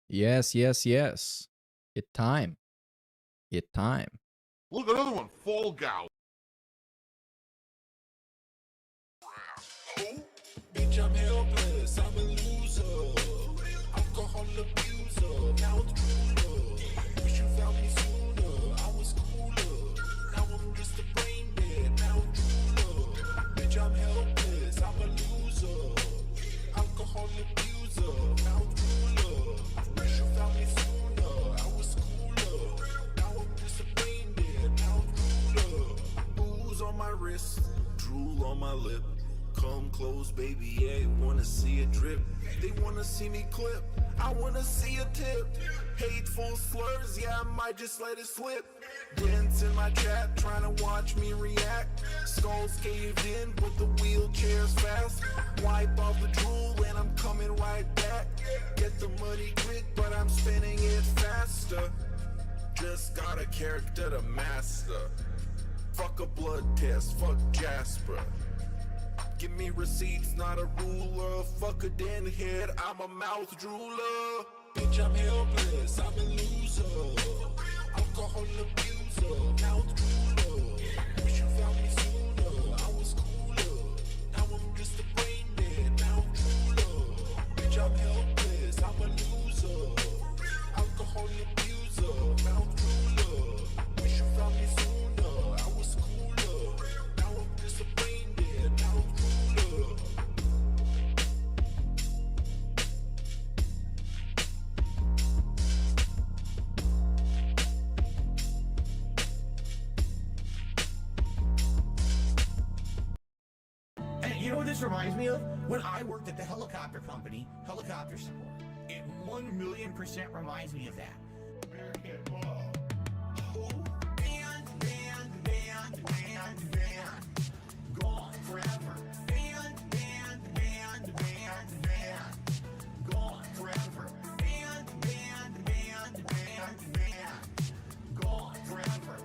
Yes, yes, yes. It time. It time. Look, another one. Fall Gal. Bitch, I'm helpless, I'm a loser. Alcohol abuser, now it's true love. Wish you found me sooner, I was cooler. Now I'm just a brain dead, now it's true love. Bitch, I'm helpless, I'm a loser. Alcohol abuser, now it's true love. Wish you found me sooner, I was cooler. Now I'm just a brain dead, now it's true love. Booze on my wrist, drool on my lip. Come close, baby, yeah, wanna see it drip. They wanna see me clip, I wanna see a tip. Hateful slurs, yeah, I might just let it slip. Dents in my chat, trying to watch me react. Skulls caved in, but the wheelchair's fast. Wipe off the drool and I'm coming right back. Get the money quick, but I'm spending it faster. Just got a character to master. Fuck a blood test, fuck Jasper. Give me receipts, not a ruler. Fuck a den head, I'm a mouth drooler. Bitch, I'm helpless, I'm a loser. Alcohol abuser, mouth drooler. Wish you found me sooner, I was cooler. Now I'm just a brain dead, mouth drooler. Bitch, I'm helpless, I'm a loser. Alcohol abuser, mouth drooler. Wish you found me sooner, I was cooler. Now I'm just a brain dead, mouth drooler. And you know what this reminds me of? When I worked at the helicopter company, helicopter support. It 1,000,000% reminds me of that. Band. Gone forever. Band. Gone forever. Band. Gone forever.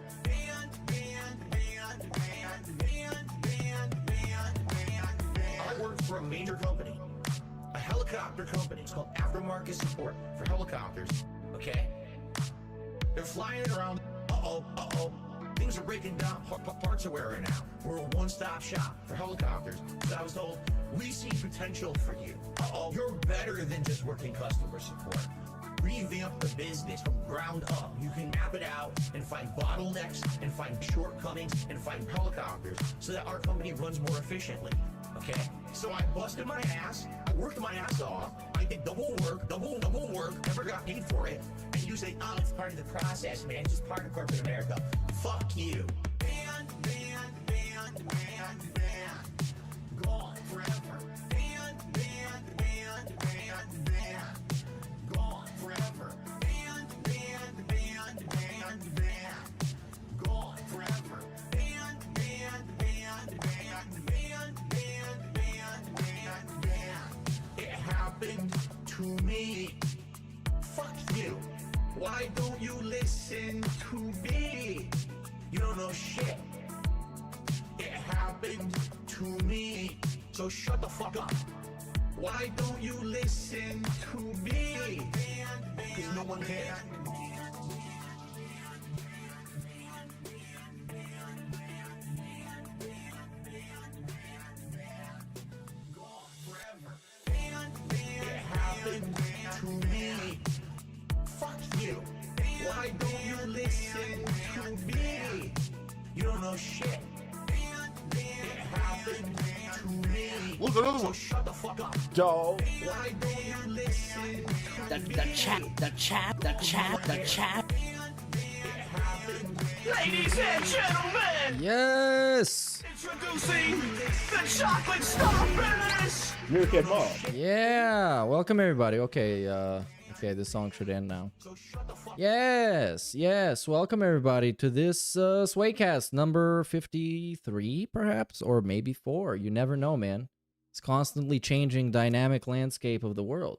I worked for a major company, a helicopter company. It's called Aftermarket Support for Helicopters. Okay? They're flying around. Things are breaking down. Parts are wearing out. We're a one-stop shop for helicopters. So I was told, we see potential for you. You're better than just working customer support. Revamp the business from ground up. You can map it out and find bottlenecks and find shortcomings and find helicopters so that our company runs more efficiently. Okay? So I busted my ass. I worked my ass off. I did double work, never got paid for it. And you say, oh, it's part of the process, man. It's just part of corporate America. Fuck you. Band. Gone forever. Band. Gone forever. Band. Gone forever. Band. It happened to me. Fuck you. Why don't you listen to me? You don't know shit. It happened to me. So shut the fuck up. Why don't you listen to me? Because no one cares. It happened to me. Fuck you. Why don't you listen to me? You don't know shit. It happened to me. Look, another So one. shut the fuck up. Yo. Why don't you listen to me? The chat. Ladies and gentlemen, Yes. introducing the chocolate starfish. New Kid Mo. Yeah. Welcome everybody. Okay, okay, this song should end now. So shut the fuck Yes. Welcome everybody to this Swaycast number 53, perhaps, or maybe 4. You never know, man. It's constantly changing dynamic landscape of the world.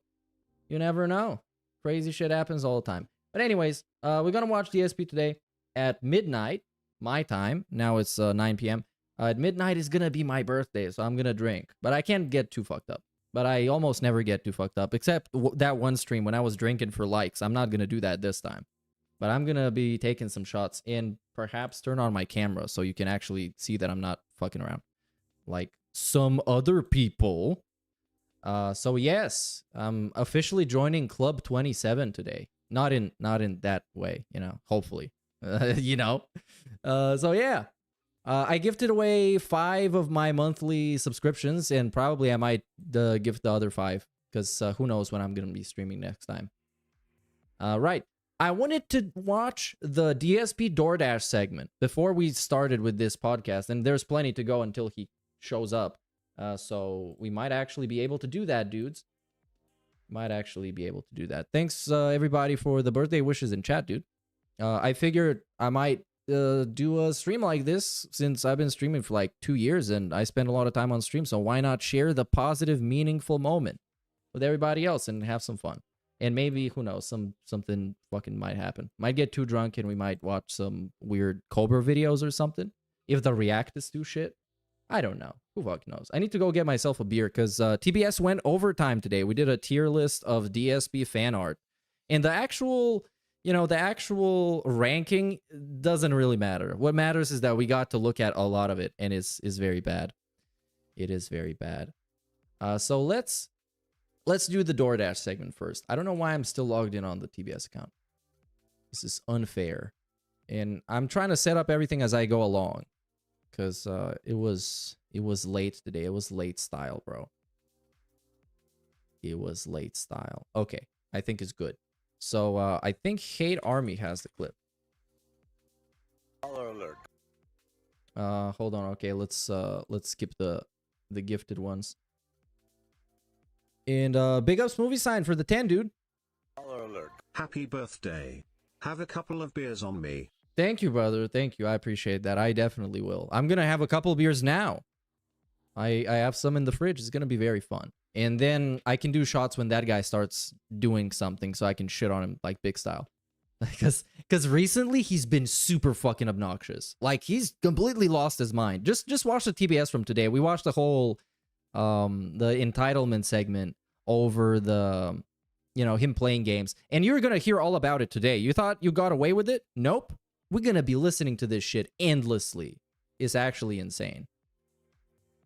You never know. Crazy shit happens all the time. But anyways, we're gonna watch DSP today at midnight, my time. Now it's 9 p.m. At midnight is gonna be my birthday, so I'm gonna drink. But I can't get too fucked up. But I almost never get too fucked up, except that one stream when I was drinking for likes. I'm not going to do that this time. But I'm going to be taking some shots and perhaps turn on my camera so you can actually see that I'm not fucking around like some other people. So yes, I'm officially joining Club 27 today. Not in that way, you know, hopefully. You know. So yeah. I gifted away 5 of my monthly subscriptions, and probably I might gift the other 5 because who knows when I'm going to be streaming next time. Right. I wanted to watch the DSP DoorDash segment before we started with this podcast, and there's plenty to go until he shows up. So we might actually be able to do that, dudes. Might actually be able to do that. Thanks, everybody, for the birthday wishes in chat, dude. I figured I might do a stream like this since I've been streaming for like 2 years and I spend a lot of time on stream, so why not share the positive, meaningful moment with everybody else and have some fun? And maybe, who knows, something fucking might happen. Might get too drunk and we might watch some weird Cobra videos or something. If the react is too shit. I don't know. Who fucking knows? I need to go get myself a beer because TBS went overtime today. We did a tier list of DSP fan art. And the actual... You know, the actual ranking doesn't really matter. What matters is that we got to look at a lot of it, and is very bad. It is very bad. So let's do the DoorDash segment first. I don't know why I'm still logged in on the TBS account. This is unfair. And I'm trying to set up everything as I go along. Because it was late today. It was late style, bro. It was late style. Okay, I think it's good. So I think Hate Army has the clip. Alert. Hold on. Okay, let's skip the gifted ones. And big ups movie sign for the 10, dude. Alert. Happy birthday. Have a couple of beers on me. Thank you, brother. Thank you. I appreciate that. I definitely will. I'm gonna have a couple of beers now. I have some in the fridge. It's gonna be very fun. And then I can do shots when that guy starts doing something so I can shit on him like big style. Because recently he's been super fucking obnoxious. Like he's completely lost his mind. Just watch the TBS from today. We watched the whole the entitlement segment over the, you know, him playing games. And you're going to hear all about it today. You thought you got away with it? Nope. We're going to be listening to this shit endlessly. It's actually insane.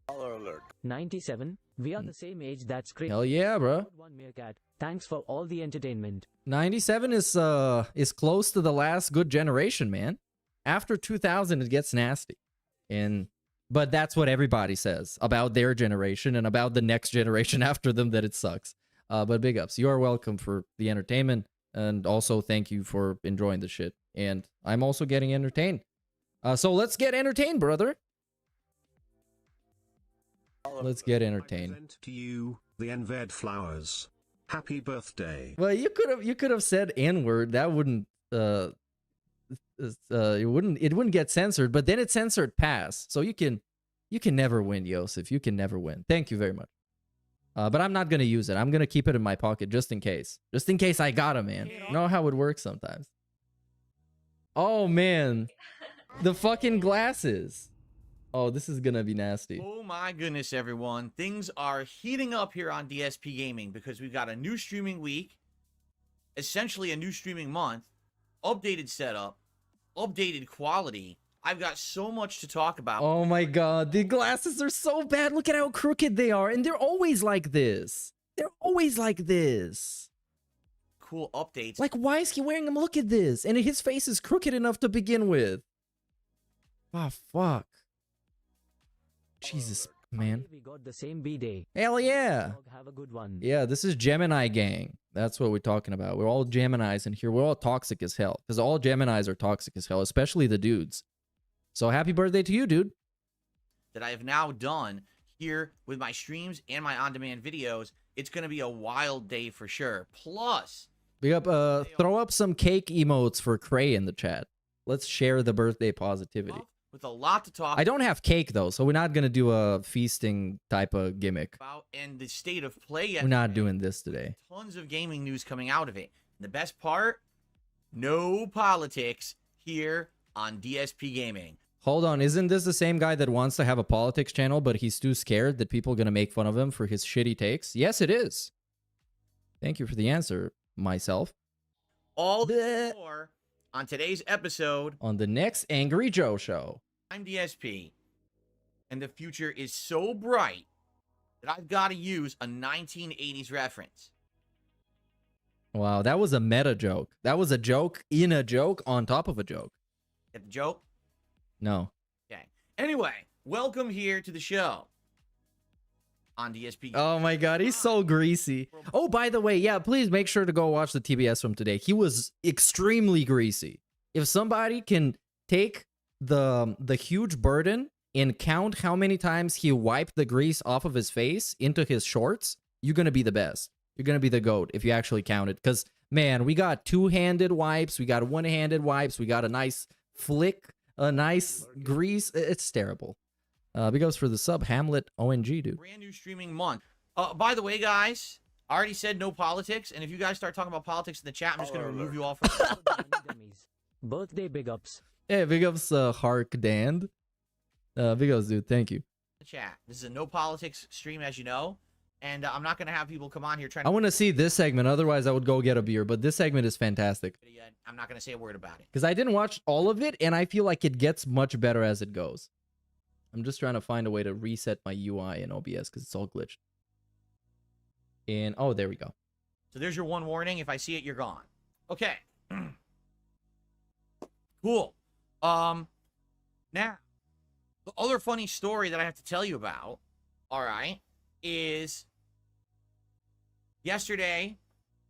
Alert. 97. We are the same age. That's great. Hell yeah, bro. One meerkat. Thanks for all the entertainment. 97 is close to the last good generation, man. After 2000, it gets nasty. But that's what everybody says about their generation and about the next generation after them, that it sucks. But big ups. You are welcome for the entertainment. And also thank you for enjoying the shit. And I'm also getting entertained. So let's get entertained, brother. Let's get entertained. I present to you the Enved flowers. Happy birthday. Well, you could have said N-word. That wouldn't it wouldn't get censored, but then it censored pass. So you can never win, Yosef. You can never win. Thank you very much. But I'm not gonna use it. I'm gonna keep it in my pocket just in case. Just in case I got it, man. You know how it works sometimes. Oh man. The fucking glasses. Oh, this is gonna be nasty. Oh my goodness, everyone. Things are heating up here on DSP Gaming because we've got a new streaming week, essentially a new streaming month, updated setup, updated quality. I've got so much to talk about. Oh my god, the glasses are so bad. Look at how crooked they are, and they're always like this. They're always like this. Cool updates. Like, why is he wearing them? Look at this. And his face is crooked enough to begin with. Oh, fuck. Jesus, man. We got the same B-day. Hell yeah. Have a good one. Yeah, this is Gemini gang. That's what we're talking about. We're all Geminis in here. We're all toxic as hell. Because all Geminis are toxic as hell, especially the dudes. So happy birthday to you, dude. That I have now done here with my streams and my on-demand videos. It's going to be a wild day for sure. Plus, Big up, throw up some cake emotes for Cray in the chat. Let's share the birthday positivity. with a lot to talk I don't have cake though, so we're not gonna do a feasting type of gimmick. about and the state of play. We're not doing this today. Tons of gaming news coming out of it. And the best part, no politics here on DSP Gaming. Hold on, isn't this the same guy that wants to have a politics channel, but he's too scared that people are going to make fun of him for his shitty takes? Yes, it is. Thank you for the answer, myself. All this and more on today's episode on the next Angry Joe show. I'm DSP, and the future is so bright that I've got to use a 1980s reference. Wow, that was a meta joke. That was a joke in a joke on top of a joke. Get the joke? No. Okay. Anyway, welcome here to the show on DSP. Oh my god, he's so greasy. Oh, by the way, yeah, please make sure to go watch the TBS from today. He was extremely greasy. If somebody can take the huge burden and count how many times he wiped the grease off of his face into his shorts, you're going to be the best. You're going to be the GOAT if you actually count it. Because, man, we got two-handed wipes. We got one-handed wipes. We got a nice flick, a nice grease. It's terrible. Big ups for the sub, Hamlet ONG, dude. Brand new streaming month. By the way, guys, I already said no politics. And if you guys start talking about politics in the chat, I'm just going to remove you all from Birthday big ups. Hey, big ups, Hark Dand. Big ups, dude. Thank you. the chat. This is a no politics stream, as you know. And I'm not going to have people come on here trying I want to see this segment. Otherwise, I would go get a beer. But this segment is fantastic. I'm not going to say a word about it. Because I didn't watch all of it, and I feel like it gets much better as it goes. I'm just trying to find a way to reset my UI in OBS because it's all glitched. And, oh, there we go. So there's your one warning. If I see it, you're gone. Okay. Cool. Now, the other funny story that I have to tell you about, all right, is yesterday,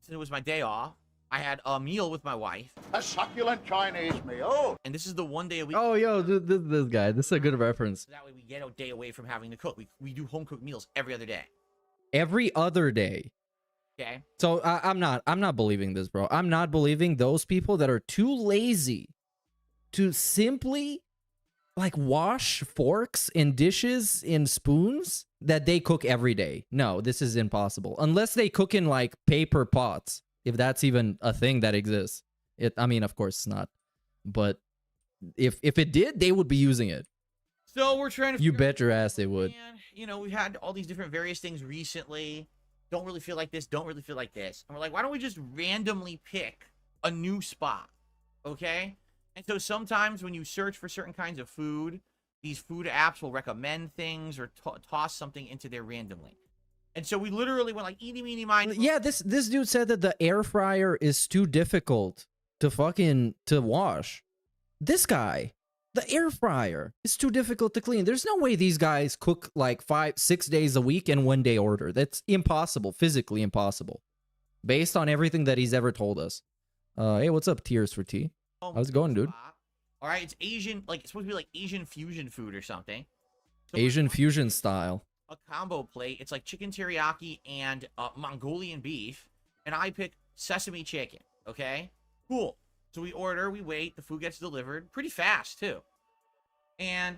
since it was my day off, I had a meal with my wife. A succulent Chinese meal. And this is the one day a week. Oh, yo, this guy. This is a good reference. That way we get a day away from having to cook. We do home cooked meals every other day. Every other day. Okay. So I'm not believing this, bro. I'm not believing those people that are too lazy to simply like wash forks and dishes and spoons that they cook every day. No, this is impossible. Unless they cook in like paper pots, if that's even a thing that exists. I mean, of course it's not. But if it did, they would be using it. So we're trying to You bet your ass they would. Man, you know, we've had all these different various things recently. Don't really feel like this, don't really feel like this. And we're like, why don't we just randomly pick a new spot? Okay? And so sometimes when you search for certain kinds of food, these food apps will recommend things or toss something into there randomly. And so we literally went like, eeny, meeny, miny. Yeah, this dude said that the air fryer is too difficult to wash. This guy, the air fryer is too difficult to clean. There's no way these guys cook like 5-6 days a week in one day order. That's impossible, physically impossible, based on everything that he's ever told us. Hey, what's up, Tears for Tea? How's it going, dude? All right, it's Asian, like it's supposed to be like Asian fusion food or something. So Asian fusion style. A combo plate. It's like chicken teriyaki and Mongolian beef, and I pick sesame chicken. Okay, cool. So we order, we wait, the food gets delivered pretty fast too, and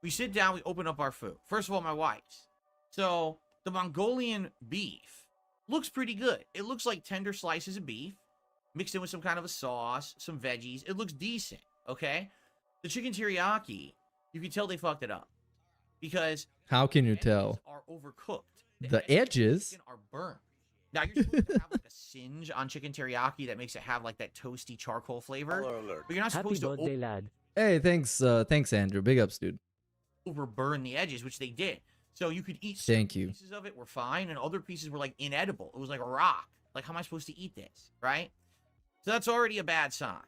we sit down, we open up our food. First of all, my wife's. So the Mongolian beef looks pretty good. It looks like tender slices of beef mixed in with some kind of a sauce, some veggies. It looks decent. Okay, the chicken teriyaki, you can tell they fucked it up. Because how can you tell? Are overcooked. The edges are burnt. Now you're supposed to have like a singe on chicken teriyaki that makes it have like that toasty charcoal flavor. But you're not Happy supposed birthday, lad. Hey, thanks, Andrew. Big ups, dude. Overburn the edges, which they did. So you could eat. Thank you. Pieces of it were fine, and other pieces were like inedible. It was like a rock. Like, how am I supposed to eat this? Right? So that's already a bad sign.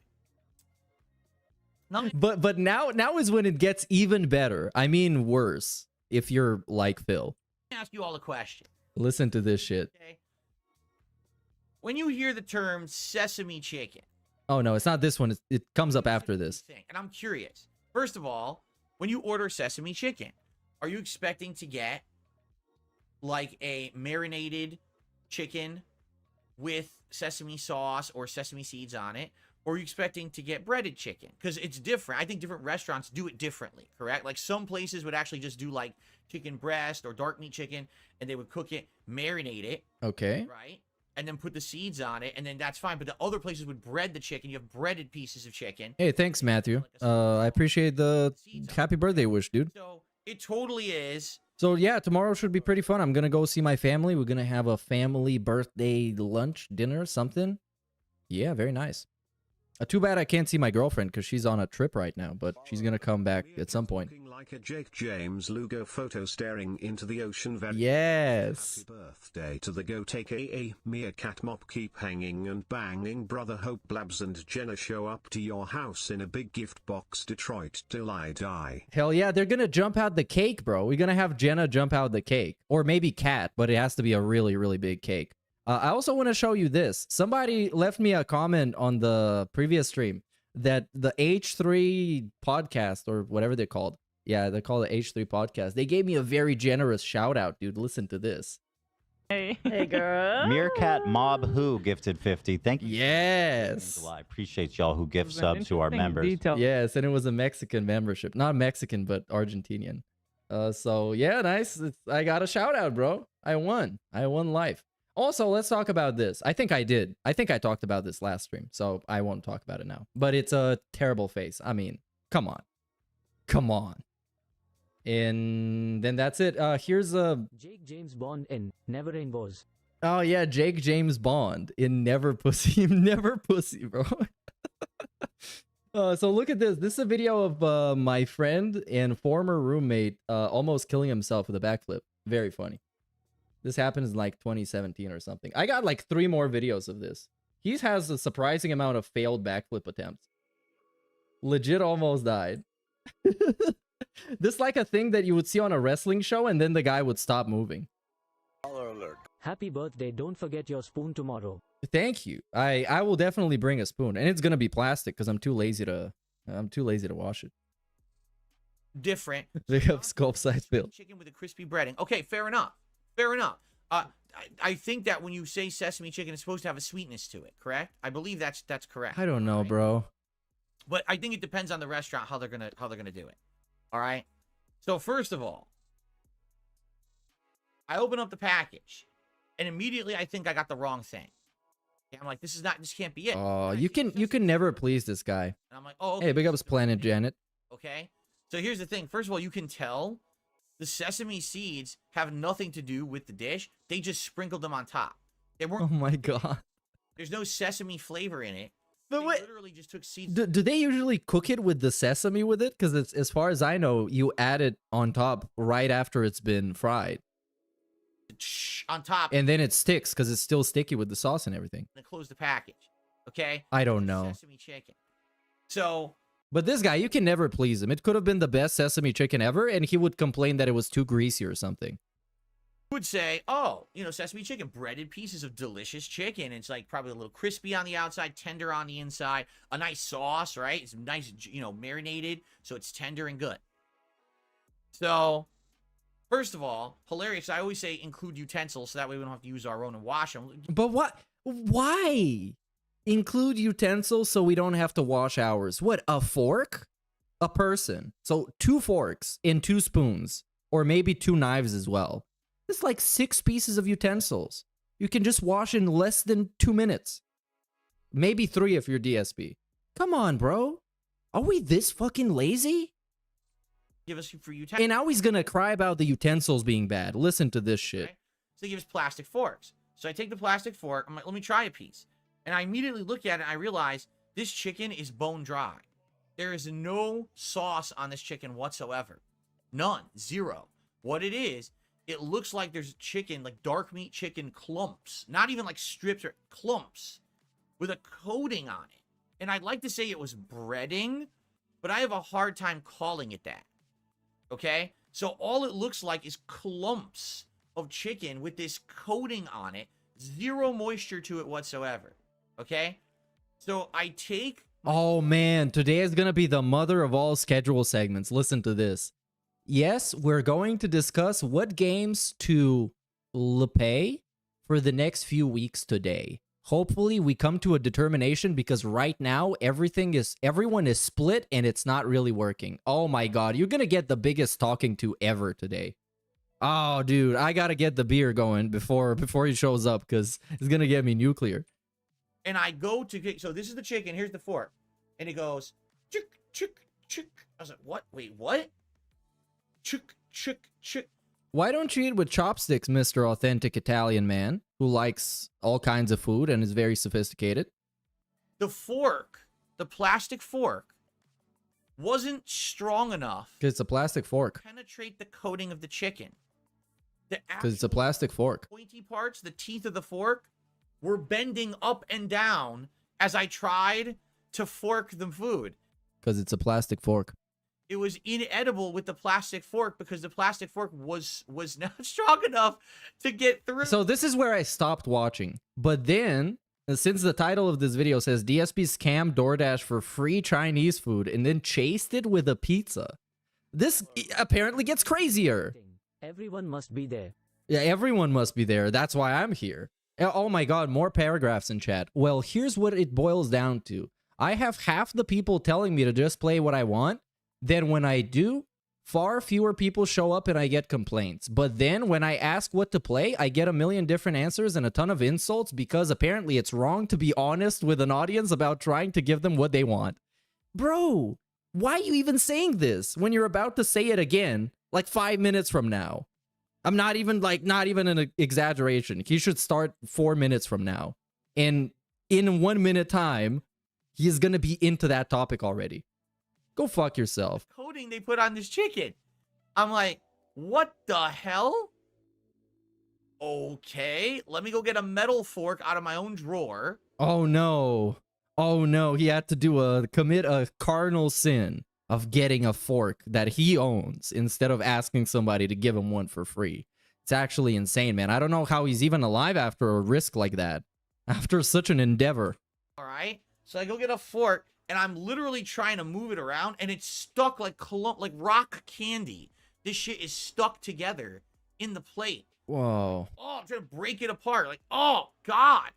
But now is when it gets even better. I mean worse, if you're like Phil. Let me ask you all a question. Listen to this shit. Okay. When you hear the term sesame chicken. Oh, no, it's not this one. It comes up after this. And I'm curious. First of all, when you order sesame chicken, are you expecting to get like a marinated chicken with sesame sauce or sesame seeds on it? Or are you expecting to get breaded chicken? Because it's different. I think different restaurants do it differently, correct? Like some places would actually just do like chicken breast or dark meat chicken, and they would cook it, marinate it. Okay. Right? and then put the seeds on it, and then that's fine. But the other places would bread the chicken. You have breaded pieces of chicken. Hey, thanks, Matthew. I appreciate the happy birthday wish, dude. So it totally is. So yeah, tomorrow should be pretty fun. I'm gonna go see my family. We're gonna have a family birthday lunch, dinner, something. Yeah, very nice. Too bad I can't see my girlfriend because she's on a trip right now, but she's gonna come back at some point. Looking like a Jake James Lugo photo staring into the ocean. Very Yes. happy birthday to the goat aka Meerkat Mop. Keep hanging and banging, brother. Hope Blabs and Jenna show up to your house in a big gift box. Detroit till I die. Hell yeah, they're gonna jump out the cake, bro. We're gonna have Jenna jump out the cake. Or maybe Cat, but it has to be a really, really big cake. I also want to show you this. Somebody left me a comment on the previous stream that the H3 podcast, or whatever they're called. Yeah, they call it H3 podcast. They gave me a very generous shout out, dude. Listen to this. Hey girl. Meerkat Mob Who gifted 50. Thank you. Yes. I appreciate y'all who gift This is an subs to our interesting members. detail. Yes, and it was a Mexican membership. Not Mexican, but Argentinian. So yeah, nice. I got a shout out, bro. I won. I won life. Also, let's talk about this. I think I did. I think I talked about this last stream, so I won't talk about it now. But it's a terrible face. I mean, come on. Come on. And then that's it. Here's a... Jake James Bond in Never Rainbows. Oh, yeah, Jake James Bond in Never Pussy. Never Pussy, bro. So look at this. This is a video of my friend and former roommate almost killing himself with a backflip. Very funny. This happened in like 2017 or something. I got like 3 more videos of this. He has a surprising amount of failed backflip attempts. Legit almost died. This like a thing that you would see on a wrestling show and then the guy would stop moving. Color alert. Happy birthday, don't forget your spoon tomorrow. Thank you. I will definitely bring a spoon. And it's gonna be plastic because I'm too lazy to wash it. Different. They have sculpt size build. Chicken with a crispy breading. Okay, fair enough. Fair enough. I think that when you say sesame chicken, it's supposed to have a sweetness to it, correct? I believe that's correct. I don't know, right? bro. But I think it depends on the restaurant how they're gonna do it. All right. So first of all, I open up the package, and immediately I think I got the wrong thing. Okay, I'm like, this can't be it. Oh, you can never please this guy. And I'm like, oh, okay, Hey, big this ups, is Planet sesame. Janet. Okay. So here's the thing. First of all, you can tell the sesame seeds have nothing to do with the dish. They just sprinkled them on top. They weren't. Oh my god. There's no sesame flavor in it. But They wait, literally just took seeds. do they usually cook it with the sesame with it? Because it's, as far as I know, you add it on top right after it's been fried. On top. And then it sticks because it's still sticky with the sauce and everything. And close the package. Okay? I don't know. Sesame chicken. So, But this guy, you can never please him. It could have been the best sesame chicken ever, and he would complain that it was too greasy or something. would say, oh, sesame chicken, breaded pieces of delicious chicken. It's like probably a little crispy on the outside, tender on the inside. A nice sauce, right? It's nice, marinated, so it's tender and good. So, first of all, hilarious. I always say include utensils, so that way we don't have to use our own and wash them. But what? Why? Include utensils so we don't have to wash ours. What, a fork? A person. So 2 forks and 2 spoons. Or maybe 2 knives as well. It's like 6 pieces of utensils. You can just wash in less than 2 minutes. Maybe 3 if you're DSP. Come on, bro. Are we this fucking lazy? Give us for utensils. And now he's gonna cry about the utensils being bad. Listen to this shit. Okay? So they give us plastic forks. So I take the plastic fork. I'm like, let me try a piece. And I immediately look at it and I realize this chicken is bone dry. There is no sauce on this chicken whatsoever. None. 0. What it is, it looks like there's chicken, like dark meat chicken clumps. Not even like strips or clumps with a coating on it. And I'd like to say it was breading, but I have a hard time calling it that. Okay? So all it looks like is clumps of chicken with this coating on it. 0 moisture to it whatsoever. Okay? So I take... Oh man, today is gonna be the mother of all schedule segments. Listen to this. Yes, we're going to discuss what games to pay for the next few weeks today. Hopefully we come to a determination because right now everyone is split and it's not really working. Oh my god, you're gonna get the biggest talking to ever today. Oh, dude, I gotta get the beer going before he shows up because it's gonna get me nuclear. And I go to get, so this is the chicken, here's the fork. And it goes, chick, chick, chick. I was like, what? Wait, what? Chick, chick, chick. Why don't you eat with chopsticks, Mr. Authentic Italian man who likes all kinds of food and is very sophisticated? The fork, the plastic fork, wasn't strong enough Because it's a plastic fork. to penetrate the coating of the chicken. The Because it's a actual plastic fork. pointy parts, the teeth of the fork, were bending up and down as I tried to fork the food. Because it's a plastic fork. It was inedible with the plastic fork because the plastic fork was not strong enough to get through. So this is where I stopped watching. But then, since the title of this video says DSP scammed DoorDash for free Chinese food and then chased it with a pizza, this apparently gets crazier. Everyone must be there. Yeah, everyone must be there. That's why I'm here. Oh my god, more paragraphs in chat. Well, here's what it boils down to. I have half the people telling me to just play what I want. Then when I do, far fewer people show up and I get complaints. But then when I ask what to play, I get a million different answers and a ton of insults because apparently it's wrong to be honest with an audience about trying to give them what they want. Bro, why are you even saying this when you're about to say it again like 5 minutes from now? I'm not even an exaggeration. He should start 4 minutes from now. And in 1 minute time, he's going to be into that topic already. Go fuck yourself. Coating they put on this chicken. I'm like, what the hell? Okay, let me go get a metal fork out of my own drawer. Oh no. Oh no, he had to commit a cardinal sin of getting a fork that he owns instead of asking somebody to give him one for free. It's actually insane, man. I don't know how he's even alive after a risk like that. After such an endeavor. All right, so I go get a fork, and I'm literally trying to move it around, and it's stuck like rock candy. This shit is stuck together in the plate. Whoa. Oh, I'm trying to break it apart. Like, oh, God.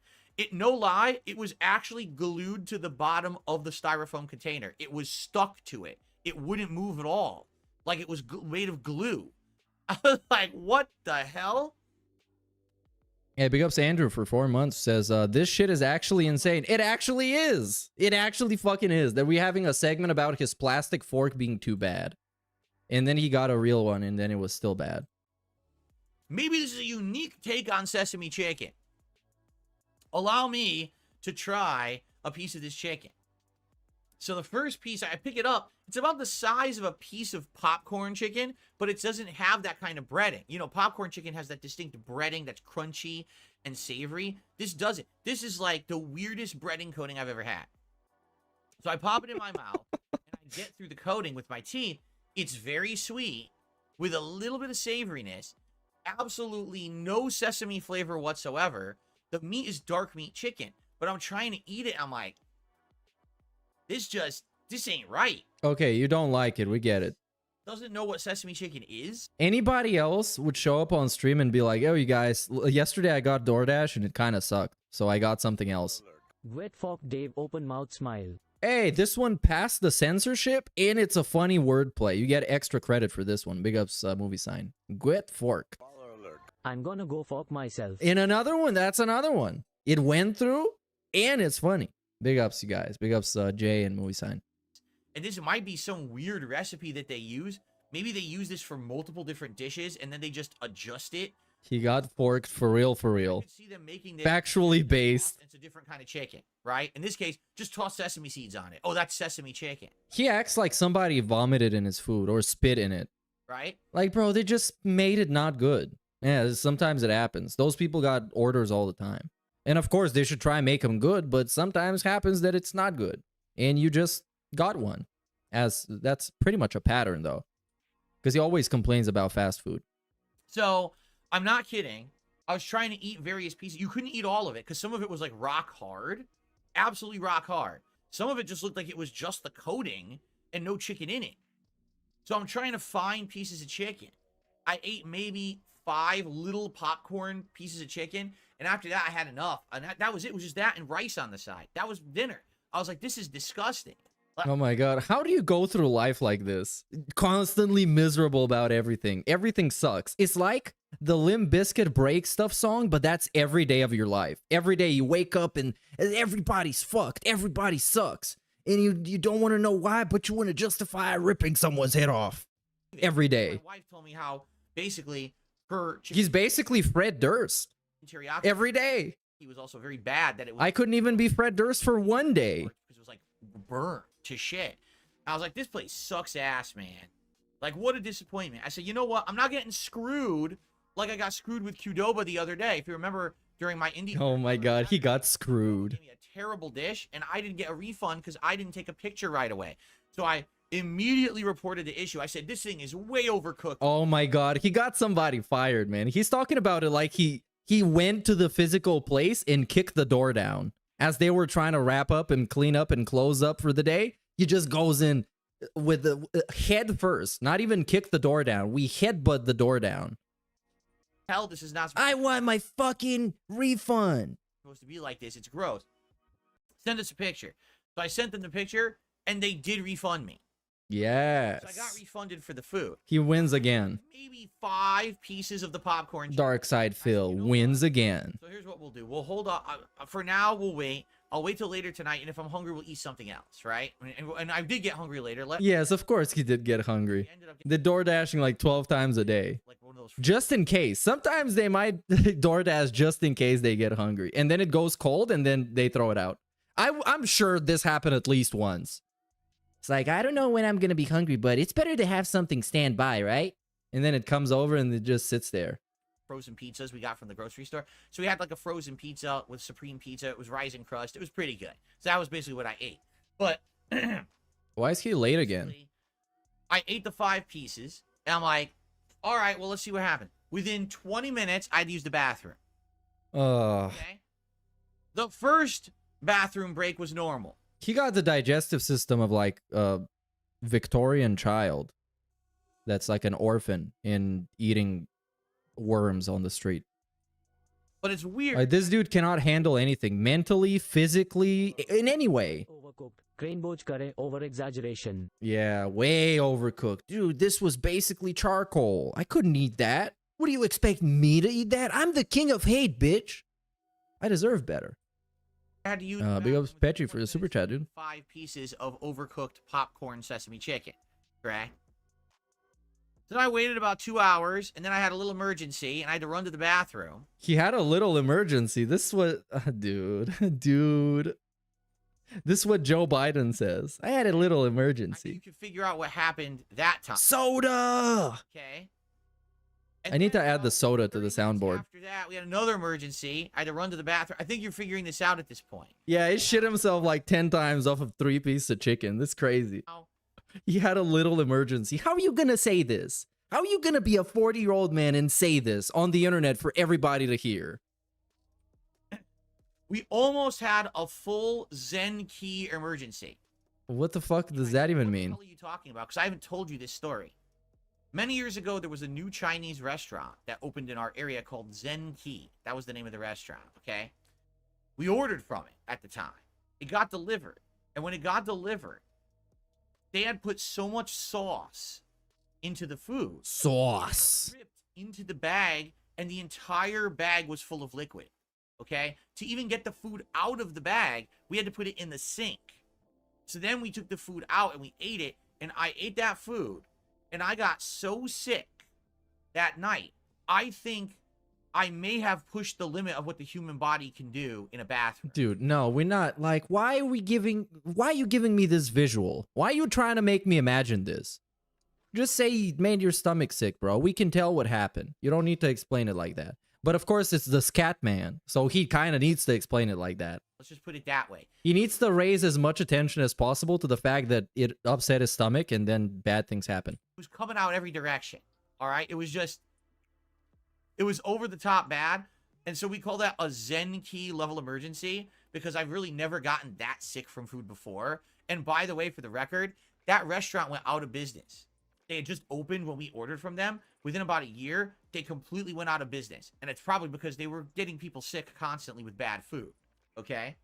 No lie, it was actually glued to the bottom of the styrofoam container. It was stuck to it. It wouldn't move at all. Like it was made of glue. I was like, what the hell? Yeah, big ups Andrew for 4 months. Says, this shit is actually insane. It actually is. It actually fucking is. That we're having a segment about his plastic fork being too bad. And then he got a real one, and then it was still bad. Maybe this is a unique take on sesame chicken. Allow me to try a piece of this chicken. So the first piece, I pick it up. It's about the size of a piece of popcorn chicken, but it doesn't have that kind of breading. You know, popcorn chicken has that distinct breading that's crunchy and savory. This doesn't. This is like the weirdest breading coating I've ever had. So I pop it in my mouth, and I get through the coating with my teeth. It's very sweet with a little bit of savoriness. Absolutely no sesame flavor whatsoever. The meat is dark meat chicken, but I'm trying to eat it. I'm like, this ain't right. Okay, you don't like it. We get it. Doesn't know what sesame chicken is. Anybody else would show up on stream and be like, oh, you guys, yesterday I got DoorDash and it kind of sucked. So I got something else. Wet fork Dave open mouth smile. Hey, this one passed the censorship and it's a funny wordplay. You get extra credit for this one. Big ups movie sign. Gwet fork. I'm gonna go fork myself. In another one, that's another one. It went through and it's funny. Big ups, you guys. Big ups, Jay and movie sign. And this might be some weird recipe that they use. Maybe they use this for multiple different dishes and then they just adjust it. He got forked for real, for I real. could see them making this Factually based. It's a different kind of chicken, right? In this case, just toss sesame seeds on it. Oh, that's sesame chicken, He acts like somebody vomited in his food or spit in it. right? Like, bro, they just made it not good. Yeah, sometimes it happens. Those people got orders all the time. And of course, they should try and make them good, but sometimes happens that it's not good. And you just got one. That's pretty much a pattern, though. Because he always complains about fast food. So, I'm not kidding. I was trying to eat various pieces. You couldn't eat all of it because some of it was like rock hard. Absolutely rock hard. Some of it just looked like it was just the coating and no chicken in it. So I'm trying to find pieces of chicken. I ate maybe 5 little popcorn pieces of chicken. And after that, I had enough. And that was it. It was just that and rice on the side. That was dinner. I was like, this is disgusting. Oh my god, how do you go through life like this? Constantly miserable about everything. Everything sucks. It's like the Limp Bizkit Break Stuff song, but that's every day of your life. Every day you wake up and everybody's fucked. Everybody sucks. And you don't want to know why, but you want to justify ripping someone's head off. Every day. My wife told me how basically her He's basically Fred Durst. teriyaki Every day. he was also very bad that it was I couldn't even be Fred Durst for one day. because it was like burnt to shit. I was like, this place sucks ass, man. Like, what a disappointment. I said, you know what? I'm not getting screwed like I got screwed with Qdoba the other day. If you remember during my indie. Oh my god, he got screwed. Gave me a terrible dish, and I didn't get a refund because I didn't take a picture right away. So I immediately reported the issue. I said, this thing is way overcooked. Oh my god, he got somebody fired, man. He's talking about it like he went to the physical place and kicked the door down. As they were trying to wrap up and clean up and close up for the day, he just goes in with the head first. Not even kick the door down. We headbutt the door down. Hell, this is not I want my fucking refund. supposed to be like this. It's gross. Send us a picture. So I sent them the picture, and they did refund me. Yes. So I got refunded for the food. He wins again. Maybe 5 pieces of the popcorn. Dark Side Phil wins again. So here's what we'll do. We'll hold on. For now, we'll wait. I'll wait till later tonight, and if I'm hungry, we'll eat something else, right? And I did get hungry later. Yes, of course he did get hungry. The door dashing like 12 times a day. Like one of those Just in case. Sometimes they might DoorDash just in case they get hungry. And then it goes cold and then they throw it out. I'm sure this happened at least once. It's like, I don't know when I'm going to be hungry, but it's better to have something stand by, right? And then it comes over and it just sits there. frozen pizzas we got from the grocery store. So we had like a frozen pizza with supreme pizza. It was rising crust. It was pretty good. So that was basically what I ate. But why is he late again? I ate the 5 pieces, and I'm like, all right, well, let's see what happened. Within 20 minutes, I'd used the bathroom. Okay? The first bathroom break was normal. He got the digestive system of like a Victorian child that's like an orphan in eating worms on the street. But it's weird. Like, this dude cannot handle anything mentally, physically, in any way. Overcooked. Crane boj kare, over exaggeration. Yeah, way overcooked. Dude, this was basically charcoal. I couldn't eat that. What do you expect me to eat that? I'm the king of hate, bitch. I deserve better. I had to use Big ups Petri for the super chat, dude. 5 pieces of overcooked popcorn sesame chicken. Correct? Then I waited about 2 hours, and then I had a little emergency, and I had to run to the bathroom. He had a little emergency. This is what... dude. This is what Joe Biden says. I had a little emergency. You can figure out what happened that time. Soda! Okay. I need to add the soda to the soundboard. After that, we had another emergency. I had to run to the bathroom. I think you're figuring this out at this point. Yeah, he shit himself like 10 times off of 3 pieces of chicken. That's crazy. He had a little emergency. How are you going to say this? How are you going to be a 40-year-old man and say this on the internet for everybody to hear? We almost had a full Zen key emergency. What the fuck does that even mean? What are you talking about? Because I haven't told you this story. Many years ago, there was a new Chinese restaurant that opened in our area called Zen Key. That was the name of the restaurant, okay? We ordered from it at the time. It got delivered. And when it got delivered, they had put so much sauce into the food. Sauce. Ripped into the bag, and the entire bag was full of liquid, okay? To even get the food out of the bag, we had to put it in the sink. So then we took the food out, and we ate it, and I ate that food. And I got so sick that night, I think I may have pushed the limit of what the human body can do in a bathroom. Dude, no, we're not. Like, why are you giving me this visual? Why are you trying to make me imagine this? Just say you made your stomach sick, bro. We can tell what happened. You don't need to explain it like that. But of course, it's the scat man, so he kind of needs to explain it like that. Let's just put it that way. He needs to raise as much attention as possible to the fact that it upset his stomach and then bad things happen. It was coming out every direction, all right? It was over the top bad, and so we call that a Zen key level emergency because I've really never gotten that sick from food before. And by the way, for the record, that restaurant went out of business. They had just opened when we ordered from them. Within about a year, they completely went out of business. And it's probably because they were getting people sick constantly with bad food. Okay?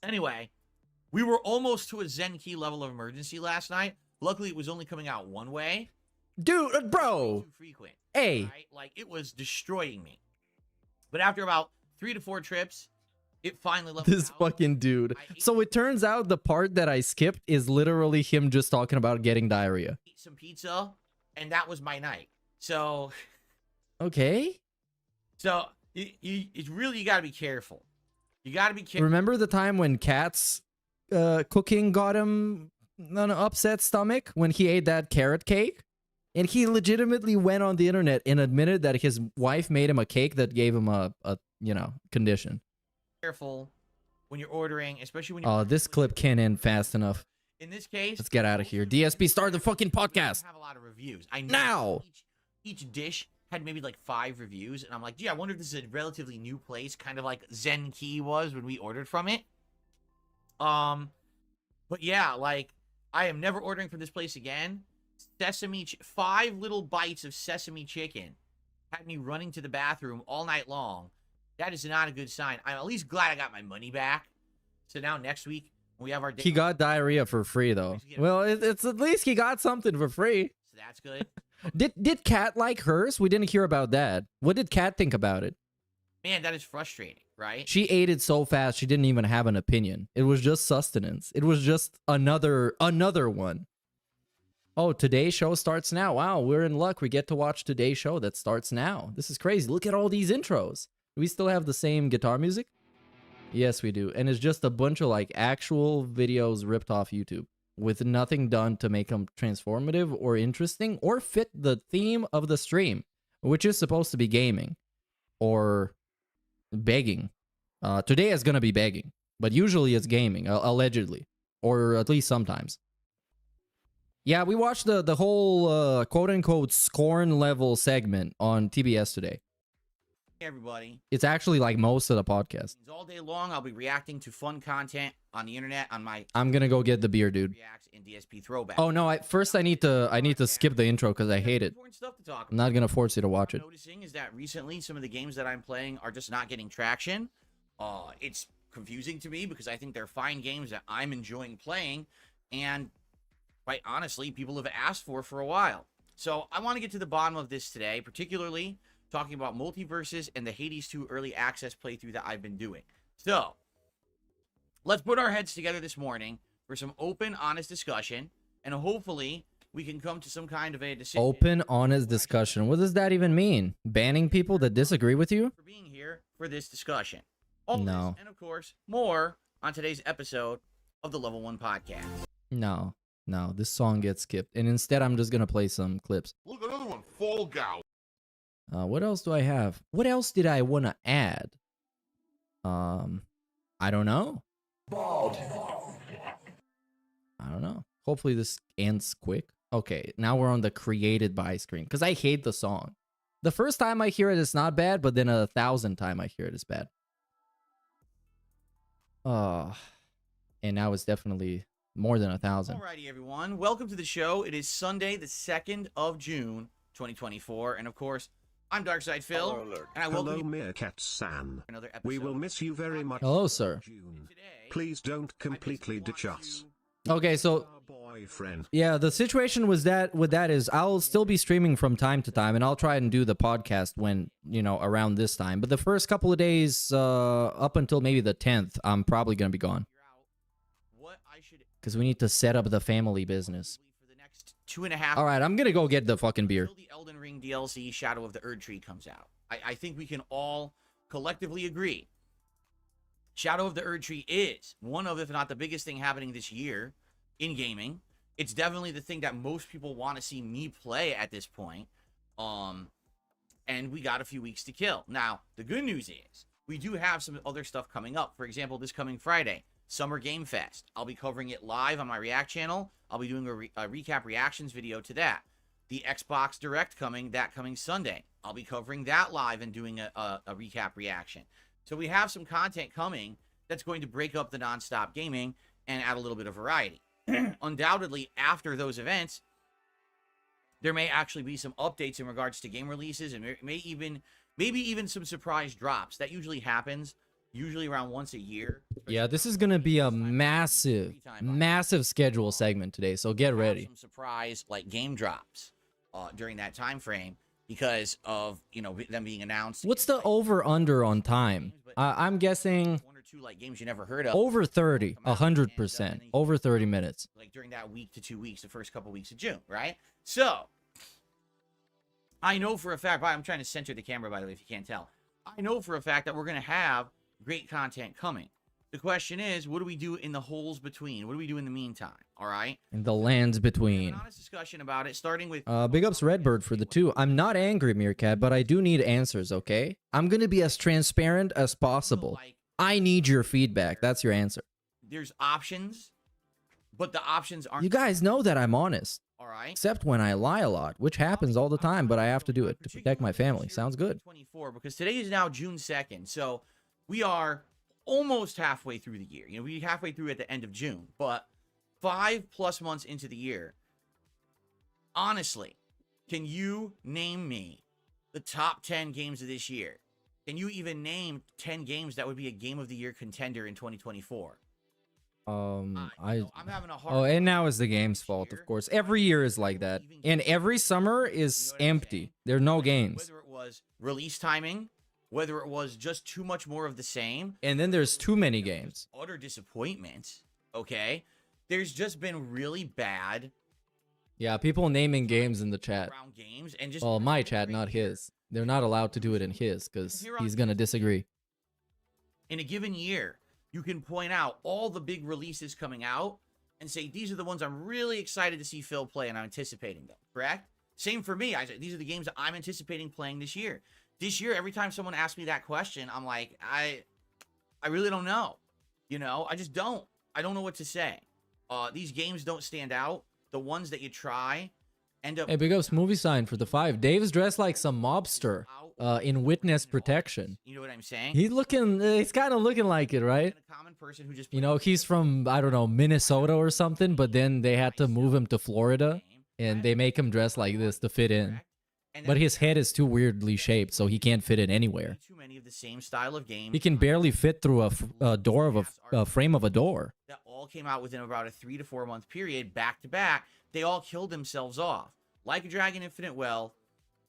Anyway, we were almost to a Zen key level of emergency last night. Luckily, it was only coming out one way. Dude, bro. Too frequent. Hey. Right? Like, it was destroying me. But after about 3 to 4 trips, it finally leveled This out. fucking dude. So it turns out the part that I skipped is literally him just talking about getting diarrhea. Eat some pizza, and that was my night. So, Okay. it's really, you got to be careful. You got to be careful. Remember the time when Cat's cooking got him an upset stomach when he ate that carrot cake? And he legitimately went on the internet and admitted that his wife made him a cake that gave him a condition. Careful when you're ordering, especially when you're Oh, this clip can't end fast enough. In this case, Let's get out of here. DSP, start the fucking podcast. have a lot of reviews. I know Now. each dish had maybe like 5 reviews, and I'm like, gee, I wonder if this is a relatively new place, kind of like Zen Key was when we ordered from it. But yeah, like, I am never ordering from this place again. 5 little bites of sesame chicken had me running to the bathroom all night long. That is not a good sign. I'm at least glad I got my money back. So now next week when we have our day, He got diarrhea for free, though. Well, it's at least he got something for free. so that's good. Did Kat like hers? We didn't hear about that. What did Kat think about it? Man, that is frustrating, right? She ate it so fast she didn't even have an opinion. It was just sustenance. It was just another one. Oh, today's show starts now. Wow, we're in luck. We get to watch today's show that starts now. This is crazy. Look at all these intros. Do we still have the same guitar music? Yes, we do. And it's just a bunch of like actual videos ripped off YouTube with nothing done to make them transformative or interesting or fit the theme of the stream, which is supposed to be gaming or begging. Today is going to be begging, but usually it's gaming, allegedly, or at least sometimes. Yeah, we watched the whole quote-unquote scorn level segment on TBS today. Hey, everybody. It's actually like most of the podcast. All day long, I'll be reacting to fun content on the internet on my I'm gonna go get the beer, dude. Reacts and DSP Throwback. Oh no, first I need to skip the intro because I hate it. Important stuff to talk I'm not gonna force you to watch What it. I'm noticing is that recently some of the games that I'm playing are just not getting traction. It's confusing to me because I think they're fine games that I'm enjoying playing, and quite honestly, people have asked for a while. So I want to get to the bottom of this today, particularly talking about Multiverses and the Hades 2 early access playthrough that I've been doing. So let's put our heads together this morning for some open, honest discussion, and hopefully we can come to some kind of a decision. Open, honest discussion. What does that even mean? Banning people that disagree with you? For being here for this discussion. All No. this, and of course, more on today's episode of the Level 1 Podcast. No, this song gets skipped. And instead, I'm just gonna play some clips. Look, another one. Fall Gal. What else do I have? What else did I want to add? I don't know. I don't know. Hopefully this ends quick. Okay, now we're on the created by screen because I hate the song. The first time I hear it, it's not bad, but then 1,000 times I hear it, it's bad. And now it's definitely more than 1,000. Alrighty, everyone. Welcome to the show. It is Sunday, the 2nd of June, 2024. And of course, I'm Darkside Phil. Spoiler alert. And I welcome Hello, you Meerkat-san. to another episode. We will miss you very much. Hello, sir. June. Today, Please don't I completely just ditch want us. Okay, so Our boyfriend. yeah, the situation with that is I'll still be streaming from time to time, and I'll try and do the podcast when, around this time. But the first couple of days, up until maybe the 10th, I'm probably gonna be gone figure out what I should because we need to set up the family business. for the next 2.5 All right, I'm gonna go get the fucking beer. until the Elden Ring DLC Shadow of the Erd Tree comes out. I think we can all collectively agree Shadow of the Erd Tree is one of, if not the biggest thing happening this year in gaming. It's definitely the thing that most people want to see me play at this point. And we got a few weeks to kill. Now, the good news is we do have some other stuff coming up. For example, this coming Friday, Summer Game Fest. I'll be covering it live on my React channel. I'll be doing a recap reactions video to that. The Xbox Direct coming Sunday. I'll be covering that live and doing a recap reaction. So we have some content coming that's going to break up the nonstop gaming and add a little bit of variety. Undoubtedly, after those events, there may actually be some updates in regards to game releases, and maybe even some surprise drops. That usually happens, around once a year, Yeah, this is gonna be a massive, massive schedule segment today, so get ready. Some surprise like game drops during that time frame because of them being announced. What's the over/under on time? I'm guessing one or two like games you never heard of. over 30, 100%, over 30 minutes. Like during that week to 2 weeks, the first couple weeks of June, right? So I know for a fact. I'm trying to center the camera, by the way, if you can't tell. I know for a fact that we're gonna have great content coming. The question is, what do we do in the holes between? What do we do in the meantime? All right. In the lands between. An honest discussion about it, starting with. Big ups Redbird for the 2. I'm not angry, Meerkat, but I do need answers, okay? I'm gonna be as transparent as possible. I need your feedback. That's your answer. There's options, but the options aren't. You guys know that I'm honest. All right. Except when I lie a lot, which happens all the time, but I have to do it to protect my family. Sounds good. 24, because today is now June 2nd, so we are almost halfway through the year. We're halfway through at the end of June, but 5+ months into the year. Honestly, can you name me the top 10 games of this year? Can you even name 10 games that would be a game of the year contender in 2024? I'm having a hard. Oh, and now is the game's fault, of course. Every year is like that, and every summer is empty. There are no games. Whether it was release timing, whether it was just too much more of the same, and then there's too many games. Utter disappointment. Okay, there's just been really bad. Yeah, people naming games in the chat. Games and just well, my chat, not his. They're not allowed to do it in his because he's gonna disagree. In a given year, you can point out all the big releases coming out and say, these are the ones I'm really excited to see Phil play and I'm anticipating them, correct? Same for me. I say, these are the games that I'm anticipating playing this year. This year, every time someone asks me that question, I'm like, I really don't know. I just don't. I don't know what to say. These games don't stand out. The ones that you try end up... Hey, big ups Movie Sign for the 5. Dave's dressed like some mobster in witness protection. You know what I'm saying? He's kind of looking like it, right? A common person who just he's from, I don't know, Minnesota or something, but then they had to move him to Florida, and they make him dress like this to fit in. But his head is too weirdly shaped, so he can't fit in anywhere. Too many of the same style of games. He can barely fit through a door of a frame of a door. That all came out within about a 3 to 4 month period, back to back. They all killed themselves off. Like a Dragon Infinite Wealth,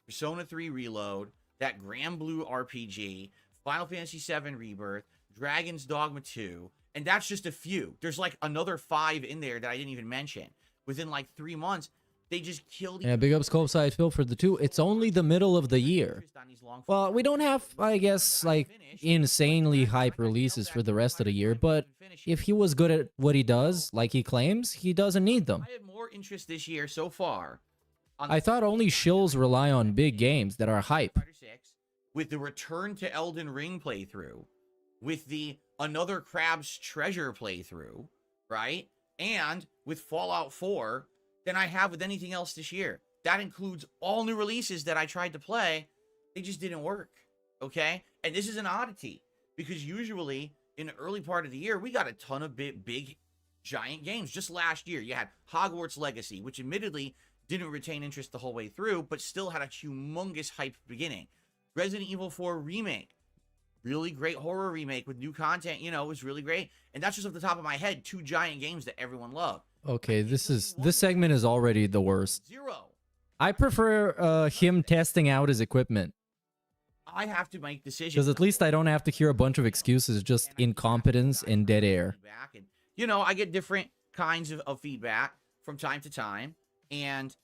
Persona 3 Reload, that Grand Blue RPG, Final Fantasy VII Rebirth, Dragon's Dogma 2, and that's just a few. There's like another 5 in there that I didn't even mention. Within like 3 months, they just killed. Yeah, big ups Side Phil for the 2. It's only the middle of the year. Well, we don't have, I guess, like insanely hype releases for the rest of the year, but if he was good at what he does, like he claims, he doesn't need them. I have more interest this year so far. I thought only shills rely on big games that are hype. With the Return to Elden Ring playthrough, with the Another Crab's Treasure playthrough, right? And with Fallout 4, than I have with anything else this year. That includes all new releases that I tried to play. They just didn't work, okay? And this is an oddity, because usually in the early part of the year, we got a ton of big, giant games. Just last year, you had Hogwarts Legacy, which admittedly didn't retain interest the whole way through, but still had a humongous hype beginning. Resident Evil 4 Remake, really great horror remake with new content, it was really great. And that's just off the top of my head, 2 giant games that everyone loved. Okay, this segment is already the worst. 0. I prefer him testing out his equipment. I have to make decisions. Because at least I don't have to hear a bunch of excuses, just incompetence and dead air. And, I get different kinds of feedback from time to time. And,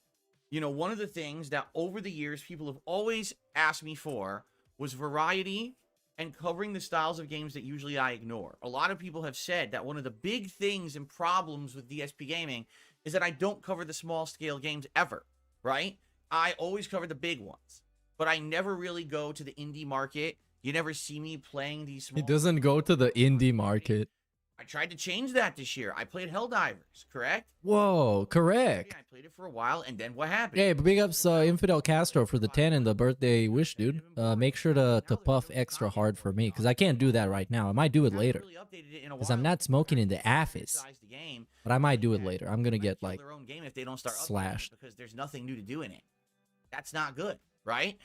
one of the things that over the years people have always asked me for was variety and covering the styles of games that usually I ignore. A lot of people have said that one of the big things and problems with DSP Gaming is that I don't cover the small-scale games ever, right? I always cover the big ones, but I never really go to the indie market. You never see me playing these small... He doesn't go to the indie market. I tried to change that this year. I played Helldivers, correct? Whoa, correct. I played it for a while, and then what happened? Hey, big ups Infidel Castro for the 10 and the birthday wish, dude. Make sure to puff extra hard for me, because I can't do that right now. I might do it later. Because I'm not smoking in the office. But I might do it later. I'm going to get, like, slashed. Because there's nothing new to do in it. That's not good, right?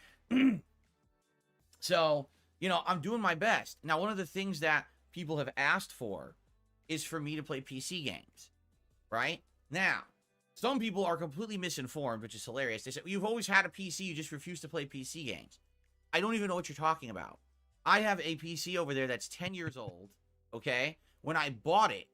So, I'm doing my best. Now, one of the things that people have asked for is for me to play PC games, right? Now, some people are completely misinformed, which is hilarious. They say, you've always had a PC, you just refuse to play PC games. I don't even know what you're talking about. I have a PC over there that's 10 years old, okay? When I bought it,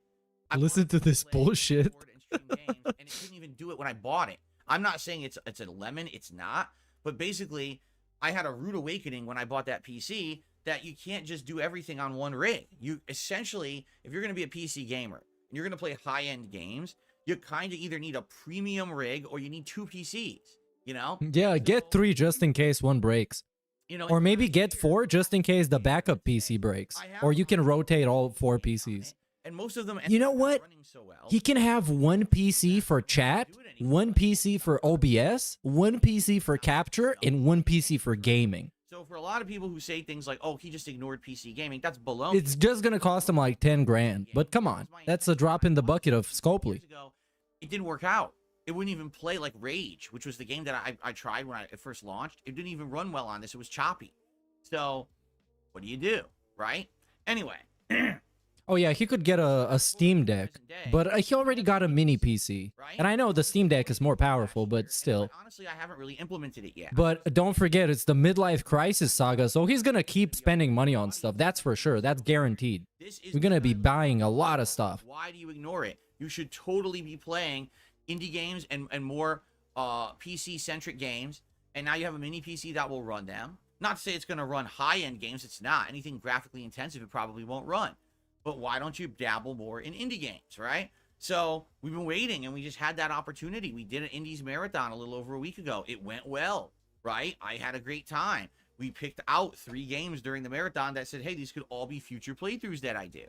I Listen to this bullshit. and stream games, and it couldn't even do it when I bought it. I'm not saying it's a lemon, it's not. But basically, I had a rude awakening when I bought that PC that you can't just do everything on one rig. You essentially, if you're going to be a PC gamer, and you're going to play high-end games, you kind of either need a premium rig or you need 2 PCs, you know? Yeah, get 3 just in case one breaks. You know, Or maybe get 4 just in case the backup PC breaks. Or you can rotate all 4 PCs. and most of them You know what? running so well. He can have 1 PC for chat, 1 PC for OBS, 1 PC for capture, and 1 PC for gaming. So for a lot of people who say things like, oh, he just ignored PC gaming, that's baloney. It's just gonna cost him like 10 grand. But come on, that's a drop in the bucket of Scopely. Years ago, it didn't work out. It wouldn't even play like Rage, which was the game that I tried when it first launched. It didn't even run well on this. It was choppy. So what do, right? Anyway. Oh yeah, he could get a Steam Deck, but he already got a mini PC. And I know the Steam Deck is more powerful, but still. Honestly, I haven't really implemented it yet. But don't forget, it's the midlife crisis saga, so he's gonna keep spending money on stuff. That's for sure. That's guaranteed. We're gonna be buying a lot of stuff. Why do you ignore it? You should totally be playing indie games and more PC-centric games. And now you have a mini PC that will run them. Not to say it's going to run high-end games. It's not. Anything graphically intensive, it probably won't run. But why don't you dabble more in indie games, right? So we've been waiting, and we just had that opportunity. We did an Indies Marathon a little over a week ago. It went well, right? I had a great time. We picked out 3 games during the marathon that said, hey, these could all be future playthroughs that I do.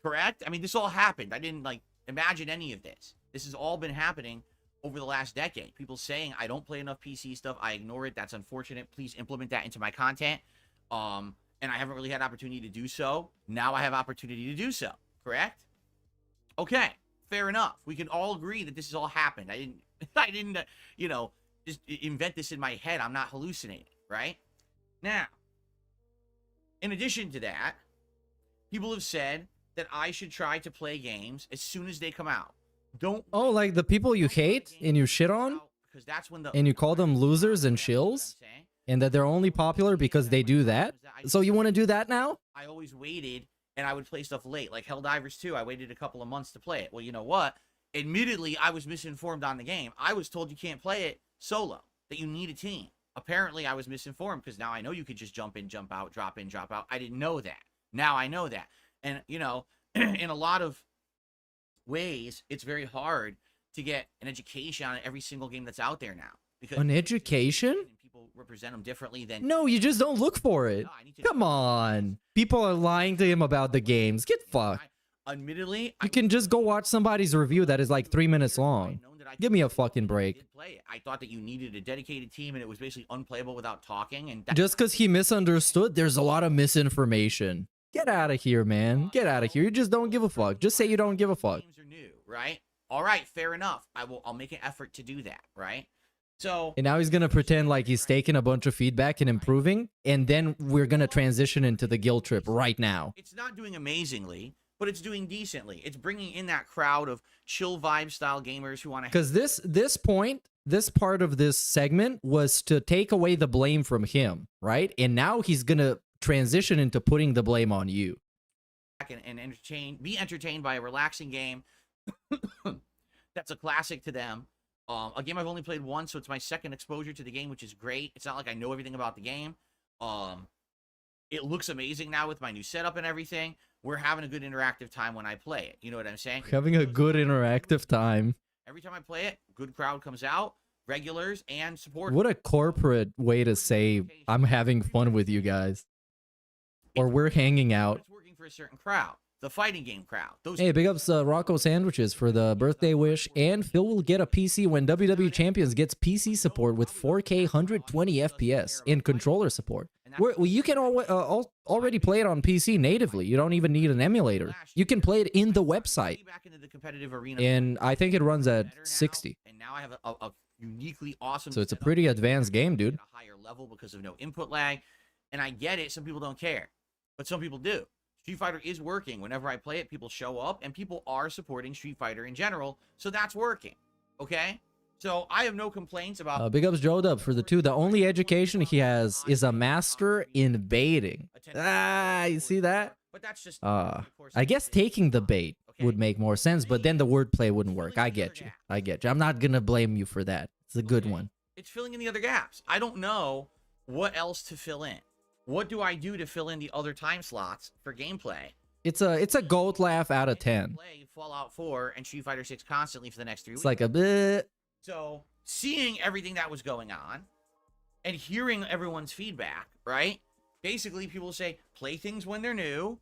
Correct? I mean, this all happened. I didn't, imagine any of this. This has all been happening over the last decade. People saying, I don't play enough PC stuff. I ignore it. That's unfortunate. Please implement that into my content. And I haven't really had opportunity to do so. Now I have opportunity to do so. Correct? Okay. Fair enough. We can all agree that this has all happened. I didn't, just invent this in my head. I'm not hallucinating, right? Now, in addition to that, people have said that I should try to play games as soon as they come out. Oh, like the people you hate and you shit on? Because that's when And you call them losers and shills? And that they're only popular because they do that? So you want to do that now? I always waited, and I would play stuff late. Like Helldivers 2, I waited a couple of months to play it. Well, you know what? Admittedly, I was misinformed on the game. I was told you can't play it solo, that you need a team. Apparently, I was misinformed because now I know you could just jump in, jump out, drop in, drop out. I didn't know that. Now I know that. And, in a lot of ways, it's very hard to get an education on every single game that's out there now. Because An education? people represent them differently than... No, you just don't look for it. Come on. People are lying to him about the games. Get fucked. Admittedly, You can just go watch somebody's review that is like 3 minutes long. Give me a fucking break. I thought that you needed a dedicated team, and it was basically unplayable without talking. And Just because he misunderstood, there's a lot of misinformation. Get out of here, man. Get out of here. You just don't give a fuck. Just say you don't give a fuck. games are new, right? All right, fair enough. I'll make an effort to do that, right? So And now he's going to pretend like he's taking a bunch of feedback and improving, and then we're going to transition into the guilt trip right now. it's not doing amazingly, but it's doing decently. It's bringing in that crowd of chill vibe style gamers who want to... Because this part of this segment was to take away the blame from him, right? And now he's going to transition into putting the blame on you. and be entertained by a relaxing game that's a classic to them. A game I've only played once, so it's my second exposure to the game, which is great. It's not like I know everything about the game. It looks amazing now with my new setup and everything. We're having a good interactive time when I play it. You know what I'm saying? Having a good interactive time. Every time I play it, good crowd comes out, regulars and supporters. What a corporate way to say I'm having fun with you guys. Or we're hanging out. It's working for a certain crowd. The fighting game crowd. Those Hey, big ups Rocco Sandwiches for the birthday wish. And Phil will get a PC when WWE Champions gets PC support with 4K 120 FPS and controller support. Well, you can already play it on PC natively. You don't even need an emulator. You can play it in the website. back into the competitive arena. And I think it runs at 60. And now I have a uniquely awesome... So it's a setup pretty advanced game, dude. at a higher level because of no input lag. And I get it. Some people don't care. But some people do. Street Fighter is working. Whenever I play it, people show up, and people are supporting Street Fighter in general, so that's working, okay? So I have no complaints about... Big ups Joe Dub for the 2. The only education he has is a master in baiting. You see that? But that's just... I guess taking the bait would make more sense, but then the wordplay wouldn't work. I get you. I'm not going to blame you for that. It's a good one. It's filling in the other gaps. I don't know what else to fill in. What do I do to fill in the other time slots for gameplay? It's a goat laugh out of 10. Play Fallout 4 and Street Fighter 6 constantly for the next 3 weeks. It's like a bit. So, seeing everything that was going on and hearing everyone's feedback, right? Basically, people say, play things when they're new,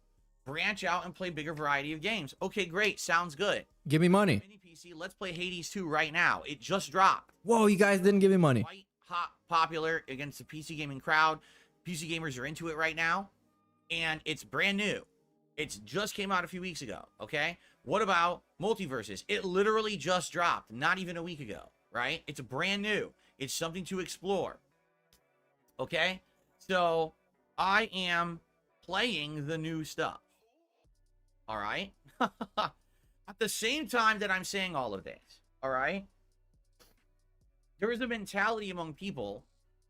branch out and play bigger variety of games. Okay, great. Sounds good. Give me money. Mini PC, let's play Hades 2 right now. It just dropped. Whoa, you guys didn't give me money. Quite hot, popular against the PC gaming crowd. PC gamers are into it right now, and it's brand new. It's just came out a few weeks ago, okay? What about Multiverses? It literally just dropped, not even a week ago, right? It's brand new. It's something to explore, okay? So I am playing the new stuff, all right? At the same time that I'm saying all of this, all right? There is a mentality among people,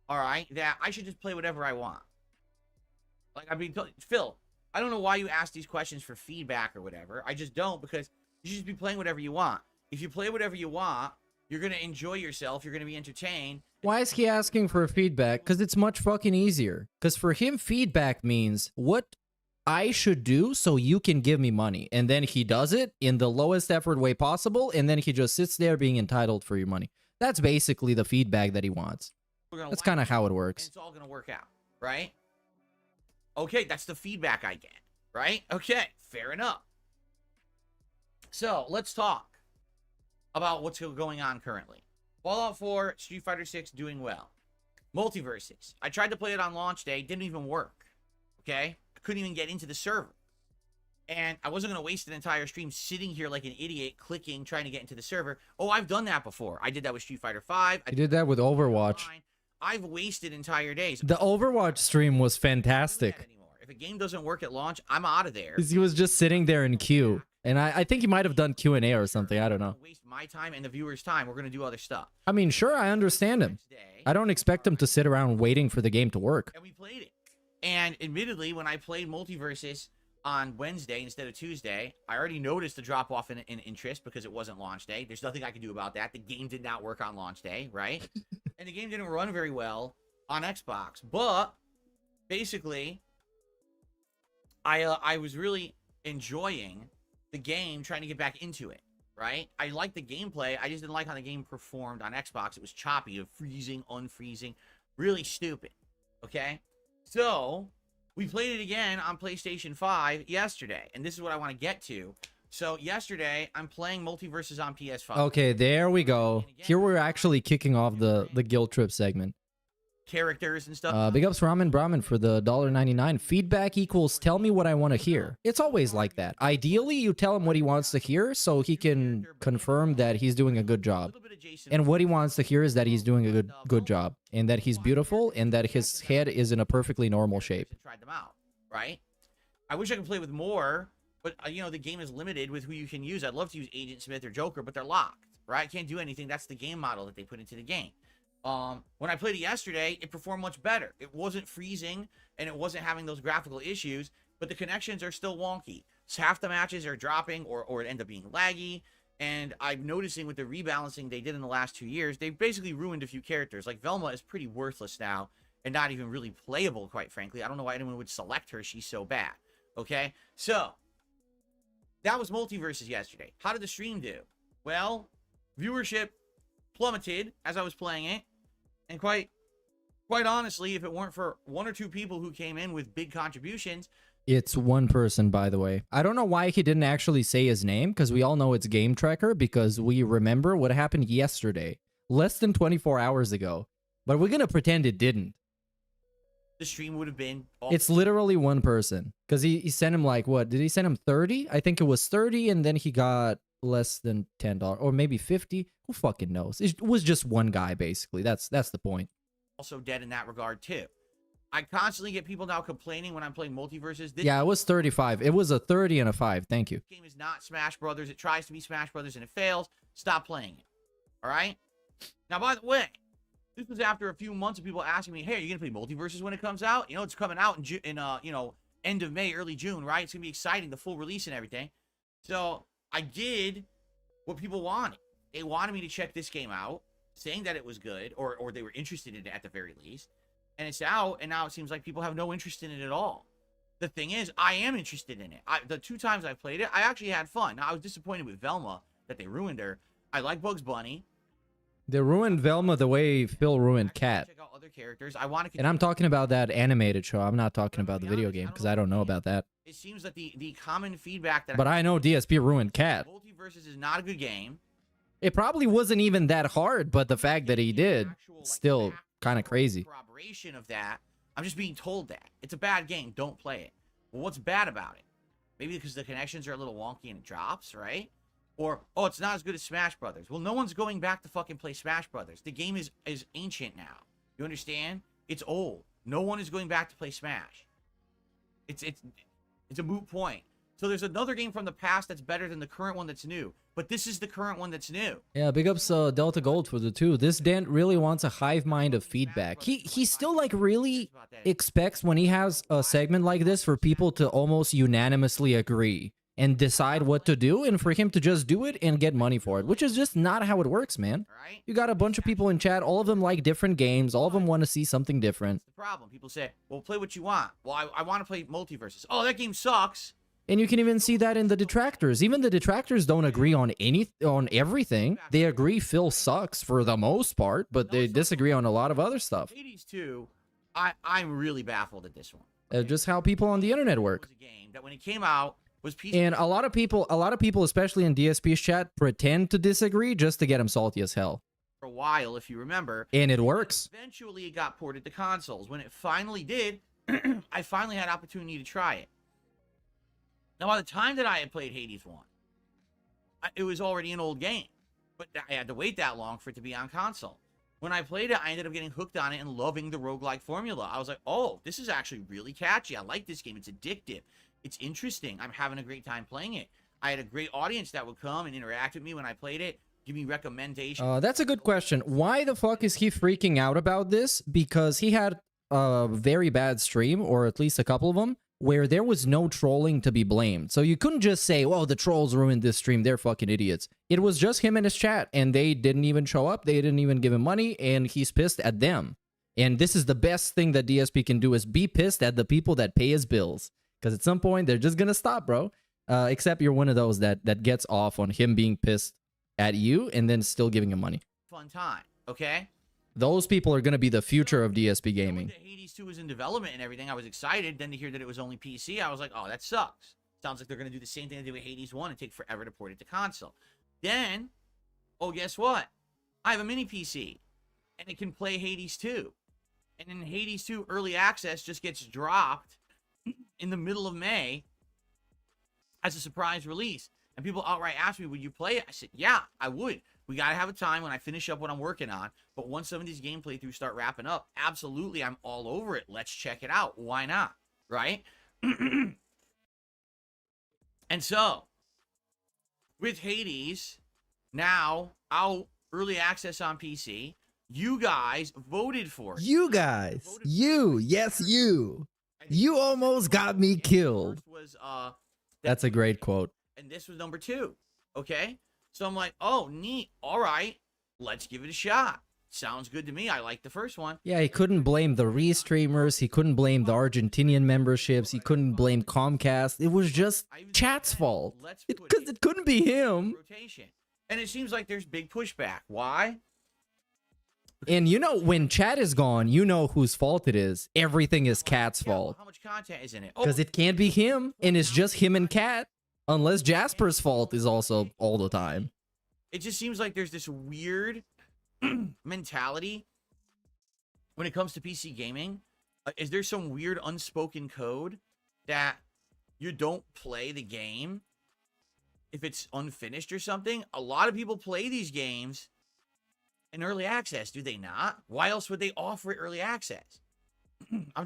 all right, that I should just play whatever I want. Like, I mean, Phil, I don't know why you ask these questions for feedback or whatever. I just don't, because you should just be playing whatever you want. If you play whatever you want, you're going to enjoy yourself. You're going to be entertained. Why is he asking for feedback? Because it's much fucking easier. Because for him, feedback means what I should do so you can give me money. And then he does it in the lowest effort way possible. And then he just sits there being entitled for your money. That's basically the feedback that he wants. That's kind of how it works. It's all going to work out, right? Okay, that's the feedback I get, right? Okay, fair enough. So, let's talk about what's going on currently. Fallout 4, Street Fighter 6 doing well. Multiverses. I tried to play it on launch day, didn't even work, okay? I couldn't even get into the server. And I wasn't going to waste an entire stream sitting here like an idiot, clicking, trying to get into the server. Oh, I've done that before. I did that with Street Fighter 5. You did that with Overwatch. I've wasted entire days. The Overwatch stream was fantastic. If a game doesn't work at launch, I'm out of there. He was just sitting there in queue. And I think he might have done Q&A or something. I don't know. Waste my time and the viewers' time. We're going to do other stuff. I mean, sure, I understand him. I don't expect him to sit around waiting for the game to work. And we played it. And admittedly, when I played Multiverses on Wednesday instead of Tuesday, I already noticed the drop-off in interest because it wasn't launch day. There's nothing I can do about that. The game did not work on launch day, right? And the game didn't run very well on Xbox. But basically, I was really enjoying the game, trying to get back into it, right? I liked the gameplay. I just didn't like how the game performed on Xbox. It was choppy, freezing, unfreezing, really stupid, okay? So we played it again on PlayStation 5 yesterday, and this is what I want to get to. So yesterday, I'm playing Multiverses on PS5. Okay, there we go. Here we're actually kicking off the guild trip segment. Characters and stuff. Big ups Ramen Brahmin for the $1.99. Feedback equals tell me what I want to hear. It's always like that. Ideally, you tell him what he wants to hear so he can confirm that he's doing a good job. And what he wants to hear is that he's doing a good job, and that he's beautiful, and that his head is in a perfectly normal shape. Tried them out, right? I wish I could play with more, but you know, the game is limited with who you can use. I'd love to use Agent Smith or Joker, but they're locked, right? I can't do anything. That's the game model that they put into the game. When I played it yesterday, it performed much better. It wasn't freezing, and it wasn't having those graphical issues, but the connections are still wonky. So half the matches are dropping or it end up being laggy, and I'm noticing with the rebalancing they did in the last 2 years, they've basically ruined a few characters. Like, Velma is pretty worthless now, and not even really playable, quite frankly. I don't know why anyone would select her. She's so bad, okay? So, that was Multiverses yesterday. How did the stream do? Well, viewership plummeted as I was playing it. And quite honestly, if it weren't for 1 or 2 people who came in with big contributions... It's one person, by the way. I don't know why he didn't actually say his name, because we all know it's Game Tracker, because we remember what happened yesterday, less than 24 hours ago. But we're going to pretend it didn't. The stream would have been... It's literally one person, because he sent him like, what? Did he send him 30? I think it was 30, and then he got less than $10, or maybe 50. Who fucking knows? It was just one guy, basically. That's the point. Also dead in that regard, too. I constantly get people now complaining when I'm playing multiverses. This Yeah, it was 35. It was a 30 and a 5. Thank you. game is not Smash Brothers. It tries to be Smash Brothers and it fails. Stop playing it. All right? Now, by the way, this was after a few months of people asking me, hey, are you going to play multiverses when it comes out? You know, it's coming out in end of May, early June, right? It's going to be exciting, the full release and everything. So I did what people wanted. They wanted me to check this game out, saying that it was good, or they were interested in it at the very least. And it's out, and now it seems like people have no interest in it at all. The thing is, I am interested in it. The 2 times I played it, I actually had fun. Now, I was disappointed with Velma that they ruined her. I like Bugs Bunny. They ruined Velma the way Phil ruined Cat. Check out other characters. I want to. And I'm talking about that animated show. I'm not talking about the video game because I don't know about that. It seems that the common feedback that. But I know DSP ruined Cat. Multiverses is not a good game. It probably wasn't even that hard, but the fact that he did, still kind of crazy. Corroboration of that. I'm just being told that it's a bad game. Don't play it. Well, what's bad about it? Maybe because the connections are a little wonky and it drops, right? Or, oh, it's not as good as Smash Brothers. Well, no one's going back to fucking play Smash Brothers. The game is ancient now. You understand? It's old. No one is going back to play Smash. It's a moot point. So there's another game from the past that's better than the current one that's new. But this is the current one that's new. Yeah, big ups Delta Gold for the 2. This Dent really wants a hive mind of feedback. He still like really expects when he has a segment like this for people to almost unanimously agree and decide what to do, and for him to just do it and get money for it, which is just not how it works, man. You got a bunch of people in chat, all of them like different games, all of them want to see something different. The problem, people say, well, play what you want. Well, I want to play multiverses. Oh, that game sucks. And you can even see that in the detractors. Even the detractors don't agree on everything. They agree Phil sucks for the most part, but they disagree on a lot of other stuff. Hades 2, I'm really baffled at this one. Just how people on the internet work. It was a game that when it came out was PC. And a lot of people, especially in DSP's chat, pretend to disagree just to get him salty as hell. For a while, if you remember. And it works. Eventually, it got ported to consoles. When it finally did, I finally had opportunity to try it. Now, by the time that I had played Hades 1, it was already an old game. But I had to wait that long for it to be on console. When I played it, I ended up getting hooked on it and loving the roguelike formula. I was like, oh, this is actually really catchy. I like this game. It's addictive. It's interesting. I'm having a great time playing it. I had a great audience that would come and interact with me when I played it, give me recommendations. That's a good question. Why the fuck is he freaking out about this? Because he had a very bad stream, or at least a couple of them, where there was no trolling to be blamed. So you couldn't just say, well, the trolls ruined this stream, they're fucking idiots. It was just him and his chat, and they didn't even show up, they didn't even give him money, and he's pissed at them. And this is the best thing that DSP can do, is be pissed at the people that pay his bills. Because at some point, they're just gonna stop, bro. Except you're one of those that gets off on him being pissed at you and then still giving him money. Fun time, okay? Those people are gonna be the future of DSP gaming. Hades 2 was in development and everything. I was excited. Then to hear that it was only PC, I was like, oh, that sucks. Sounds like they're gonna do the same thing they did with Hades 1 and take forever to port it to console. Then, oh, guess what? I have a mini PC, and it can play Hades 2. And then Hades 2 early access just gets dropped in the middle of May as a surprise release. And people outright asked me, would you play it? I said, yeah, I would. We got to have a time when I finish up what I'm working on. But once some of these game playthroughs start wrapping up, absolutely, I'm all over it. Let's check it out. Why not? Right? And so, with Hades now out early access on PC, you guys voted for it. You guys. Yes, you. You almost got me killed. That's a great quote. And this was number 2. Okay? So I'm like, oh, neat. All right. Let's give it a shot. Sounds good to me. I like the first one. Yeah, he couldn't blame the restreamers. He couldn't blame the Argentinian memberships. He couldn't blame Comcast. It was just chat's fault. Because it couldn't be him. Rotation. And it seems like there's big pushback. Why? And you know, when chat is gone, you know whose fault it is. Everything is Cat's fault. How much content is in it? Because it can't be him, and it's just him and Cat. Unless Jasper's fault is also all the time. It just seems like there's this weird mentality when it comes to PC gaming. Is there some weird unspoken code that you don't play the game if it's unfinished or something? A lot of people play these games in early access, do they not? Why else would they offer it early access? I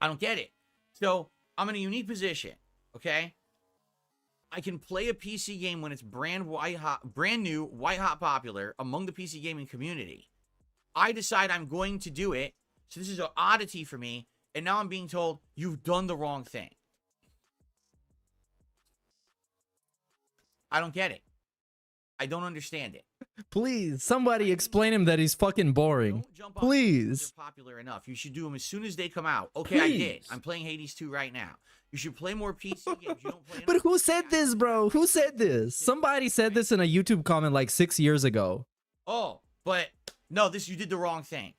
don't get it. So I'm in a unique position, okay? I can play a PC game when it's brand new, white hot popular among the PC gaming community. I decide I'm going to do it. So this is an oddity for me. And now I'm being told you've done the wrong thing. I don't get it. I don't understand it. Please, somebody explain him that he's fucking boring. Don't jump on Please. they're popular enough. You should do them as soon as they come out. Okay, I did. I'm playing Hades 2 right now. You should play more PC games. You don't play But enough. who said this, bro? Who said this? Somebody said this in a YouTube comment like 6 years ago. Oh, but no, you did the wrong thing.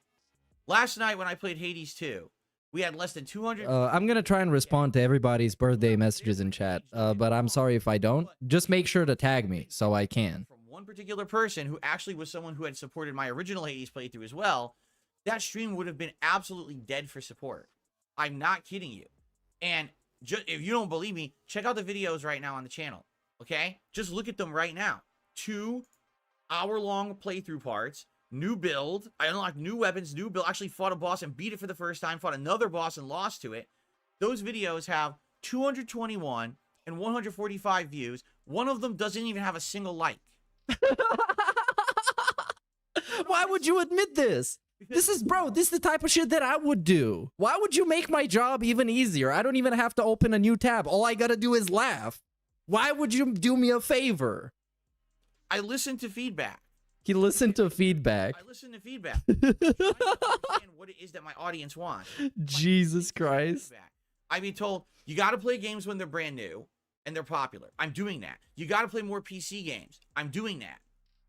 Last night when I played Hades 2, we had less than 200. I'm gonna try and respond to everybody's birthday messages in chat, but I'm sorry if I don't. Just make sure to tag me so I can. From one particular person who actually was someone who had supported my original Hades playthrough as well, that stream would have been absolutely dead for support. I'm not kidding you. And if you don't believe me, check out the videos right now on the channel, okay? Just look at them right now. 2 hour-long playthrough parts, new build. I unlocked new weapons, new build. Actually fought a boss and beat it for the first time. Fought another boss and lost to it. Those videos have 221 and 145 views. One of them doesn't even have a single like. Why would you admit this? This is the type of shit that I would do. Why would you make my job even easier? I don't even have to open a new tab. All I gotta do is laugh. Why would you do me a favor? I listen to feedback. He listened to feedback. I listen to feedback. I'm trying to understand what it is that my audience wants. Jesus Christ. Feedback. I've been told you got to play games when they're brand new and they're popular. I'm doing that. You got to play more PC games. I'm doing that.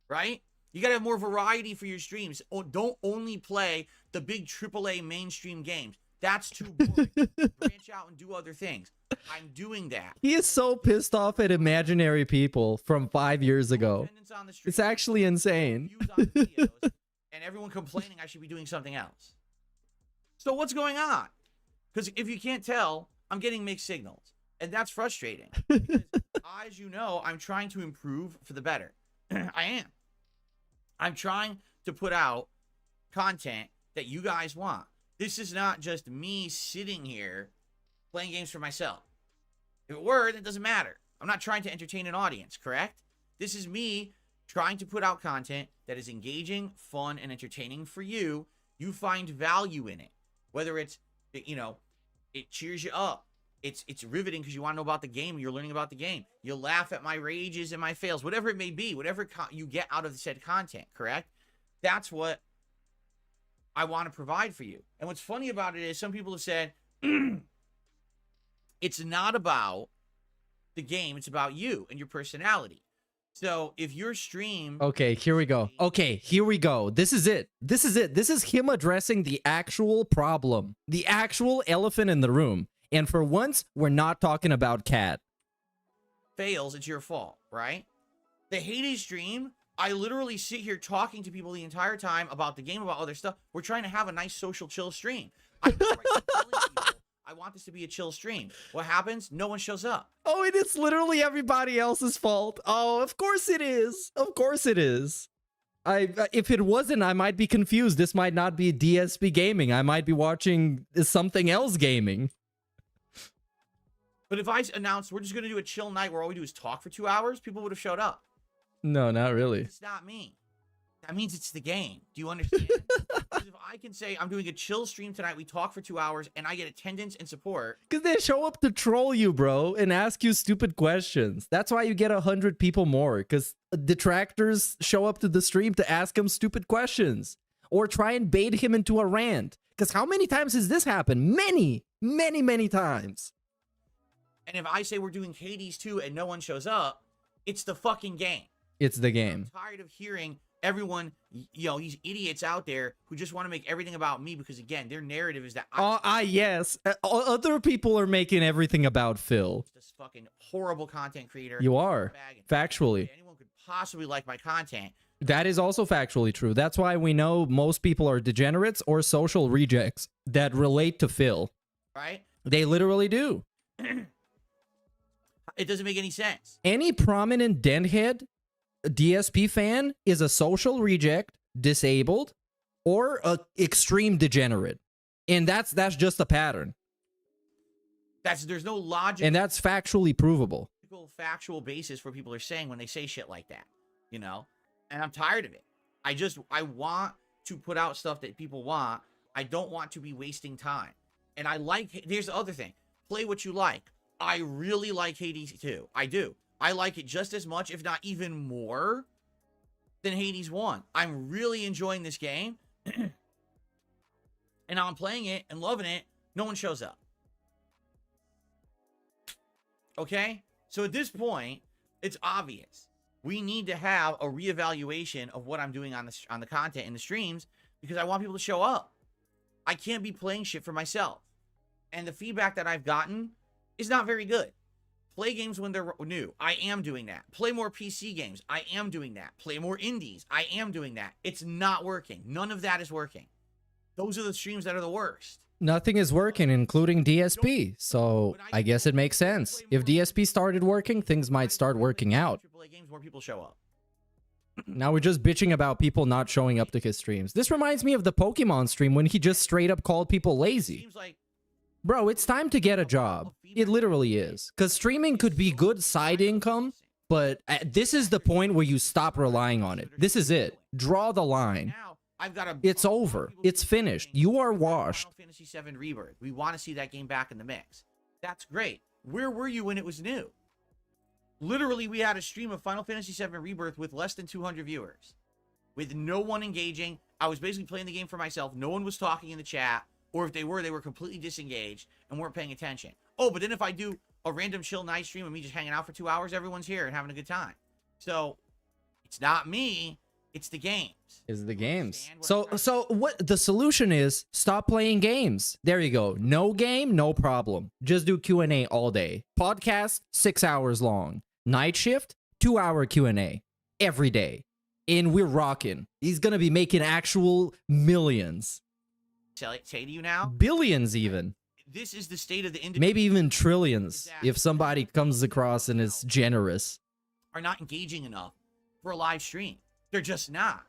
Right? You got to have more variety for your streams. Don't only play the big AAA mainstream games. That's too boring. Branch out and do other things. I'm doing that. He is so pissed off at imaginary people from 5 years ago. On the stream, It's actually insane. views on videos, and everyone complaining I should be doing something else. So what's going on? Because if you can't tell, I'm getting mixed signals. And that's frustrating. Because, as you know, I'm trying to improve for the better. I am. I'm trying to put out content that you guys want. This is not just me sitting here playing games for myself. If it were, that doesn't matter. I'm not trying to entertain an audience, correct? This is me trying to put out content that is engaging, fun, and entertaining for you. You find value in it. Whether it's, you know, it cheers you up. It's riveting because you want to know about the game. You're learning about the game. You laugh at my rages and my fails. Whatever it may be. Whatever you get out of said content, correct? That's what I want to provide for you. And what's funny about it is some people have said, it's not about the game. It's about you and your personality. So if your stream... Okay, here we go. Okay, here we go. This is it. This is it. This is him addressing the actual problem. The actual elephant in the room. And for once, we're not talking about Cat. fails, it's your fault, right? The Hades stream, I literally sit here talking to people the entire time about the game, about other stuff. We're trying to have a nice social chill stream. I keep telling people, I want this to be a chill stream. What happens? No one shows up. Oh, and it's literally everybody else's fault. Oh, of course it is. Of course it is. If it wasn't, I might be confused. This might not be DSP gaming. I might be watching something else gaming. But if I announced we're just going to do a chill night where all we do is talk for 2 hours, people would have showed up. No, not really. It's not me. That means it's the game. Do you understand? Because if I can say I'm doing a chill stream tonight, we talk for 2 hours, and I get attendance and support. Because they show up to troll you, bro, and ask you stupid questions. That's why you get 100 people more. Because detractors show up to the stream to ask him stupid questions. Or try and bait him into a rant. Because how many times has this happened? Many, many, many times. And if I say we're doing Hades 2 and no one shows up, it's the fucking game. It's the game. I'm tired of hearing everyone, you know, these idiots out there who just want to make everything about me because, again, their narrative is that yes. Other people are making everything about Phil. This fucking horrible content creator. You are. Factually. Anyone could possibly like my content. That is also factually true. That's why we know most people are degenerates or social rejects that relate to Phil. Right? They literally do. It doesn't make any sense. Any prominent denthead DSP fan is a social reject, disabled, or a extreme degenerate. And that's just a pattern. There's no logic. And that's factually provable. Factual basis for people are saying when they say shit like that, you know? And I'm tired of it. I want to put out stuff that people want. I don't want to be wasting time. And here's the other thing. Play what you like. I really like Hades 2. I do. I like it just as much, if not even more, than Hades 1. I'm really enjoying this game. And I'm playing it and loving it. No one shows up. Okay? So at this point, it's obvious. We need to have a reevaluation of what I'm doing on the content in the streams, because I want people to show up. I can't be playing shit for myself. And the feedback that I've gotten is not very good. Play games when they're new. I am doing that. Play more PC games. I am doing that. Play more indies. I am doing that. It's not working. None of that is working. Those are the streams that are the worst. Nothing is working, including DSP. So I guess it makes sense. If DSP started working, things might start working out. AAA games, more people show up. Now we're just bitching about people not showing up to his streams. This reminds me of the Pokemon stream when he just straight up called people lazy. Seems like Bro, it's time to get a job. It literally is. Because streaming could be good side income, but this is the point where you stop relying on it. This is it. Draw the line. now I've got a. It's over. It's finished. You are washed. Final Fantasy VII Rebirth. We want to see that game back in the mix. That's great. Where were you when it was new? Literally, we had a stream of Final Fantasy VII Rebirth with less than 200 viewers, with no one engaging. I was basically playing the game for myself. No one was talking in the chat, or if they were completely disengaged and weren't paying attention. Oh, but then if I do a random chill night stream of me just hanging out for 2 hours, everyone's here and having a good time. So it's not me. It's the games. Is the games. So what the solution is, stop playing games. There you go. No game, no problem. Just do Q&A all day. Podcast, 6 hours long. Night shift, 2-hour Q&A every day. And we're rocking. He's going to be making actual millions. Say to you now, Billions even. this is the state of the industry. Maybe even trillions if somebody comes across and is generous. Are not engaging enough for a live stream. They're just not.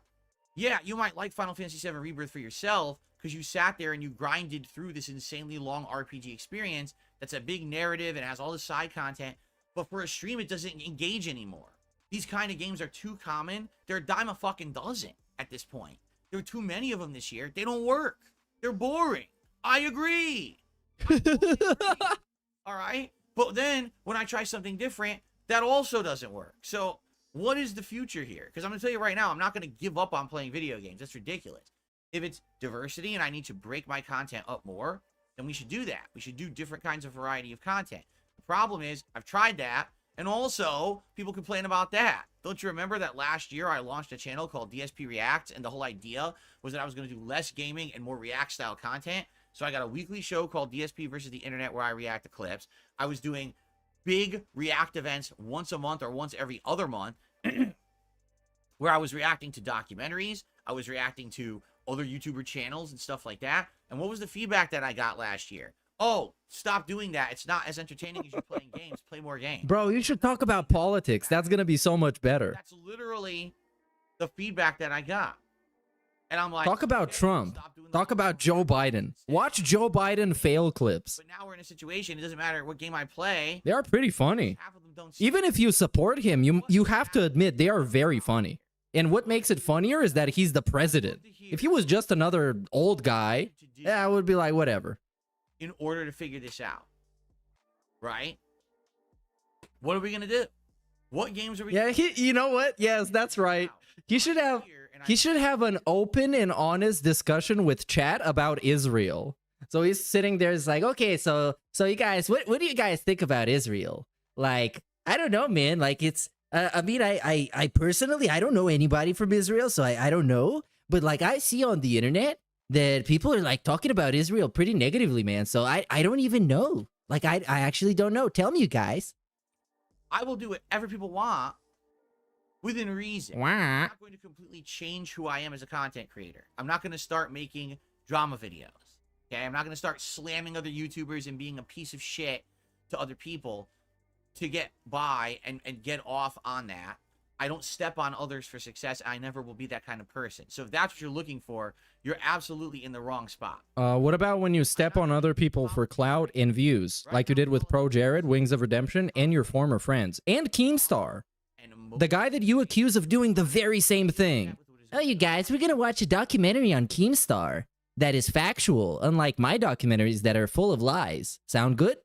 Yeah, you might like Final Fantasy VII Rebirth for yourself because you sat there and you grinded through this insanely long RPG experience that's a big narrative and has all this side content. But for a stream, it doesn't engage anymore. These kind of games are too common. They're a dime a fucking dozen at this point. There are too many of them this year. They don't work. They're boring. I agree. All right? But then when I try something different, that also doesn't work. So what is the future here? Because I'm going to tell you right now, I'm not going to give up on playing video games. That's ridiculous. If it's diversity and I need to break my content up more, then we should do that. We should do different kinds of variety of content. The problem is, I've tried that, and also, people complain about that. Don't you remember that last year I launched a channel called DSP Reacts, and the whole idea was that I was going to do less gaming and more React-style content? So I got a weekly show called DSP versus the Internet where I react to clips. I was doing big React events once a month or once every other month, where I was reacting to documentaries, I was reacting to other YouTuber channels and stuff like that. And what was the feedback that I got last year? Oh, stop doing that. It's not as entertaining as you're playing games. Play more games. Bro, you should talk about politics. That's going to be so much better. That's literally the feedback that I got. And I'm like, talk about okay, Trump. stop doing Talk the about Joe Biden. Watch Joe Biden fail clips. But now we're in a situation, it doesn't matter what game I play. They are pretty funny. Half of them don't Even if you support him, you have to admit they are very funny. And what makes it funnier is that he's the president. If he was just another old guy, yeah, I would be like, whatever. In order to figure this out, right? What are we gonna do? What games are we? Yeah, you know what? Yes, that's right. He should have an open and honest discussion with chat about Israel. So he's sitting there, it's like, okay, so you guys, what do you guys think about Israel? Like, I don't know, man. Like, it's, I mean, I personally, I don't know anybody from Israel, so I don't know. But like, I see on the internet that people are like talking about Israel pretty negatively, man. So I don't even know. Like, I actually don't know. Tell me, you guys. I will do whatever people want within reason. Wah. I'm not going to completely change who I am as a content creator. I'm not going to start making drama videos. Okay, I'm not going to start slamming other YouTubers and being a piece of shit to other people to get by and get off on that. I don't step on others for success. I never will be that kind of person. So if that's what you're looking for, you're absolutely in the wrong spot. What about when you step on other people for clout and views, like you did with Pro Jared, Wings of Redemption, and your former friends, and Keemstar, the guy that you accuse of doing the very same thing? Oh, you guys, we're gonna watch a documentary on Keemstar that is factual, unlike my documentaries that are full of lies. Sound good?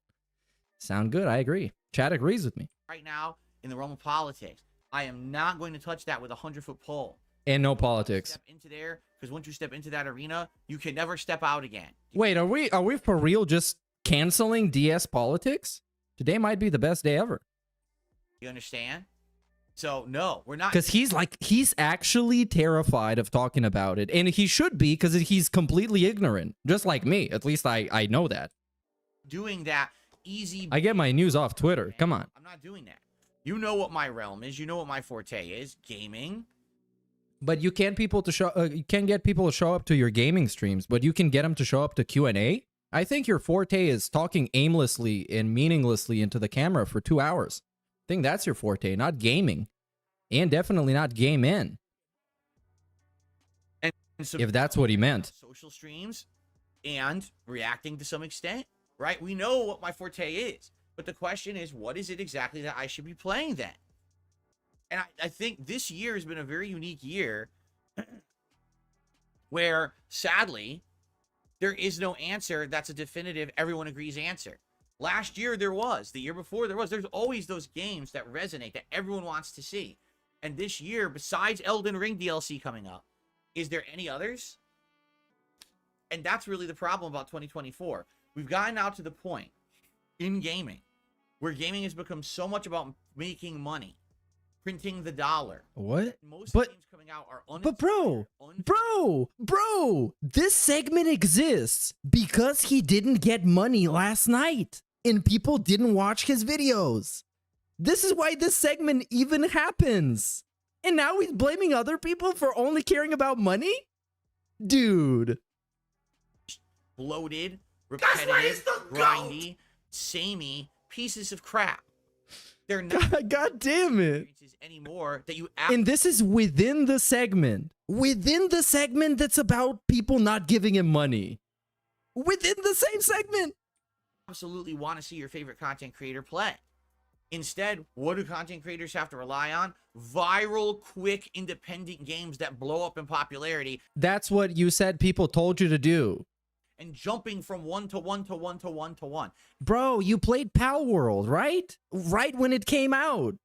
Sound good, I agree. Chad agrees with me. Right now, in the realm of politics, I am not going to touch that with a 100-foot pole. And no politics. Step into there, because once you step into that arena, you can never step out again. Wait, are we for real just canceling DS politics? Today might be the best day ever. You understand? So no, we're not. Because he's actually terrified of talking about it, and he should be, because he's completely ignorant, just like me. At least I know that. Doing that easy. I get my news off Twitter. Come on. I'm not doing that. You know what my realm is. You know what my forte is. Gaming. But you can't you can't get people to show up to your gaming streams, but you can get them to show up to Q&A. I think your forte is talking aimlessly and meaninglessly into the camera for 2 hours. I think that's your forte, not gaming, and definitely not game in. And so if that's what he meant. Social streams and reacting to some extent, right? We know what my forte is, but the question is, what is it exactly that I should be playing then? And I think this year has been a very unique year where, sadly, there is no answer that's a definitive, everyone agrees answer. Last year there was. The year before there was. There's always those games that resonate, that everyone wants to see. And this year, besides Elden Ring DLC coming up, is there any others? And that's really the problem about 2024. We've gotten now to the point in gaming where gaming has become so much about making money. Printing the dollar. What? Most but, games coming out are but bro, this segment exists because he didn't get money last night and people didn't watch his videos. This is why this segment even happens. And now he's blaming other people for only caring about money? Dude. Bloated, repetitive, grindy, samey pieces of crap. They're not God damn it. Anymore that you and this is within the segment. Within the segment that's about people not giving him money. Within the same segment. Absolutely want to see your favorite content creator play. Instead, what do content creators have to rely on? Viral, quick, independent games that blow up in popularity. That's what you said people told you to do. And jumping from one to one to one to one to one. Bro, you played Pal World, right? Right when it came out.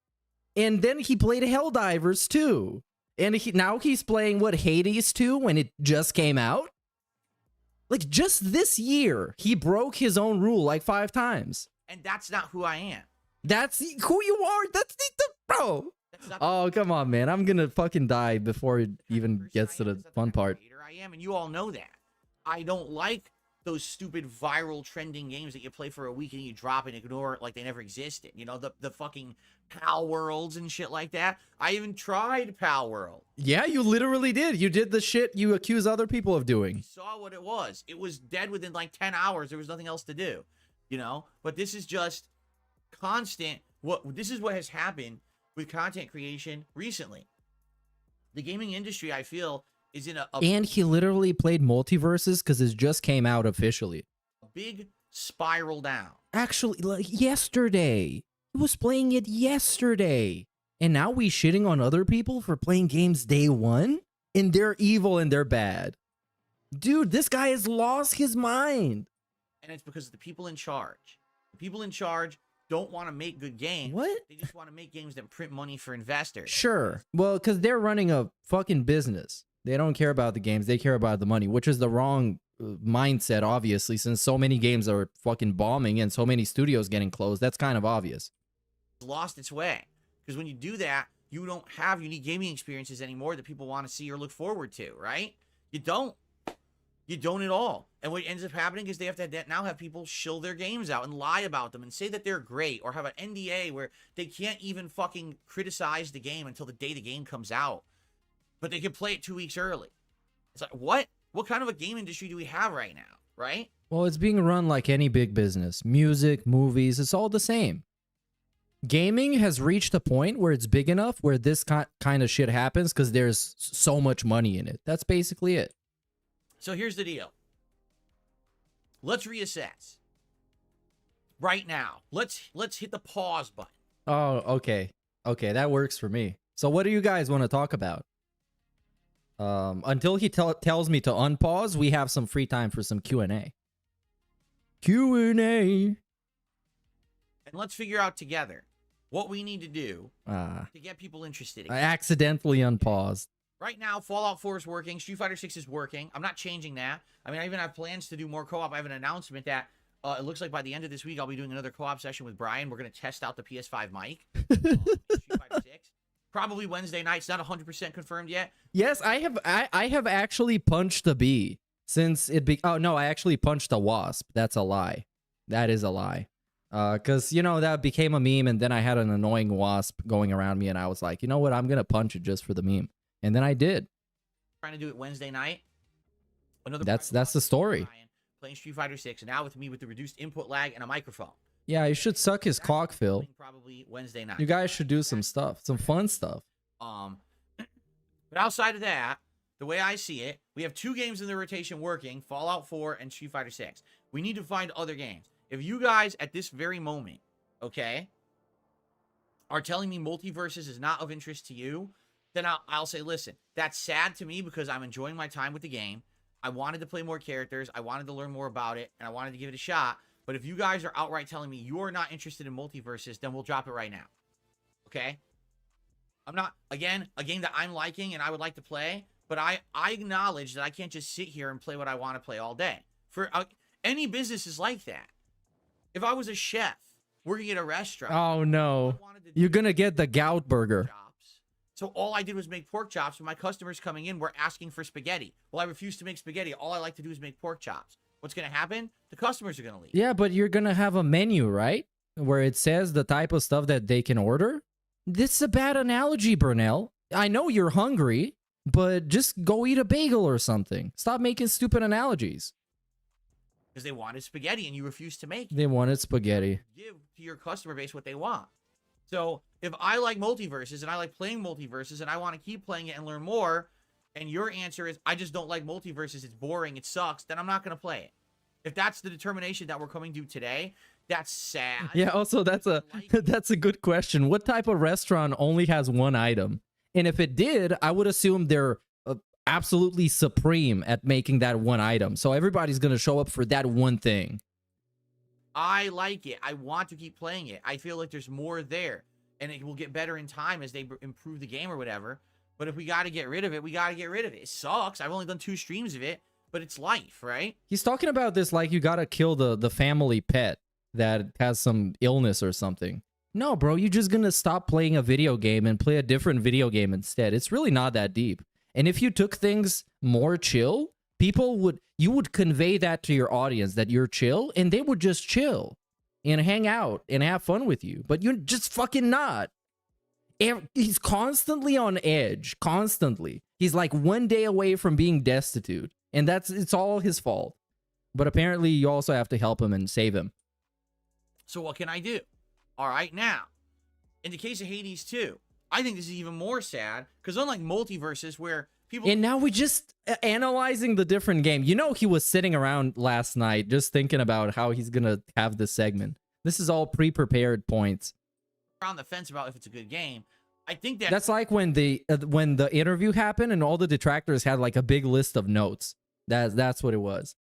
And then he played Helldivers too. And now he's playing, what, Hades 2 when it just came out? Like, just this year, he broke his own rule like 5 times. And that's not who I am. That's who you are. That's the bro. Oh, come on, man. I'm going to fucking die before it even gets to the fun part. I am, and you all know that. I don't like those stupid viral trending games that you play for a week and you drop and ignore it like they never existed. You know, the fucking Pal Worlds and shit like that. I even tried Pal World. Yeah, you literally did. You did the shit you accuse other people of doing. You saw what it was. It was dead within like 10 hours. There was nothing else to do, you know? But this is just constant. This is what has happened with content creation recently. The gaming industry, I feel, is in a and he literally played Multiverses because it just came out officially. A big spiral down. Actually, like yesterday. He was playing it yesterday. And now we shitting on other people for playing games day one? And they're evil and they're bad. Dude, this guy has lost his mind. And it's because the people in charge. The people in charge don't want to make good games. What? They just want to make games that print money for investors. Sure. Well, because they're running a fucking business. They don't care about the games. They care about the money, which is the wrong mindset, obviously, since so many games are fucking bombing and so many studios getting closed. That's kind of obvious. It's lost its way. Because when you do that, you don't have unique gaming experiences anymore that people want to see or look forward to, right? You don't. You don't at all. And what ends up happening is they have to now have people shill their games out and lie about them and say that they're great, or have an NDA where they can't even fucking criticize the game until the day the game comes out. But they can play it 2 weeks early. It's like, what? What kind of a game industry do we have right now, right? Well, it's being run like any big business. Music, movies, it's all the same. Gaming has reached a point where it's big enough where this kind of shit happens because there's so much money in it. That's basically it. So here's the deal. Let's reassess. Right now. Let's hit the pause button. Oh, okay. Okay, that works for me. So what do you guys want to talk about? Until he tells me to unpause, we have some free time for some Q&A. Q&A. And let's figure out together what we need to do to get people interested I again. accidentally unpaused. Right now, Fallout 4 is working. Street Fighter 6 is working. I'm not changing that. I mean, I even have plans to do more co-op. I have an announcement that it looks like by the end of this week, I'll be doing another co-op session with Brian. We're going to test out the PS5 mic. Street Fighter 6. Probably Wednesday night. It's not 100% confirmed yet. Yes, I have actually punched a bee since it be. Oh no, I actually punched a wasp. That's a lie. That is a lie. Cause you know that became a meme, and then I had an annoying wasp going around me, and I was like, you know what, I'm gonna punch it just for the meme, and then I did. Trying to do it Wednesday night. That's the story. Brian, playing Street Fighter 6, and now with me with the reduced input lag and a microphone. Yeah, you should suck his cock, Phil. Probably Wednesday night. You guys should do some stuff, some fun stuff. But outside of that, the way I see it, we have 2 games in the rotation working, Fallout 4 and Street Fighter 6. We need to find other games. If you guys at this very moment, okay, are telling me Multiverses is not of interest to you, then I'll say, listen, that's sad to me because I'm enjoying my time with the game. I wanted to play more characters. I wanted to learn more about it, and I wanted to give it a shot. But if you guys are outright telling me you're not interested in Multiverses, then we'll drop it right now. Okay? I'm not, again, a game that I'm liking and I would like to play, but I acknowledge that I can't just sit here and play what I want to play all day. For any business is like that. If I was a chef working at a restaurant. Oh no. You're gonna get the gout burger. So all I did was make pork chops, and my customers coming in were asking for spaghetti. Well, I refuse to make spaghetti. All I like to do is make pork chops. What's going to happen? The customers are going to leave. Yeah, but you're gonna have a menu, right? Where it says the type of stuff that they can order. This is a bad analogy, Burnell. I know you're hungry, but just go eat a bagel or something. Stop making stupid analogies. Because they wanted spaghetti, and you refused to make it. They wanted spaghetti. Give to your customer base what they want. So if I like Multiverses, and I like playing Multiverses, and I want to keep playing it and learn more, and your answer is, I just don't like Multiverses, it's boring, it sucks, then I'm not going to play it. If that's the determination that we're coming to today, that's sad. Yeah, also that's a good question. What type of restaurant only has one item? And if it did, I would assume they're absolutely supreme at making that one item. So everybody's going to show up for that one thing. I like it. I want to keep playing it. I feel like there's more there, and it will get better in time as they improve the game or whatever. But if we got to get rid of it, we got to get rid of it. It sucks. I've only done 2 streams of it, but it's life, right? He's talking about this like you got to kill the family pet that has some illness or something. No, bro, you're just going to stop playing a video game and play a different video game instead. It's really not that deep. And if you took things more chill, you would convey that to your audience that you're chill, and they would just chill and hang out and have fun with you. But you're just fucking not. He's constantly on edge, constantly. He's like one day away from being destitute, and it's all his fault. But apparently you also have to help him and save him. So what can I do? All right, now, in the case of Hades 2, I think this is even more sad, because unlike Multiverses, where people... And now we're just analyzing the different game. You know, he was sitting around last night just thinking about how he's going to have this segment. This is all pre-prepared points. On the fence about if it's a good game. I think that's like when the interview happened and all the detractors had like a big list of notes. That's what it was.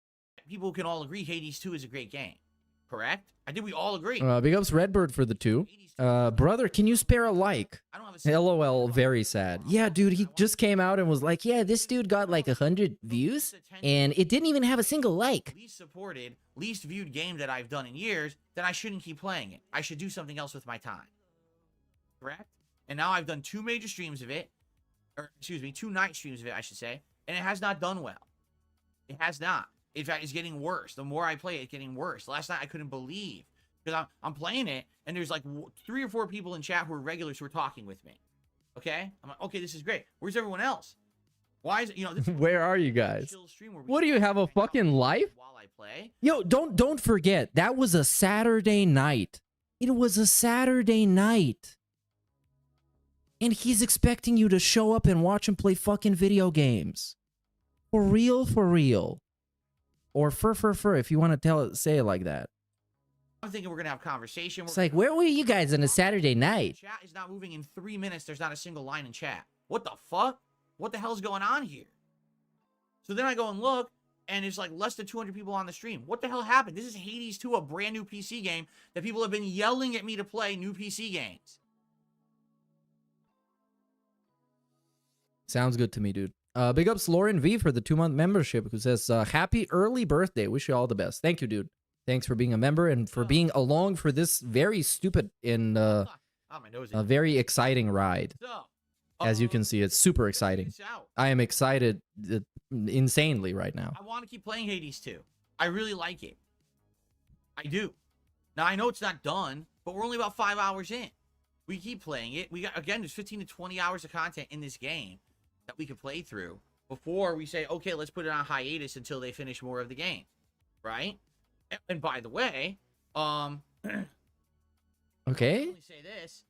People can all agree Hades 2 is a great game. Correct? I think we all agree. Big ups Redbird for the 2. Brother, can you spare a like? LOL, very sad. Yeah, dude, he just came out and was like, yeah, this dude got like 100 views and it didn't even have a single like. Least supported, least viewed game that I've done in years, then I shouldn't keep playing it. I should do something else with my time. Correct? And now I've done 2 major streams of it, or excuse me, 2 night streams of it, I should say, and it has not done well. It has not. In fact, it's getting worse. The more I play it, it's getting worse. Last night, I couldn't believe, because I'm playing it, and there's like 3 or 4 people in chat who are regulars who are talking with me. Okay? I'm like, okay, this is great. Where's everyone else? Why is it, this where are you guys? What do you have, a fucking life? While I play? Yo, don't forget, that was a Saturday night. It was a Saturday night. And he's expecting you to show up and watch him play fucking video games. For real, for real. Or fur, if you want to say it like that. I'm thinking we're gonna have conversation. It's like, where were you guys on a Saturday night? Chat is not moving in 3 minutes. There's not a single line in chat. What the fuck? What the hell's going on here? So then I go and look, and it's like less than 200 people on the stream. What the hell happened? This is Hades 2, a brand new PC game that people have been yelling at me to play new PC games. Sounds good to me, dude. Big ups Lauren V for the 2-month membership, who says, happy early birthday. Wish you all the best. Thank you, dude. Thanks for being a member and for being along for this very stupid and My nose a very exciting ride. So, As you can see, it's super exciting. I am excited insanely right now. I want to keep playing Hades 2. I really like it. I do. Now, I know it's not done, but we're only about 5 hours in. We keep playing it. We got, again, there's 15 to 20 hours of content in this game that we could play through before we say, okay, let's put it on hiatus until they finish more of the game. Right? And by the way, okay. Let me say this.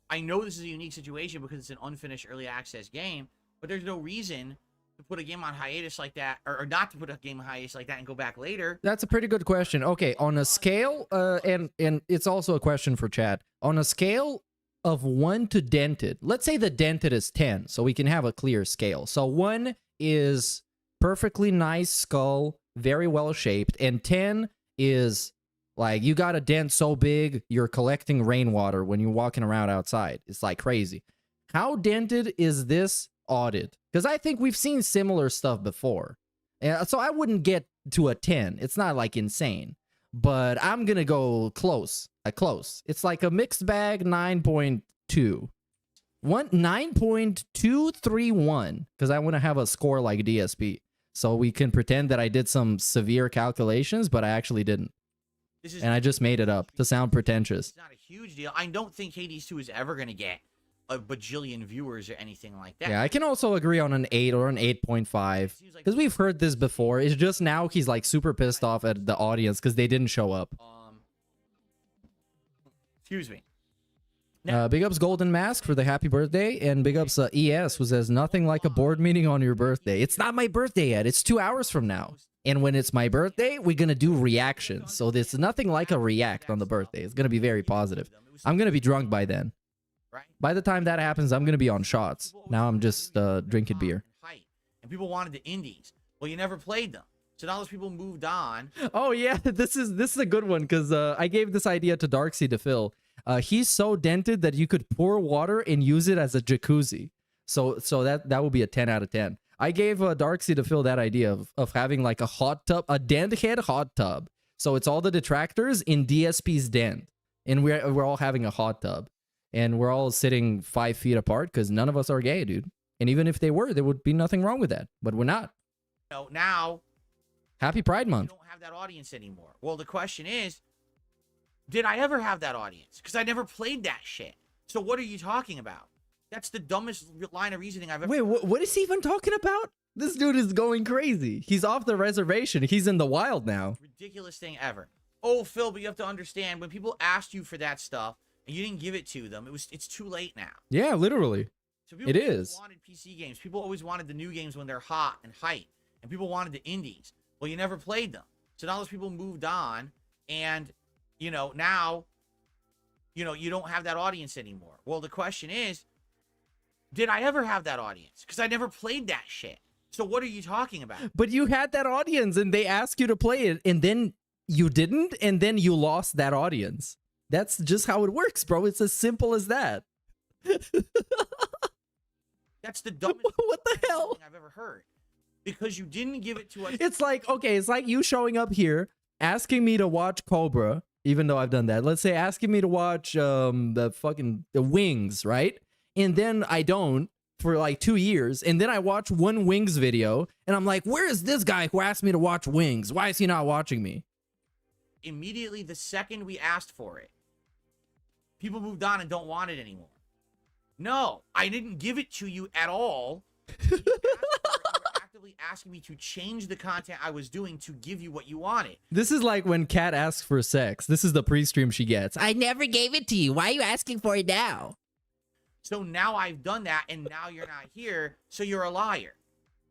I know this is a unique situation because it's an unfinished early access game, but there's no reason to put a game on hiatus like that, or not to put a game on hiatus like that and go back later. That's a pretty good question. Okay, on a scale, and it's also a question for chat. On a scale of 1 to dented, let's say the dented is 10, so we can have a clear scale. So 1 is perfectly nice skull, very well shaped, and 10 is like you got a dent so big you're collecting rainwater when you're walking around outside. It's like crazy. How dented is this audit? Because I think we've seen similar stuff before. So I wouldn't get to a 10. It's not like insane. But I'm going to go close. Close. It's like a mixed bag 9.2. 9.231. Because I want to have a score like DSP. So we can pretend that I did some severe calculations, but I actually didn't. And I just made it up to sound pretentious. It's not a huge deal. I don't think Hades 2 is ever going to get a bajillion viewers or anything like that. Yeah, I can also agree on an 8 or an 8.5. Because we've heard this before. It's just now he's like super pissed off at the audience because they didn't show up. Excuse me. Big ups Golden Mask for the happy birthday. And big ups ES, who says, nothing like a board meeting on your birthday. It's not my birthday yet. It's 2 hours from now. And when it's my birthday, we're going to do reactions. So there's nothing like a react on the birthday. It's going to be very positive. I'm going to be drunk by then. By the time that happens, I'm going to be on shots. Now I'm just drinking beer. And people wanted the indies. Well, you never played them. So now those people moved on. Oh, yeah. This is a good one because I gave this idea to Darksea to Phil. He's so dented that you could pour water and use it as a jacuzzi. So that would be a 10 out of 10. I gave Darksea to Phil that idea of having like a hot tub, a dent head hot tub. So it's all the detractors in DSP's dent. And we're all having a hot tub. And we're all sitting 5 feet apart because none of us are gay, dude. And even if they were, there would be nothing wrong with that. But we're not. No, now... Happy Pride Month. You don't have that audience anymore. Well, the question is, did I ever have that audience? Because I never played that shit. So what are you talking about? That's the dumbest line of reasoning I've ever... Wait, what is he even talking about? This dude is going crazy. He's off the reservation. He's in the wild now. Ridiculous thing ever. Oh, Phil, but you have to understand, when people asked you for that stuff and you didn't give it to them, it's too late now. Yeah, literally. So people it is. Wanted PC games. People always wanted the new games when they're hot and hype. And people wanted the indies. Well, you never played them. So now those people moved on. And, you know, now, you know, you don't have that audience anymore. Well, the question is, did I ever have that audience? Because I never played that shit. So what are you talking about? But you had that audience and they asked you to play it and then you didn't and then you lost that audience. That's just how it works, bro. It's as simple as that. That's the dumbest what the hell thing I've ever heard. Because you didn't give it to us. It's like, okay, it's like you showing up here asking me to watch Cobra, even though I've done that. Let's say asking me to watch the Wings, right? And then I don't for like 2 years. And then I watch one Wings video and I'm like, where is this guy who asked me to watch Wings? Why is he not watching me? Immediately the second we asked for it, people moved on and don't want it anymore. No, I didn't give it to you at all. You were actively asking me to change the content I was doing to give you what you wanted. This is like when Kat asks for sex. This is the pre-stream she gets. I never gave it to you. Why are you asking for it now? So now I've done that, and now you're not here, so you're a liar.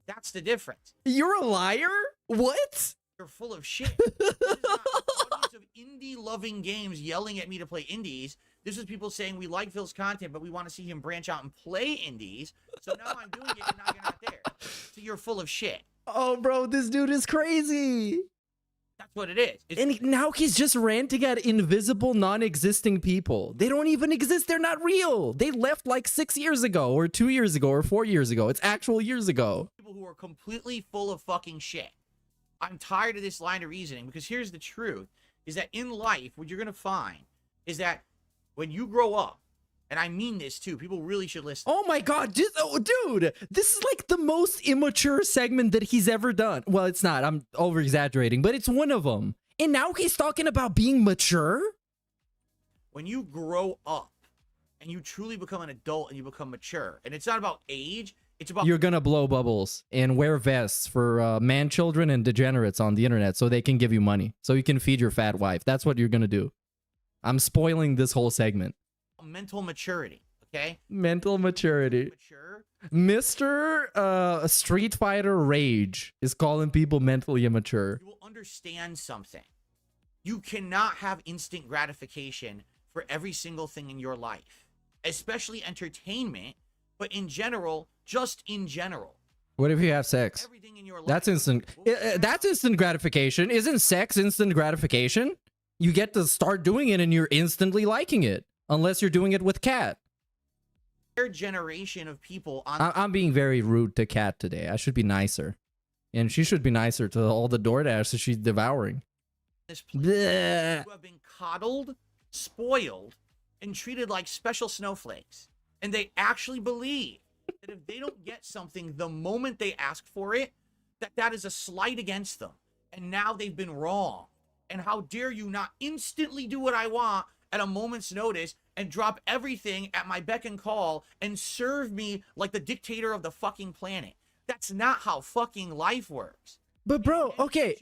That's the difference. You're a liar? What? You're full of shit. This is not an audience of indie-loving games yelling at me to play indies. This is people saying we like Phil's content, but we want to see him branch out and play indies. So now I'm doing it, and now you're not there. So you're full of shit. Oh, bro, this dude is crazy. That's what it is. And now he's just ranting at invisible, non-existing people. They don't even exist. They're not real. They left like 6 years ago, or 2 years ago, or 4 years ago. It's actual years ago. People who are completely full of fucking shit. I'm tired of this line of reasoning, because here's the truth, is that in life, what you're going to find is that when you grow up, and I mean this too, people really should listen. Oh my god, dude, this is like the most immature segment that he's ever done. Well, it's not, I'm over-exaggerating, but it's one of them. And now he's talking about being mature? When you grow up, and you truly become an adult, and you become mature, and it's not about age, it's about... You're gonna blow bubbles and wear vests for man-children and degenerates on the internet so they can give you money, so you can feed your fat wife. That's what you're gonna do. I'm spoiling this whole segment. Mental maturity, okay? Mental maturity. Mature. Mr. Street Fighter Rage is calling people mentally immature. You will understand something. You cannot have instant gratification for every single thing in your life, especially entertainment, but in general, just in general. What if you have sex? Everything in your life. That's instant. That's instant gratification. Isn't sex instant gratification? You get to start doing it and you're instantly liking it. Unless you're doing it with Kat. Generation of people on... I'm being very rude to Kat today. I should be nicer. And she should be nicer to all the DoorDash that she's devouring. This place who have been coddled, spoiled, and treated like special snowflakes. And they actually believe that if they don't get something the moment they ask for it, that is a slight against them. And now they've been wrong. And how dare you not instantly do what I want at a moment's notice and drop everything at my beck and call and serve me like the dictator of the fucking planet. That's not how fucking life works. But bro, okay.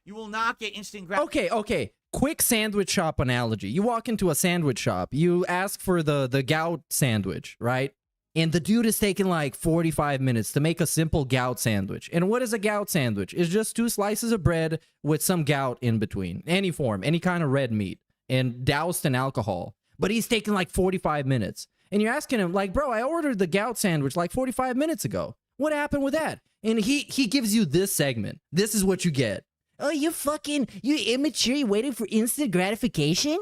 You will not get instant gratification. Okay. Quick sandwich shop analogy. You walk into a sandwich shop. You ask for the gout sandwich, right? And the dude is taking like 45 minutes to make a simple gout sandwich. And what is a gout sandwich? It's just 2 slices of bread with some gout in between. Any form, any kind of red meat. And doused in alcohol. But he's taking like 45 minutes. And you're asking him, like, bro, I ordered the gout sandwich like 45 minutes ago. What happened with that? And he gives you this segment. This is what you get. Oh, you immature. You waiting for instant gratification?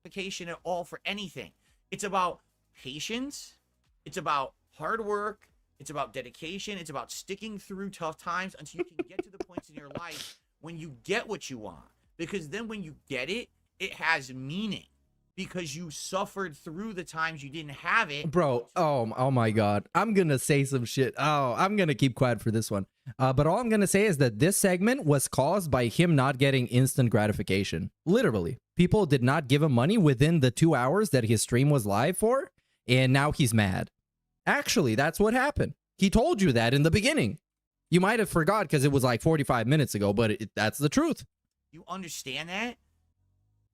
Gratification at all for anything. It's about patience. It's about hard work. It's about dedication. It's about sticking through tough times until you can get to the points in your life when you get what you want. Because then when you get it, it has meaning because you suffered through the times you didn't have it. Bro, oh my God. I'm going to say some shit. Oh, I'm going to keep quiet for this one. But all I'm going to say is that this segment was caused by him not getting instant gratification. Literally. People did not give him money within the 2 hours that his stream was live for, and now he's mad. Actually, that's what happened. He told you that in the beginning. You might have forgot because it was like 45 minutes ago, but that's the truth. You understand that?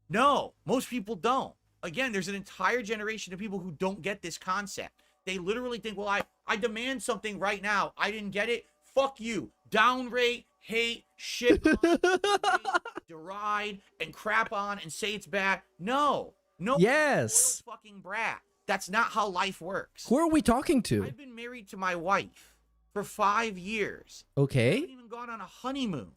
No, most people don't. Again, there's an entire generation of people who don't get this concept. They literally think, well, I demand something right now. I didn't get it. Fuck you. Downrate, hate, shit on, deride, and crap on and say it's bad. No. Yes. Fucking brat. That's not how life works. Who are we talking to? I've been married to my wife for 5 years. Okay. I haven't even gone on a honeymoon.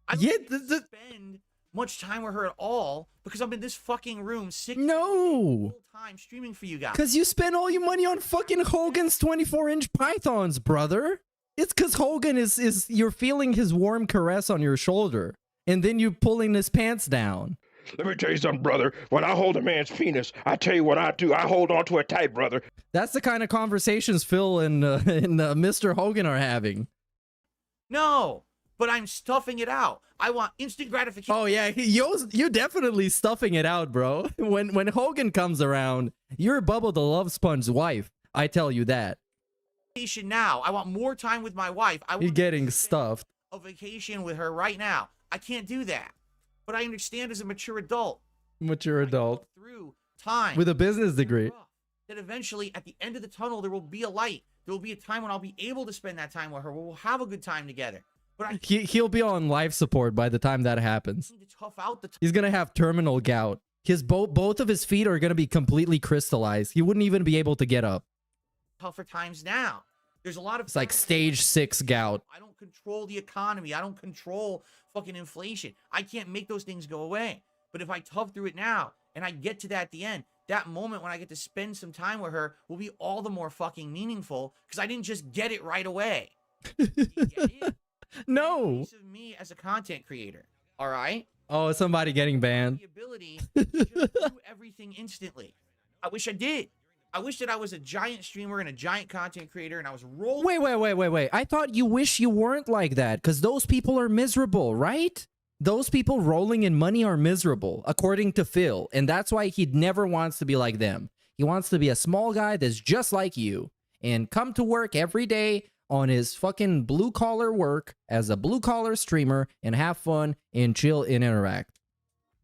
I don't spend much time with her at all because I'm in this fucking room 6 no time streaming for you guys. Because you spend all your money on fucking Hogan's 24-inch pythons, brother. It's because Hogan is you're feeling his warm caress on your shoulder, and then you pulling his pants down. Let me tell you something, brother. When I hold a man's penis, I tell you what I do. I hold on to it tight, brother. That's the kind of conversations Phil and Mr. Hogan are having. No, but I'm stuffing it out. I want instant gratification. Oh yeah, you're definitely stuffing it out, bro. When Hogan comes around, you're Bubba the Love Sponge's wife. I tell you that. Now, I want more time with my wife. You're getting stuffed. A vacation with her right now. I can't do that. But I understand as a mature adult. Mature adult. Through time. With a business degree. that eventually at the end of the tunnel, there will be a light. There will be a time when I'll be able to spend that time with her, where we'll have a good time together. But He'll be on life support by the time that happens. need to tough out the He's gonna have terminal gout. His both of his feet are gonna be completely crystallized. He wouldn't even be able to get up. tougher times now. There's a lot of It's like stage 6 gout. I don't control the economy. I don't control fucking inflation. I can't make those things go away. But if I tough through it now and I get to that at the end, that moment when I get to spend some time with her will be all the more fucking meaningful because I didn't just get it right away. You get it? No. Piece of me as a content creator. All right. Oh, somebody getting banned. The ability to just do everything instantly. I wish I did. I wish that I was a giant streamer and a giant content creator and I was rolling. Wait. I thought you wish you weren't like that because those people are miserable, right? Those people rolling in money are miserable, according to Phil. And that's why he never wants to be like them. He wants to be a small guy that's just like you and come to work every day on his fucking blue collar work as a blue collar streamer and have fun and chill and interact.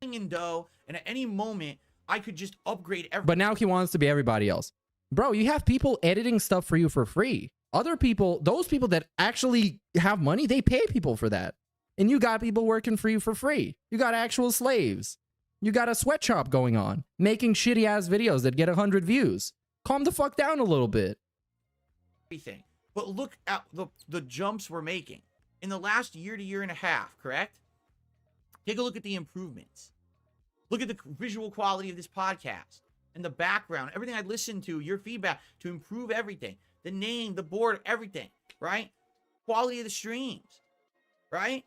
In dough, and at any moment I could just upgrade everything. But now he wants to be everybody else. Bro, you have people editing stuff for you for free. Other people, those people that actually have money, they pay people for that. And you got people working for you for free. You got actual slaves. You got a sweatshop going on, making shitty ass videos that get 100 views. Calm the fuck down a little bit. Everything. But look at the jumps we're making in the last year to year and a half, correct? Take a look at the improvements. Look at the visual quality of this podcast and the background, everything I listened to, your feedback to improve everything. The name, the board, everything, right? Quality of the streams, right?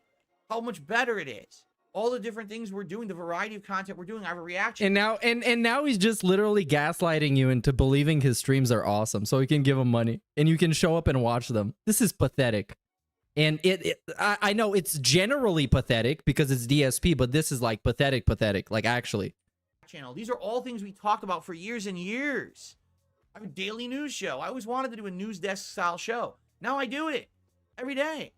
How much better it is. All the different things we're doing, the variety of content we're doing, I have a reaction. And now and now he's just literally gaslighting you into believing his streams are awesome so he can give him money and you can show up and watch them. This is pathetic. And I know it's generally pathetic because it's DSP, but this is like pathetic, like actually. Channel. These are all things we talked about for years and years. I have a daily news show. I always wanted to do a news desk style show. Now I do it every day.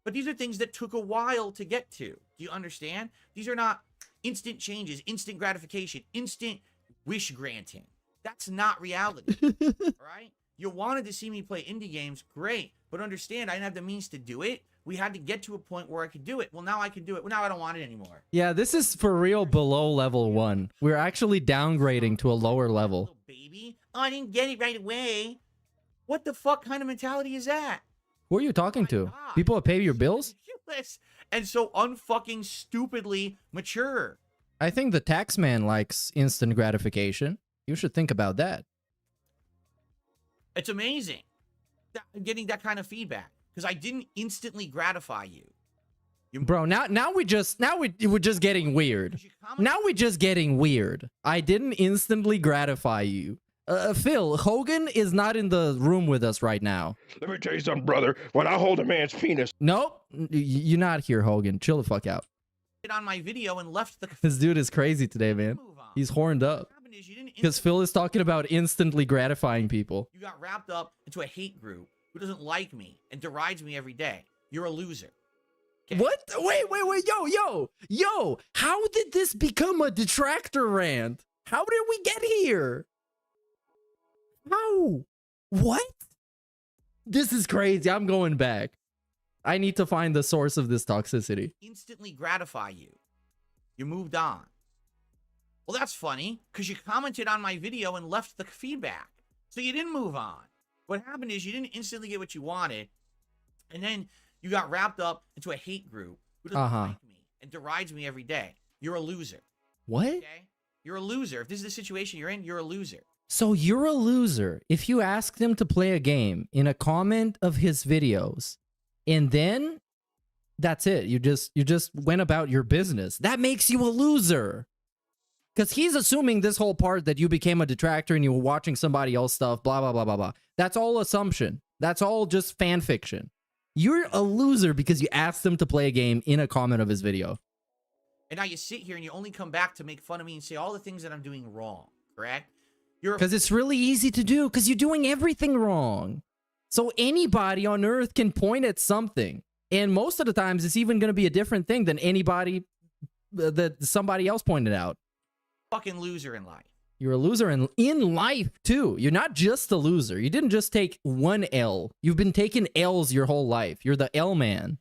But these are things that took a while to get to. Do you understand? These are not instant changes, instant gratification, instant wish granting. That's not reality. All right? You wanted to see me play indie games, great. But understand, I didn't have the means to do it. We had to get to a point where I could do it. Well, now I can do it. Well, now I don't want it anymore. Yeah, this is for real below level 1. We're actually downgrading to a lower level. Little baby, oh, I didn't get it right away. What the fuck kind of mentality is that? Who are you talking to? People that pay your bills? Ridiculous and so unfucking stupidly mature. I think the tax man likes instant gratification. You should think about that. It's amazing getting that kind of feedback because I didn't instantly gratify you. Bro, now we're just getting weird. Now we're just getting weird. I didn't instantly gratify you. Phil, Hogan is not in the room with us right now. Let me tell you something, brother. When I hold a man's penis. Nope. You're not here, Hogan. Chill the fuck out. On my video and left the. This dude is crazy today, man. He's horned up. Because Phil is talking about instantly gratifying people. You got wrapped up into a hate group who doesn't like me and derides me every day. You're a loser. Okay? What? Wait. Yo. How did this become a detractor rant? How did we get here? How? What? This is crazy. I'm going back. I need to find the source of this toxicity. Instantly gratify you. You moved on. Well, that's funny because you commented on my video and left the feedback. So you didn't move on. What happened is you didn't instantly get what you wanted. And then you got wrapped up into a hate group who doesn't like me and derides me every day. You're a loser. What? Okay? You're a loser. If this is the situation you're in, you're a loser. So you're a loser if you asked him to play a game in a comment of his videos and then that's it. You just went about your business. That makes you a loser. Because he's assuming this whole part that you became a detractor and you were watching somebody else stuff, blah, blah, blah, blah, blah. That's all assumption. That's all just fan fiction. You're a loser because you asked him to play a game in a comment of his video. And now you sit here and you only come back to make fun of me and say all the things that I'm doing wrong, correct? Because it's really easy to do because you're doing everything wrong. So anybody on earth can point at something. And most of the times it's even going to be a different thing than anybody that somebody else pointed out. Fucking loser in life. You're a loser in life too. You're not just a loser. You didn't just take one L. You've been taking L's your whole life. You're the L man.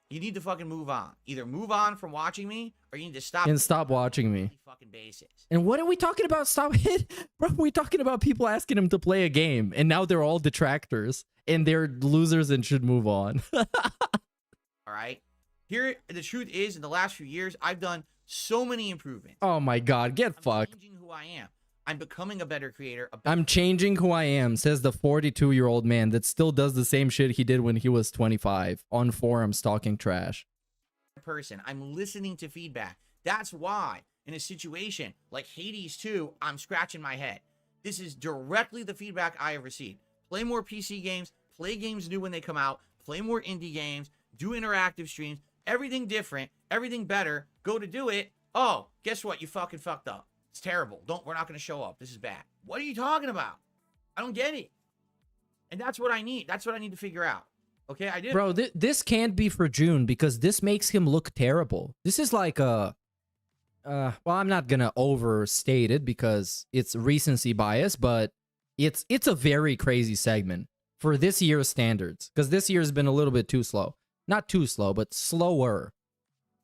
You need to fucking move on. Either move on from watching me, or you need to stop. And stop watching me. Fucking basis. And what are we talking about? Stop it, bro. We're talking about people asking him to play a game, and now they're all detractors and they're losers and should move on. All right. Here, the truth is, in the last few years, I've done so many improvements. Oh my God, get fucked. I'm changing who I am. I'm becoming a better creator. I'm changing who I am, says the 42-year-old man that still does the same shit he did when he was 25 on forums talking trash. Person. I'm listening to feedback. That's why in a situation like Hades 2, I'm scratching my head. This is directly the feedback I have received. Play more PC games, play games new when they come out, play more indie games, do interactive streams, everything different, everything better. Go to do it. Oh, guess what? You fucking fucked up. It's terrible. We're not going to show up. This is bad. What are you talking about? I don't get it. And that's what I need. That's what I need to figure out. Okay, I did. Bro, this can't be for June because this makes him look terrible. This is like a... well, I'm not going to overstate it because it's recency bias, but it's a very crazy segment for this year's standards because this year's been a little bit too slow. Not too slow, but slower.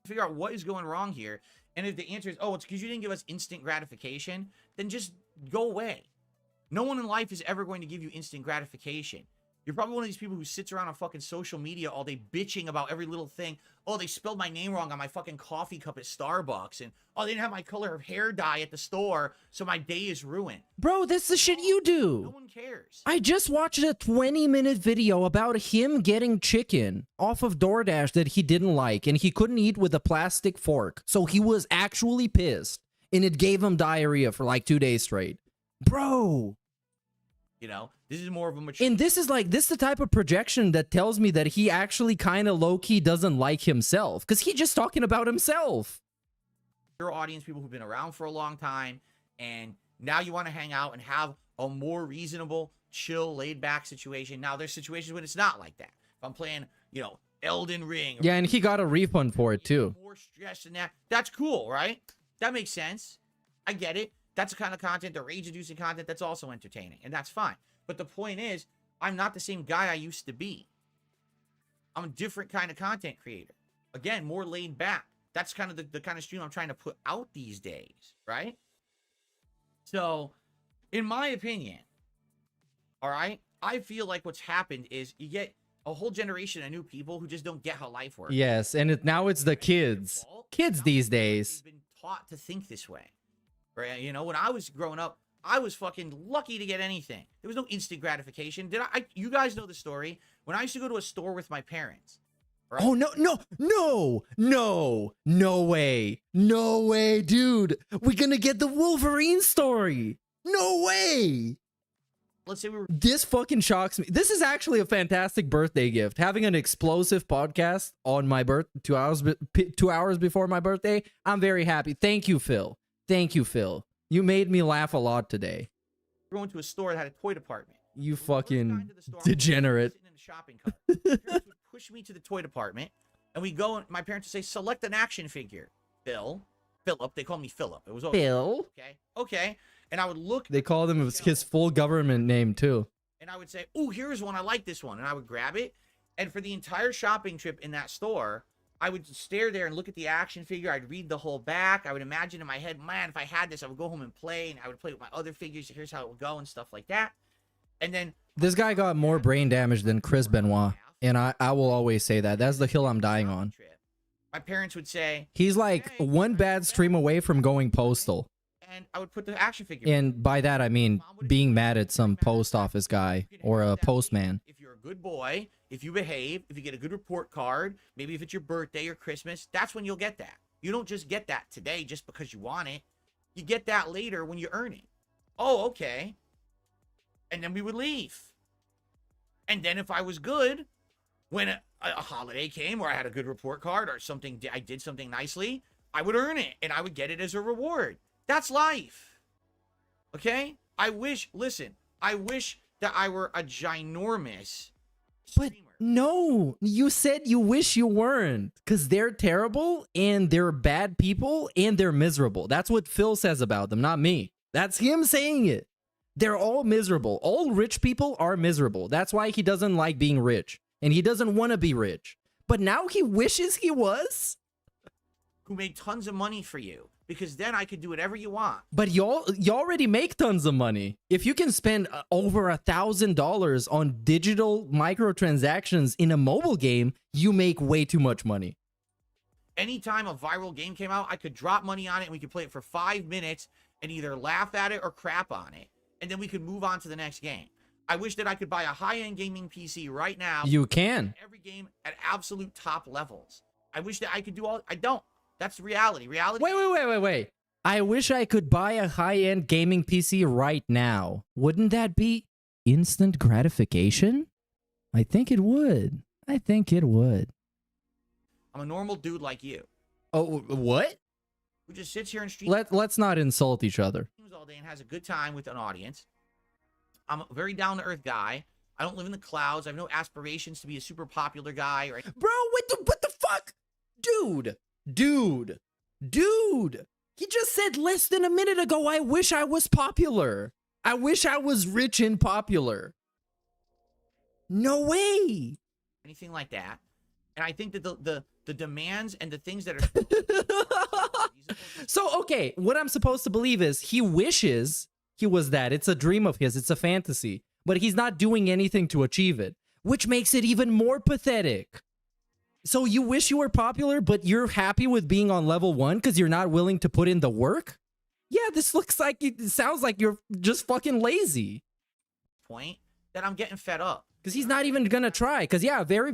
Figure out what is going wrong here. And if the answer is, oh, it's because you didn't give us instant gratification, then just go away. No one in life is ever going to give you instant gratification. You're probably one of these people who sits around on fucking social media all day bitching about every little thing. Oh, they spelled my name wrong on my fucking coffee cup at Starbucks. And, oh, they didn't have my color of hair dye at the store, so my day is ruined. Bro, that's the shit you do. No one cares. I just watched a 20-minute video about him getting chicken off of DoorDash that he didn't like, and he couldn't eat with a plastic fork. So he was actually pissed, and it gave him diarrhea for like 2 days straight. Bro. You know, this is more of a mature... And this is the type of projection that tells me that he actually kind of low-key doesn't like himself, because he's just talking about himself. Your audience, people who've been around for a long time, and now you want to hang out and have a more reasonable, chill, laid-back situation. Now, there's situations when it's not like that. If I'm playing, you know, Elden Ring... Yeah, and he got a refund for it, too. More stress than that. That's cool, right? That makes sense. I get it. That's the kind of content, the rage-inducing content, that's also entertaining, and that's fine. But the point is, I'm not the same guy I used to be. I'm a different kind of content creator. Again, more laid back. That's kind of the kind of stream I'm trying to put out these days, right? So, in my opinion, all right, I feel like what's happened is you get a whole generation of new people who just don't get how life works. Yes, and now it's the kids. Kids these days. They've been taught to think this way. Right? You know, when I was growing up, I was fucking lucky to get anything. There was no instant gratification. You guys know the story. When I used to go to a store with my parents. Right? Oh, no way. No way, dude. We're gonna get the Wolverine story. No way. Let's say This fucking shocks me. This is actually a fantastic birthday gift. Having an explosive podcast on my 2 hours before my birthday. I'm very happy. Thank you, Phil. Thank you, Phil. You made me laugh a lot today. We're going to a store that had a toy department. You fucking degenerate. In the shopping cart. My parents would push me to the toy department, and we go, and my parents would say, select an action figure. Philip. They call me Philip. It was always Phil. Okay. And I would look. They called him his full government name, too. And I would say, oh, here's one. I like this one. And I would grab it. And for the entire shopping trip in that store, I would stare there and look at the action figure. I'd read the whole back. I would imagine in my head, man, if I had this, I would go home and play. And I would play with my other figures. Here's how it would go and stuff like that. And then... This guy got more brain damage than Chris Benoit. And I will always say that. That's the hill I'm dying on. My parents would say... He's like one bad stream away from going postal. And I would put the action figure... And by that, I mean being mad at some post office guy or a postman. If you're a good boy, if you behave, if you get a good report card, maybe if it's your birthday or Christmas, that's when you'll get that. You don't just get that today just because you want it. You get that later when you earn it. Oh, okay. And then we would leave. And then if I was good, when a holiday came or I had a good report card or something, I did something nicely, I would earn it and I would get it as a reward. That's life. Okay? I wish that I were a ginormous streamer. But no, you said you wish you weren't, because they're terrible and they're bad people and they're miserable. That's what Phil says about them, not me. That's him saying it. They're all miserable. All rich people are miserable. That's why he doesn't like being rich. And he doesn't want to be rich. But now he wishes he was? Who made tons of money for you. Because then I could do whatever you want. But you already make tons of money. If you can spend over $1,000 on digital microtransactions in a mobile game, you make way too much money. Anytime a viral game came out, I could drop money on it and we could play it for 5 minutes and either laugh at it or crap on it. And then we could move on to the next game. I wish that I could buy a high-end gaming PC right now. You can. Every game at absolute top levels. I wish that I could do all... I don't. That's reality. Reality... Wait. I wish I could buy a high-end gaming PC right now. Wouldn't that be instant gratification? I think it would. I'm a normal dude like you. Oh, what? Who just sits here and streams Let's not insult each other. all day and has a good time with an audience. I'm a very down-to-earth guy. I don't live in the clouds. I have no aspirations to be a super popular guy. Or... Bro, what the fuck? Dude. He just said less than a minute ago, I wish I was popular. I wish I was rich and popular. No way. Anything like that. And I think that the demands and the things that are... So, okay, what I'm supposed to believe is he wishes he was that. It's a dream of his. It's a fantasy. But he's not doing anything to achieve it, which makes it even more pathetic. So you wish you were popular, but you're happy with being on level 1 because you're not willing to put in the work? Yeah, this looks like, it sounds like you're just fucking lazy. Point that I'm getting fed up. Because he's not even gonna try. Because yeah, very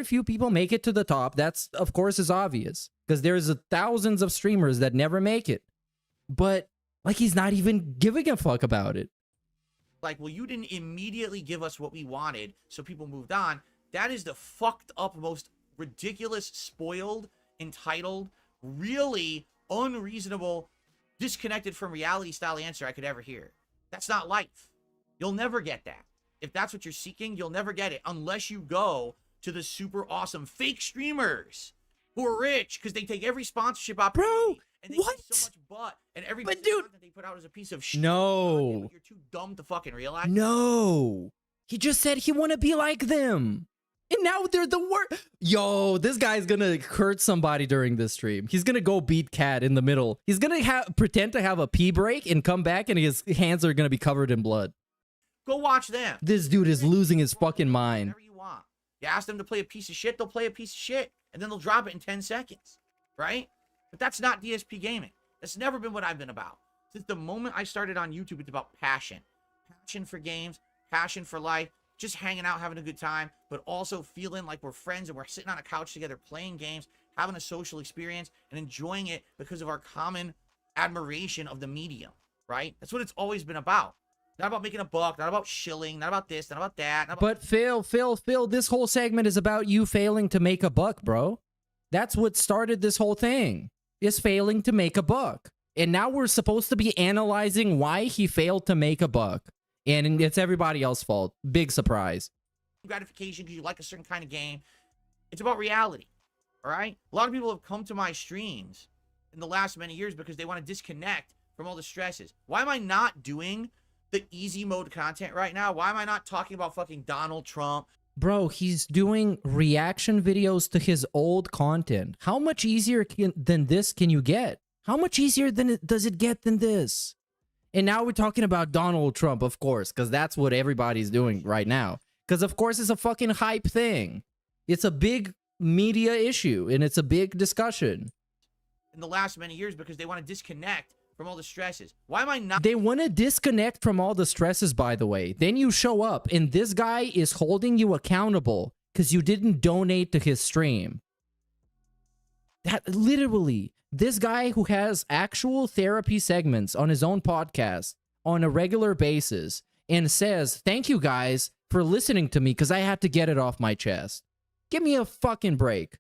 few people make it to the top. That's, of course, is obvious. Because there's thousands of streamers that never make it. But like, he's not even giving a fuck about it. Like, well, you didn't immediately give us what we wanted, so people moved on. That is the fucked up, most ridiculous, spoiled, entitled, really unreasonable, disconnected from reality style answer I could ever hear. That's not life. You'll never get that. If that's what you're seeking, you'll never get it unless you go to the super awesome fake streamers who are rich because they take every sponsorship opportunity. Bro, and they what? get so much butt, and every But dude, that they put out is a piece of shit. No. You're too dumb to fucking realize. No. He just said he want to be like them. And now they're the worst. Yo, this guy's gonna hurt somebody during this stream. He's gonna go beat Cat in the middle. He's gonna pretend to have a pee break and come back and his hands are gonna be covered in blood. Go watch them. This dude is losing his fucking mind. Whatever you want. You ask them to play a piece of shit, they'll play a piece of shit. And then they'll drop it in 10 seconds. Right? But that's not DSP gaming. That's never been what I've been about. Since the moment I started on YouTube, it's about passion. Passion for games, passion for life, just hanging out, having a good time, but also feeling like we're friends and we're sitting on a couch together playing games, having a social experience, and enjoying it because of our common admiration of the medium, right? That's what it's always been about. Not about making a buck, not about shilling, not about this, not about that. Not about... But Phil, this whole segment is about you failing to make a buck, bro. That's what started this whole thing, is failing to make a buck. And now we're supposed to be analyzing why he failed to make a buck. And it's everybody else's fault. Big surprise. Gratification because you like a certain kind of game. It's about reality, all right? A lot of people have come to my streams in the last many years because they want to disconnect from all the stresses. Why am I not doing the easy mode content right now? Why am I not talking about fucking Donald Trump? Bro, he's doing reaction videos to his old content. How much easier than this can you get? How much easier does it get than this? And now we're talking about Donald Trump, of course, because that's what everybody's doing right now. Because, of course, it's a fucking hype thing. It's a big media issue, and it's a big discussion. In the last many years because they want to disconnect from all the stresses. Why am I not? They want to disconnect from all the stresses, by the way. Then you show up, and this guy is holding you accountable because you didn't donate to his stream. That literally... This guy who has actual therapy segments on his own podcast on a regular basis and says, thank you guys for listening to me because I had to get it off my chest. Give me a fucking break.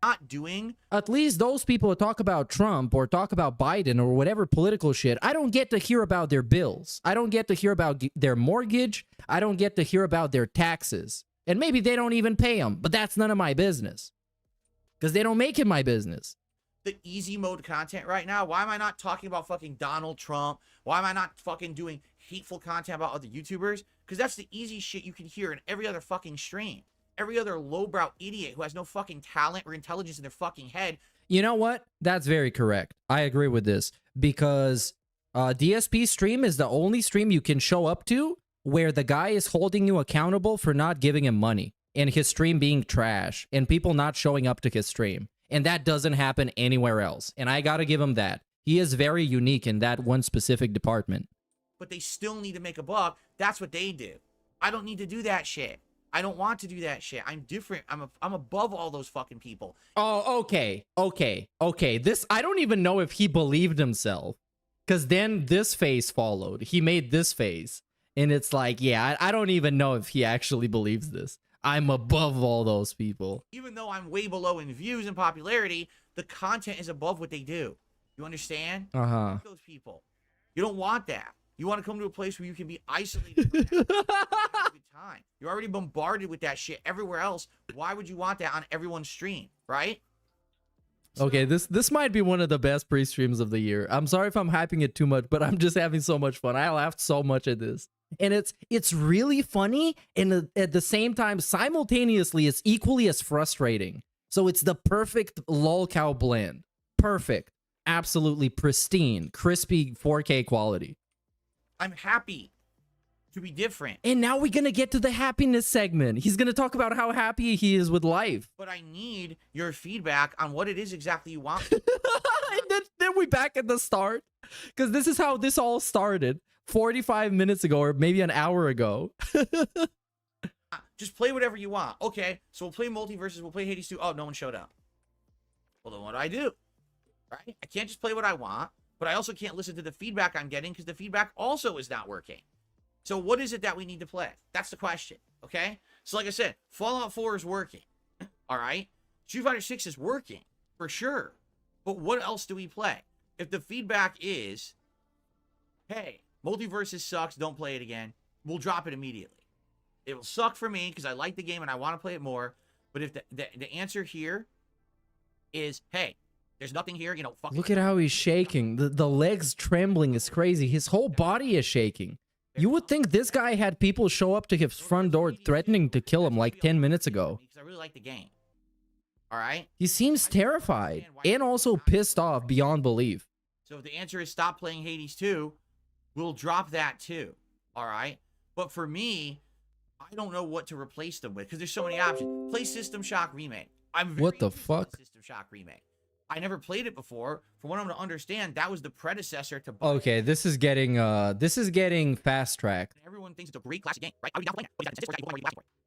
Not doing. At least those people who talk about Trump or talk about Biden or whatever political shit, I don't get to hear about their bills. I don't get to hear about their mortgage. I don't get to hear about their taxes. And maybe they don't even pay them, but that's none of my business because they don't make it my business. the easy mode content right now? Why am I not talking about fucking Donald Trump? Why am I not fucking doing hateful content about other YouTubers? Because that's the easy shit you can hear in every other fucking stream. Every other lowbrow idiot who has no fucking talent or intelligence in their fucking head. You know what? That's very correct. I agree with this because DSP stream is the only stream you can show up to where the guy is holding you accountable for not giving him money and his stream being trash and people not showing up to his stream. And that doesn't happen anywhere else. And I gotta give him that. He is very unique in that one specific department. But they still need to make a buck. That's what they do. I don't need to do that shit. I don't want to do that shit. I'm different. I'm above all those fucking people. Oh, okay. This, I don't even know if he believed himself. Because then this face followed. He made this face. And it's like, yeah, I don't even know if he actually believes this. I'm above all those people. Even though I'm way below in views and popularity, the content is above what they do. You understand? Uh-huh. Those people. You don't want that. You want to come to a place where you can be isolated. Have a good time. You're already bombarded with that shit everywhere else. Why would you want that on everyone's stream, right? Okay, this might be one of the best pre-streams of the year. I'm sorry if I'm hyping it too much, but I'm just having so much fun. I laughed so much at this. And it's really funny, and at the same time, simultaneously, it's equally as frustrating. So it's the perfect lolcow blend. Perfect. Absolutely pristine, crispy 4K quality. I'm happy to be different. And now we're going to get to the happiness segment. He's going to talk about how happy he is with life. But I need your feedback on what it is exactly you want. And then we back at the start. Because this is how this all started 45 minutes ago or maybe an hour ago. Just play whatever you want. Okay, so we'll play Multiverses. We'll play Hades 2. Oh, no one showed up. Well, then what do I do? Right? I can't just play what I want, but I also can't listen to the feedback I'm getting because the feedback also is not working. So what is it that we need to play? That's the question, okay? So like I said, Fallout 4 is working, all right? Street Fighter 6 is working, for sure. But what else do we play? If the feedback is, hey, Multiverses sucks, don't play it again, we'll drop it immediately. It will suck for me because I like the game and I want to play it more. But if the answer here is, hey, there's nothing here, you know, fuck. Look at how he's shaking. The legs trembling is crazy. His whole body is shaking. You would think this guy had people show up to his front door threatening to kill him like 10 minutes ago. Because I really like the game. All right? He seems terrified and also pissed off beyond belief. So if the answer is stop playing Hades 2, we'll drop that too. All right? But for me, I don't know what to replace them with because there's so many options. Play System Shock Remake. What the fuck? System Shock Remake. I never played it before. From what I'm going to understand, that was the predecessor to. Okay, this is getting fast tracked. Everyone thinks it's a great classic game, right? Are you down playing it?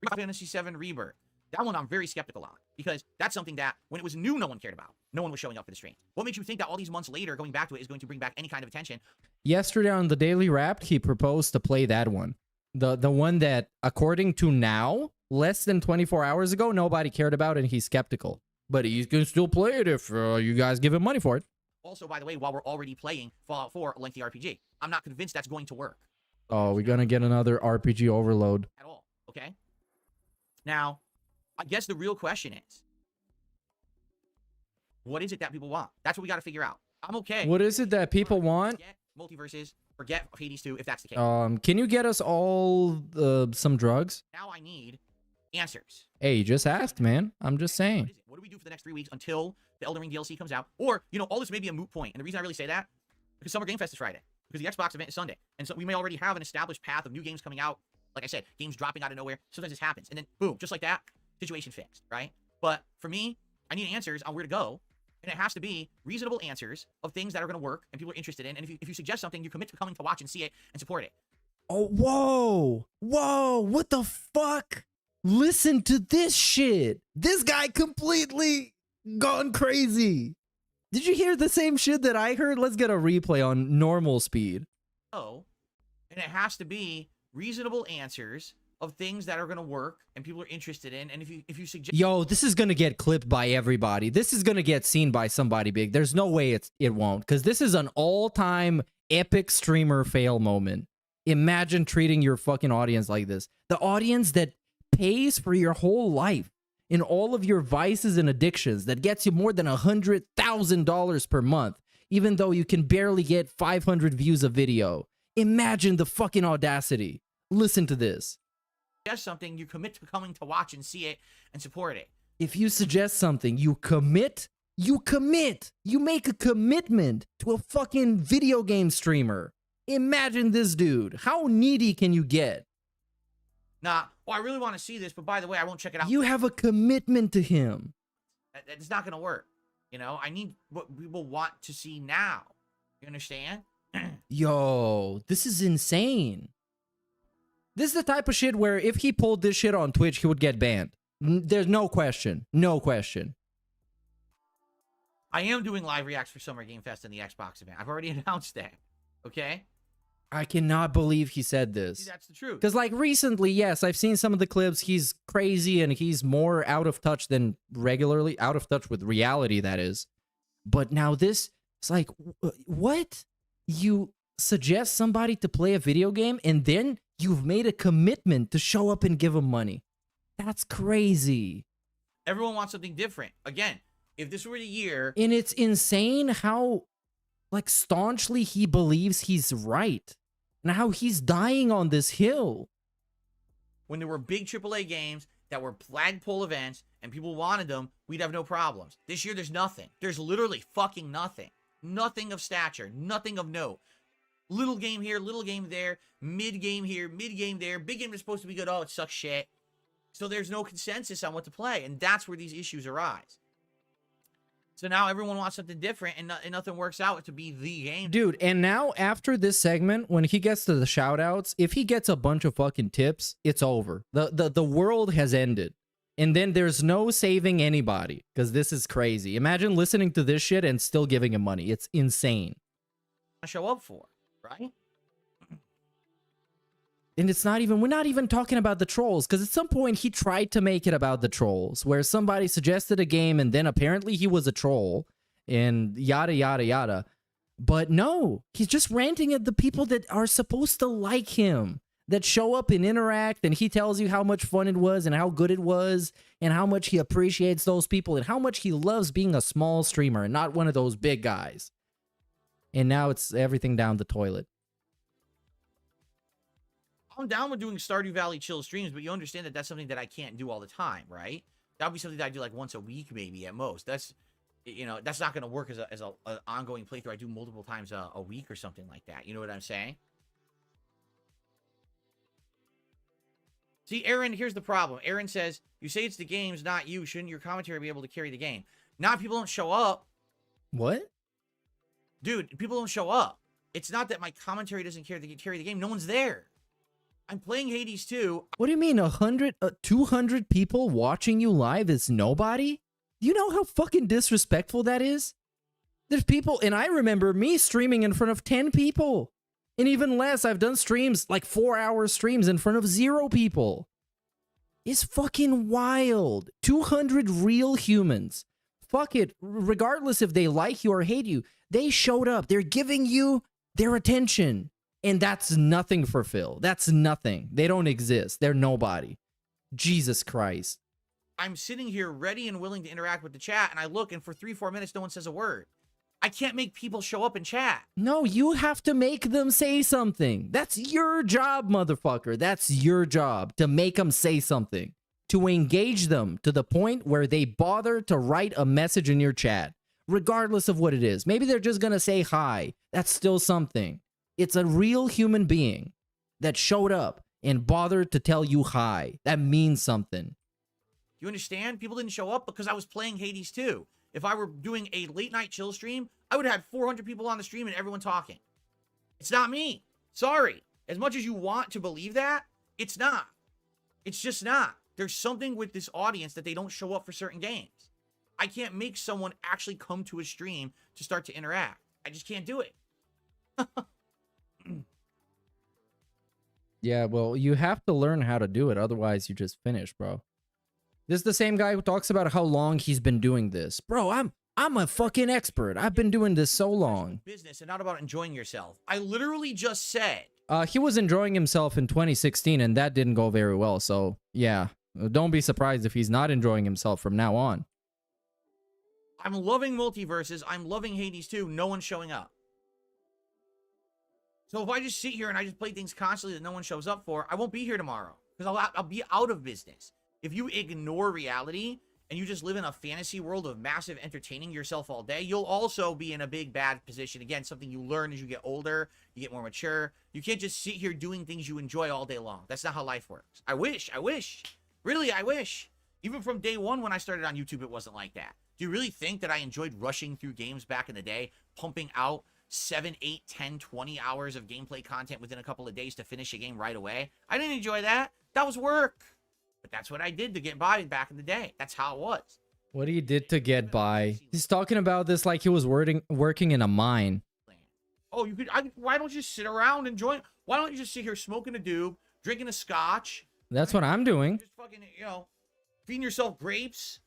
Final Fantasy VII Rebirth. That one I'm very skeptical on because that's something that when it was new, no one cared about. No one was showing up for the stream. What makes you think that all these months later, going back to it is going to bring back any kind of attention? Yesterday on the Daily Wrapped, he proposed to play that one. The one that, according to now, less than 24 hours ago, nobody cared about and he's skeptical. But he can still play it if you guys give him money for it. Also, by the way, while we're already playing Fallout 4, a lengthy RPG, I'm not convinced that's going to work. Oh, we're going to get another RPG overload. At all, okay? Now, I guess the real question is, what is it that people want? That's what we got to figure out. I'm okay. What is it that people want? Forget Multiverses, forget Hades 2, if that's the case. Can you get us all some drugs? Now I need answers. Hey, you just asked, man. I'm just saying. What do we do for the next 3 weeks until the Elden Ring DLC comes out? Or, you know, all this may be a moot point. And the reason I really say that, because Summer Game Fest is Friday. Because the Xbox event is Sunday. And so we may already have an established path of new games coming out. Like I said, games dropping out of nowhere. Sometimes this happens. And then, boom, just like that, situation fixed, right? But for me, I need answers on where to go. And it has to be reasonable answers of things that are going to work and people are interested in. And if you suggest something, you commit to coming to watch and see it and support it. Oh, whoa. Whoa, what the fuck? Listen to this shit. This guy completely gone crazy. Did you hear the same shit that I heard? Let's get a replay on normal speed. Oh, and it has to be reasonable answers of things that are going to work and people are interested in. And if you suggest, yo, this is going to get clipped by everybody. This is going to get seen by somebody big. There's no way it won't, because this is an all-time epic streamer fail moment. Imagine treating your fucking audience like this. The audience that pays for your whole life in all of your vices and addictions that gets you more than $100,000 per month, even though you can barely get 500 views a video. Imagine the fucking audacity. Listen to this. Suggest something, you commit to coming to watch and see it and support it. If you suggest something, you commit. You commit. You make a commitment to a fucking video game streamer. Imagine this dude. How needy can you get? Nah, well, I really want to see this, but by the way, I won't check it out. You have a commitment to him. It's not going to work. You know, I need what people want to see now. You understand? Yo, this is insane. This is the type of shit where if he pulled this shit on Twitch, he would get banned. There's no question. No question. I am doing live reacts for Summer Game Fest and the Xbox event. I've already announced that. Okay? I cannot believe he said this. See, that's the truth. Because, like, recently, yes, I've seen some of the clips. He's crazy and he's more out of touch than regularly. Out of touch with reality, that is. But now this, it's like, what? You suggest somebody to play a video game and then you've made a commitment to show up and give them money. That's crazy. Everyone wants something different. Again, if this were the year... And it's insane how, like, staunchly he believes he's right. And how he's dying on this hill. When there were big AAA games that were flagpole events and people wanted them, we'd have no problems. This year, there's nothing. There's literally fucking nothing. Nothing of stature. Nothing of note. Little game here, little game there. Mid game here, mid game there. Big game is supposed to be good. Oh, it sucks shit. So there's no consensus on what to play. And that's where these issues arise. So now everyone wants something different, and nothing works out to be the game. Dude, and now after this segment, when he gets to the shoutouts, if he gets a bunch of fucking tips, it's over. The world has ended. And then there's no saving anybody, because this is crazy. Imagine listening to this shit and still giving him money. It's insane. Show up for, right? And it's not even, we're not even talking about the trolls, because at some point he tried to make it about the trolls, where somebody suggested a game and then apparently he was a troll and yada, yada, yada. But no, he's just ranting at the people that are supposed to like him, that show up and interact, and he tells you how much fun it was and how good it was and how much he appreciates those people and how much he loves being a small streamer and not one of those big guys. And now it's everything down the toilet. I'm down with doing Stardew Valley chill streams, but you understand that that's something that I can't do all the time, right? That would be something that I do like once a week, maybe at most. That's, you know, that's not going to work as an ongoing playthrough. I do multiple times a week or something like that. You know what I'm saying? See, Aaron, here's the problem. Aaron says, you say it's the games, not you. Shouldn't your commentary be able to carry the game? Now people don't show up. What? Dude, people don't show up. It's not that my commentary doesn't carry the game. No one's there. I'm playing Hades 2. What do you mean 200 people watching you live is nobody? Do you know how fucking disrespectful that is? There's people, and I remember me streaming in front of 10 people. And even less, I've done streams, like 4-hour streams in front of 0 people. It's fucking wild. 200 real humans. Fuck it. Regardless if they like you or hate you, they showed up. They're giving you their attention. And that's nothing for Phil. That's nothing. They don't exist. They're nobody. Jesus Christ. I'm sitting here ready and willing to interact with the chat, and I look, and for 3-4 minutes, no one says a word. I can't make people show up and chat. No, you have to make them say something. That's your job, motherfucker. That's your job, to make them say something. To engage them to the point where they bother to write a message in your chat, regardless of what it is. Maybe they're just going to say hi. That's still something. It's a real human being that showed up and bothered to tell you hi. That means something. You understand? People didn't show up because I was playing Hades 2. If I were doing a late night chill stream, I would have had 400 people on the stream and everyone talking. It's not me. Sorry. As much as you want to believe that, it's not. It's just not. There's something with this audience that they don't show up for certain games. I can't make someone actually come to a stream to start to interact. I just can't do it. Yeah, well, you have to learn how to do it. Otherwise, you just finish, bro. This is the same guy who talks about how long he's been doing this. Bro, I'm a fucking expert. I've been doing this so long. Business and not about enjoying yourself. I literally just said. He was enjoying himself in 2016, and that didn't go very well. So, yeah. Don't be surprised if he's not enjoying himself from now on. I'm loving multiverses. I'm loving Hades 2. No one's showing up. So if I just sit here and I just play things constantly that no one shows up for, I won't be here tomorrow because I'll be out of business. If you ignore reality and you just live in a fantasy world of massive entertaining yourself all day, you'll also be in a big bad position. Again, something you learn as you get older, you get more mature. You can't just sit here doing things you enjoy all day long. That's not how life works. I wish. Really, I wish. Even from day one when I started on YouTube, it wasn't like that. Do you really think that I enjoyed rushing through games back in the day, pumping out 7, 8, 10, 20 hours of gameplay content within a couple of days to finish a game right away? I didn't enjoy that. That was work. But that's what I did to get by back in the day. That's how it was. What he did to get by. He's talking about this like he was working in a mine. Oh, you could. Why don't you sit around enjoying? Why don't you just sit here smoking a doob, drinking a scotch? That's what I'm doing. Just fucking, feeding yourself grapes,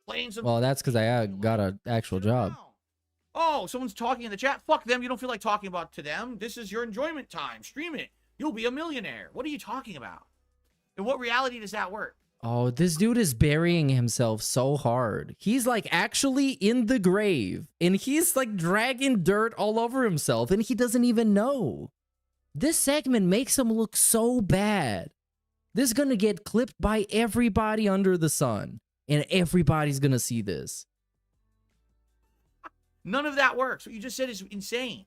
playing some. Well, that's because I got an actual job. Oh, someone's talking in the chat. Fuck them. You don't feel like talking about to them. This is your enjoyment time. Stream it. You'll be a millionaire. What are you talking about? In what reality does that work? Oh, this dude is burying himself so hard. He's like actually in the grave and he's like dragging dirt all over himself and he doesn't even know. This segment makes him look so bad. This is going to get clipped by everybody under the sun and everybody's going to see this. None of that works. What you just said is insane.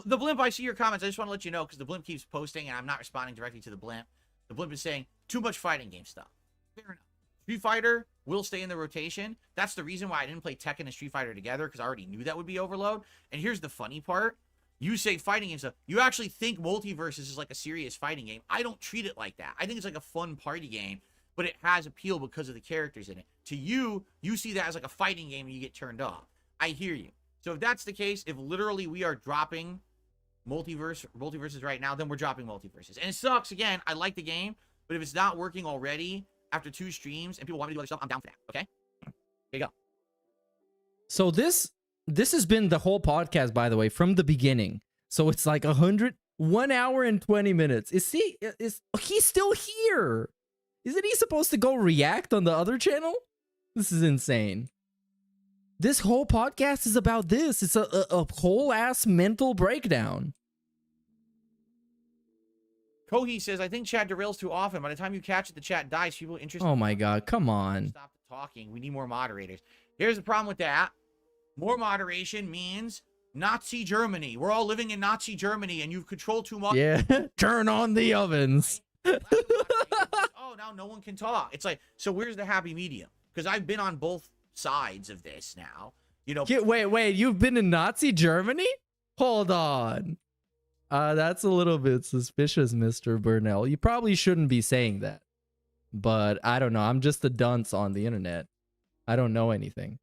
The Blimp, I see your comments. I just want to let you know because the Blimp keeps posting and I'm not responding directly to the Blimp. The Blimp is saying too much fighting game stuff. Fair enough. Street Fighter will stay in the rotation. That's the reason why I didn't play Tekken and Street Fighter together because I already knew that would be overload. And here's the funny part. You say fighting game stuff. You actually think Multiverses is like a serious fighting game. I don't treat it like that. I think it's like a fun party game, but it has appeal because of the characters in it. To you, you see that as like a fighting game and you get turned off. I hear you. So if that's the case, if literally we are dropping multiverses right now, then we're dropping multiverses. And it sucks. Again, I like the game, but if it's not working already after 2 streams and people want me to do other stuff, I'm down for that. Okay? There you go. So this has been the whole podcast, by the way, from the beginning. So it's like 1 hour and 20 minutes. Is he's still here? Isn't he supposed to go react on the other channel? This is insane. This whole podcast is about this. It's a whole ass mental breakdown. Kohi says, I think chat derails too often. By the time you catch it, the chat dies. People interested. Oh my God, come on. Stop talking. We need more moderators. Here's the problem with that. More moderation means Nazi Germany. We're all living in Nazi Germany and you've controlled too much. Yeah, turn on the ovens. Oh, now no one can talk. It's like, so where's the happy medium? Because I've been on both sides of this now. Wait, you've been in Nazi Germany? Hold on. That's a little bit suspicious, Mr. Burnell. You probably shouldn't be saying that. But I don't know. I'm just a dunce on the internet. I don't know anything.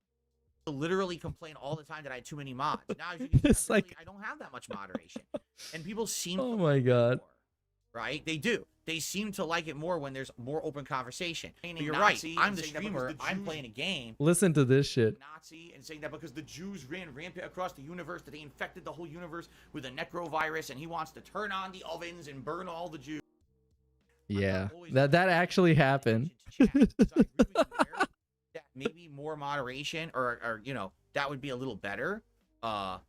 Literally complain all the time that I had too many mods. Now as you can It's like I don't have that much moderation. And people seem oh to my like God. it more, right? They do. They seem to like it more when there's more open conversation. But you're Nazi right. I'm and the saying that streamer. because the I'm Jews- playing a game. Listen to this shit. Nazi and saying that because the Jews ran rampant across the universe, that they infected the whole universe with a necrovirus, and he wants to turn on the ovens and burn all the Jews. Yeah, that actually happened. So I agree with you there, that maybe more moderation, or that would be a little better. But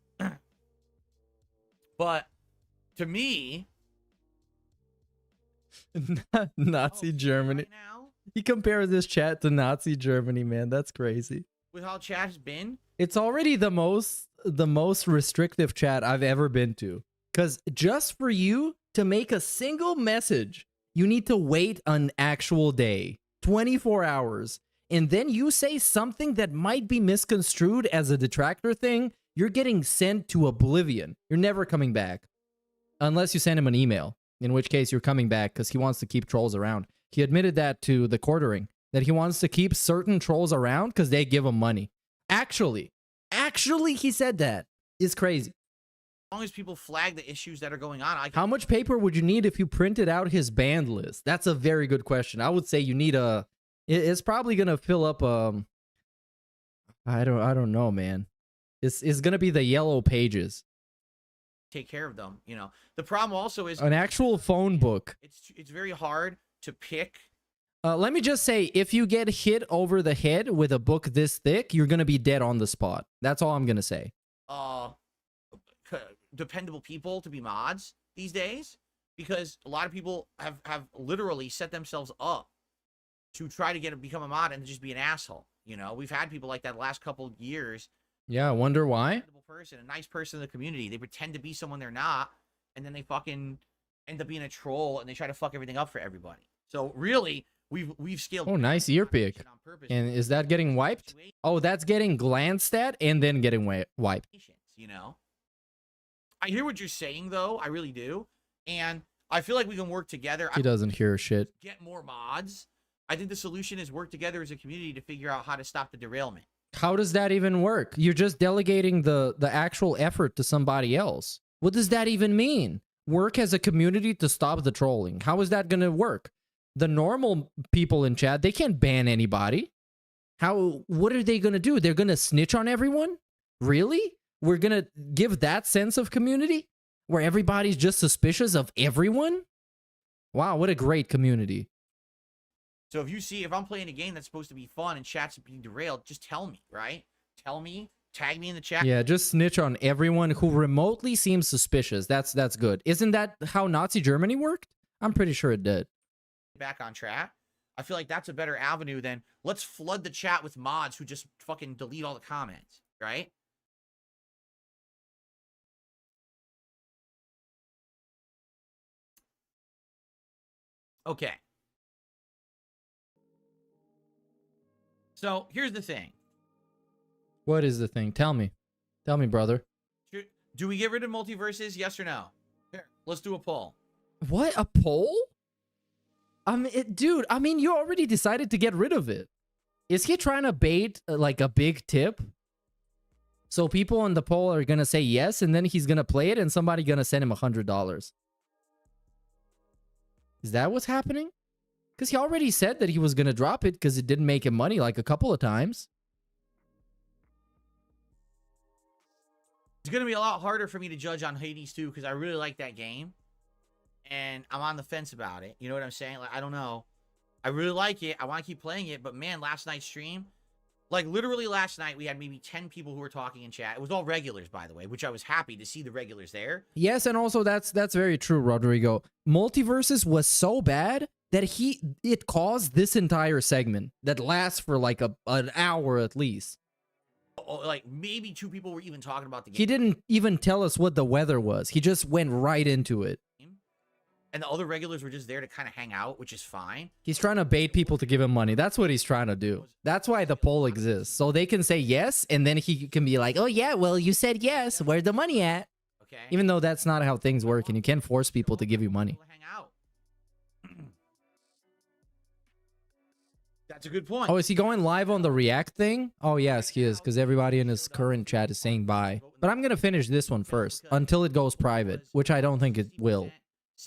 to me, Nazi Germany. right now, He compares this chat to Nazi Germany, man. That's crazy. with how chat has been, It's already the most restrictive chat I've ever been to. Because just for you to make a single message, you need to wait an actual day, 24 hours. And then you say something that might be misconstrued as a detractor thing, you're getting sent to oblivion. You're never coming back. Unless you send him an email, in which case you're coming back because he wants to keep trolls around. He admitted that to the quartering, that he wants to keep certain trolls around because they give him money. Actually, he said that. It's crazy. as long as people flag the issues that are going on, How much paper would you need if you printed out his band list? That's a very good question. I would say you need it's probably gonna fill up I don't know, man. It's gonna be the yellow pages. take care of them. You know, the problem also is An actual phone book. it's very hard to pick. Let me just say, if you get hit over the head with a book this thick, you're gonna be dead on the spot. That's all I'm gonna say. Dependable people to be mods these days, because a lot of people have literally set themselves up to try to become a mod and just be an asshole. You know, we've had people like that the last couple of years. Yeah, I wonder why. Dependable person, a nice person in the community. They pretend to be someone they're not, and then they fucking end up being a troll and they try to fuck everything up for everybody. So really, we've scaled. Oh, nice ear pick. And is that getting wiped? Oh, that's getting glanced at and then getting wiped. You know, I hear what you're saying though. I really do, and I feel like we can work together. He doesn't hear shit. Get more mods. I think the solution is work together as a community to figure out how to stop the derailment. How does that even work? You're just delegating the actual effort to somebody else. What does that even mean? Work as a community to stop the trolling. How is that going to work? The normal people in chat, they can't ban anybody. What are they going to do? They're going to snitch on everyone? Really? We're going to give that sense of community where everybody's just suspicious of everyone? Wow, what a great community. So if I'm playing a game that's supposed to be fun and chat's being derailed, just tell me, right? Tell me, tag me in the chat. Yeah, just snitch on everyone who remotely seems suspicious. That's good. Isn't that how Nazi Germany worked? I'm pretty sure it did. Back on track. I feel like that's a better avenue than let's flood the chat with mods who just fucking delete all the comments, right? Okay. So here's the thing. What is the thing? Tell me. Tell me, brother. Do we get rid of multiverses? Yes or no? Here, let's do a poll. What? A poll? Dude, I mean, you already decided to get rid of it. Is he trying to bait like a big tip? So people on the poll are going to say yes, and then he's going to play it, and somebody going to send him $100. Is that what's happening? Because he already said that he was going to drop it because it didn't make him money like a couple of times. It's going to be a lot harder for me to judge on Hades 2 because I really like that game. And I'm on the fence about it. You know what I'm saying? Like, I don't know. I really like it. I want to keep playing it. But man, last night's stream, like literally last night, we had maybe 10 people who were talking in chat. It was all regulars, by the way, which I was happy to see the regulars there. Yes, and also that's very true, Rodrigo. Multiverses was so bad that it caused this entire segment that lasts for like an hour at least. Like maybe 2 people were even talking about the game. He didn't even tell us what the weather was. He just went right into it. And the other regulars were just there to kind of hang out, which is fine. He's trying to bait people to give him money. That's what he's trying to do. That's why the poll exists. So they can say yes, and then he can be like, oh yeah, well, you said yes. Where's the money at? Okay. Even though that's not how things work, and you can't force people to give you money. Hang out. That's a good point. Oh, is he going live on the React thing? Oh, yes, he is, because everybody in his current chat is saying bye. But I'm going to finish this one first, until it goes private, which I don't think it will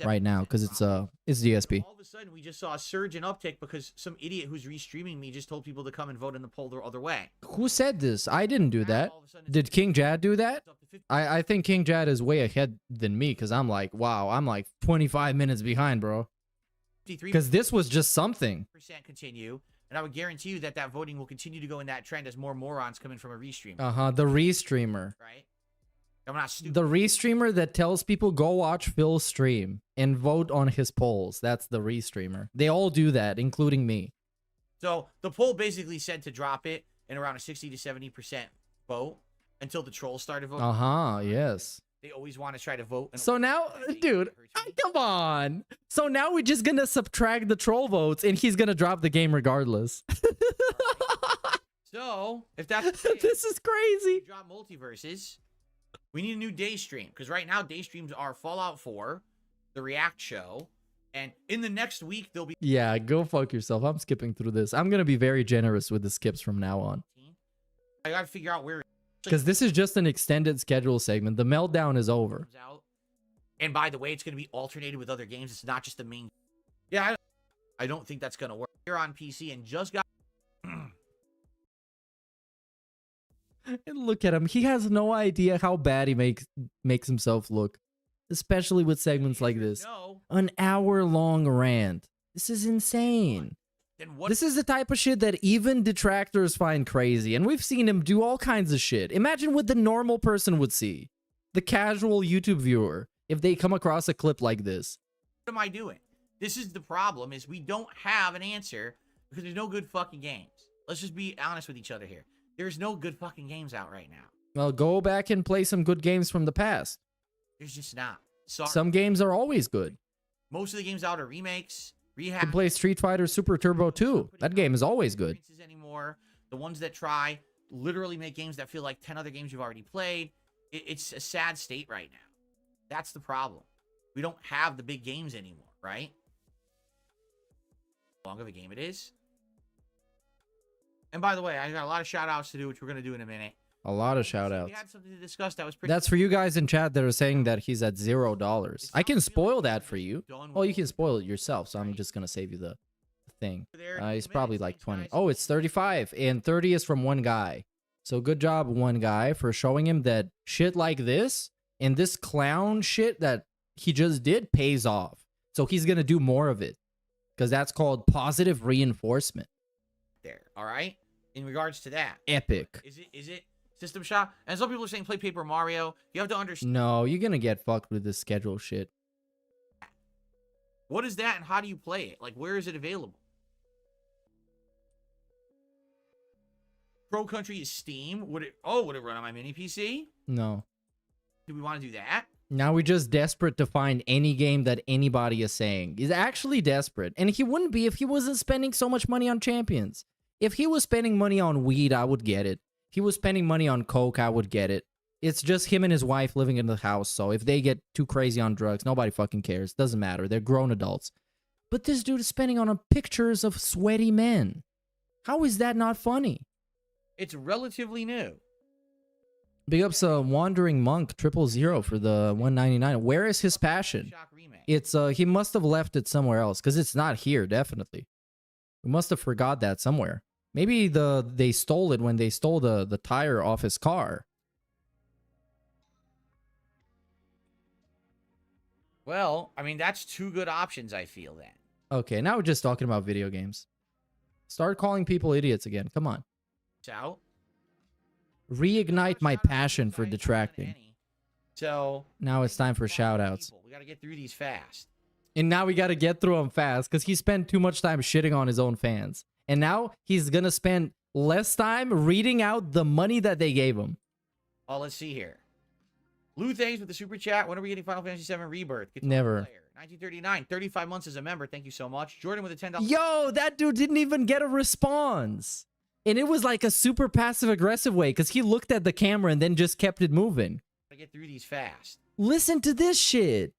right now, because it's DSP. All of a sudden, we just saw a surge in uptick because some idiot who's restreaming me just told people to come and vote in the poll the other way. Who said this? I didn't do that. Did King Jad do that? I think King Jad is way ahead than me, because I'm like, wow, I'm like 25 minutes behind, bro. Because this was just something. Continue. And I would guarantee you that voting will continue to go in that trend as more morons come in from a restream. The restreamer. Right? I'm not stupid. The restreamer that tells people go watch Phil's stream and vote on his polls. That's the restreamer. They all do that, including me. So the poll basically said to drop it in around a 60 to 70% vote until the trolls started voting. Yes. They always want to try to vote. So now, dude, come on. So now we're just going to subtract the troll votes and he's going to drop the game regardless. So, if that's this is crazy. Drop multiverses. We need a new day stream because right now day streams are Fallout 4, the React show, and in the next week they'll be. Yeah, go fuck yourself. I'm skipping through this. I'm going to be very generous with the skips from now on. I got to figure out where. Because this is just an extended schedule segment. The meltdown is over. And by the way, it's going to be alternated with other games. It's not just the main. Yeah, I don't think that's going to work. You're on PC and just got. And look at him. He has no idea how bad he makes himself look, especially with segments like this. No. An hour-long rant. This is insane. Then what? This is the type of shit that even detractors find crazy, and we've seen him do all kinds of shit. Imagine what the normal person would see, the casual YouTube viewer, if they come across a clip like this. What am I doing? This is the problem, is we don't have an answer because there's no good fucking games. Let's just be honest with each other here. There's no good fucking games out right now. Well, go back and play some good games from the past. There's just not. Sorry. Some games are always good. Most of the games out are remakes, You rehab. can play Street Fighter Super Turbo 2. That game is always good. Anymore. The ones that try literally make games that feel like 10 other games you've already played. It's a sad state right now. That's the problem. We don't have the big games anymore, right? How long of a game it is. And by the way, I got a lot of shout outs to do, which we're going to do in a minute. A lot of shout outs. We had something to discuss that was pretty. That's for you guys in chat that are saying that he's at $0. I can spoil that for you. Well, you can spoil it yourself, so I'm just going to save you the thing. He's probably like 20. Oh, it's 35, and 30 is from one guy. So good job, one guy, for showing him that shit like this and this clown shit that he just did pays off. So he's going to do more of it because that's called positive reinforcement. There, all right? In regards to that. Epic. Is it System Shock? And some people are saying play Paper Mario. You have to understand. No, you're going to get fucked with this schedule shit. What is that and how do you play it? Like, where is it available? Pro Country is Steam. Would it run on my mini PC? No. Do we want to do that? Now we're just desperate to find any game that anybody is saying. He's actually desperate. And he wouldn't be if he wasn't spending so much money on champions. If he was spending money on weed, I would get it. If he was spending money on coke, I would get it. It's just him and his wife living in the house, so if they get too crazy on drugs, nobody fucking cares. Doesn't matter. They're grown adults. But this dude is spending on pictures of sweaty men. How is that not funny? It's relatively new. Big ups Wandering Monk 000 for the 199. Where is his passion? It's he must have left it somewhere else because it's not here, definitely. We must have forgot that somewhere. Maybe they stole it when they stole the tire off his car. Well, I mean, that's two good options, I feel then. Okay, now we're just talking about video games. Start calling people idiots again. Come on. So, reignite my passion for detracting. So now it's time for shout outs. We got to get through these fast. And now we got to get through them fast because he spent too much time shitting on his own fans. And now he's going to spend less time reading out the money that they gave him. Oh, let's see here. Lou Thanks with the super chat. When are we getting Final Fantasy VII Rebirth? Guitar Never. Player, 1939. 35 months as a member. Thank you so much. Jordan with a $10. Yo, that dude didn't even get a response. And it was like a super passive-aggressive way because he looked at the camera and then just kept it moving. Gotta get through these fast. Listen to this shit.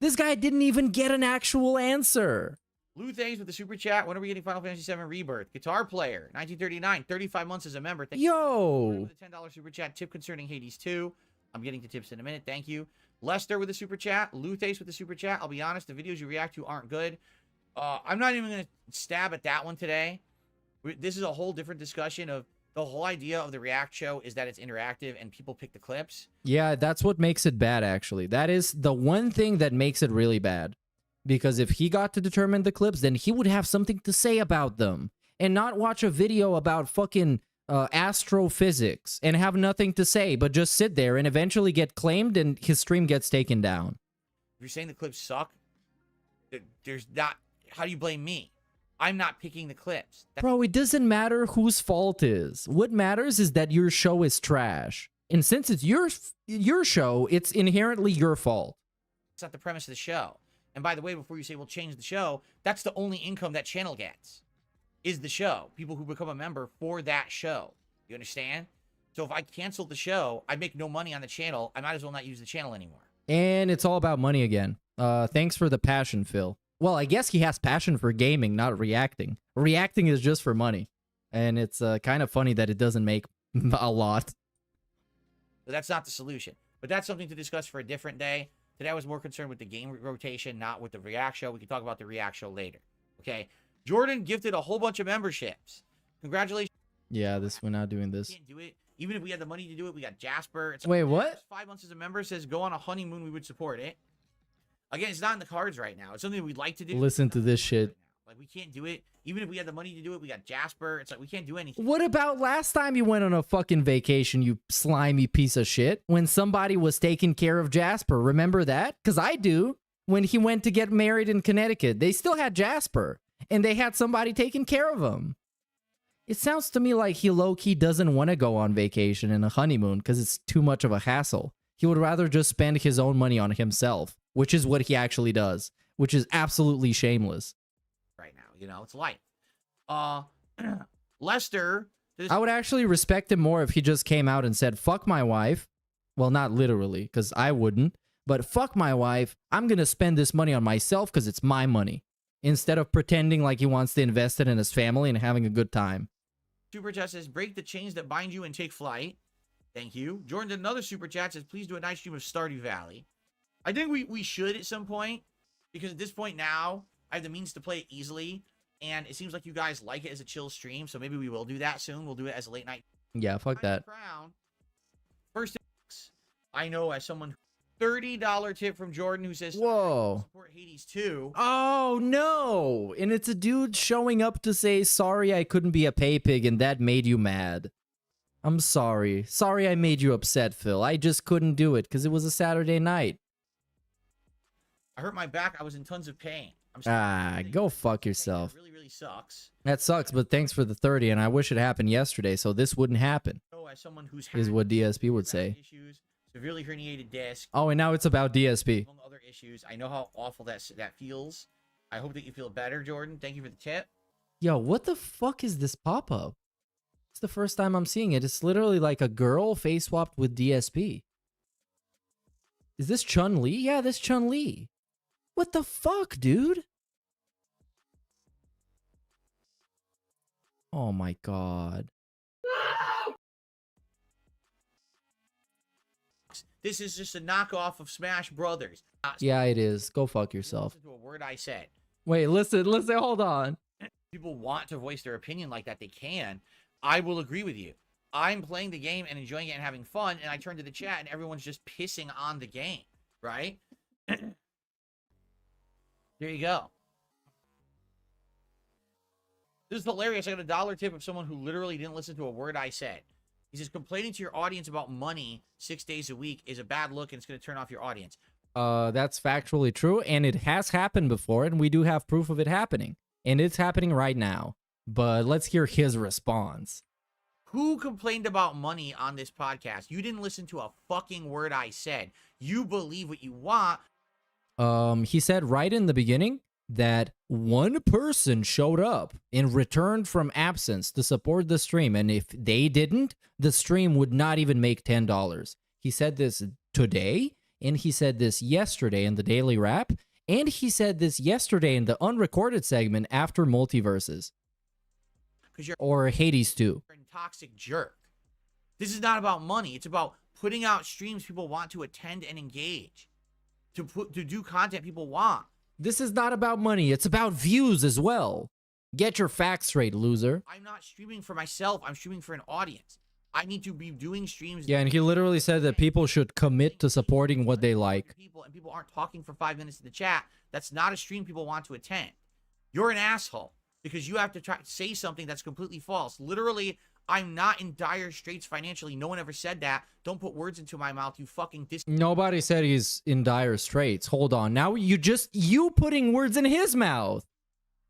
This guy didn't even get an actual answer. Lou Thanks with the super chat. When are we getting Final Fantasy VII Rebirth? Guitar Player, 1939. 35 months as a member. Thank you. Yo. With a $10 super chat. Tip concerning Hades 2. I'm getting to tips in a minute. Thank you. Lester with the super chat. Lou Thanks with the super chat. I'll be honest, the videos you react to aren't good. I'm not even going to stab at that one today. This is a whole different discussion of the whole idea of the React show is that it's interactive and people pick the clips. Yeah, that's what makes it bad, actually. That is the one thing that makes it really bad. Because if he got to determine the clips, then he would have something to say about them. And not watch a video about fucking astrophysics and have nothing to say, but just sit there and eventually get claimed and his stream gets taken down. If you're saying the clips suck, there's not... How do you blame me? I'm not picking the clips. Bro, it doesn't matter whose fault is. What matters is that your show is trash. And since it's your show, it's inherently your fault. That's not the premise of the show. And by the way, before you say, we'll change the show, that's the only income that channel gets, is the show. People who become a member for that show. You understand? So if I cancel the show, I make no money on the channel. I might as well not use the channel anymore. And it's all about money again. Thanks for the passion, Phil. Well, I guess he has passion for gaming, not reacting. Reacting is just for money. And it's kind of funny that it doesn't make a lot. But that's not the solution. But that's something to discuss for a different day. Today I was more concerned with the game rotation, not with the React show. We can talk about the React show later. Okay? Jordan gifted a whole bunch of memberships. Congratulations. Yeah, we're not doing this. You can't do it Even if we had the money to do it, we got Jasper. It's Wait, what? 5 months as a member says go on a honeymoon. We would support it. Again, it's not in the cards right now. It's something we'd like to do. Listen to this shit. Like, we can't do it. Even if we had the money to do it, we got Jasper. It's like we can't do anything. What about last time you went on a fucking vacation, you slimy piece of shit? When somebody was taking care of Jasper. Remember that? Because I do. When he went to get married in Connecticut, they still had Jasper. And they had somebody taking care of him. It sounds to me like he low-key doesn't want to go on vacation and a honeymoon because it's too much of a hassle. He would rather just spend his own money on himself, which is what he actually does, which is absolutely shameless. Right now, you know, it's life. Lester. I would actually respect him more if he just came out and said, fuck my wife. Well, not literally, because I wouldn't. But fuck my wife. I'm going to spend this money on myself because it's my money. Instead of pretending like he wants to invest it in his family and having a good time. Super chat says, break the chains that bind you and take flight. Thank you. Jordan did another super chat, says, please do a nice stream of Stardew Valley. I think we should at some point, because at this point now, I have the means to play it easily, and it seems like you guys like it as a chill stream, so maybe we will do that soon. We'll do it as a late night. Yeah, fuck that. Crown. First, I know as someone, $30 tip from Jordan who says, whoa, support Hades too. Oh, no. And it's a dude showing up to say, sorry, I couldn't be a pay pig, and that made you mad. I'm sorry. Sorry I made you upset, Phil. I just couldn't do it because it was a Saturday night. I hurt my back. I was in tons of pain. Go fuck yourself. It really sucks. That sucks, but thanks for the 30, and I wish it happened yesterday, so this wouldn't happen. As someone who's is what DSP would say. Issues, severely herniated disc. Oh, and now it's about DSP. Among other issues. I know how awful that feels. I hope that you feel better, Jordan. Thank you for the tip. Yo, what the fuck is this pop-up? It's the first time I'm seeing it. It's literally like a girl face swapped with DSP. Is this Chun-Li? Yeah, this Chun-Li. What the fuck, dude? Oh my god. This is just a knockoff of Smash Brothers. Yeah, it is. Go fuck yourself. Listen to a word I said. Wait, listen, hold on. People want to voice their opinion like that, they can. I will agree with you. I'm playing the game and enjoying it and having fun, and I turn to the chat and everyone's just pissing on the game, right? There you go. This is hilarious. I got a $1 tip of someone who literally didn't listen to a word I said. He says, complaining to your audience about money 6 days a week is a bad look and it's going to turn off your audience. That's factually true, and it has happened before, and we do have proof of it happening. And it's happening right now. But let's hear his response. Who complained about money on this podcast? You didn't listen to a fucking word I said. You believe what you want. He said right in the beginning that one person showed up and returned from absence to support the stream, and if they didn't, the stream would not even make $10. He said this today, and he said this yesterday in the Daily Wrap, and he said this yesterday in the unrecorded segment after Multiverses. Or Hades 2. You're a toxic jerk. This is not about money. It's about putting out streams people want to attend and engage. To do content people want. This is not about money. It's about views as well. Get your facts straight, loser. I'm not streaming for myself. I'm streaming for an audience. I need to be doing streams. Yeah, and he literally said that people should commit to supporting what they like. People aren't talking for 5 minutes in the chat. That's not a stream people want to attend. You're an asshole because you have to try to say something that's completely false. Literally, I'm not in dire straits financially. No one ever said that. Don't put words into my mouth, you fucking Nobody said he's in dire straits. Hold on. Now you putting words in his mouth.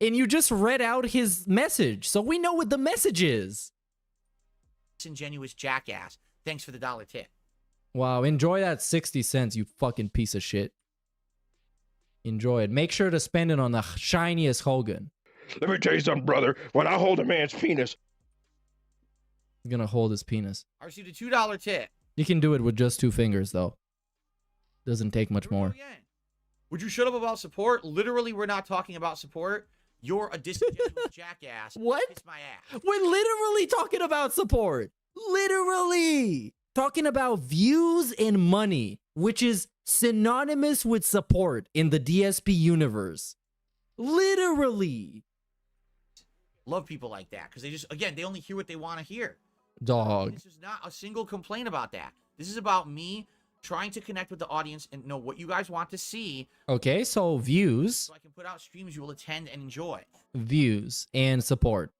And you just read out his message. So we know what the message is. Disingenuous jackass. Thanks for the $1 tip. Wow, enjoy that 60 cents, you fucking piece of shit. Enjoy it. Make sure to spend it on the shiniest Hogan. Let me tell you something, brother. When I hold a man's penis, He's gonna hold his penis. I received a $2 tip. You can do it with just 2 fingers, though. Doesn't take much more. Would you shut up about support? Literally, we're not talking about support. You're a disingenuous jackass. What? Kiss my ass. We're literally talking about support. Literally. Talking about views and money, which is synonymous with support in the DSP universe. Literally. Love people like that because they just, again, they only hear what they want to hear. Dog. This is not a single complaint about that. This is about me trying to connect with the audience and know what you guys want to see, Okay, so views, so I can put out streams you will attend and enjoy. views, and support.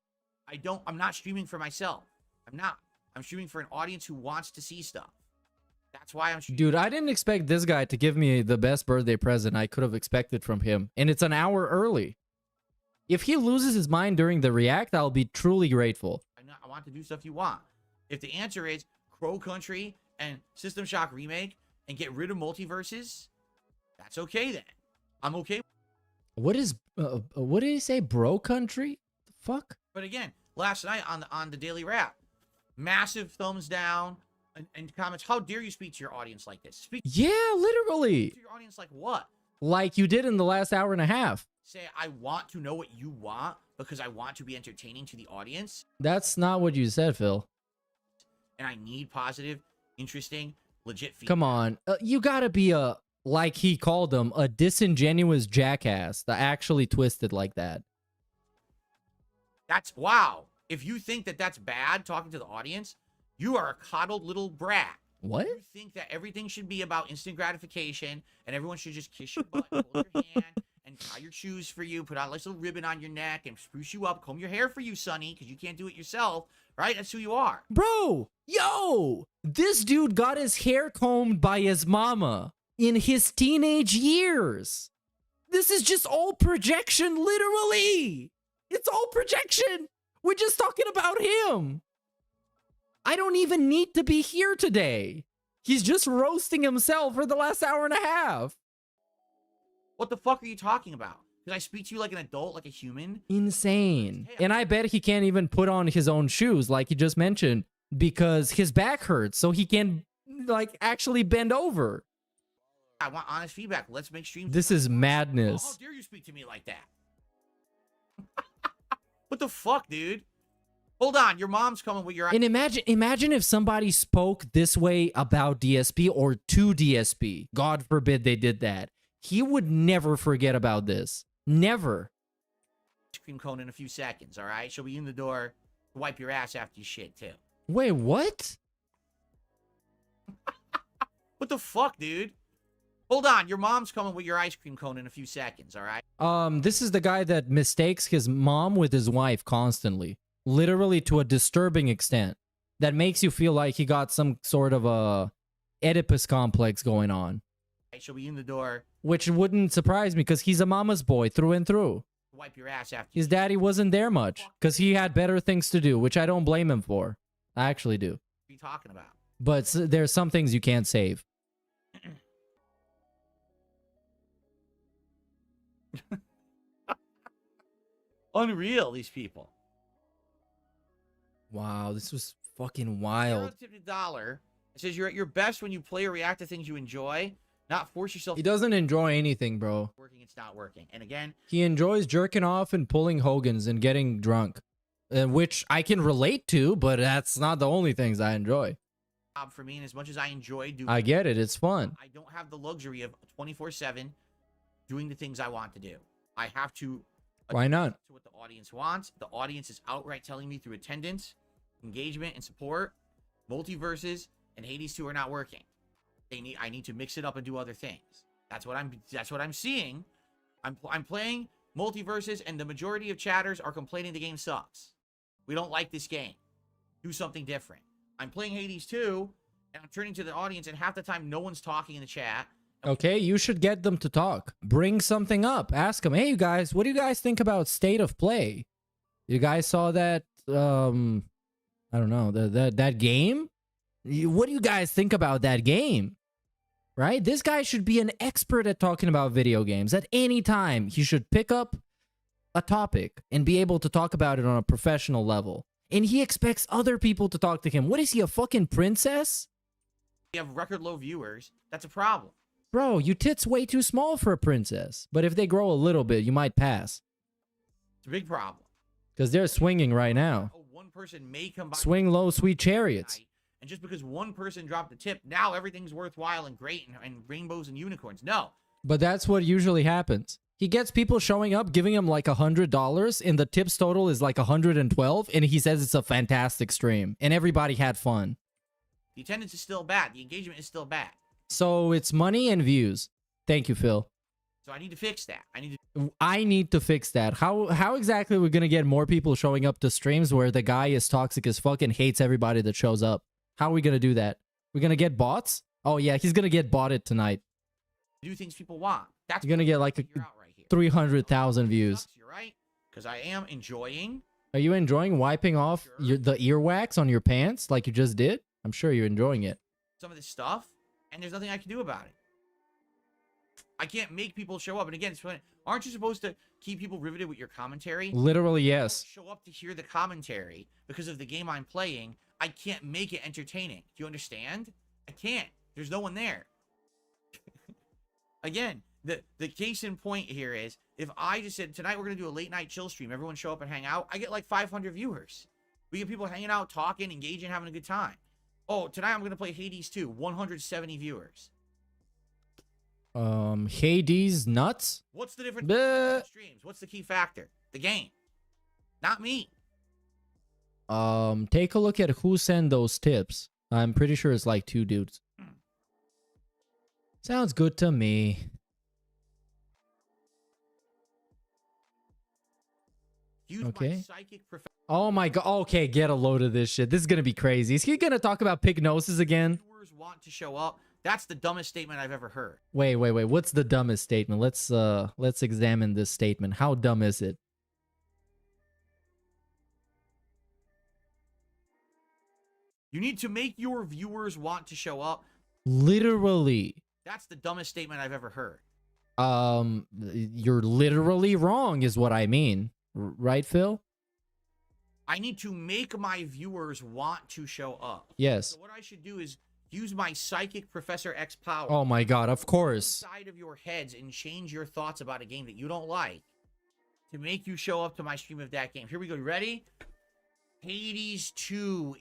I'm not streaming for myself. I'm not. I'm streaming for an audience who wants to see stuff. That's why I'm streaming. Dude, I didn't expect this guy to give me the best birthday present I could have expected from him. And it's an hour early. If he loses his mind during the react, I'll be truly grateful. I want to do stuff you want. If the answer is Crow Country and System Shock Remake and get rid of multiverses, that's okay then. I'm okay. What did he say? Bro country? The fuck? But again, last night on the Daily Wrap, massive thumbs down and comments. How dare you speak to your audience like this? Speak Yeah, literally. to your audience like what? Like you did in the last hour and a half. Say, I want to know what you want because I want to be entertaining to the audience. That's not what you said, Phil. And I need positive, interesting, legit feedback. Come on. You gotta be like he called him, a disingenuous jackass that actually twisted like that. That's, wow. If you think that that's bad talking to the audience, you are a coddled little brat. What? You think that everything should be about instant gratification and everyone should just kiss your butt, and hold your hand, and tie your shoes for you, put on a nice little ribbon on your neck, and spruce you up, comb your hair for you, Sonny, because you can't do it yourself, right? That's who you are. Bro, yo, this dude got his hair combed by his mama in his teenage years. This is just all projection, literally. It's all projection. We're just talking about him. I don't even need to be here today. He's just roasting himself for the last hour and a half. What the fuck are you talking about? Because I speak to you like an adult, like a human? Insane. And I bet he can't even put on his own shoes like he just mentioned because his back hurts, so he can like actually bend over. I want honest feedback. Let's make streams. This is Oh, how madness. dare you speak to me like that? What the fuck, dude? Hold on, your mom's coming with your... And imagine if somebody spoke this way about DSP or to DSP. God forbid they did that. He would never forget about this. Never. Ice cream cone in a few seconds, all right? She'll be in the door to wipe your ass after you shit, too. Wait, what? What the fuck, dude? Hold on, your mom's coming with your ice cream cone in a few seconds, all right? This is the guy that mistakes his mom with his wife constantly. Literally to a disturbing extent. That makes you feel like he got some sort of a Oedipus complex going on. She'll be in the door Which wouldn't surprise me because he's a mama's boy through and through. to wipe your ass after you His daddy wasn't there much because he had better things to do, which I don't blame him for. I actually do. What are you talking about? But there's some things you can't save. Unreal, these people. Wow, this was fucking wild. $0 It says you're at your best when you play or react to things you enjoy, not force yourself. He doesn't enjoy anything, bro. Working, it's not working. And again, He enjoys jerking off and pulling Hogan's and getting drunk. Which I can relate to, but that's not the only things I enjoy. job for me, and as much as I enjoy doing, I get it. It's fun. I don't have the luxury of 24/7 doing the things I want to do. I have to. Why not? To what the audience wants. The audience is outright telling me through attendance, engagement, and support, multiverses and Hades 2 are not working. I need to mix it up and do other things. That's what I'm seeing. I'm playing multiverses, and the majority of chatters are complaining the game sucks. We don't like this game. Do something different. I'm playing Hades 2, and I'm turning to the audience, and half the time no one's talking in the chat. Okay, you should get them to talk. Bring something up. Ask them, hey, you guys, what do you guys think about State of Play? You guys saw that, I don't know, that game? What do you guys think about that game? Right? This guy should be an expert at talking about video games. At any time, he should pick up a topic and be able to talk about it on a professional level. And he expects other people to talk to him. What is he, a fucking princess? We have record low viewers. That's a problem. Bro, your tit's way too small for a princess. But if they grow a little bit, you might pass. It's a big problem. Because they're swinging right now. One person may come by. Swing low, sweet chariots. And just because one person dropped a tip, now everything's worthwhile and great and rainbows and unicorns. No. But that's what usually happens. He gets people showing up, giving him like $100, and the tips total is like 112, and he says it's a fantastic stream, and everybody had fun. The attendance is still bad. The engagement is still bad. So it's money and views. Thank you, Phil. So I need to fix that. I need to fix that. How exactly are we gonna get more people showing up to streams where the guy is toxic as fuck and hates everybody that shows up? How are we gonna do that? We're gonna get bots? Oh yeah, he's gonna get botted tonight. do things people want. That's You're gonna get like figure out right here. 300,000 views. Sucks, you're right, because I am enjoying. Are you enjoying wiping off the earwax on your pants like you just did? I'm sure you're enjoying it. Some of this stuff, and there's nothing I can do about it. I can't make people show up. And again, aren't you supposed to keep people riveted with your commentary? Literally, yes. Show up to hear the commentary because of the game I'm playing. I can't make it entertaining. Do you understand? I can't. There's no one there. Again, the case in point here is if I just said tonight we're gonna do a late night chill stream, everyone show up and hang out, I get like 500 viewers. We get people hanging out, talking, engaging, having a good time. Oh, tonight I'm gonna play Hades 2, 170 viewers. Hades nuts? What's the difference between streams? What's the key factor? The game, not me. Take a look at who sent those tips. I'm pretty sure it's like 2 dudes. Sounds good to me. Okay. Oh my god. Okay, get a load of this shit. This is gonna be crazy. Is he gonna talk about pygnosis again? Viewers want to show up. That's the dumbest statement I've ever heard. Wait. What's the dumbest statement? Let's examine this statement. How dumb is it? You need to make your viewers want to show up. Literally. That's the dumbest statement I've ever heard. You're literally wrong is what I mean. Right, Phil? I need to make my viewers want to show up. Yes. So what I should do is use my psychic Professor X power. Oh my god, of course. Inside of your heads and change your thoughts about a game that you don't like to make you show up to my stream of that game. Here we go. You ready? Hades 2.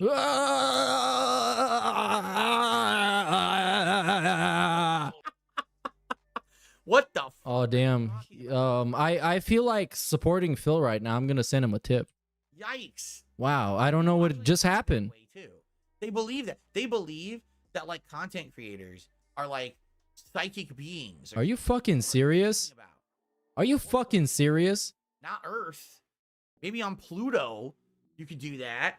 What the? Oh damn. I feel like supporting Phil right now. I'm gonna send him a tip. Yikes. Wow, I don't know what just happened. They believe that. They believe that like content creators are like psychic beings. Are you fucking serious? Are you fucking serious? Not Earth. Maybe on Pluto you could do that.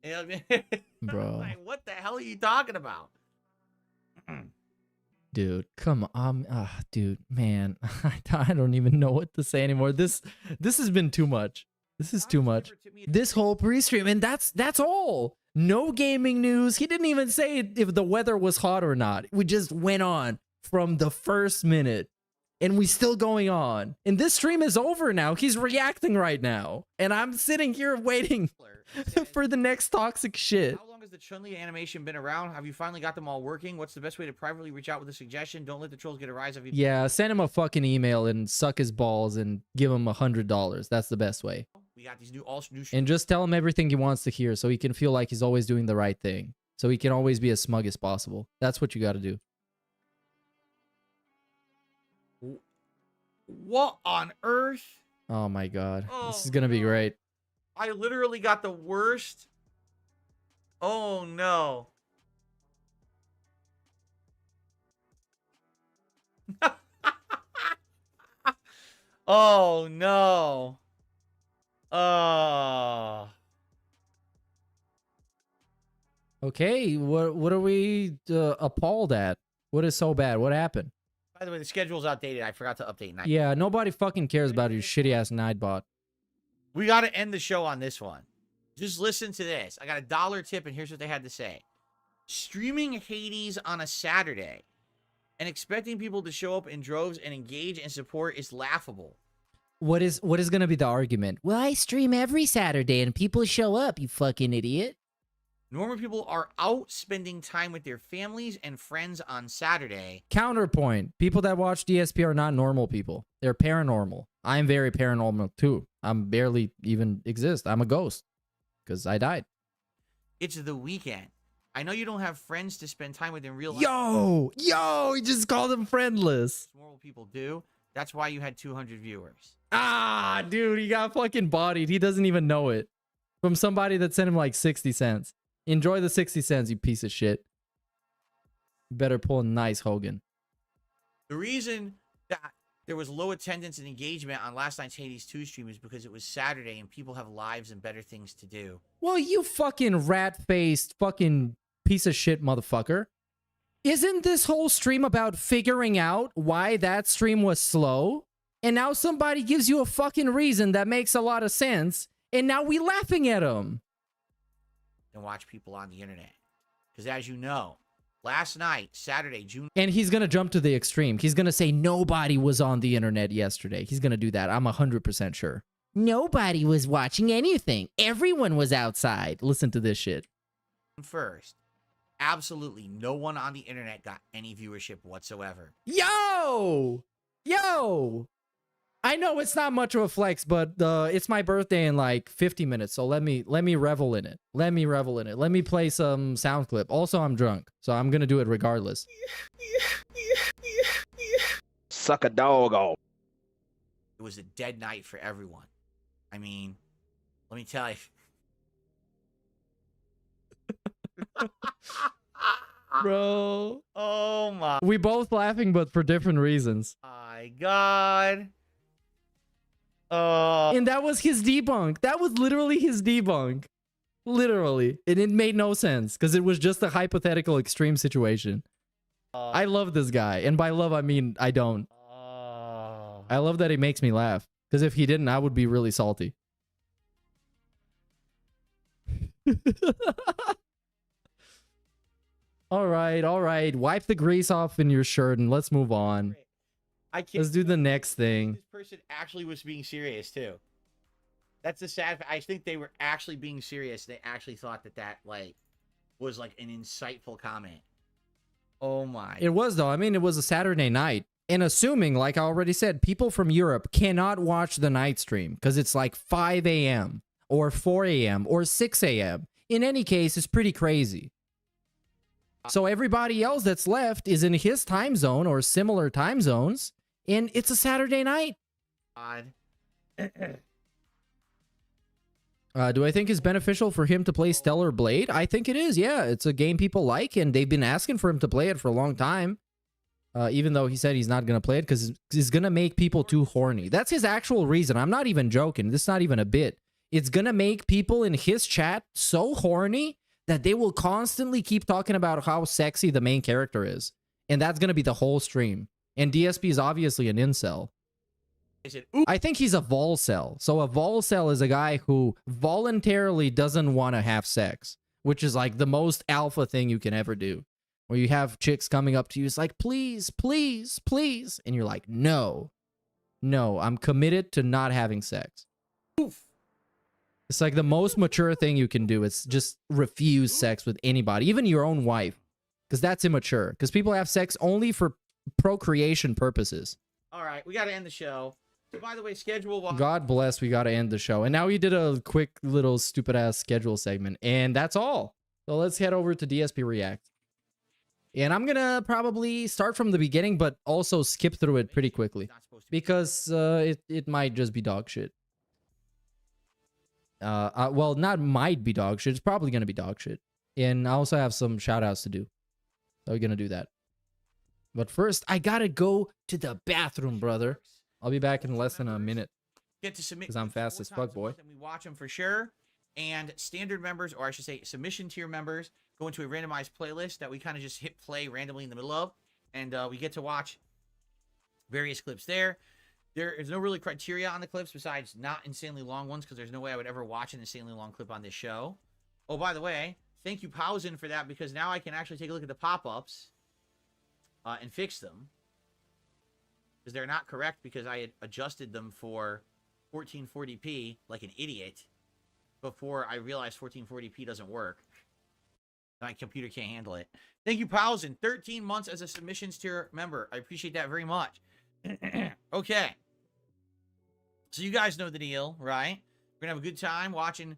You know what I mean? Bro. Like, what the hell are you talking about? Dude, come on. Dude, man. I don't even know what to say anymore. This has been too much. This is too much. This whole pre-stream, and that's all. No gaming news. He didn't even say if the weather was hot or not. We just went on from the first minute. And we still going on. And this stream is over now. He's reacting right now. And I'm sitting here waiting for the next toxic shit. How long has the Chun-Li animation been around? Have you finally got them all working? What's the best way to privately reach out with a suggestion? Don't let the trolls get a rise of you. Yeah, send him a fucking email and suck his balls and give him $100. That's the best way. We got these new and just tell him everything he wants to hear so he can feel like he's always doing the right thing. So he can always be as smug as possible. That's what you got to do. What on earth? Oh my god. Oh, this is gonna be great. I literally got the worst. Oh no. Oh no. Okay, what are we appalled at? What is so bad? What happened? By the way, the schedule's outdated. I forgot to update Nightbot. Yeah, nobody fucking cares about your shitty ass Nightbot. We got to end the show on this one. Just listen to this. I got a $1 tip, and here's what they had to say. Streaming Hades on a Saturday and expecting people to show up in droves and engage and support is laughable. What is going to be the argument? Well, I stream every Saturday and people show up, you fucking idiot. Normal people are out spending time with their families and friends on Saturday. Counterpoint. People that watch DSP are not normal people. They're paranormal. I'm very paranormal too. I'm barely even exist. I'm a ghost because I died. It's the weekend. I know you don't have friends to spend time with in real life. Yo, he just called them friendless. Normal people do. That's why you had 200 viewers. Ah, dude, he got fucking bodied. He doesn't even know it. From somebody that sent him like 60 cents. Enjoy the 60 cents, you piece of shit. Better pull a nice Hogan. The reason that there was low attendance and engagement on last night's Hades 2 stream is because it was Saturday and people have lives and better things to do. Well, you fucking rat-faced fucking piece of shit motherfucker. Isn't this whole stream about figuring out why that stream was slow? And now somebody gives you a fucking reason that makes a lot of sense, and now we laughing at him. And watch people on the internet. Because as you know, last night, Saturday, June... And he's going to jump to the extreme. He's going to say nobody was on the internet yesterday. He's going to do that. I'm 100% sure. Nobody was watching anything. Everyone was outside. Listen to this shit. First, absolutely no one on the internet got any viewership whatsoever. Yo! Yo! I know it's not much of a flex, but it's my birthday in like 50 minutes, so let me revel in it. Let me revel in it. Let me play some sound clip. Also, I'm drunk, so I'm gonna do it regardless. Suck a dog off. It was a dead night for everyone. I mean, let me tell you. Bro. Oh my. We both laughing, but for different reasons. My God. And that was his debunk. That was literally his debunk. Literally. And it made no sense because it was just a hypothetical extreme situation. I love this guy. And by love, I mean, I don't. I love that he makes me laugh. Because if he didn't, I would be really salty. All right. Wipe the grease off in your shirt and let's move on. Let's do the next thing. This person actually was being serious too. That's the sad. I think they were actually being serious. They actually thought that like was like an insightful comment. Oh my. It was though. I mean, it was a Saturday night. And assuming, like I already said, people from Europe cannot watch the night stream because it's like 5 a.m. or 4 a.m. or 6 a.m. In any case, it's pretty crazy. So everybody else that's left is in his time zone or similar time zones. And it's a Saturday night. God. Do I think it's beneficial for him to play Stellar Blade? I think it is, yeah. It's a game people like, and they've been asking for him to play it for a long time. Even though he said he's not going to play it because it's going to make people too horny. That's his actual reason. I'm not even joking. This is not even a bit. It's going to make people in his chat so horny that they will constantly keep talking about how sexy the main character is. And that's going to be the whole stream. And DSP is obviously an incel. I think he's a volcel. So a volcel is a guy who voluntarily doesn't want to have sex, which is like the most alpha thing you can ever do. Where you have chicks coming up to you, it's like, please, please, please. And you're like, no, I'm committed to not having sex. Oof. It's like the most mature thing you can do. It's just refuse sex with anybody, even your own wife. Because that's immature. Because people have sex only for procreation purposes. All right, we got to end the show. So, by the way, schedule. God bless, we got to end the show. And now we did a quick little stupid ass schedule segment. And that's all. So let's head over to DSP React. And I'm going to probably start from the beginning, but also skip through it pretty quickly. Because it might just be dog shit. Well, not might be dog shit. It's probably going to be dog shit. And I also have some shout outs to do. So we're going to do that. But first, I got to go to the bathroom, brother. I'll be back in less than a minute. Get to submit because I'm fast as fuck, boy. And we watch them for sure. And standard members, or I should say submission tier members, go into a randomized playlist that we kind of just hit play randomly in the middle of. And we get to watch various clips there. There is no really criteria on the clips besides not insanely long ones, because there's no way I would ever watch an insanely long clip on this show. Oh, by the way, thank you, Pausen, for that, because now I can actually take a look at the pop-ups and fix them. Because they're not correct, because I had adjusted them for 1440p like an idiot before I realized 1440p doesn't work. My computer can't handle it. Thank you, Pausen. 13 months as a submissions tier member. I appreciate that very much. Okay. So you guys know the deal, right? We're going to have a good time watching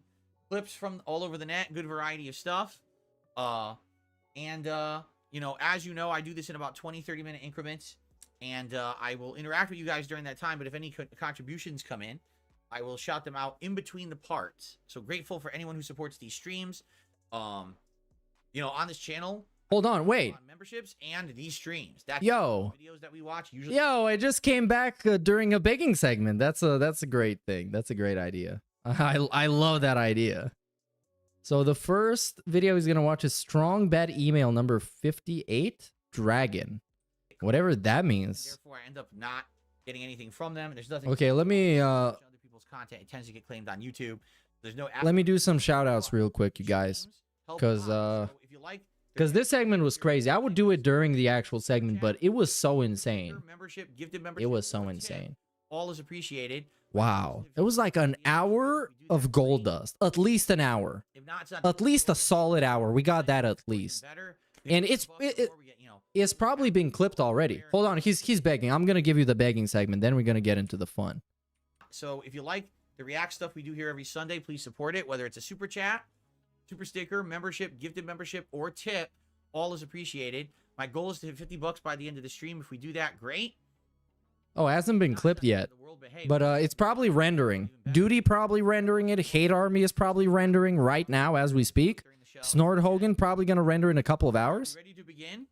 clips from all over the net. Good variety of stuff. You know, as you know, I do this in about 20, 30-minute increments. And I will interact with you guys during that time. But if any contributions come in, I will shout them out in between the parts. So grateful for anyone who supports these streams. You know, on this channel. Hold on, wait. On memberships and these streams. That's Yo. videos that we watch usually. Yo, I just came back during a begging segment. That's a great thing. That's a great idea. I love that idea. So the first video he's gonna watch is Strong Bet email number 58 Dragon. Whatever that means. Therefore, I end up not getting anything from them. There's nothing. Okay, let me other people's content. It tends to get claimed on YouTube. There's no. let me do some shout outs real quick, you guys. Because this segment was crazy. I would do it during the actual segment, but it was so insane. It was so insane. All is appreciated. Wow. It was like an hour of gold dust. At least an hour. At least a solid hour. We got that at least. And it's probably been clipped already. Hold on. He's begging. I'm going to give you the begging segment. Then we're going to get into the fun. So if you like the React stuff we do here every Sunday, please support it. Whether it's a super chat, super sticker, membership, gifted membership, or tip, all is appreciated. My goal is to hit $50 by the end of the stream. If we do that, great. Oh, it hasn't been clipped yet. But it's probably rendering. Duty probably rendering it. Hate Army is probably rendering right now as we speak. Snort Hogan probably going to render in a couple of hours. Ready to begin?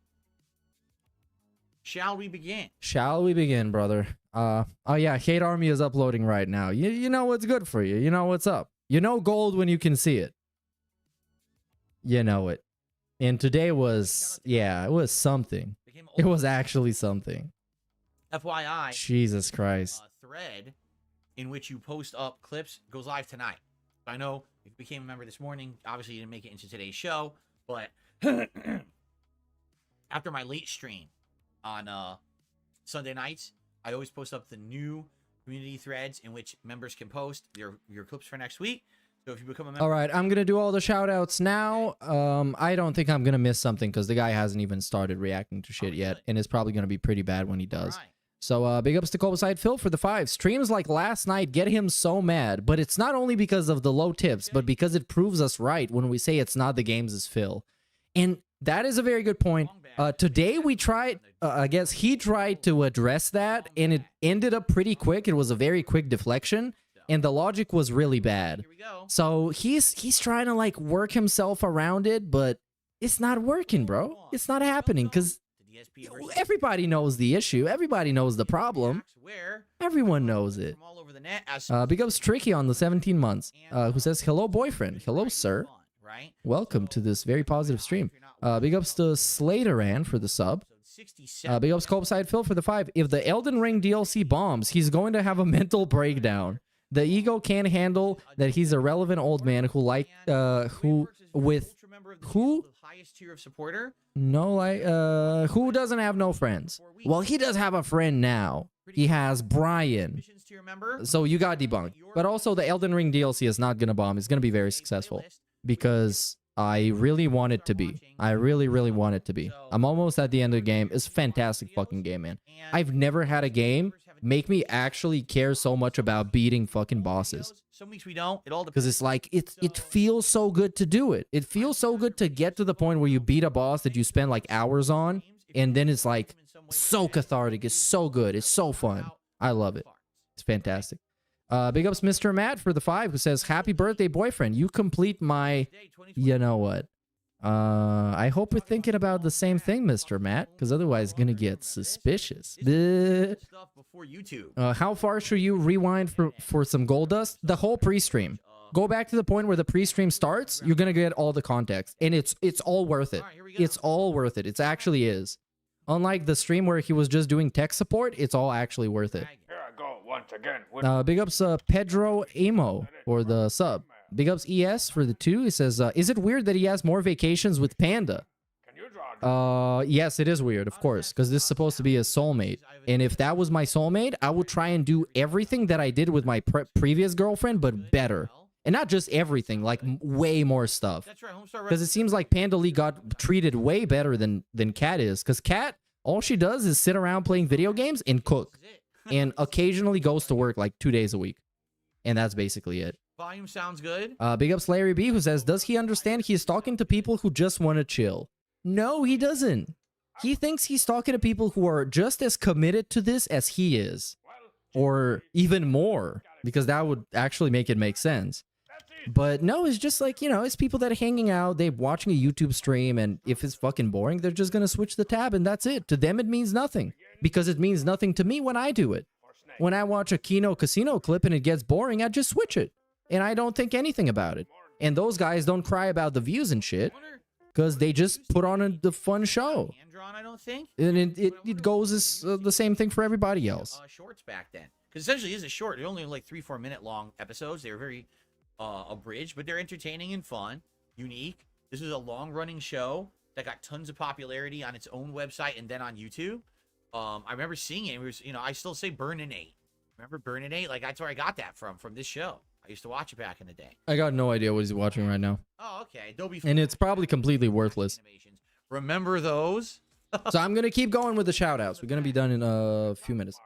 Shall we begin? Shall we begin, brother? Oh yeah, Hate Army is uploading right now. You know what's good for you. You know what's up. You know gold when you can see it. You know it. And today was, yeah, it was something. It was actually something. FYI, Jesus Christ. Thread in which you post up clips goes live tonight. I know if you became a member this morning, obviously you didn't make it into today's show, but after my late stream on Sunday nights, I always post up the new community threads in which members can post your clips for next week. So if you become a member, all right, I'm gonna do all the shout outs now. I don't think I'm gonna miss something because the guy hasn't even started reacting to shit yet, and it's probably gonna be pretty bad when he does. So big ups to Coldside Phil for the 5 streams like last night. Get him so mad, but it's not only because of the low tips, but because it proves us right when we say it's not the games as Phil, and that is a very good point. Today we tried, I guess he tried to address that, and it ended up pretty quick. It was a very quick deflection. And the logic was really bad. So he's trying to like work himself around it, but it's not working, bro. It's not happening because everybody knows the issue. Everybody knows the problem. Everyone knows it. Big ups Tricky on the 17 months, who says, hello, boyfriend. Hello, sir. Welcome to this very positive stream. Big ups to Slateran for the sub. Big ups Coldside Phil for the 5. If the Elden Ring DLC bombs, he's going to have a mental breakdown. The ego can't handle that he's a relevant old man who who doesn't have no friends. Well, he does have a friend now. He has Brian. So you got debunked. But also the Elden Ring DLC is not gonna bomb. It's gonna be very successful because I really want it to be. I really, really want it to be. I'm almost at the end of the game. It's a fantastic fucking game, man. I've never had a game make me actually care so much about beating fucking bosses. Some weeks we don't. It all depends. Because it's like, it feels so good to do it. It feels so good to get to the point where you beat a boss that you spend like hours on, and then it's like so cathartic. It's so good. It's so fun. I love it. It's fantastic. Big ups Mr. Matt for the 5, who says, happy birthday, boyfriend. You complete my, you know what? I hope we're thinking about the same thing, Mr. Matt, because otherwise it's gonna get suspicious. How far should you rewind for some gold dust? The whole pre-stream. Go back to the point where the pre-stream starts. You're gonna get all the context, and it's all worth it. It's all worth it. It actually is. Unlike the stream where he was just doing tech support, it's all actually worth it. Here I go once again. Big ups Pedro Amo for the sub. Big ups ES for the 2. He says, is it weird that he has more vacations with Panda? Yes, it is weird, of course, because this is supposed to be a soulmate. And if that was my soulmate, I would try and do everything that I did with my previous girlfriend, but better. And not just everything, like way more stuff. Because it seems like Panda Lee got treated way better than Kat is. Because Kat, all she does is sit around playing video games and cook. And occasionally goes to work like 2 days a week. And that's basically it. Volume sounds good. Big ups Larry B, who says, does he understand he is talking to people who just want to chill? No, he doesn't. He thinks he's talking to people who are just as committed to this as he is, or even more, because that would actually make it make sense. But no, it's just like, you know, it's people that are hanging out, they're watching a YouTube stream, and if it's fucking boring, they're just gonna switch the tab, and that's it. To them, it means nothing, because it means nothing to me when I do it. When I watch a Kino Casino clip and it gets boring, I just switch it, and I don't think anything about it. And those guys don't cry about the views and shit, because they just put on the fun show. Hand-drawn, I don't think. And it goes as the same thing for everybody else. Shorts back then. Because essentially it is a short. They're only like 3-4 minute long episodes. They were very abridged, but they're entertaining and fun, unique. This is a long-running show that got tons of popularity on its own website and then on YouTube. I remember seeing it. It was, you know, I still say Burnin' 8. Remember Burnin' 8? Like, that's where I got that from this show. I used to watch it back in the day. I got no idea what he's watching right now. Oh, okay. Adobe. And it's probably completely worthless. Remember those? So I'm going to keep going with the shout-outs. We're going to be done in a few minutes.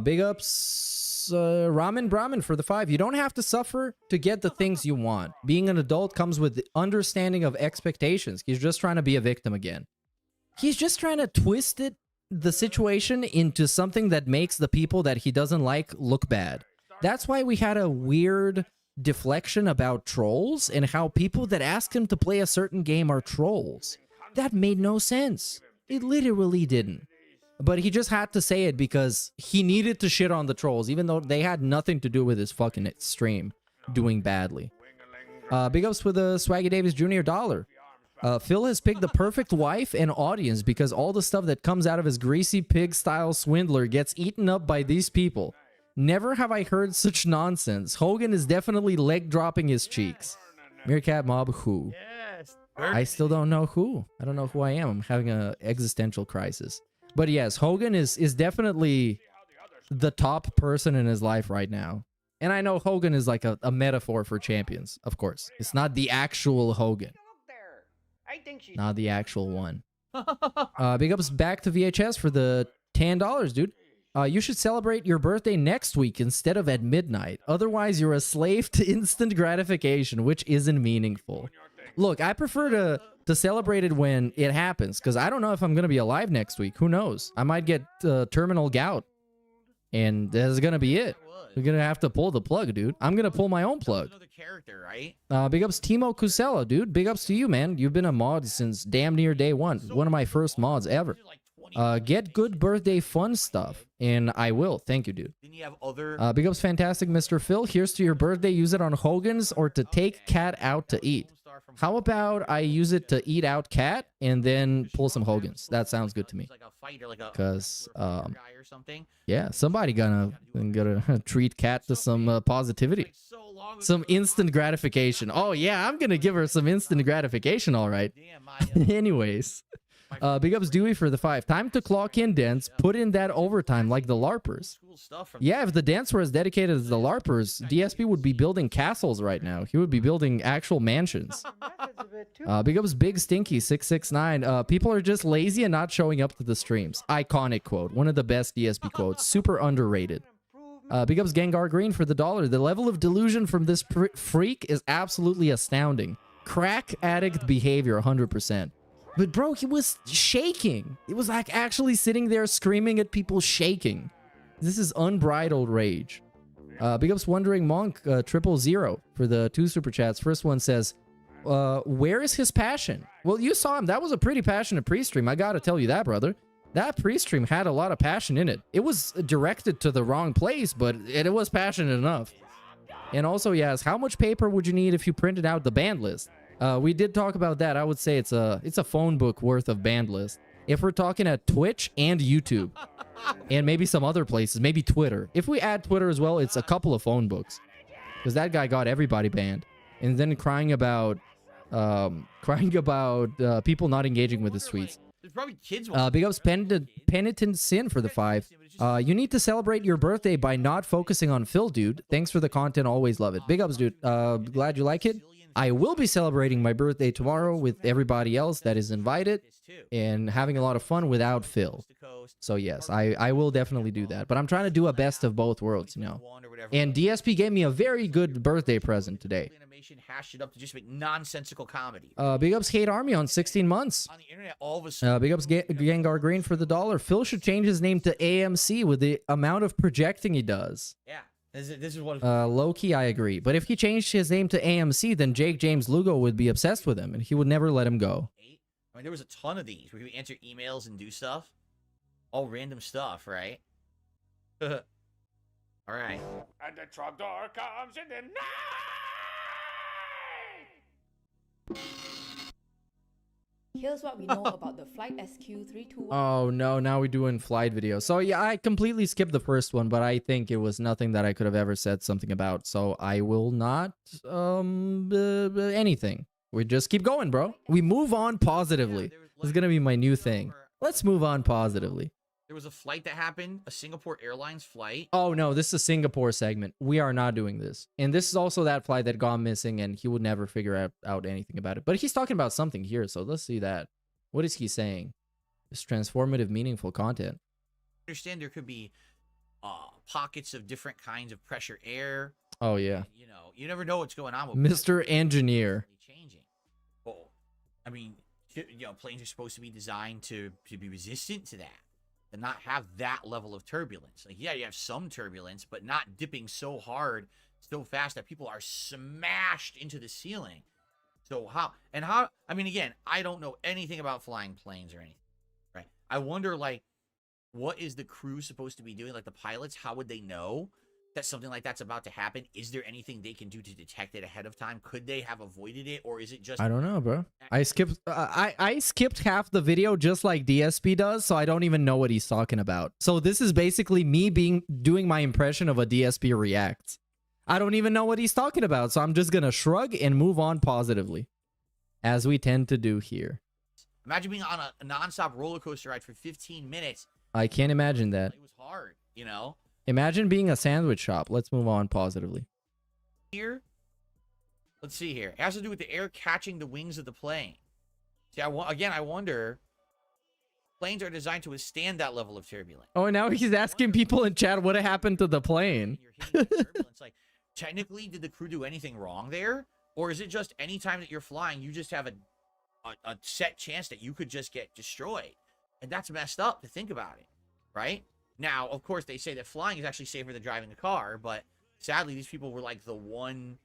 Big ups, Ramen Brahmin for the 5. You don't have to suffer to get the things you want. Being an adult comes with the understanding of expectations. He's just trying to be a victim again. He's just trying to twist the situation into something that makes the people that he doesn't like look bad. That's why we had a weird deflection about trolls and how people that ask him to play a certain game are trolls. That made no sense. It literally didn't. But he just had to say it because he needed to shit on the trolls, even though they had nothing to do with his fucking stream doing badly. Big ups with the Swaggy Davis Jr. $1. Phil has picked the perfect wife and audience because all the stuff that comes out of his greasy pig-style swindler gets eaten up by these people. Never have I heard such nonsense. Hogan is definitely leg-dropping his cheeks. Meerkat Mob who? Yes. I still don't know who. I don't know who I am. I'm having an existential crisis. But yes, Hogan is definitely the top person in his life right now. And I know Hogan is like a metaphor for champions, of course. It's not the actual Hogan. Not the actual one. Big ups back to VHS for the $10, dude. You should celebrate your birthday next week instead of at midnight. Otherwise, you're a slave to instant gratification, which isn't meaningful. Look, I prefer to celebrate it when it happens, because I don't know if I'm going to be alive next week. Who knows? I might get terminal gout, and that's going to be it. We're going to have to pull the plug, dude. I'm going to pull my own plug. Another character, right? Big ups Timo Kusela, dude. Big ups to you, man. You've been a mod since damn near day one. One of my first mods ever. Get good birthday fun stuff, and I will. Thank you, dude. Then you have other... Big ups fantastic Mr. Phil. Here's to your birthday. Use it on Hogan's or to take cat out to eat. How about I use it to eat out cat and then pull some Hogan's? That sounds good to me. Because, yeah, somebody gonna treat cat to some positivity. Some instant gratification. Oh, yeah, I'm gonna give her some instant gratification, all right. Anyways. Big ups Dewey for the 5. Time to clock in, Dance. Put in that overtime like the LARPers. Yeah, if the Dance were as dedicated as the LARPers, DSP would be building castles right now. He would be building actual mansions. Big ups Big Stinky 669. People are just lazy and not showing up to the streams. Iconic quote. One of the best DSP quotes. Super underrated. Big ups Gengar Green for the $1. The level of delusion from this freak is absolutely astounding. Crack addict behavior 100%. But bro, he was shaking. It was like actually sitting there screaming at people shaking. This is unbridled rage. Big ups Wondering Monk 000 for the 2 super chats. First one says, where is his passion? Well, you saw him. That was a pretty passionate pre-stream. I gotta tell you that, brother. That pre-stream had a lot of passion in it. It was directed to the wrong place, but it was passionate enough. And also, yes, how much paper would you need if you printed out the band list? We did talk about that. I would say it's a phone book worth of band list. If we're talking at Twitch and YouTube, and maybe some other places, maybe Twitter. If we add Twitter as well, it's a couple of phone books, because that guy got everybody banned, and then crying about people not engaging with his tweets. There's probably kids. Big ups Penitent Sin for the 5. You need to celebrate your birthday by not focusing on Phil, dude. Thanks for the content. Always love it. Big ups, dude. Glad you like it. I will be celebrating my birthday tomorrow with everybody else that is invited and having a lot of fun without Phil. So yes, I will definitely do that. But I'm trying to do a best of both worlds, you know. And DSP gave me a very good birthday present today. Hash it up to just make nonsensical comedy. Big ups Hate Army on 16 months. On the internet, all of a sudden, Big ups Gengar Green for the $1. Phil should change his name to AMC with the amount of projecting he does. yeah, this is what. Low-key, I agree. But if he changed his name to AMC, then Jake James Lugo would be obsessed with him, and he would never let him go. I mean, there was a ton of these where you answer emails and do stuff. All random stuff, right? All right. And the trogdor comes in the night. Here's what we know about the Flight SQ321. Oh no, now we're doing flight video. So yeah, I completely skipped the first one, but I think it was nothing that I could have ever said something about. So I will not anything. We just keep going, bro. We move on positively. This is gonna be my new thing. Let's move on positively. There was a flight that happened, a Singapore Airlines flight. Oh no, this is a Singapore segment. We are not doing this. And this is also that flight that gone missing and he would never figure out anything about it. But he's talking about something here, so let's see that. What is he saying? It's transformative, meaningful content. I understand there could be pockets of different kinds of pressure air. Oh yeah. And, you know, you never know what's going on with Mr. Engineer. changing. Well, I mean, you know, planes are supposed to be designed to be resistant to that. And not have that level of turbulence. Like, yeah, you have some turbulence, but not dipping so hard, so fast that people are smashed into the ceiling. So how, I mean, again, I don't know anything about flying planes or anything, right? I wonder, like, what is the crew supposed to be doing? Like, the pilots, how would they know that something like that's about to happen? Is there anything they can do to detect it ahead of time? Could they have avoided it, or is it just... I don't know, bro. I skipped I skipped half the video just like DSP does, so I don't even know what he's talking about. So this is basically me doing my impression of a DSP reacts. I don't even know what he's talking about, so I'm just gonna shrug and move on positively, as we tend to do here. Imagine being on a non-stop roller coaster ride for 15 minutes. I can't imagine that. It was hard, you know? Imagine being a sandwich shop. Let's move on positively. Here, let's see here. It has to do with the air catching the wings of the plane. See, I wonder, planes are designed to withstand that level of turbulence. Oh, and now he's asking people in chat what happened to the plane. You're hitting turbulence. Like, technically, did the crew do anything wrong there? Or is it just any time that you're flying, you just have a set chance that you could just get destroyed? And that's messed up to think about it, right? Now, of course, they say that flying is actually safer than driving a car, but sadly, these people were like the one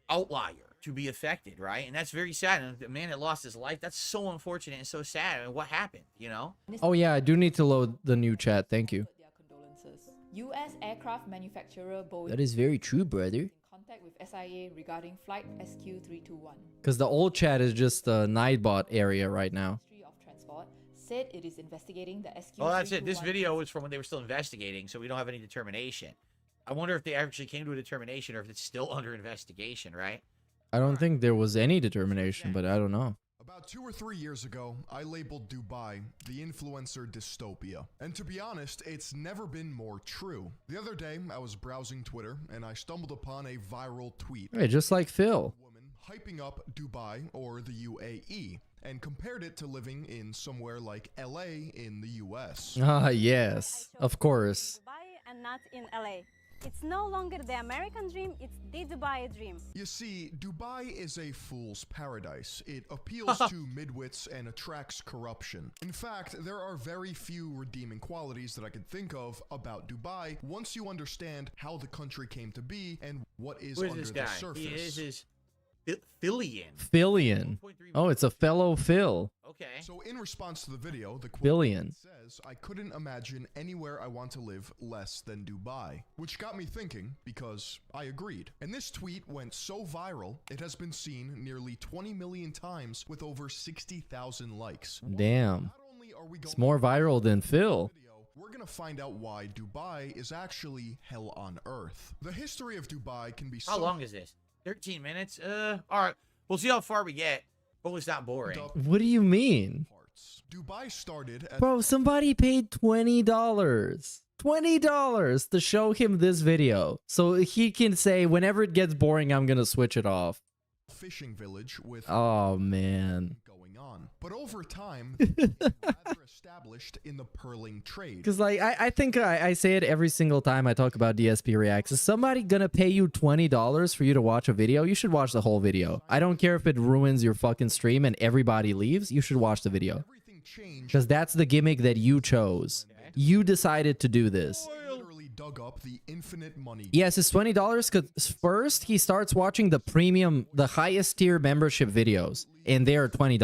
outlier to be affected, right? And that's very sad. And the man that lost his life, that's so unfortunate and so sad. And what happened, you know? Oh, yeah, I do need to load the new chat. Thank you. U.S. aircraft manufacturer Boeing. That is very true, brother. In contact with SIA regarding Flight SQ321. Because the old chat is just a Nightbot area right now. Ministry of Transport said it is investigating the SQ321. Oh, that's it. This video was from when they were still investigating, so we don't have any determination. I wonder if they actually came to a determination or if it's still under investigation, right? I don't think there was any determination, but I don't know. About 2 or 3 years ago, I labeled Dubai the influencer dystopia. And to be honest, it's never been more true. The other day, I was browsing Twitter and I stumbled upon a viral tweet. Hey, just like Phil. Woman hyping up Dubai or the UAE and compared it to living in somewhere like LA in the US. Ah, yes, of course. Dubai and not in LA. It's no longer the American dream, it's the Dubai dream. You see, Dubai is a fool's paradise. It appeals to midwits and attracts corruption. In fact, there are very few redeeming qualities that I could think of about Dubai once you understand how the country came to be and what is under this the guy? surface. He is his Phillian. Phillian. Oh, it's a fellow Phil. Okay. So in response to the video, the quote Phillian says, I couldn't imagine anywhere I want to live less than Dubai. Which got me thinking, because I agreed. And this tweet went so viral, it has been seen nearly 20 million times with over 60,000 likes. Damn. Not only are we It's more viral than Phil. We're gonna find out why Dubai is actually hell on earth. The history of Dubai can be How long is this? 13 minutes? All right. We'll see how far we get. Hopefully it's not boring. What do you mean? Dubai started as Bro, somebody paid $20 $20 to show him this video so he can say whenever it gets boring, I'm gonna switch it off. Fishing village with Oh man. going on. But over time, they became rather established in the pearling trade. Because like I think I say it every single time I talk about DSP Reacts. Is somebody gonna pay you $20 for you to watch a video? You should watch the whole video. I don't care if it ruins your fucking stream and everybody leaves. You should watch the video. Everything changed. Because that's the gimmick that you chose. You decided to do this. Literally dug up the infinite money. Yes, it's $20 because first he starts watching the premium, the highest tier membership videos. And they are $20.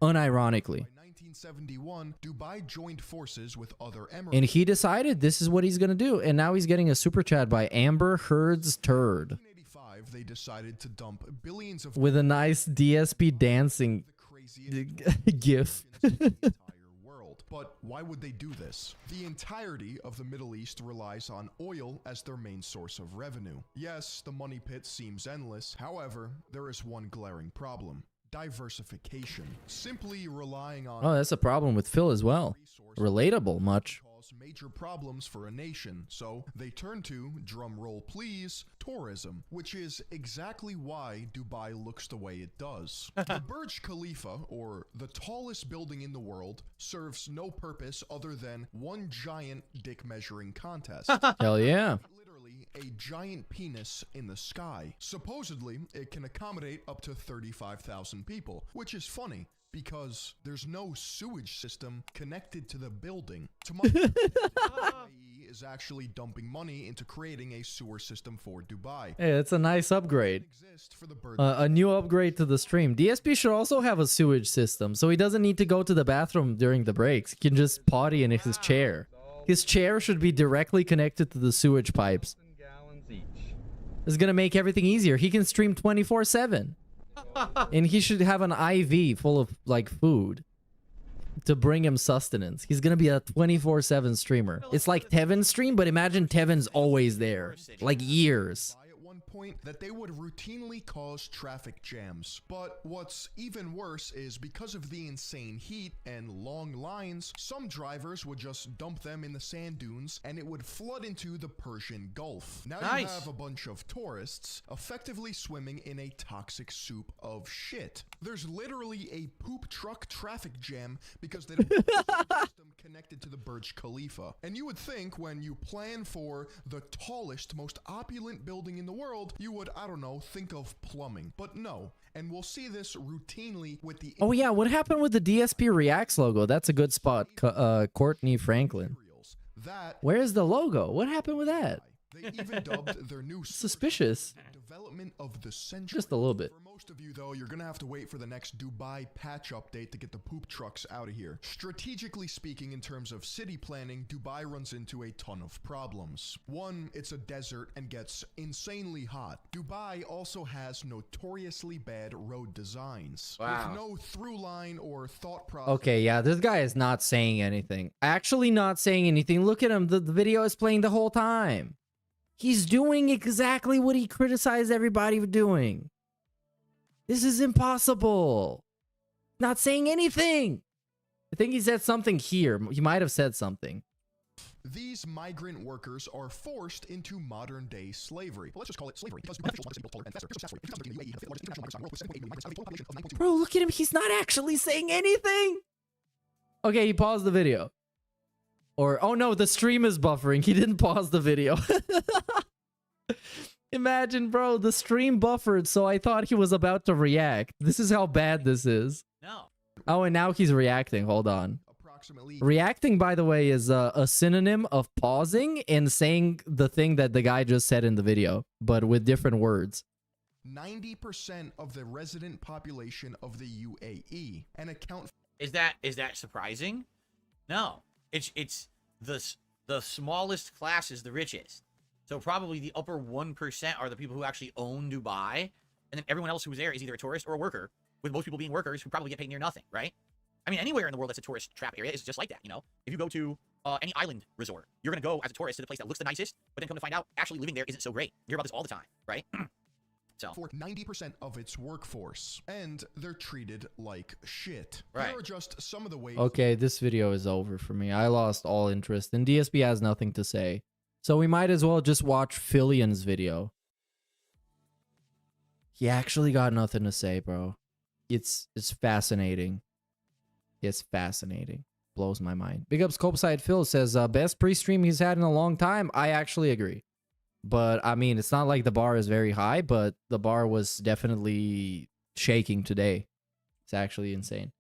Unironically. By 1971, Dubai joined forces with other emirates. And he decided this is what he's going to do. And now he's getting a super chat by Amber Heard's Turd. In 1985, they decided to dump billions of With a nice DSP dancing gif. world. But why would they do this? The entirety of the Middle East relies on oil as their main source of revenue. Yes, the money pit seems endless. However, there is one glaring problem. Diversification. Simply relying on Oh, that's a problem with Phil as well. Relatable much. cause major problems for a nation, so they turn to, drum roll please, tourism, which is exactly why Dubai looks the way it does. The Burj Khalifa, or the tallest building in the world, serves no purpose other than one giant dick measuring contest. Hell yeah. Literally a giant penis in the sky. Supposedly, it can accommodate up to 35,000 people, which is funny because there's no sewage system connected to the building. To my UAE is actually dumping money into creating a sewer system for Dubai. Hey, it's a nice upgrade. Exist for the bird. A new upgrade to the stream. DSP should also have a sewage system, so he doesn't need to go to the bathroom during the breaks. He can just potty in his chair. His chair should be directly connected to the sewage pipes. It's gonna make everything easier. He can stream 24/7. And he should have an IV full of like food to bring him sustenance. He's gonna be a 24/7 streamer. It's like Tevin's stream, but imagine Tevin's always there. Like years. At one point that they would routinely cause traffic jams. But what's even worse is because of the insane heat and long lines, some drivers would just dump them in the sand dunes and it would flood into the Persian Gulf. Now you have a bunch of tourists effectively swimming in a toxic soup of shit. There's literally a poop truck traffic jam because they don't have a system connected to the Burj Khalifa. And you would think when you plan for the tallest, most opulent building in the world, you would, I don't know, think of plumbing. But no. And we'll see this routinely with the... Oh yeah, what happened with the DSP Reacts logo? That's a good spot. Courtney Franklin. That Where's the logo? What happened with that? they even dubbed their new Suspicious. development of the century. Just a little bit. For most of you, though, you're gonna have to wait for the next Dubai patch update to get the poop trucks out of here. Strategically speaking, in terms of city planning, Dubai runs into a ton of problems. One, it's a desert and gets insanely hot. Dubai also has notoriously bad road designs. Wow. With no through line or thought process. Okay, yeah, this guy is not saying anything. Actually not saying anything. Look at him. The video is playing the whole time. He's doing exactly what he criticized everybody for doing. This is impossible. Not saying anything. I think he said something here. He might have said something. These migrant workers are forced into modern day slavery. Well, let's just call it slavery because officials want to build taller and faster. Here's some stats for you. 2013, the UAE had the largest international migrants on the world with 7.8 million migrants, a total population of 9.2. Bro, look at him. He's not actually saying anything. Okay, he paused the video. Or, oh no, the stream is buffering. He didn't pause the video. Imagine, bro, the stream buffered, so I thought he was about to react. This is how bad this is. No. Oh, and now he's reacting. Hold on. Approximately Reacting, by the way, is a synonym of pausing and saying the thing that the guy just said in the video, but with different words. 90% of the resident population of the UAE and account. Is that surprising? No. It's the smallest class is the richest. So probably the upper 1% are the people who actually own Dubai, and then everyone else who's there is either a tourist or a worker, with most people being workers who probably get paid near nothing, right? I mean, anywhere in the world that's a tourist trap area is just like that, you know? If you go to any island resort, you're going to go as a tourist to the place that looks the nicest, but then come to find out, actually living there isn't so great. You hear about this all the time, right? So for 90% of its workforce, and they're treated like shit. Right. Here are just some of the ways. Okay, this video is over for me. I lost all interest, and DSP has nothing to say. So we might as well just watch Fillion's video. He actually got nothing to say, bro. It's fascinating. It's fascinating. Blows my mind. Big ups Copeside Phil says, best pre-stream he's had in a long time. I actually agree. But, I mean, it's not like the bar is very high, but the bar was definitely shaking today. It's actually insane.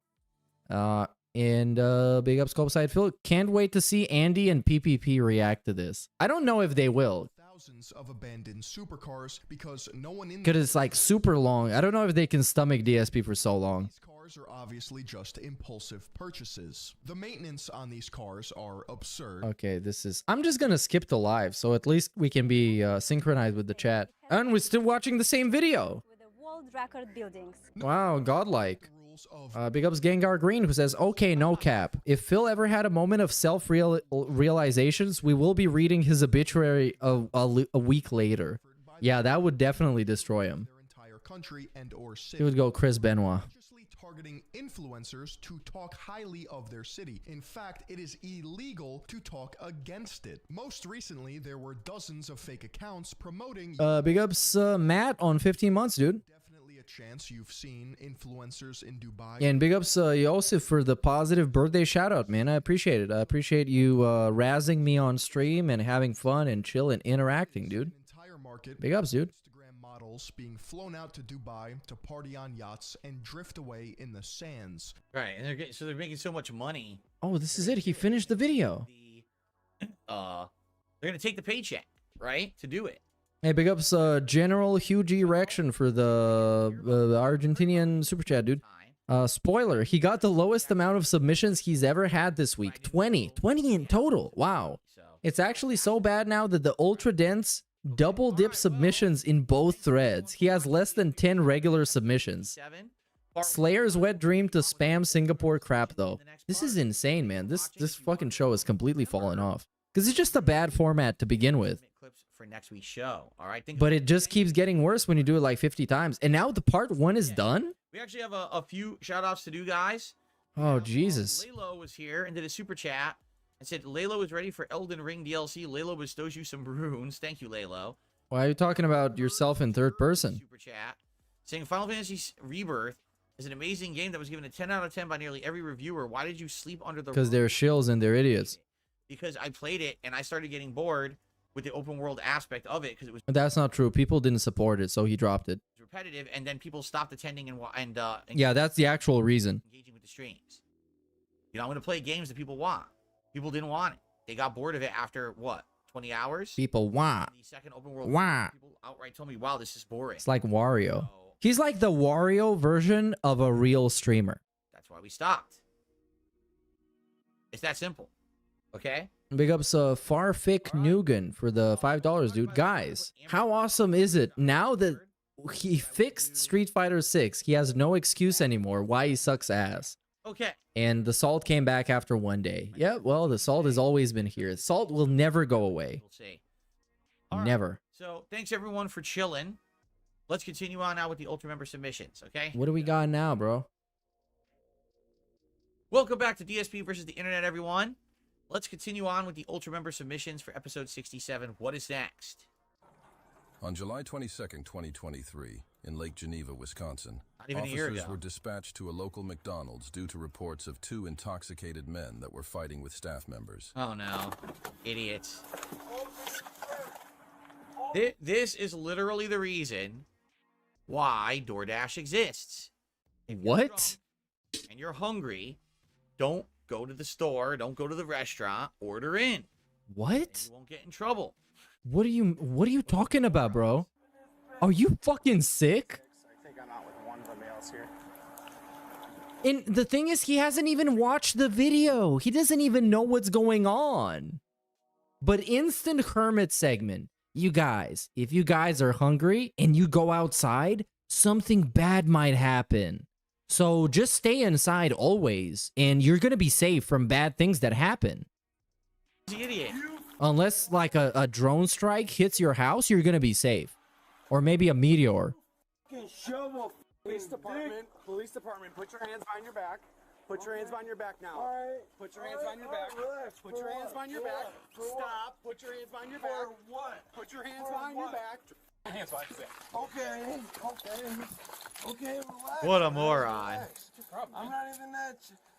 And big ups Copeside Phil. Can't wait to see Andy and PPP react to this. I don't know if they will. Thousands of abandoned supercars because no one in Because it's like super long. I don't know if they can stomach DSP for so long. These cars are obviously just impulsive purchases. The maintenance on these cars are absurd. Okay, this is... I'm just going to skip the live, so at least we can be synchronized with the chat. And we're still watching the same video. With the world record buildings. Wow, godlike. Big ups Gengar Green, who says, okay, no cap. If Phil ever had a moment of self-realizations, we will be reading his obituary a week later. Yeah, that would definitely destroy him. Their entire country and or city. He would go Chris Benoit. Targeting influencers to talk highly of their city. In fact, it is illegal to talk against it. Most recently, there were dozens of fake accounts promoting... Big ups Matt on 15 months, dude. Definitely a chance you've seen influencers in Dubai. And big ups Yosef for the positive birthday shout out, man. I appreciate it. I appreciate you razzing me on stream and having fun and chill and interacting, dude. Big ups, dude. Models being flown out to Dubai to party on yachts and drift away in the sands. Right, and they're making so much money. Oh, this is it. He finished the video. They're gonna take the paycheck, right, to do it. Hey, big ups General huge erection for the Argentinian super chat, dude. Spoiler, he got the lowest amount of submissions he's ever had this week. 20 in total. Wow. It's actually so bad now that the ultra dense double dip submissions in both threads. He has less than 10 regular submissions. Slayer's wet dream to spam Singapore crap though. This is insane, man. This fucking show is completely fallen off. Because it's just a bad format to begin with. Clips for next week's show. All right. But it just keeps getting worse when you do it like 50 times. And now the part 1 is done? We actually have a few shout outs to do, guys. Oh, Jesus. Laylo was here and did a super chat. and said Laylo is ready for Elden Ring DLC. Laylo bestows you some runes. Thank you, Laylo. Why are you talking about yourself in third person? Super chat. Saying Final Fantasy Rebirth is an amazing game that was given a 10 out of 10 by nearly every reviewer. Why did you sleep under the Because they're shills and they're idiots. Because I played it and I started getting bored with the open world aspect of it because it was That's not true. People didn't support it, so he dropped it. repetitive, and then people stopped attending and Yeah, that's the actual reason. engaging with the streams. You know, I'm going to play games that people want. People didn't want it. They got bored of it after what, 20 hours? People want. The second open world. Want. People outright told me, "Wow, this is boring." It's like Wario. He's like the Wario version of a real streamer. That's why we stopped. It's that simple. Okay? Big ups Farfick Nugan for the $5, dude. Guys, how awesome is it now that he fixed Street Fighter 6? He has no excuse anymore why he sucks ass. Okay. And the salt came back after one day. Yeah, well, the salt has always been here. Salt will never go away. We'll see. Never. So, thanks everyone for chilling. Let's continue on now with the Ultra Member submissions, okay? What do we got now, bro? Welcome back to DSP versus the Internet, everyone. Let's continue on with the Ultra Member submissions for episode 67. What is next? On July 22nd, 2023, in Lake Geneva, Wisconsin, Not even a year officers ago. were dispatched to a local McDonald's due to reports of 2 intoxicated men that were fighting with staff members. Oh no. Idiots. This is literally the reason why DoorDash exists. If you're What? drunk and you're hungry, don't go to the store, don't go to the restaurant, order in. What? You won't get in trouble. What are you talking about, bro? Are you fucking sick? I think I'm out with one of the males here. And the thing is, he hasn't even watched the video. He doesn't even know what's going on. But instant hermit segment. You guys, if you guys are hungry and you go outside, something bad might happen. So just stay inside always, and you're going to be safe from bad things that happen. He's an idiot. Unless like a drone strike hits your house, you're going to be safe. Or maybe a meteor. fucking shovel. Police department, put your hands behind your back. Put your hands behind your back now. All right. Put your hands behind your back. Relax. Put your hands behind your back. Stop. Put your hands behind your back. For what? Put your hands behind your back. Hands behind your back. Okay. Okay, relax. What a moron. Relax.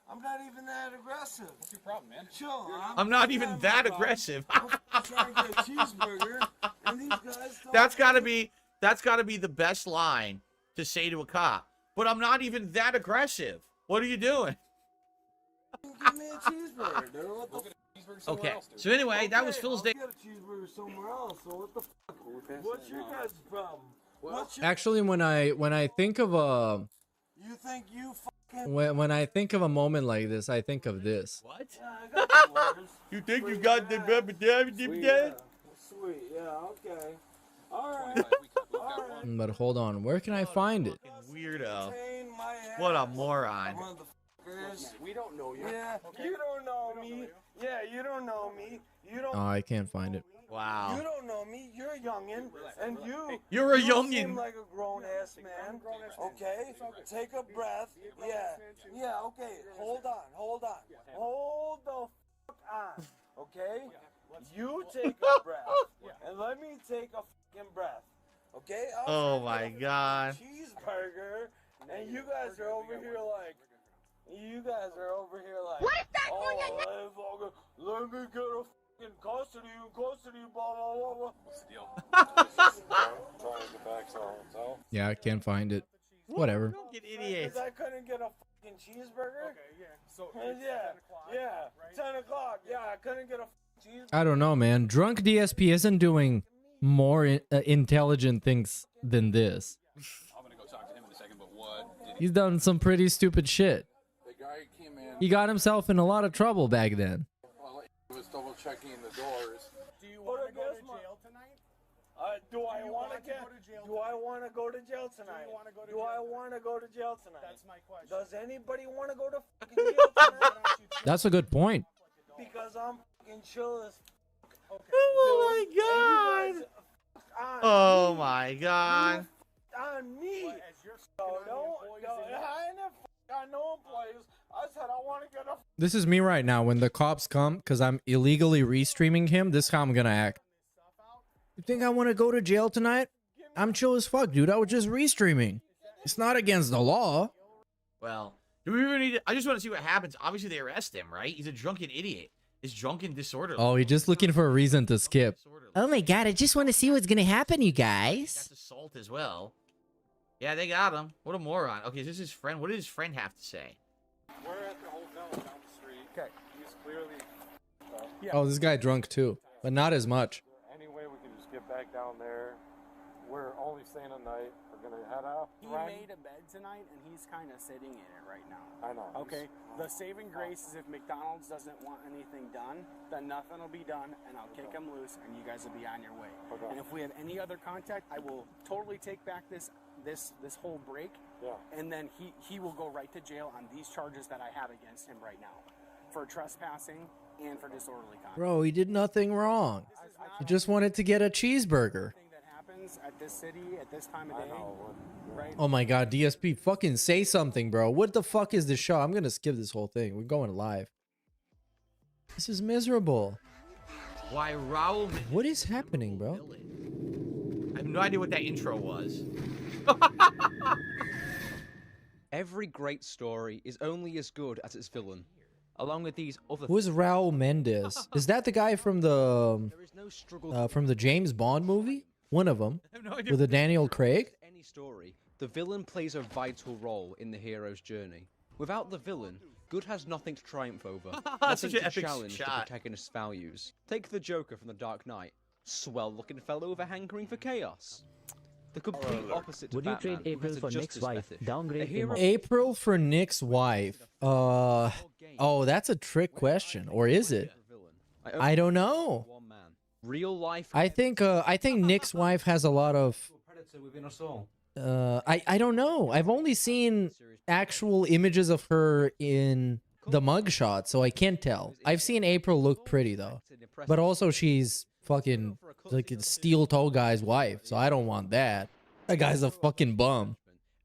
I'm not even that aggressive. What's your problem, man? Chill. I'm not even that aggressive. I'm trying to get a cheeseburger, and these guys don't. That's gotta be the best line to say to a cop. But I'm not even that aggressive. What are you doing? Give me a cheeseburger, dude. What the Okay. So anyway, that was Phil's day. I'll get a cheeseburger somewhere else. So what the fuck? What's your guys' problem? Actually, when I think of a You think you fucking? when I think of a moment like this, I think of this. What? Yeah, I got the You think you got the rubber dub? Sweet, yeah, okay. All right. But hold on, where can I find it? Weirdo. What a moron. We don't know you. Yeah, you don't know me. Yeah, you don't know me. You don't. Oh, I can't find it. Wow. You don't know me. You're a youngin, and You're a you youngin. seem like a grown ass man. Okay, take a breath. Yeah. Okay, hold on. Hold the fuck on. Okay, you take a breath, and let me take a fucking breath. Okay. Oh my God. Cheeseburger, and you guys are over here like. What is that oh, for your let me get a fucking custody, blah, blah, blah, blah. What's the deal? Trying to get back so. Yeah, I can't find it. Whatever. Don't get idiots. I couldn't get a fucking cheeseburger. Okay, yeah. So Yeah, 10 o'clock. Yeah, I couldn't get a fucking cheeseburger. I don't know, man. Drunk DSP isn't doing more intelligent things than this. I'm gonna go talk to him in a second. But what? He's done some pretty stupid shit. The guy came in. He got himself in a lot of trouble back then. He was double checking the doors. Do you want to go to jail tonight? Do I want to go to jail tonight? Do I want to go to jail tonight? That's my question. Does anybody want to go to fucking jail tonight? That's a good point. Because I'm fucking chill as fuck. Okay. Oh my God. Oh my God. On me. I got no employees. I said I want to get a. This is me right now. When the cops come, because I'm illegally restreaming him, this is how I'm gonna act. You think I want to go to jail tonight? I'm chill as fuck, dude. I was just restreaming. It's not against the law. Well, do we really need to, I just want to see what happens. Obviously, they arrest him, right? He's a drunken idiot. He's drunken disorderly. Oh, he's just looking for a reason to skip. Oh my god, I just want to see what's gonna happen, you guys. That's assault as well. Yeah, they got him. What a moron. Okay, is this his friend? What did his friend have to say? We're at the hotel down the street. Okay. He's clearly. Oh, this guy drunk too, but not as much. Any way we can just get back down there. We're only staying a night. We're gonna head out. He made a bed tonight, and he's kind of sitting in it right now. I know. Okay. The saving grace is if McDonald's doesn't want anything done, then nothing will be done, and I'll kick him loose, and you guys will be on your way. Okay. And if we have any other contact, I will totally take back this whole break. Yeah. And then he will go right to jail on these charges that I have against him right now, for trespassing and for disorderly conduct. Bro, he did nothing wrong. He just wanted to get a cheeseburger. That happens at this city at this time of day, right? Oh my god, DSP, fucking say something, bro. What the fuck is this show? I'm gonna skip this whole thing. We're going live. This is miserable. Why, Raul? What is happening, bro? I have no idea what that intro was. Every great story is only as good as its villain. Along with these other. Who is Raul Mendez? Is that the guy from the James Bond movie? One of them. With the Daniel Craig? Any story, the villain plays a vital role in the hero's journey. Without the villain, good has nothing to triumph over. Nothing Such an to epic challenge the shot. protagonist's values. Take the Joker from The Dark Knight. Swell-looking fellow with a hankering for chaos. The complete opposite to Would you Batman, trade April who has a for Nick's justice wife? fetish. Downgrade A hero April for Nick's wife. Oh, that's a trick question, or is it? I don't know. Real life. I think Nick's wife has a lot of. I don't know. I've only seen actual images of her in the mugshot, so I can't tell. I've seen April look pretty though, but also she's fucking like a steel toe guy's wife, so I don't want that. That guy's a fucking bum.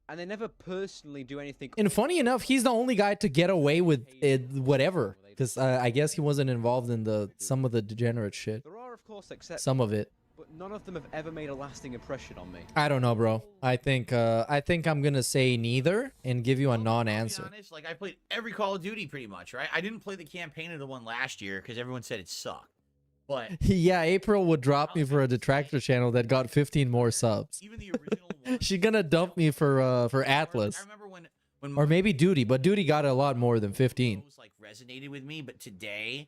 And they never personally do anything. And funny enough, he's the only guy to get away with it, whatever. Because I guess he wasn't involved in some of the degenerate shit. There are, of course, exceptions. Some of it. But none of them have ever made a lasting impression on me. I don't know, bro. I think I'm gonna say neither and give you a non-answer. Honest, like I played every Call of Duty pretty much, right? I didn't play the campaign of the one last year because everyone said it sucked. But Yeah, April would drop me for a detractor channel that got 15 more subs. even the original one, She's gonna dump me for Atlas. I remember when Or maybe Duty, but Duty got a lot more than 15. those like resonated with me, but today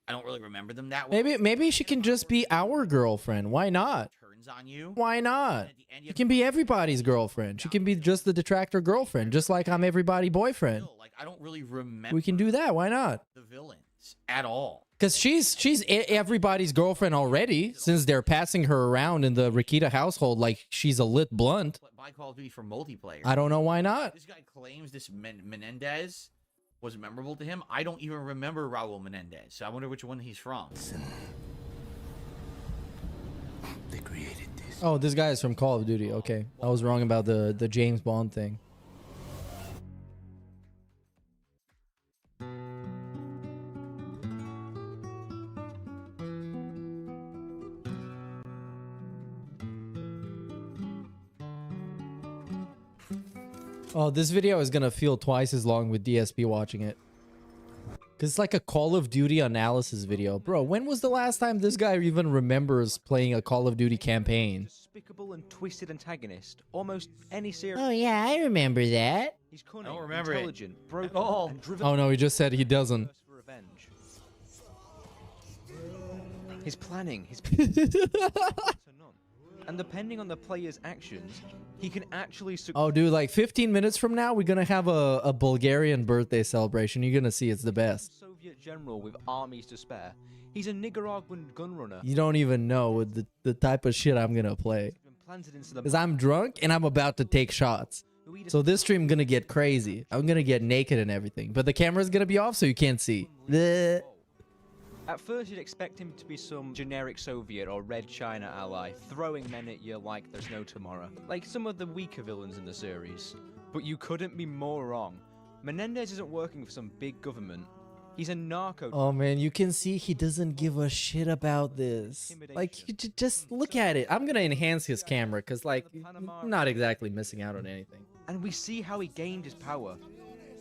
I don't really remember them that well. Maybe she can just be our girlfriend. Why not? Turns on you. Why not? She can be everybody's girlfriend. She can be just the detractor girlfriend, just like I'm everybody boyfriend. Like I don't really remember We can do that. Why not? the villains at all. Because she's everybody's girlfriend already, since they're passing her around in the Rikita household like she's a lit blunt. Buy Call of Duty for multiplayer. I don't know why not. This guy claims this Menendez was memorable to him. I don't even remember Raul Menendez, so I wonder which one he's from. They created this. Oh, this guy is from Call of Duty. Okay, I was wrong about the James Bond thing. Oh, this video is gonna feel twice as long with DSP watching it. Cause it's like a Call of Duty analysis video. Bro, when was the last time this guy even remembers playing a Call of Duty campaign? Despicable and twisted antagonist. Almost any series. Oh yeah, I remember that. He's cunning, I don't remember intelligent, broken, and driven Oh no, he just said he doesn't. for revenge. His planning, his and depending on the player's actions, he can actually Oh dude, like 15 minutes from now, we're gonna have a Bulgarian birthday celebration. You're gonna see it's the best. Soviet general with armies to spare. He's a Nicaraguan gunrunner. You don't even know what the type of shit I'm gonna play. Planted into the Because I'm drunk and I'm about to take shots. So this stream gonna get crazy. I'm gonna get naked and everything. But the camera's gonna be off so you can't see. Bleh. At first, you'd expect him to be some generic Soviet or Red China ally, throwing men at you like there's no tomorrow, like some of the weaker villains in the series. But you couldn't be more wrong. Menendez isn't working for some big government. He's a narco. Oh man, you can see he doesn't give a shit about this. Like, you just look at it. I'm gonna enhance his camera because, like, I'm not exactly missing out on anything. And we see how he gained his power.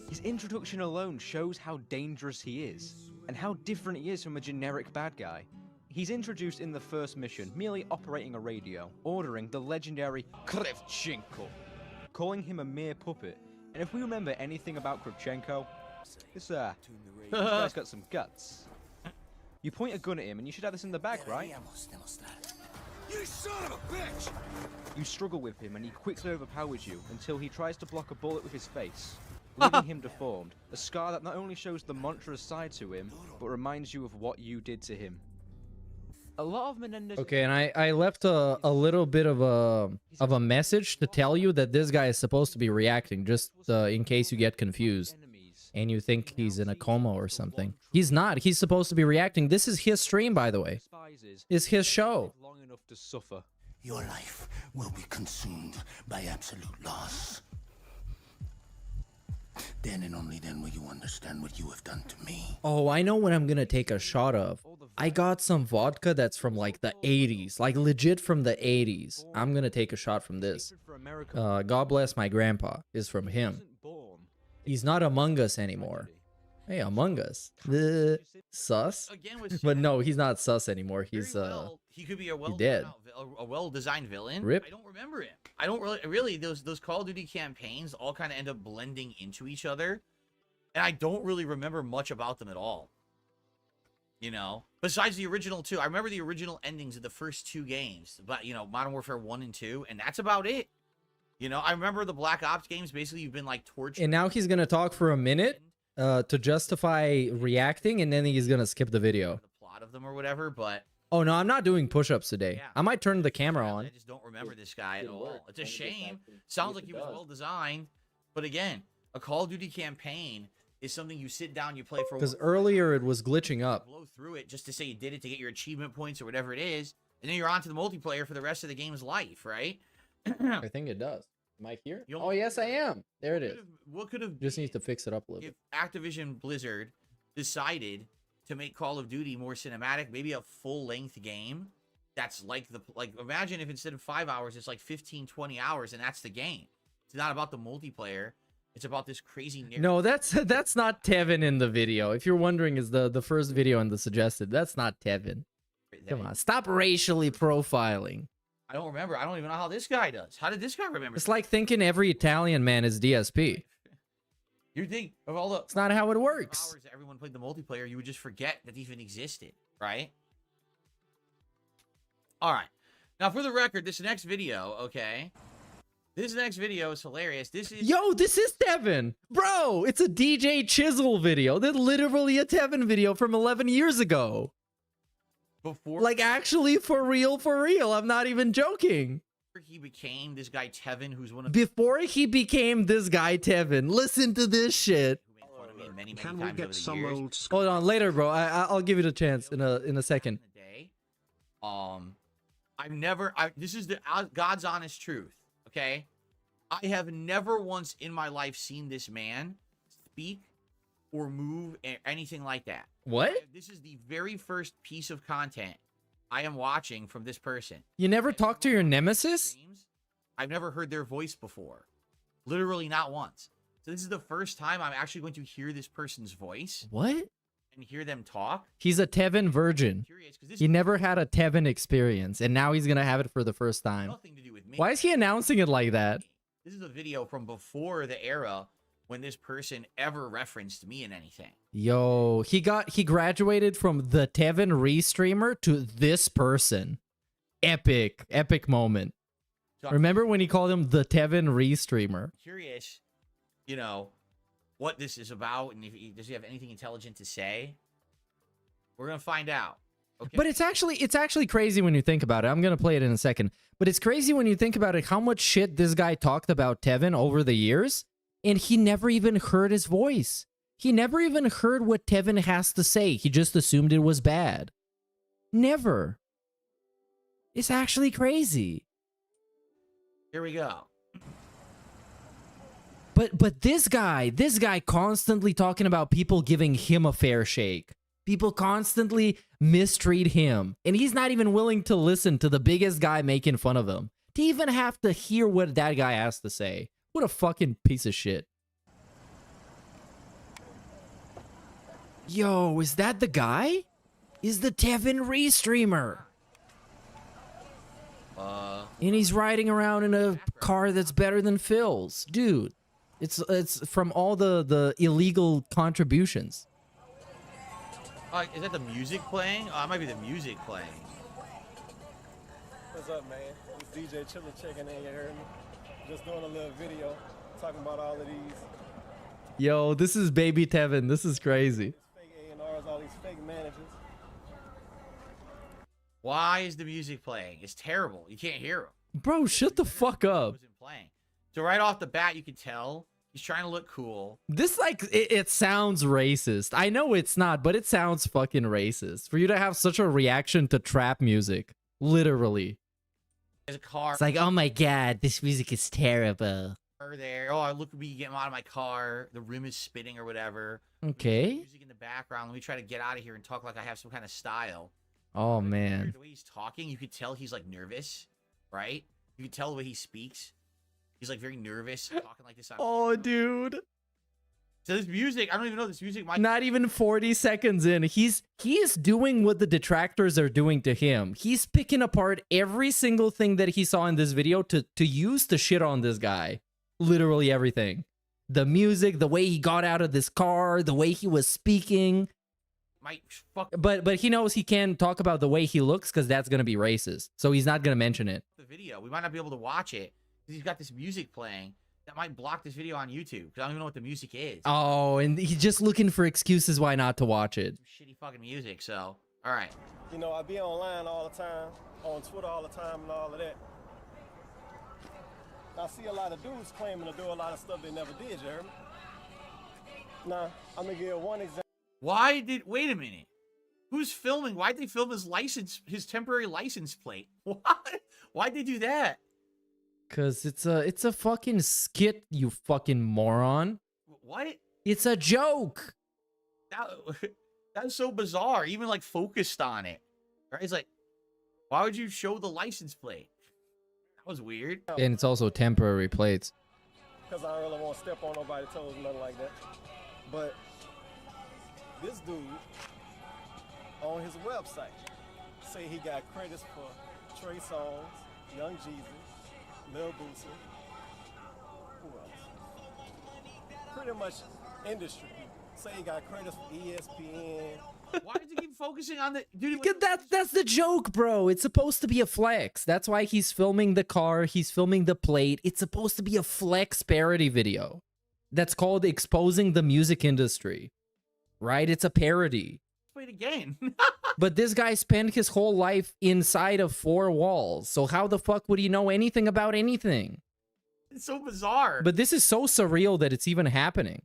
His introduction alone shows how dangerous he is, and how different he is from a generic bad guy. He's introduced in the first mission, merely operating a radio, ordering the legendary Kravchenko, calling him a mere puppet. And if we remember anything about Kravchenko, this guy's got some guts. You point a gun at him and you should have this in the bag, right? You son of a bitch! You struggle with him and he quickly overpowers you until he tries to block a bullet with his face, leaving him deformed, a scar that not only shows the monstrous side to him, but reminds you of what you did to him. A lot of Menendez... Okay, and I left a little bit of a message to tell you that this guy is supposed to be reacting, just in case you get confused and you think he's in a coma or something. He's not. He's supposed to be reacting. This is his stream, by the way. It's his show. Long enough to suffer. Your life will be consumed by absolute loss. Then and only then will you understand what you have done to me. Oh, I know what I'm gonna take a shot of. I got some vodka that's from like the 80s, like legit from the 80s. I'm gonna take a shot from this. God Bless My Grandpa is from him. He's not Among Us anymore. Hey, Among Us. Sus? But no, he's not sus anymore. He's he could be a dead. well-designed villain. Rip. I don't remember him. I don't really those Call of Duty campaigns all kind of end up blending into each other, and I don't really remember much about them at all. You know, besides the original two, I remember the original endings of the first two games, but you know, Modern Warfare 1 and 2, and that's about it. You know, I remember the Black Ops games. Basically, you've been like tortured. And now he's gonna talk for a minute to justify reacting, and then he's gonna skip the video. The plot of them or whatever, but. Oh no, I'm not doing push-ups today. Yeah. I might turn the camera on. I just don't remember this guy at all. It's a shame. Sounds like he was well designed, but again, a Call of Duty campaign is something you sit down, you play for. Because earlier it was glitching up. Blow through it just to say you did it to get your achievement points or whatever it is, and then you're on to the multiplayer for the rest of the game's life, right? I think it does. Am I here? You Oh, almost- yes, I am. There it is. What could have Just needs to fix it up a little if bit. Activision Blizzard decided to make Call of Duty more cinematic, maybe a full-length game that's like imagine if instead of 5 hours, it's like 15, 20 hours, and that's the game. It's not about the multiplayer. It's about this crazy narrative. No, that's not Tevin in the video. If you're wondering, is the first video in the suggested? That's not Tevin. Come on, stop racially profiling. I don't remember. I don't even know how this guy does. How did this guy remember? It's like thinking every Italian man is DSP. You think of all the It's not how it works. hours that everyone played the multiplayer, you would just forget that they even existed, right? All right. Now, for the record, this next video, okay? This next video is hilarious. This is... Yo, this is Tevin. Bro, it's a DJ Chisel video. That's literally a Tevin video from 11 years ago. Before... Like, actually, for real, for real. I'm not even joking. he became this guy Tevin, who's one of... Before he became this guy Tevin, listen to this shit. Many Can we times get over the some years. old Hold on, later, bro. I'll give it a chance in a second. This is the God's honest truth, okay? I have never once in my life seen this man speak or move or anything like that. What? This is the very first piece of content I am watching from this person. You never talked to your nemesis? I've never heard their voice before. Literally not once. So this is the first time I'm actually going to hear this person's voice. What? And hear them talk. He's a Tevin virgin. He never had a Tevin experience, and now he's gonna have it for the first time. Nothing to do with me. Why is he announcing it like that? This is a video from before the era when this person ever referenced me in anything. Yo, he graduated from the Tevin restreamer to this person. Epic moment. So Remember when he called him the Tevin restreamer? Curious, you know, what this is about, and does he have anything intelligent to say? We're gonna find out. Okay. But it's actually crazy when you think about it. I'm gonna play it in a second. But it's crazy when you think about it, how much shit this guy talked about Tevin over the years, and he never even heard his voice. He never even heard what Tevin has to say. He just assumed it was bad. Never. It's actually crazy. Here we go. But this guy constantly talking about people giving him a fair shake. People constantly mistreat him. And he's not even willing to listen to the biggest guy making fun of him. To even have to hear what that guy has to say. What a fucking piece of shit. Yo, is that the guy? Is the Tevin restreamer? And he's riding around in a car that's better than Phil's. Dude, it's from all the illegal contributions. Is that the music playing? Oh, it might be the music playing. What's up, man? It's DJ Chiller checking in, you heard me? Just doing a little video talking about all of these Yo, this is baby Tevin. This is crazy. fake A&Rs, all these fake managers. Why is the music playing? It's terrible. You can't hear him. Bro, shut the fuck up. Playing. So right off the bat, you can tell he's trying to look cool. This, like, it sounds racist. I know it's not, but it sounds fucking racist. For you to have such a reaction to trap music. Literally. There's a car. It's like, oh my god, this music is terrible. There. Oh, look at me getting out of my car. The rim is spinning or whatever. Okay. Music in the background. Let me try to get out of here and talk like I have some kind of style. Oh, man. The way he's talking, you could tell he's like nervous, right? You can tell the way he speaks. He's like very nervous, talking like this. Oh, dude. So this music, I don't even know this music might Not even 40 seconds in. He is doing what the detractors are doing to him. He's picking apart every single thing that he saw in this video to use to shit on this guy. Literally everything. The music, the way he got out of this car, the way he was speaking. But he knows he can't talk about the way he looks because that's going to be racist. So he's not going to mention it. the video. We might not be able to watch it because he's got this music playing that might block this video on YouTube because I don't even know what the music is. Oh, and he's just looking for excuses why not to watch it. Shitty fucking music. So, all right. You know, I be online all the time, on Twitter all the time and all of that. I see a lot of dudes claiming to do a lot of stuff they never did, you heard me? Nah, I'm gonna give one example. Wait a minute. Who's filming? Why'd they film his temporary license plate? Why'd they do that? Cause it's a fucking skit, you fucking moron. What? It's a joke. That's so bizarre. Even like focused on it. Right? It's like, why would you show the license plate? That was weird. And it's also temporary plates. Because I don't really want to step on nobody's toes, nothing like that. But this dude on his website say he got credits for Trey Songz, Young Jeezy, Lil Boosie. Who else? Pretty much industry people. Say he got credits for ESPN. Why did you keep focusing on the dude? That's the joke, bro. It's supposed to be a flex. That's why he's filming the car. He's filming the plate. It's supposed to be a flex parody video. That's called exposing the music industry. Right? It's a parody. Wait again. But this guy spent his whole life inside of four walls. So how the fuck would he know anything about anything? It's so bizarre. But this is so surreal that it's even happening.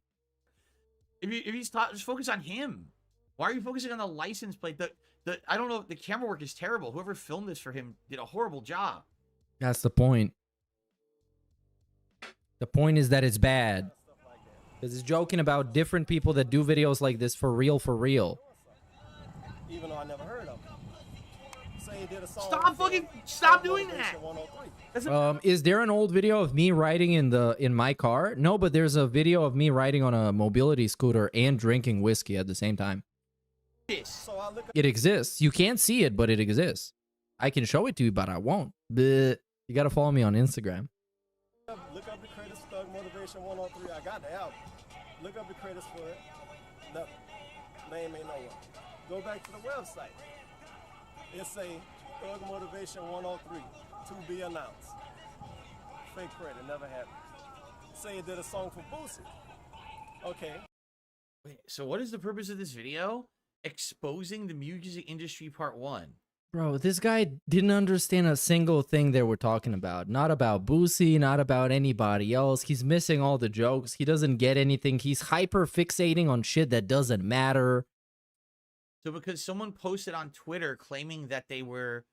If he's just focus on him. Why are you focusing on the license plate? I don't know. The camera work is terrible. Whoever filmed this for him did a horrible job. That's the point. The point is that it's bad. Because it's joking about different people that do videos like this for real, for real. Even though I never heard of him. Say he did a song. Stop doing that. Is there an old video of me riding in my car? No, but there's a video of me riding on a mobility scooter and drinking whiskey at the same time. It exists. You can't see it, but it exists. I can show it to you, but I won't. Bleh. You gotta follow me on Instagram. Look up the credits for Thug Motivation 103. I got the album. Look up the credits for it. No, name ain't nowhere. Go back to the website. It say Thug Motivation 103 to be announced. Fake credit, never happened. Say it did a song for Boosie. Okay. Wait, so what is the purpose of this video? Exposing the music industry part 1. Bro, this guy didn't understand a single thing they were talking about. Not about Boosie, not about anybody else. He's missing all the jokes. He doesn't get anything. He's hyper fixating on shit that doesn't matter. So because someone posted on Twitter claiming that they were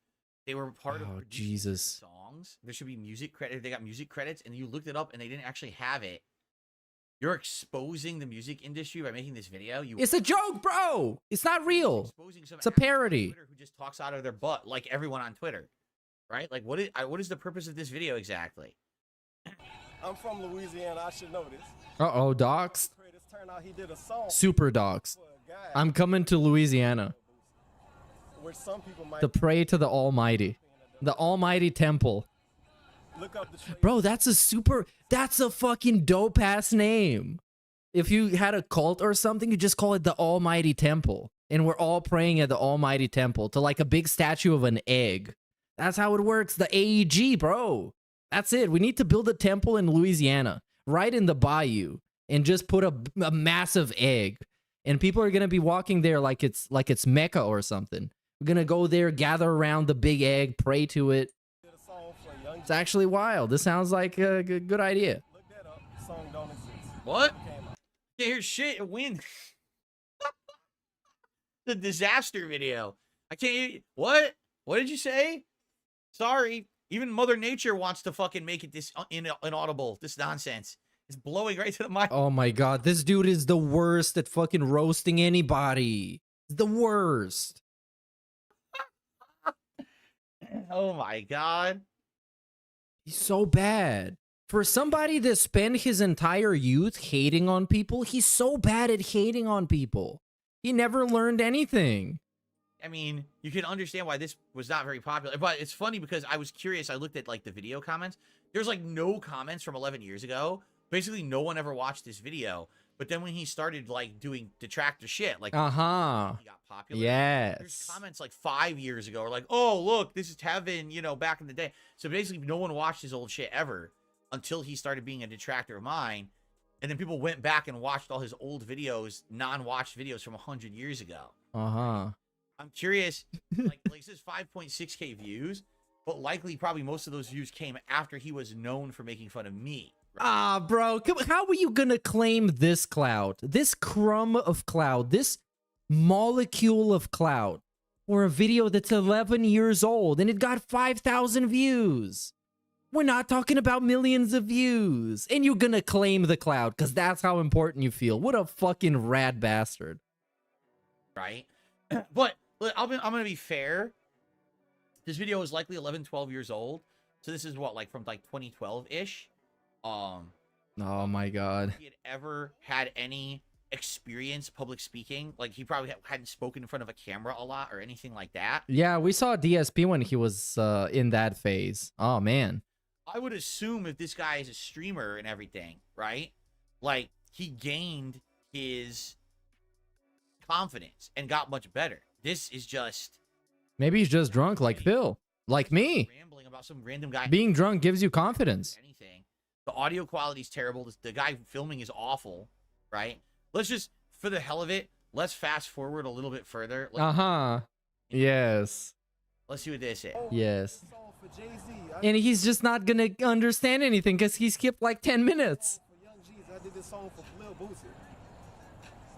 part of Jesus songs, there should be music credit. They got music credits, and you looked it up and they didn't actually have it. You're exposing the music industry by making this video. It's a joke, bro. It's not real. Some It's a parody. Twitter who just talks out of their butt like everyone on Twitter, right? Like what is the purpose of this video exactly? I'm from Louisiana. I should know this. Uh-oh, docs. Turned out he did a song. Super docs. I'm coming to Louisiana. Which some people might to pray to the Almighty. The Almighty Temple. Look up the bro, that's a fucking dope ass name. If you had a cult or something, you just call it the Almighty Temple. And we're all praying at the Almighty Temple to like a big statue of an egg. That's how it works. The AEG, bro. That's it. We need to build a temple in Louisiana, right in the bayou, and just put a massive egg. And people are going to be walking there like it's Mecca or something. We're going to go there, gather around the big egg, pray to it. It's actually wild. This sounds like a good idea. Look that up. Song don't exist. What? Can't hear shit. A win. The disaster video. I can't hear you. What? What did you say? Sorry. Even Mother Nature wants to fucking make it this inaudible. This nonsense. It's blowing right to the mic. Oh my god. This dude is the worst at fucking roasting anybody. The worst. Oh my god. He's so bad. For somebody that spent his entire youth hating on people, he's so bad at hating on people. He never learned anything. I mean, you can understand why this was not very popular. But it's funny because I was curious. I looked at like the video comments. There's like no comments from 11 years ago. Basically, no one ever watched this video. But then when he started like doing detractor shit, like he got popular. Yes. There's comments like 5 years ago, or like, oh look, this is heaven, you know, back in the day. So basically, no one watched his old shit ever until he started being a detractor of mine, and then people went back and watched all his old videos, non-watched videos from 100 years ago. I'm curious, like this is 5.6K views, but likely probably most of those views came after he was known for making fun of me. Ah, bro, how are you gonna claim this clout, this crumb of clout, this molecule of clout for a video that's 11 years old and it got 5,000 views? We're not talking about millions of views. And you're gonna claim the cloud because that's how important you feel. What a fucking rad bastard. Right? But look, I'm gonna be fair. This video is likely 11, 12 years old. So this is what, like from like 2012-ish. Oh my god. He had ever had any experience public speaking. Like he probably hadn't spoken in front of a camera a lot or anything like that. Yeah, we saw DSP when he was in that phase. Oh man. I would assume if this guy is a streamer and everything, right? Like he gained his confidence and got much better. This is just Maybe he's just drunk like Phil. Like me. rambling about some random guy. Being drunk gives you confidence. Anything. The audio quality is terrible. The guy filming is awful, right? Let's just, for the hell of it, let's fast forward a little bit further. Yes. Let's see what this is. Yes. And he's just not gonna understand anything because he skipped like 10 minutes. I did this song for Lil Boosie.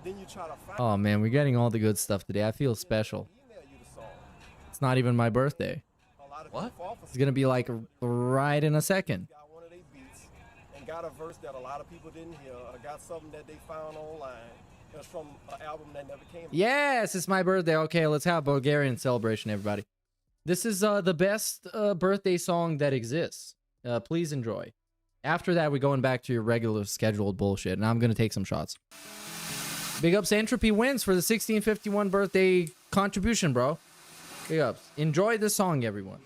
Then you try to find Oh man, we're getting all the good stuff today. I feel special. It's not even my birthday. What? It's gonna be like right in a second. and got a verse that a lot of people didn't hear. Or got something that they found online. It's from an album that never came out. Yes, it's my birthday. Okay, let's have Bulgarian celebration, everybody. This is the best birthday song that exists. Please enjoy. After that, we're going back to your regular scheduled bullshit, and I'm gonna take some shots. Big ups, Entropy wins for the 1651 birthday contribution, bro. Big ups. Enjoy this song, everyone.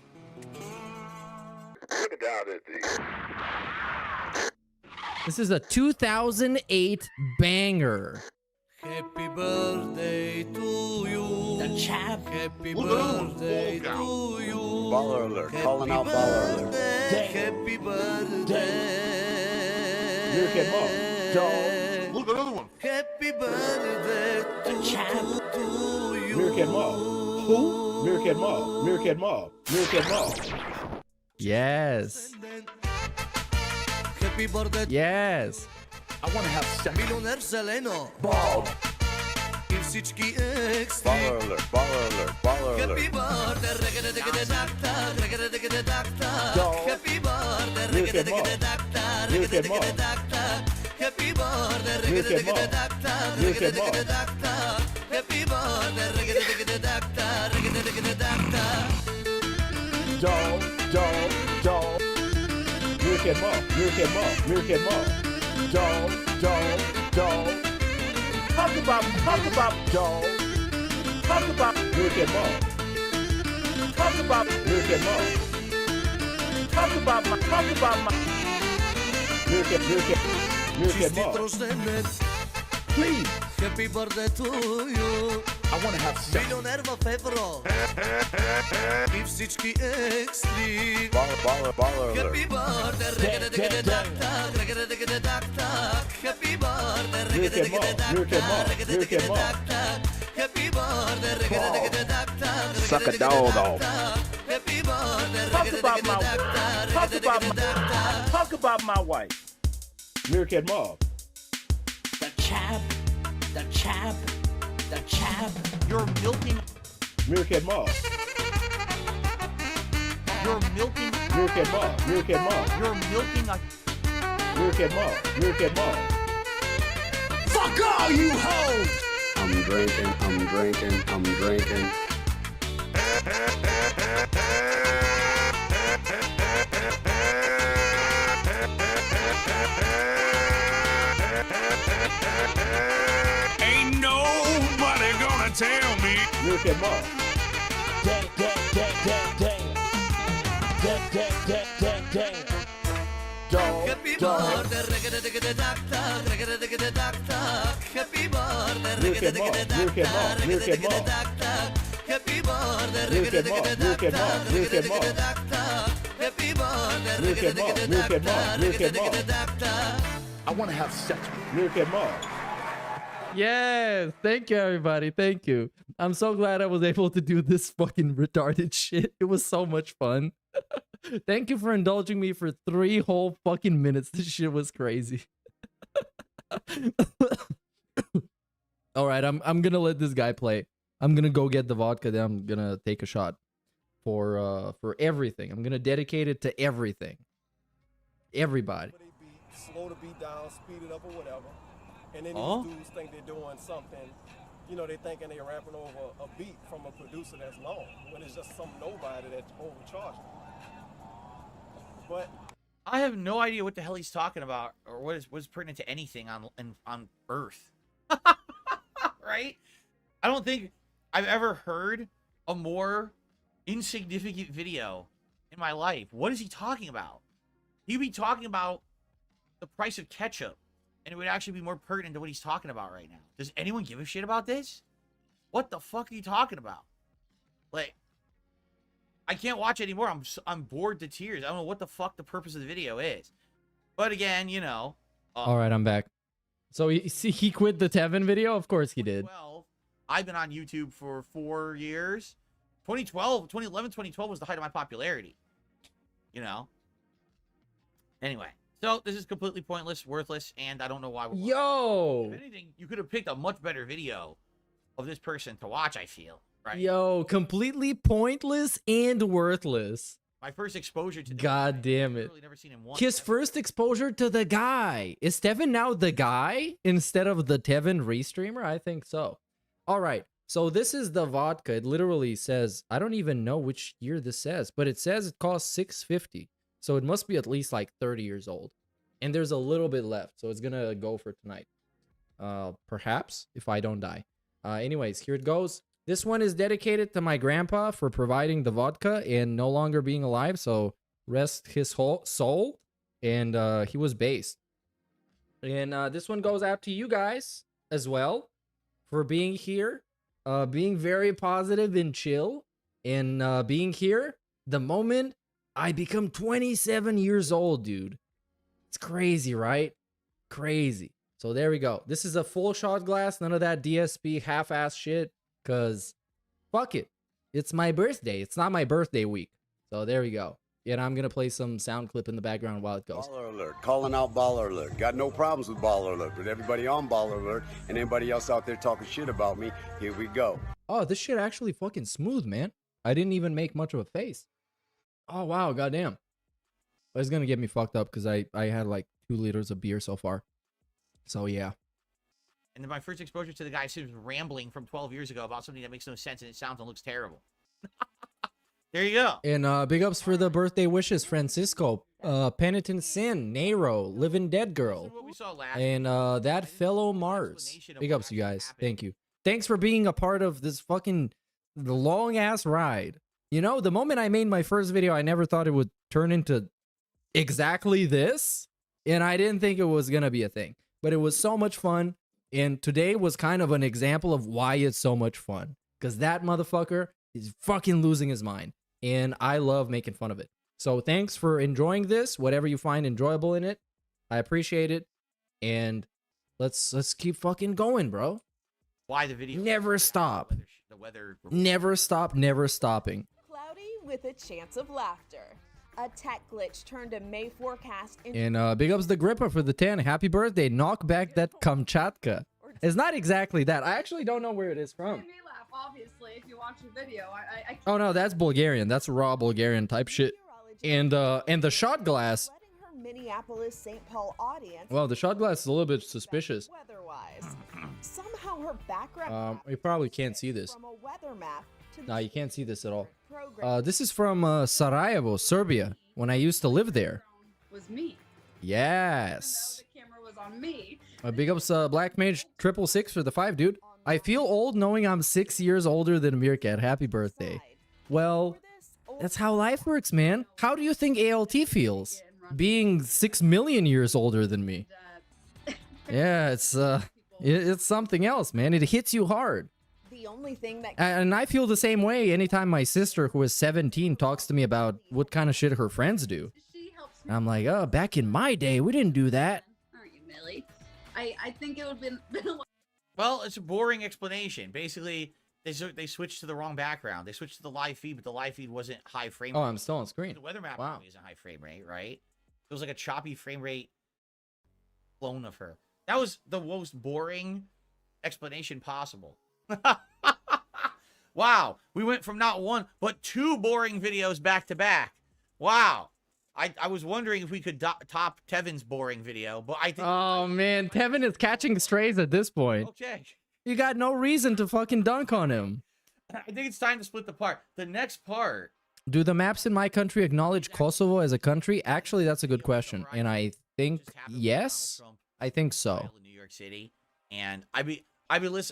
This is a 2008 banger. Happy birthday to you. The chap. Happy birthday to you. Baller alert. Calling out baller alert. Happy birthday. Meerkat Mom. Dog. Look, another one. Happy birthday to you. Meerkat Mom. Who? Meerkat Mom. Meerkat Mom. Meerkat Mom. Yes. Happy birthday. Yes. I want to have sex. Millionaire Seleno. Ball. И всички екстри. Baller alert. Baller alert. Baller alert. Happy birthday. Regga-da-digga-da-da-da. Regga-da-digga-da-da-da. Happy birthday. Regga-da-digga-da-da. Regga-da-digga-da-da. Happy birthday. Regga-da-digga-da-da. Regga-da-digga-da-da. Happy birthday. Regga-da-digga-da-da. Regga-da-digga-da-da. Dog. Dog. Dog. Meerkat Mom. Meerkat Mom. Meerkat Mom. Dog. Dog. Dog. Talk about dog. Talk about Meerkat Mom. Talk about Meerkat Mom. Talk about my Meerkat Mom. Please. Happy birthday to you. I want to have sex. Millionaire във евро. И всички екстри. Baller alert. Happy birthday. Regga-da-digga-da-da. Regga-da-digga-da-da. Happy birthday. Regga-da-digga-da-da. Regga-da-digga-da-da. Happy birthday. Regga-da-digga-da-da. Suck a dog off. Happy birthday. Talk about my wife. Meerkat Mom. The chap. The chap. The chap. You're milking. Meerkat Mom. You're milking. Meerkat Mom. Meerkat Mom. You're milking a. Meerkat Mom. Meerkat Mom. Fuck all you hoes. I'm drinking. I'm drinking. I'm drinking. Ain't nobody gonna tell me. Meerkat Mom. Dog. Happy Dog. birthday. Regga-da-digga-da-da. Regga-da-digga-da-da. Happy birthday. Meerkat Mom. Meerkat Mom. Meerkat Mom. Happy birthday. Meerkat Mom. Meerkat Mom. Meerkat Mom. Happy birthday. Meerkat Mom. Meerkat Mom. Meerkat Mom. I want to have sex. Meerkat Mom. Yes. Thank you, everybody. Thank you. I'm so glad I was able to do this fucking retarded shit. It was so much fun. Thank you for indulging me for 3 whole fucking minutes. This shit was crazy. All right, I'm gonna let this guy play. I'm gonna go get the vodka. Then I'm gonna take a shot for everything. I'm gonna dedicate it to everything. Everybody. They beat, slow the beat down, speed it up or whatever. And then Oh? these dudes think they're doing something, you know, they thinking they're rapping over a beat from a producer that's long, when it's just some nobody that overcharged. But I have no idea what the hell he's talking about or what's pertinent to anything on Earth. Right? I don't think I've ever heard a more insignificant video in my life. What is he talking about? He'd be talking about the price of ketchup, and it would actually be more pertinent to what he's talking about right now. Does anyone give a shit about this? What the fuck are you talking about? Like, I can't watch anymore. I'm bored to tears. I don't know what the fuck the purpose of the video is. But again, you know. All right, I'm back. So he quit the Tevin video? Of course he did. Well, I've been on YouTube for 4 years. 2011, 2012 was the height of my popularity. You know? Anyway. So, this is completely pointless, worthless, and I don't know why. Yo! If anything, you could have picked a much better video of this person to watch, I feel. Right? Yo, completely pointless and worthless. My first exposure to this God damn it. I've never seen him once. His first exposure to the guy. Is Tevin now the guy instead of the Tevin restreamer? I think so. All right. So this is the vodka. It literally says, I don't even know which year this says, but it says it costs $6.50. So it must be at least like 30 years old. And there's a little bit left. So it's going to go for tonight. Perhaps if I don't die. Anyways, here it goes. This one is dedicated to my grandpa for providing the vodka and no longer being alive. So rest his whole soul. And he was based. And this one goes out to you guys as well for being here. Being very positive and chill. And being here the moment I become 27 years old, dude. It's crazy, right? Crazy. So there we go. This is a full shot glass. None of that DSP half-ass shit. Because, fuck it. It's my birthday. It's not my birthday week. So there we go. And I'm going to play some sound clip in the background while it goes. Baller alert. Calling out baller alert. Got no problems with baller alert. But everybody on baller alert and anybody else out there talking shit about me, here we go. Oh, this shit actually fucking smooth, man. I didn't even make much of a face. Oh, wow. Goddamn. But it's going to get me fucked up because I had like 2 liters of beer so far. So, yeah. And then my first exposure to the guy who's rambling from 12 years ago about something that makes no sense and it sounds and looks terrible. There you go. And big ups for the birthday wishes, Francisco, Penitent Sin, Nero, Living Dead Girl, and that fellow Mars. Big ups, you guys. Thank you. Thanks for being a part of this fucking long ass ride. You know, the moment I made my first video, I never thought it would turn into exactly this, and I didn't think it was gonna be a thing. But it was so much fun, and today was kind of an example of why it's so much fun. Because that motherfucker is fucking losing his mind, and I love making fun of it. So thanks for enjoying this, whatever you find enjoyable in it. I appreciate it, and let's keep fucking going, bro. Why the video? Never stop. The weather. Never stop, never stopping. Cloudy with a chance of laughter. A tech glitch turned a May forecast into... And big ups the Gripper for the 10. Happy birthday. Knock back that Kamchatka. It's not exactly that. I actually don't know where it is from. You may laugh, obviously, if you watch the video. I Oh no, that's Bulgarian. That's raw Bulgarian type shit. And the shot glass. her Minneapolis St. Paul audience... Well, the shot glass is a little bit suspicious. Weather-wise. Somehow her background... You probably can't see this. From a weather map to No, you can't see this at all. This is from Sarajevo, Serbia, when I used to live there. was me. Yes. The camera was on me. Big ups Black Mage 666 for the 5, dude. I feel old knowing I'm 6 years older than Meerkat. Happy birthday. Well, that's how life works, man. How do you think ALT feels? Being 6 million years older than me. Yeah, it's something else, man. It hits you hard. The only thing that... And I feel the same way anytime my sister, who is 17, talks to me about what kind of shit her friends do. And I'm like, oh, back in my day, we didn't do that. Aren't you, Millie? I think it would have been a lot. Well, it's a boring explanation. Basically, they switched to the wrong background. They switched to the live feed, but the live feed wasn't high frame rate. Oh, I'm still on screen. The weather map Wow. isn't high frame rate, right? It was like a choppy frame rate clone of her. That was the most boring explanation possible. Wow. We went from not one, but 2 boring videos back to back. Wow. I was wondering if we could top Tevin's boring video, but I think. Oh man, Tevin is catching strays at this point. Okay. You got no reason to fucking dunk on him. I think it's time to split the part. The next part. Do the maps in my country acknowledge Kosovo as a country? Actually, that's a good question, and I think yes. I think so. In New York City, and I'd be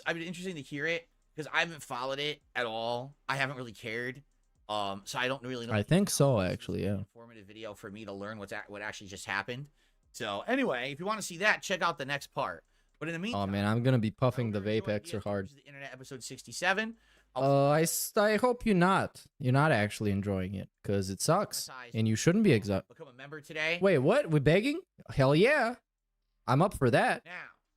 interesting to hear it because I haven't followed it at all. I haven't really cared. So I don't really know. I think so, actually, yeah. Informative video for me to learn what actually just happened. So anyway, if you want to see that, check out the next part. But in the meantime, Oh man, I'm gonna be puffing the vape extra hard. the internet episode 67. I hope you're not. You're not actually enjoying it because it sucks, and you shouldn't be Become a member today. Wait, what? We're begging? Hell yeah, I'm up for that.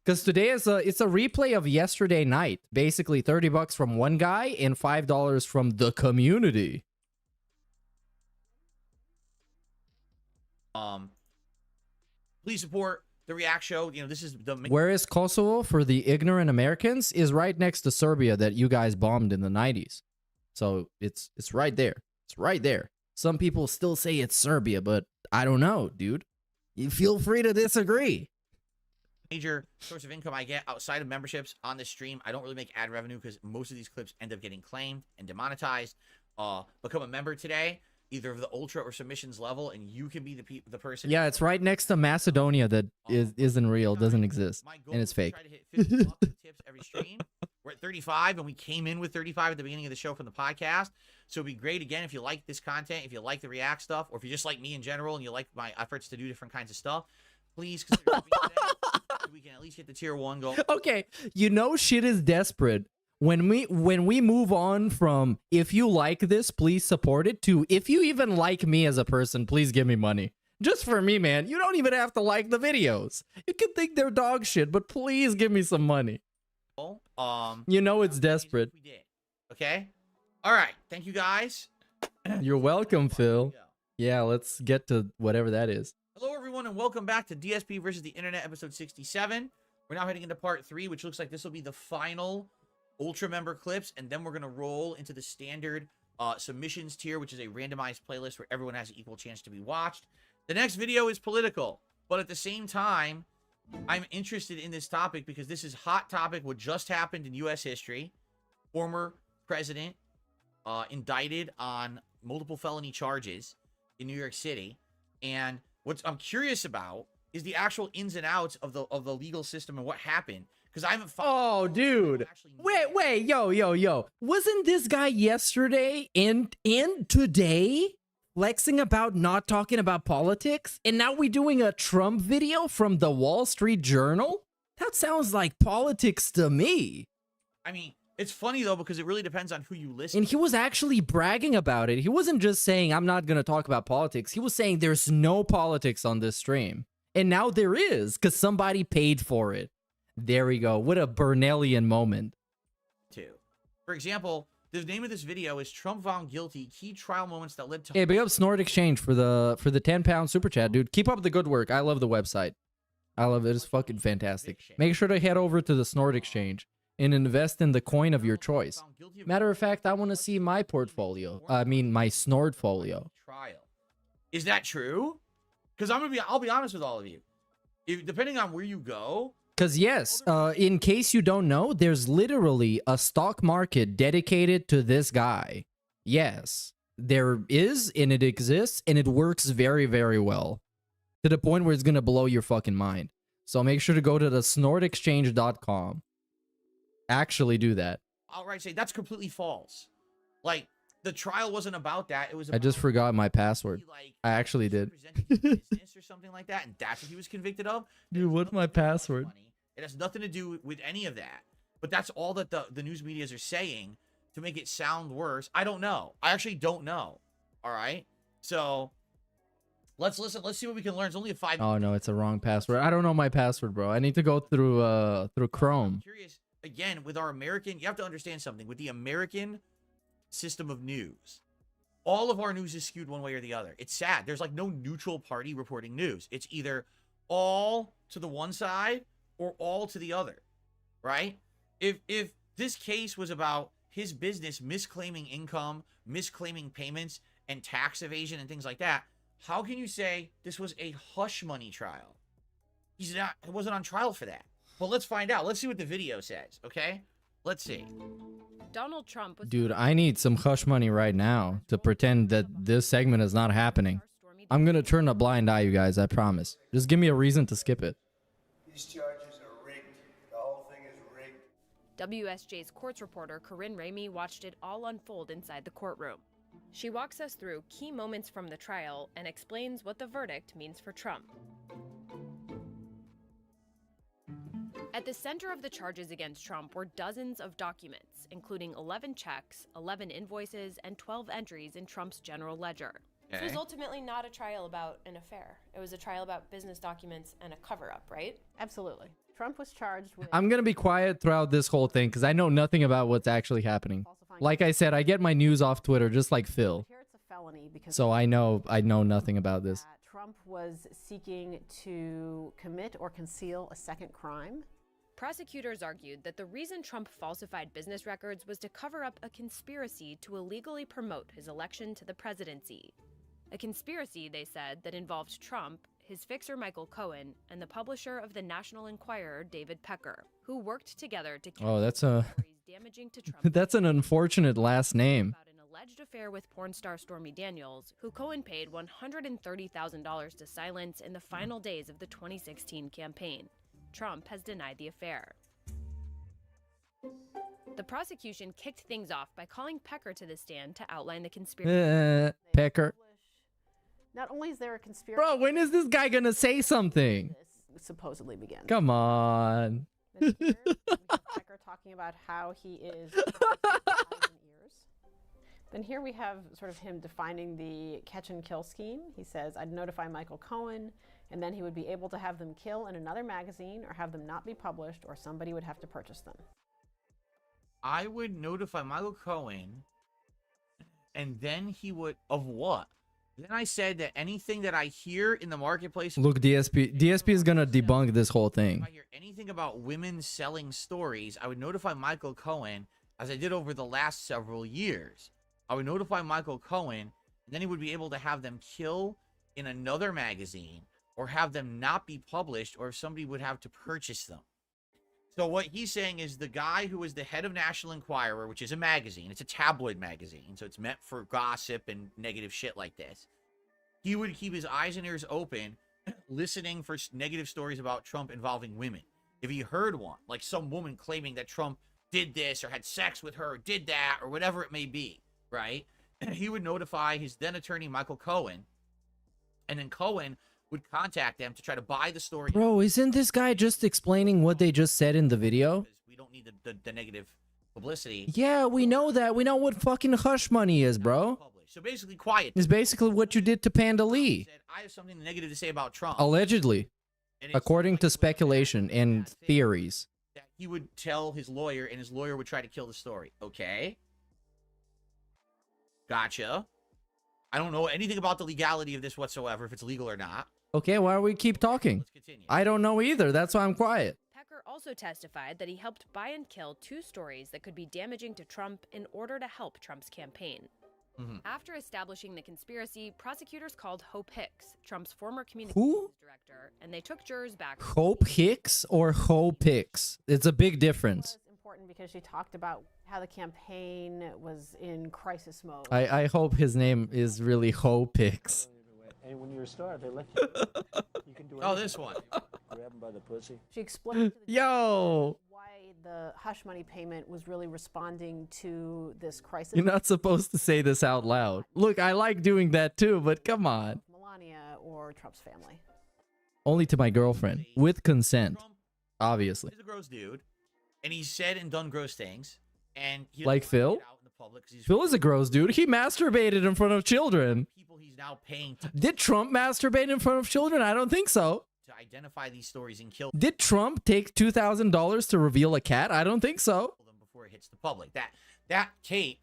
Because today it's a replay of yesterday night. Basically, $30 from one guy and $5 from the community. Please support the React Show. You know, this is the. Where is Kosovo for the ignorant Americans? Is right next to Serbia that you guys bombed in the 90s. So it's right there. It's right there. Some people still say it's Serbia, but I don't know, dude. You feel free to disagree. Major source of income I get outside of memberships on this stream. I don't really make ad revenue because most of these clips end up getting claimed and demonetized. Become a member today, either of the ultra or submissions level, and you can be the person. Yeah, it's right next to Macedonia that isn't real, doesn't exist, and it's fake. Try to hit 50 bucks in tips every stream. We're at 35, and we came in with 35 at the beginning of the show from the podcast. So it'd be great, again, if you like this content, if you like the React stuff, or if you just like me in general and you like my efforts to do different kinds of stuff, please consider helping today so we can at least hit the tier 1 goal. Okay, you know shit is desperate when we move on from if you like this, please support it, to if you even like me as a person, please give me money. Just for me, man. You don't even have to like the videos. You can think they're dog shit, but please give me some money. You know it's desperate. We did. Okay? All right. Thank you, guys. You're welcome, Phil. Yeah, let's get to whatever that is. Hello, everyone, and welcome back to DSP versus the Internet, episode 67. We're now heading into part 3, which looks like this will be the final Ultra member clips, and then we're going to roll into the standard submissions tier, which is a randomized playlist where everyone has an equal chance to be watched. The next video is political, but at the same time, I'm interested in this topic because this is hot topic, what just happened in U.S. history. Former president indicted on multiple felony charges in New York City, and what I'm curious about is the actual ins and outs of the legal system and what happened. Because I haven't. Oh, dude! Wait, yo! Wasn't this guy yesterday and today flexing about not talking about politics, and now we're doing a Trump video from the Wall Street Journal? That sounds like politics to me. I mean, it's funny though because it really depends on who you listen. And he was actually bragging about it. He wasn't just saying I'm not gonna talk about politics. He was saying there's no politics on this stream, and now there is because somebody paid for it. There we go. What a Bernalian moment. For example, the name of this video is Trump Found Guilty, Key Trial Moments That Led to... Hey, big up Snort Exchange for the £10 super chat, dude. Keep up the good work. I love the website. I love it. It's fucking fantastic. Make sure to head over to the Snort Exchange and invest in the coin of your choice. Matter of fact, I want to see my portfolio. I mean, my Snortfolio. Is that true? Because I'll be honest with all of you. Depending on where you go... Because yes, in case you don't know, there's literally a stock market dedicated to this guy. Yes, there is, and it exists, and it works very, very well. To the point where it's going to blow your fucking mind. So make sure to go to the snortexchange.com. Actually do that. I'll say that's completely false. Like, the trial wasn't about that. It was about I just forgot my password. I actually did. business or something like that, and that's what he was convicted of. Dude, what's my password? It has nothing to do with any of that. But that's all that the news medias are saying to make it sound worse. I don't know. I actually don't know. All right? So, let's listen. Let's see what we can learn. It's only a 5 minute. Oh, no, it's a wrong password. I don't know my password, bro. I need to go through Chrome. I'm curious, again, with our American... You have to understand something. With the American system of news, all of our news is skewed one way or the other. It's sad. There's like no neutral party reporting news. It's either all to the one side or all to the other, right? If this case was about his business misclaiming income, misclaiming payments, and tax evasion and things like that, How can you say this was a hush money trial? He's not. It wasn't on trial for that. But let's find out. Let's see what the video says. Okay. Let's see. Donald Trump was Dude, I need some hush money right now to pretend that this segment is not happening. I'm gonna turn a blind eye, you guys, I promise. Just give me a reason to skip it. These charges are rigged. The whole thing is rigged. WSJ's courts reporter Corinne Ramey watched it all unfold inside the courtroom. She walks us through key moments from the trial and explains what the verdict means for Trump. At the center of the charges against Trump were dozens of documents, including 11 checks, 11 invoices, and 12 entries in Trump's general ledger. This was ultimately not a trial about an affair. It was a trial about business documents and a cover-up, right? Absolutely. Trump was charged with... I'm gonna be quiet throughout this whole thing because I know nothing about what's actually happening. Like I said, I get my news off Twitter just like Phil. Here it's a felony because So I know nothing about this. Trump was seeking to commit or conceal a second crime. Prosecutors argued that the reason Trump falsified business records was to cover up a conspiracy to illegally promote his election to the presidency. A conspiracy, they said, that involved Trump, his fixer Michael Cohen, and the publisher of the National Enquirer, David Pecker, who worked together to Oh, that's a damaging to Trump. that's an unfortunate last name. About an alleged affair with porn star Stormy Daniels, who Cohen paid $130,000 to silence in the final days of the 2016 campaign. Trump has denied the affair. The prosecution kicked things off by calling Pecker to the stand to outline the conspiracy. Pecker. Not only is there a conspiracy... Bro, when is this guy gonna say something? This supposedly begins. Come on. Then here we have Pecker talking about how he is... Then here we have sort of him defining the catch and kill scheme. He says, I'd notify Michael Cohen, and then he would be able to have them kill in another magazine or have them not be published, or somebody would have to purchase them. I would notify Michael Cohen, and then he would... Of what? Then I said that anything that I hear in the marketplace... Look, DSP is gonna debunk this whole thing. If I hear anything about women selling stories, I would notify Michael Cohen, as I did over the last several years. I would notify Michael Cohen, and then he would be able to have them kill in another magazine, or have them not be published, or if somebody would have to purchase them. So what he's saying is the guy who is the head of National Enquirer, which is a magazine, it's a tabloid magazine, so it's meant for gossip and negative shit like this. He would keep his eyes and ears open, listening for negative stories about Trump involving women. If he heard one, like some woman claiming that Trump did this, or had sex with her, or did that, or whatever it may be, right? He would notify his then attorney, Michael Cohen, and then Cohen would contact them to try to buy the story. Bro, isn't this guy just explaining what they just said in the video? We don't need the negative publicity. Yeah, we know that. We know what fucking hush money is, bro. So basically, quiet. It's basically what you did to Panda Lee. I have something negative to say about Trump. Allegedly. According to speculation and theories. That he would tell his lawyer, and his lawyer would try to kill the story. Okay. Gotcha. I don't know anything about the legality of this whatsoever, if it's legal or not. Okay, why don't we keep talking? I don't know either. That's why I'm quiet. Pecker also testified that he helped buy and kill 2 stories that could be damaging to Trump in order to help Trump's campaign. After establishing the conspiracy, prosecutors called Hope Hicks, Trump's former communications director, and they took jurors back. Hope Hicks or Hope Hicks? It's a big difference. It was important because she talked about how the campaign was in crisis mode. I hope his name is really Hope Hicks. And when you're a star, they let you. You can do Oh, this one. Grab him by the pussy. She explained to the Yo! why the hush money payment was really responding to this crisis. You're not supposed to say this out loud. Look, I like doing that too, but come on. Melania or Trump's family. Only to my girlfriend. With consent. Obviously. He's a gross dude, and he's said and done gross things. And he Like Phil? Phil is a gross dude. He masturbated in front of children. People he's now paying to Did Trump masturbate in front of children? I don't think so. identify these stories and kill Did Trump take $2,000 to reveal a cat? I don't think so. them before it hits the public. That tape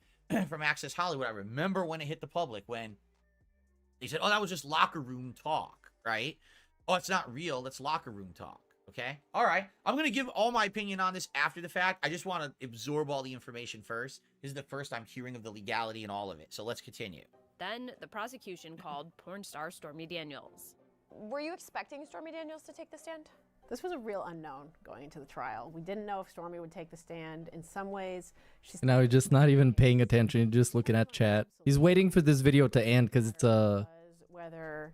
from Access Hollywood, I remember when it hit the public, when they said, oh, that was just locker room talk, right? Oh, it's not real. That's locker room talk. Okay. All right. I'm going to give all my opinion on this after the fact. I just want to absorb all the information first. This is the first I'm hearing of the legality and all of it. So let's continue. Then the prosecution called porn star Stormy Daniels. Were you expecting Stormy Daniels to take the stand? This was a real unknown going into the trial. We didn't know if Stormy would take the stand. In some ways, she's Now he's just not even paying attention, he's just looking at chat. He's waiting for this video to end because it's whether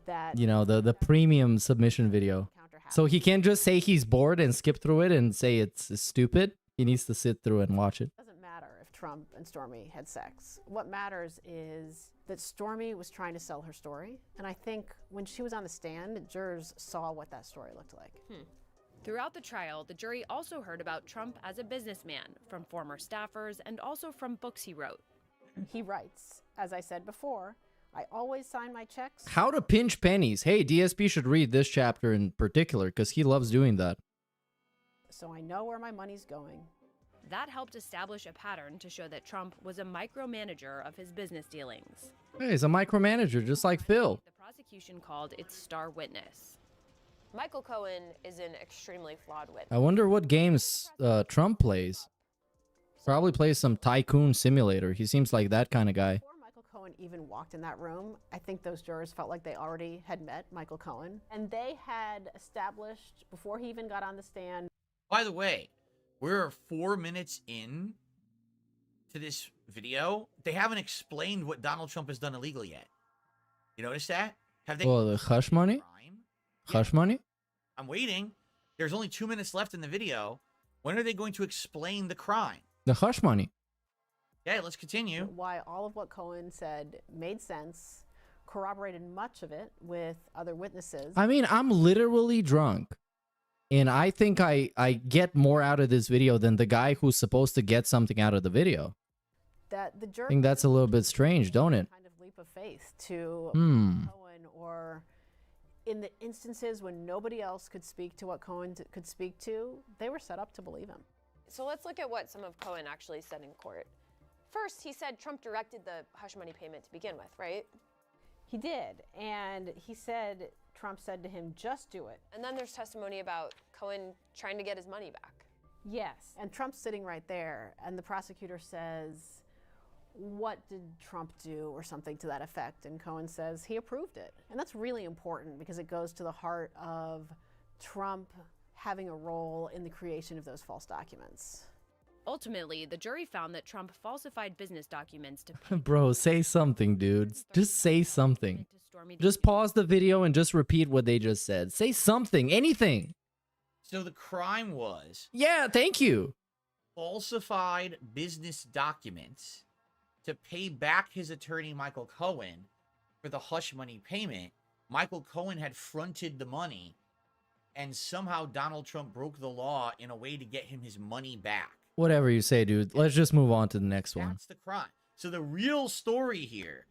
that you know, the premium submission video. So he can't just say he's bored and skip through it and say it's stupid. He needs to sit through and watch it. doesn't matter if Trump and Stormy had sex. What matters is that Stormy was trying to sell her story. And I think when she was on the stand, jurors saw what that story looked like. Throughout the trial, the jury also heard about Trump as a businessman, from former staffers and also from books he wrote. He writes, as I said before, I always sign my checks. How to pinch pennies. Hey, DSP should read this chapter in particular because he loves doing that. So I know where my money's going. That helped establish a pattern to show that Trump was a micromanager of his business dealings. Hey, he's a micromanager just like Phil. The prosecution called its star witness. Michael Cohen is an extremely flawed witness. I wonder what games Trump plays. Probably plays some Tycoon Simulator. He seems like that kind of guy. Before Michael Cohen even walked in that room, I think those jurors felt like they already had met Michael Cohen. And they had established, before he even got on the stand. By the way, we're 4 minutes in to this video. They haven't explained what Donald Trump has done illegally yet. You notice that? Have they? Oh, the hush money? Hush money? I'm waiting. There's only 2 minutes left in the video. When are they going to explain the crime? The hush money. Okay, let's continue. Why all of what Cohen said made sense, corroborated much of it with other witnesses. I mean, I'm literally drunk. And I think I get more out of this video than the guy who's supposed to get something out of the video. That the jury I think that's a little bit strange, don't it? kind of leap of faith to Hmm. Cohen, or in the instances when nobody else could speak to what Cohen could speak to, they were set up to believe him. So let's look at what some of Cohen actually said in court. First, he said Trump directed the hush money payment to begin with, right? He did, and he said Trump said to him, just do it. And then there's testimony about Cohen trying to get his money back. Yes, and Trump's sitting right there, and the prosecutor says, what did Trump do, or something to that effect? And Cohen says he approved it. And that's really important because it goes to the heart of Trump having a role in the creation of those false documents. Ultimately, the jury found that Trump falsified business documents to Bro, say something, dude. Just say something. Just pause the video and just repeat what they just said. Say something, anything. So the crime was... Yeah, thank you. Falsified business documents to pay back his attorney, Michael Cohen, for the hush money payment. Michael Cohen had fronted the money, and somehow Donald Trump broke the law in a way to get him his money back. Whatever you say, dude. Let's just move on to the next one. That's the crime. So the real story here,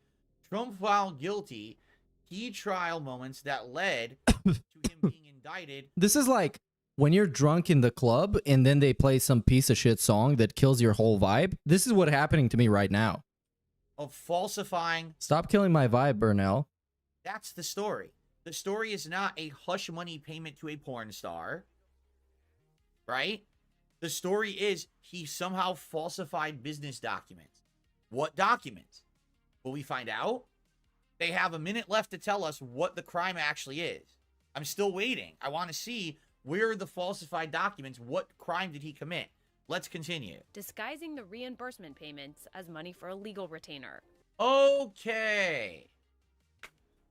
Trump found guilty, key trial moments that led to him being indicted. This is like when you're drunk in the club and then they play some piece of shit song that kills your whole vibe. This is what's happening to me right now. Of falsifying. Stop killing my vibe, Burnell. That's the story. The story is not a hush money payment to a porn star, right? The story is he somehow falsified business documents. What documents? Will we find out? They have a minute left to tell us what the crime actually is. I'm still waiting. I want to see where are the falsified documents. What crime did he commit? Let's continue. disguising the reimbursement payments as money for a legal retainer. Okay.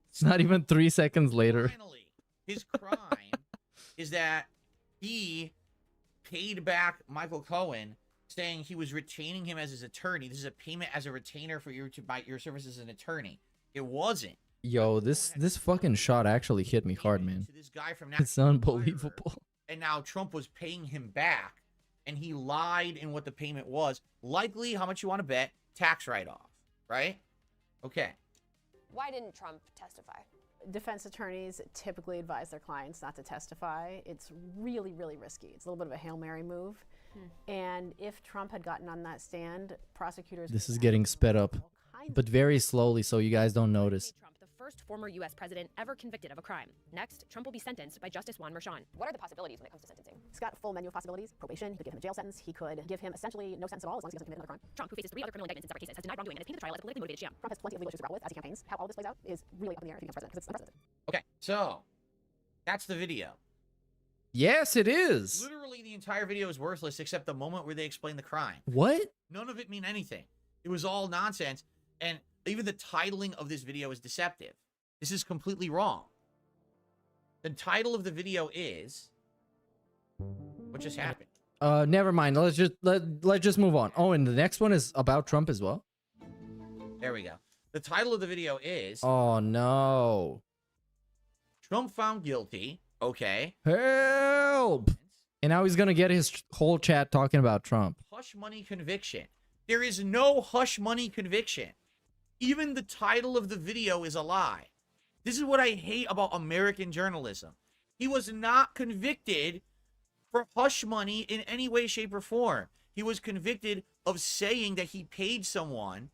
It's not even 3 seconds later. Finally, his crime is that he paid back Michael Cohen, saying he was retaining him as his attorney. This is a payment as a retainer for your services as an attorney. It wasn't. Yo, this fucking shot actually hit me hard, man. To this guy from It's unbelievable. And now Trump was paying him back, and he lied in what the payment was. Likely, how much you want to bet? Tax write-off, right? Okay. Why didn't Trump testify? Defense attorneys typically advise their clients not to testify. It's really, really risky. It's a little bit of a Hail Mary move. And if Trump had gotten on that stand, prosecutors... This is getting sped up, but very slowly so you guys don't notice. The first first former U.S. president ever convicted of a crime. Next, Trump will be sentenced by Justice Juan Merchan. What are the possibilities when it comes to sentencing? He's got a full menu of possibilities. Probation, he could give him a jail sentence, he could give him essentially no sentence at all as long as he doesn't commit another crime. Trump, who faces 3 other criminal indictments in separate cases, has denied wrongdoing and has painted the trial as a politically motivated sham. Trump has plenty of legal issues to grapple with as he campaigns. How all this plays out is really up in the air if he becomes president, because it's unprecedented. Okay, so that's the video. Yes, it is. Literally, the entire video is worthless except the moment where they explain the crime. What? None of it mean anything. It was all nonsense, and even the titling of this video is deceptive. This is completely wrong. The title of the video is... What just happened? Never mind. Let's just move on. Oh, and the next one is about Trump as well. There we go. The title of the video is... Oh, no. Trump found guilty. Okay. Help! And now he's gonna get his whole chat talking about Trump. Hush money conviction. There is no hush money conviction. Even the title of the video is a lie. This is what I hate about American journalism. He was not convicted for hush money in any way, shape, or form. He was convicted of saying that he paid someone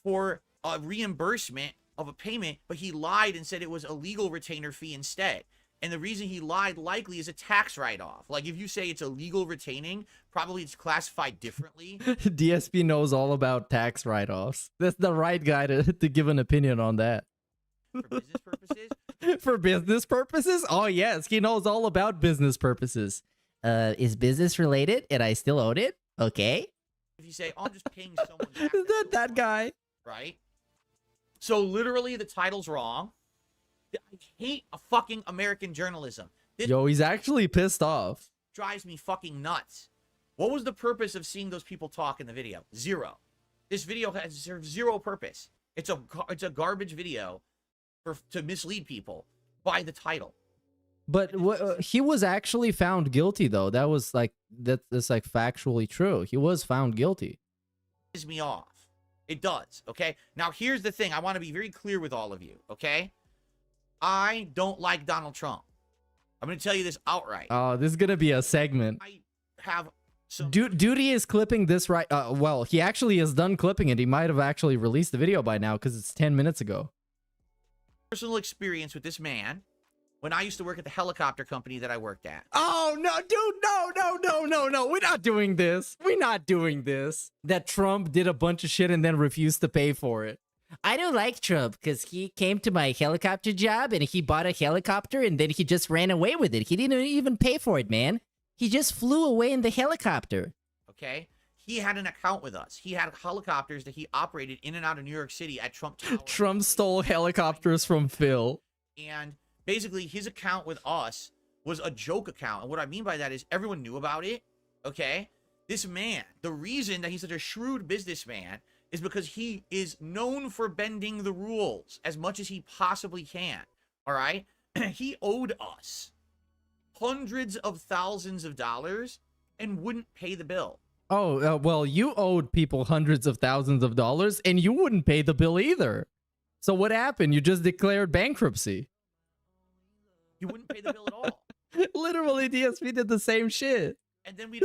for a reimbursement of a payment, but he lied and said it was a legal retainer fee instead. And the reason he lied likely is a tax write-off. Like, if you say it's a legal retaining, probably it's classified differently. DSP knows all about tax write-offs. That's the right guy to give an opinion on that. For business purposes? For business purposes? Oh, yes. He knows all about business purposes. Is business related and I still own it? Okay. If you say, oh, I'm just paying someone back. Is that guy? Right? So, literally, the title's wrong. I hate a fucking American journalism. This Yo, he's actually pissed off. drives me fucking nuts. What was the purpose of seeing those people talk in the video? Zero. This video has zero purpose. It's a garbage video to mislead people by the title. But he was actually found guilty, though. That was like that's like factually true. He was found guilty. Pisses me off. It does. Okay. Now here's the thing. I want to be very clear with all of you. Okay. I don't like Donald Trump. I'm going to tell you this outright. Oh, this is going to be a segment. I have some... Duty is clipping this right... well, he actually is done clipping it. He might have actually released the video by now because it's 10 minutes ago. Personal experience with this man when I used to work at the helicopter company that I worked at. Oh, no, dude, no. We're not doing this. We're not doing this. That Trump did a bunch of shit and then refused to pay for it. I don't like Trump because he came to my helicopter job and he bought a helicopter and then he just ran away with it. He didn't even pay for it, man. He just flew away in the helicopter. Okay? He had an account with us. He had helicopters that he operated in and out of New York City at Trump Tower. Trump stole helicopters from Phil. And basically his account with us was a joke account. And what I mean by that is everyone knew about it. Okay? This man, the reason that he's such a shrewd businessman is because he is known for bending the rules as much as he possibly can. All right? He owed us hundreds of thousands of dollars and wouldn't pay the bill. Oh, well, you owed people hundreds of thousands of dollars and you wouldn't pay the bill either. So what happened? You just declared bankruptcy. You wouldn't pay the bill at all. Literally, DSP did the same shit. And then we...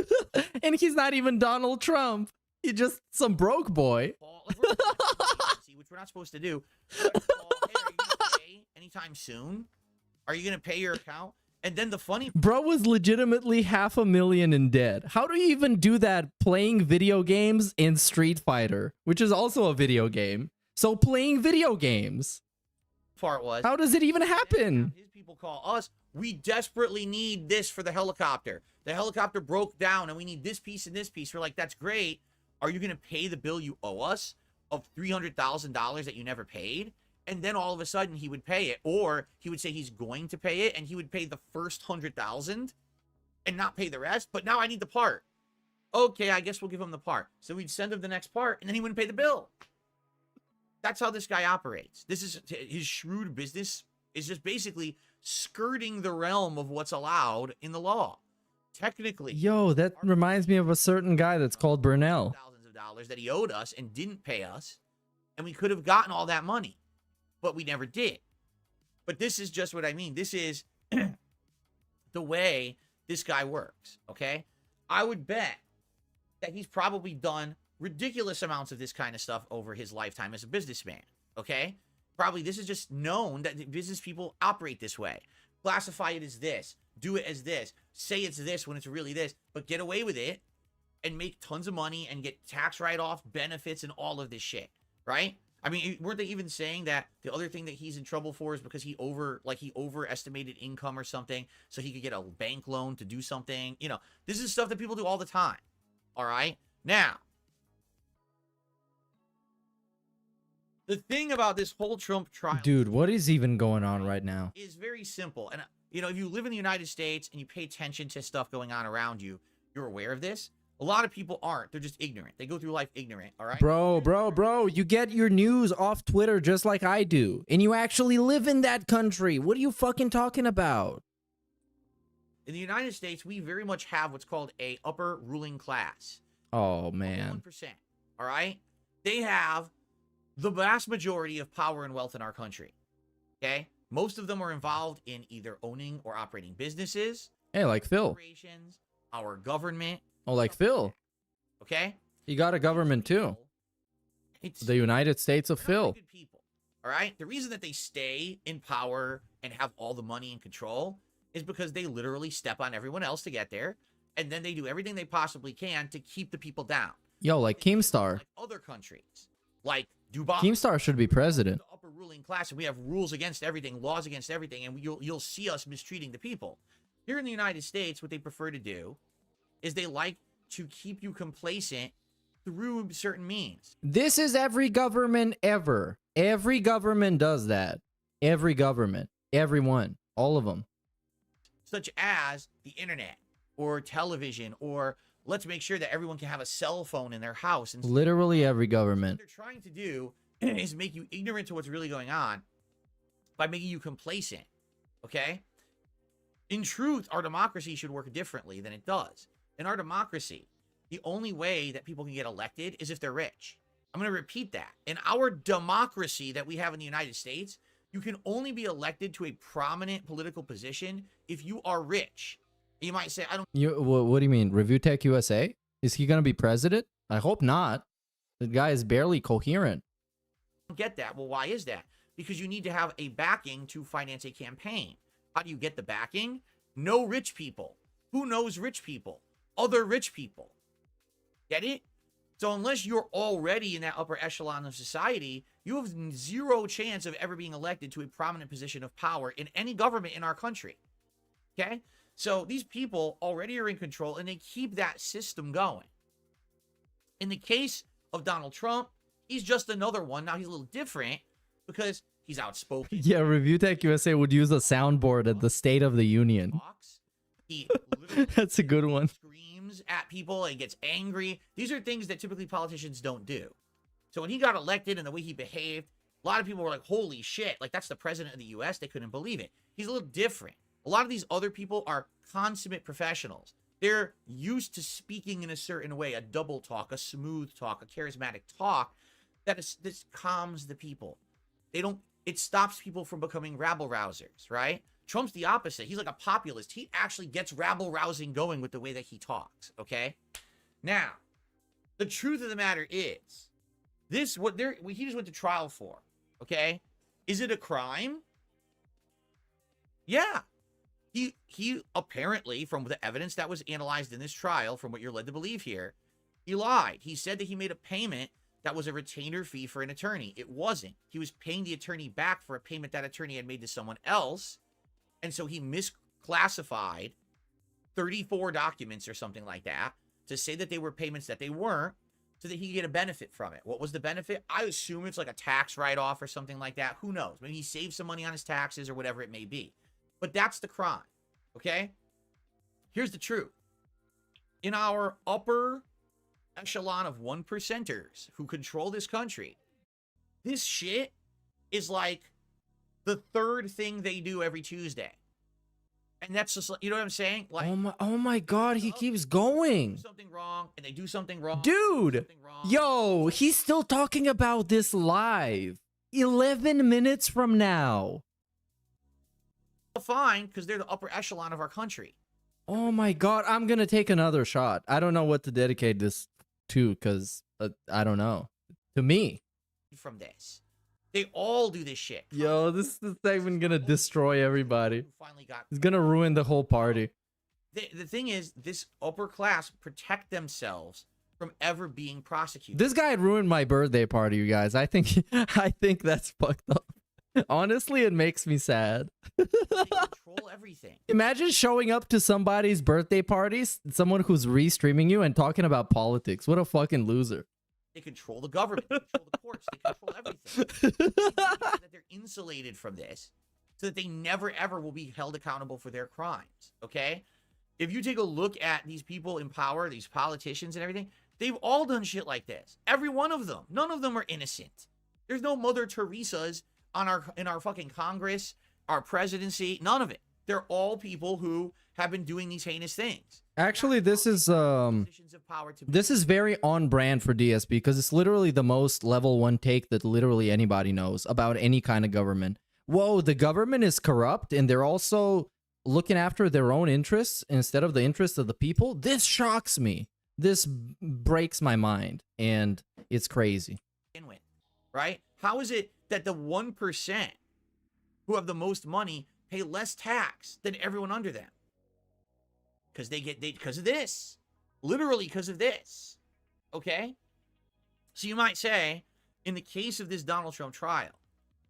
And he's not even Donald Trump. He's just some broke boy. Which we're not supposed to do. But, hey, are you going to pay anytime soon? Are you going to pay your account? And then the funny... Bro was legitimately $500,000 in debt. How do you even do that playing video games in Street Fighter, which is also a video game? So playing video games. Part was... How does it even happen? His people call us. We desperately need this for the helicopter. The helicopter broke down and we need this piece and this piece. We're like, that's great. Are you going to pay the bill you owe us of $300,000 that you never paid? And then all of a sudden he would pay it, or he would say he's going to pay it and he would pay the first $100,000 and not pay the rest. But now I need the part. Okay, I guess we'll give him the part. So we'd send him the next part and then he wouldn't pay the bill. That's how this guy operates. This is his shrewd business is just basically skirting the realm of what's allowed in the law. Technically. Yo, that reminds me of a certain guy that's called Burnell. Thousands of dollars that he owed us and didn't pay us. And we could have gotten all that money. But we never did. But this is just what I mean. This is the way this guy works, okay? I would bet that he's probably done ridiculous amounts of this kind of stuff over his lifetime as a businessman, okay? Probably this is just known that business people operate this way. Classify it as this, do it as this, say it's this when it's really this, but get away with it and make tons of money and get tax write-off benefits and all of this shit, right? I mean, weren't they even saying that the other thing that he's in trouble for is because he overestimated income or something so he could get a bank loan to do something? You know, this is stuff that people do all the time. All right? Now, the thing about this whole Trump trial, Dude, what is even going on right now? is very simple. And, you know, if you live in the United States and you pay attention to stuff going on around you, you're aware of this. A lot of people aren't. They're just ignorant. They go through life ignorant, all right? Bro, you get your news off Twitter just like I do. And you actually live in that country. What are you fucking talking about? In the United States, we very much have what's called a upper ruling class. Oh, man. 1%, all right? They have the vast majority of power and wealth in our country, okay? Most of them are involved in either owning or operating businesses. Hey, like Phil. Corporations, our government. Oh, like Phil. Okay? You got a government too. It's the United States of Phil. Good people, all right? The reason that they stay in power and have all the money and control is because they literally step on everyone else to get there, and then they do everything they possibly can to keep the people down. Yo, like Keemstar. Like other countries, like Dubai. Keemstar should be president. The upper ruling class, and we have rules against everything, laws against everything, and you'll see us mistreating the people. Here in the United States, what they prefer to do is they like to keep you complacent through certain means. This is every government ever. Every government does that. Every government. Everyone. All of them. Such as the internet or television, or let's make sure that everyone can have a cell phone in their house. And Literally every government. what they're trying to do is make you ignorant to what's really going on by making you complacent, okay? In truth, our democracy should work differently than it does. In our democracy, the only way that people can get elected is if they're rich. I'm going to repeat that. In our democracy that we have in the United States, you can only be elected to a prominent political position if you are rich. You might say, I don't... What do you mean? Review Tech USA? Is he going to be president? I hope not. The guy is barely coherent. get that. Well, why is that? Because you need to have a backing to finance a campaign. How do you get the backing? No rich people. Who knows rich people? Other rich people. Get it? So unless you're already in that upper echelon of society, you have zero chance of ever being elected to a prominent position of power in any government in our country. Okay? So these people already are in control, and they keep that system going. In the case of Donald Trump, he's just another one. Now he's a little different because he's outspoken. Yeah, Review Tech USA would use a soundboard at the State of the Union. He That's a good one. Screams at people and gets angry. These are things that typically politicians don't do. So when he got elected and the way he behaved, a lot of people were like, holy shit, like that's the president of the US. They couldn't believe it. He's a little different. A lot of these other people are consummate professionals. They're used to speaking in a certain way, a double talk, a smooth talk, a charismatic talk this calms the people. It stops people from becoming rabble-rousers, right? Trump's the opposite. He's like a populist. He actually gets rabble-rousing going with the way that he talks, okay? Now, the truth of the matter is, he just went to trial for, okay? Is it a crime? Yeah. He apparently, from the evidence that was analyzed in this trial, from what you're led to believe here, he lied. He said that he made a payment that was a retainer fee for an attorney. It wasn't. He was paying the attorney back for a payment that attorney had made to someone else. And so he misclassified 34 documents or something like that to say that they were payments that they weren't, so that he could get a benefit from it. What was the benefit? I assume it's like a tax write-off or something like that. Who knows? Maybe he saved some money on his taxes or whatever it may be. But that's the crime, okay? Here's the truth. In our upper echelon of 1%ers who control this country, this shit is like the third thing they do every Tuesday. And that's just, you know what I'm saying? Like, oh my God, he keeps going. Something wrong, and they do something wrong. Dude, yo, he's still talking about this live. 11 minutes from now. Fine, because they're the upper echelon of our country. Oh my God, I'm gonna take another shot. I don't know what to dedicate this to, because I don't know. To me. From this. They all do this shit. Yo, this segment gonna destroy everybody. Finally got. It's gonna ruin the whole party. The thing is, this upper class protect themselves from ever being prosecuted. This guy ruined my birthday party, you guys. I think that's fucked up. Honestly, it makes me sad. They control everything. Imagine showing up to somebody's birthday parties, someone who's re-streaming you and talking about politics. What a fucking loser. They control the government. They control the courts. They control everything. That they're insulated from this so that they never, ever will be held accountable for their crimes, okay? If you take a look at these people in power, these politicians and everything, they've all done shit like this. Every one of them. None of them are innocent. There's no Mother Teresa's in our fucking Congress, our presidency. None of it. They're all people who have been doing these heinous things. Actually, this is very on brand for DSP because it's literally the most level 1 take that literally anybody knows about any kind of government. Whoa, the government is corrupt and they're also looking after their own interests instead of the interests of the people. This shocks me. This breaks my mind and it's crazy. Right? How is it that the 1% who have the most money pay less tax than everyone under them? Because because of this. Literally because of this. Okay? So you might say, in the case of this Donald Trump trial,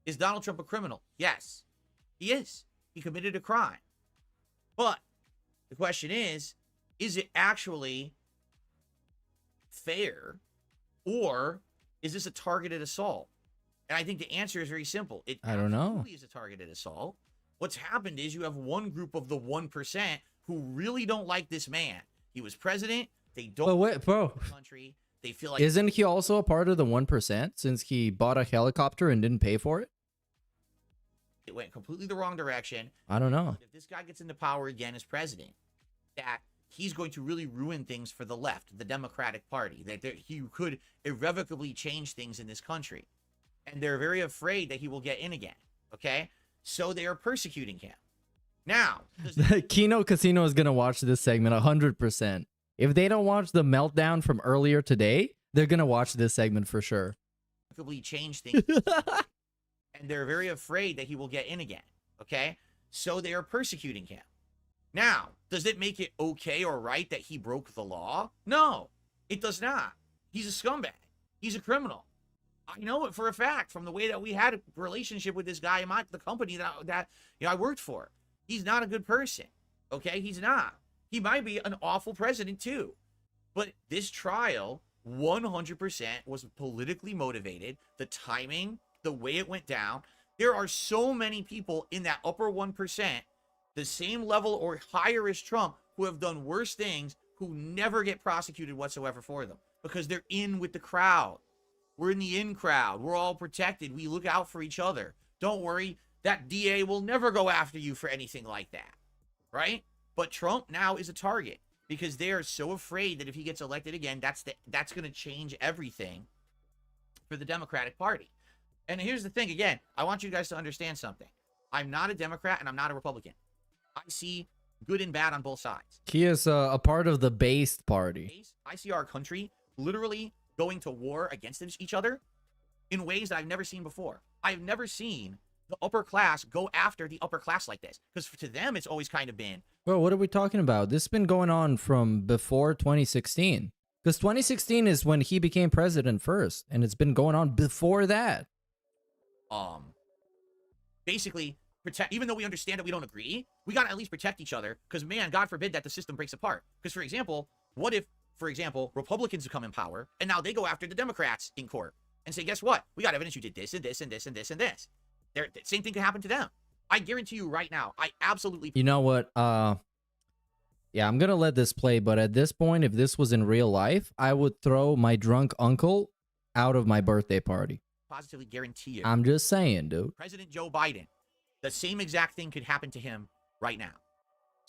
is Donald Trump a criminal? Yes, he is. He committed a crime. But the question is it actually fair, or is this a targeted assault? And I think the answer is very simple. It I don't know. absolutely is a targeted assault. What's happened is you have one group of the 1% who really don't like this man. He was president. They don't But wait, bro. like the country. They feel like Isn't he also a part of the 1% since he bought a helicopter and didn't pay for it? it went completely the wrong direction. I don't know. If this guy gets into power again as president, that he's going to really ruin things for the left, the Democratic Party. That he could irrevocably change things in this country. And they're very afraid that he will get in again. Okay? So they are persecuting him. Now, Kino Casino is going to watch this segment 100%. If they don't watch the meltdown from earlier today, they're going to watch this segment for sure. irrevocably change things. And they're very afraid that he will get in again. Okay? So they are persecuting him. Now, does it make it okay or right that he broke the law? No, it does not. He's a scumbag. He's a criminal. I know it for a fact from the way that we had a relationship with this guy in the company that I worked for. He's not a good person. Okay? He's not. He might be an awful president too. But this trial 100% was politically motivated. The timing, the way it went down. There are so many people in that upper 1%, the same level or higher as Trump, who have done worse things, who never get prosecuted whatsoever for them because they're in with the crowd. We're in the in crowd. We're all protected. We look out for each other. Don't worry. That DA will never go after you for anything like that. Right? But Trump now is a target because they are so afraid that if he gets elected again, that's going to change everything for the Democratic Party. And here's the thing, again, I want you guys to understand something. I'm not a Democrat and I'm not a Republican. I see good and bad on both sides. He is a part of the based party. I see our country literally going to war against each other in ways that I've never seen before. I've never seen the upper class go after the upper class like this. Because to them, it's always kind of been. Bro, what are we talking about? This has been going on from before 2016. Because 2016 is when he became president first. And it's been going on before that. Basically, even though we understand that we don't agree, we got to at least protect each other. Because, man, God forbid that the system breaks apart. Because, for example, what if, for example, Republicans come in power and now they go after the Democrats in court and say, guess what? We got evidence you did this and this and this and this and this. The same thing could happen to them. I guarantee you right now, I absolutely... You know what? Yeah, I'm going to let this play. But at this point, if this was in real life, I would throw my drunk uncle out of my birthday party. Positively guarantee you. I'm just saying, dude. President Joe Biden, the same exact thing could happen to him right now.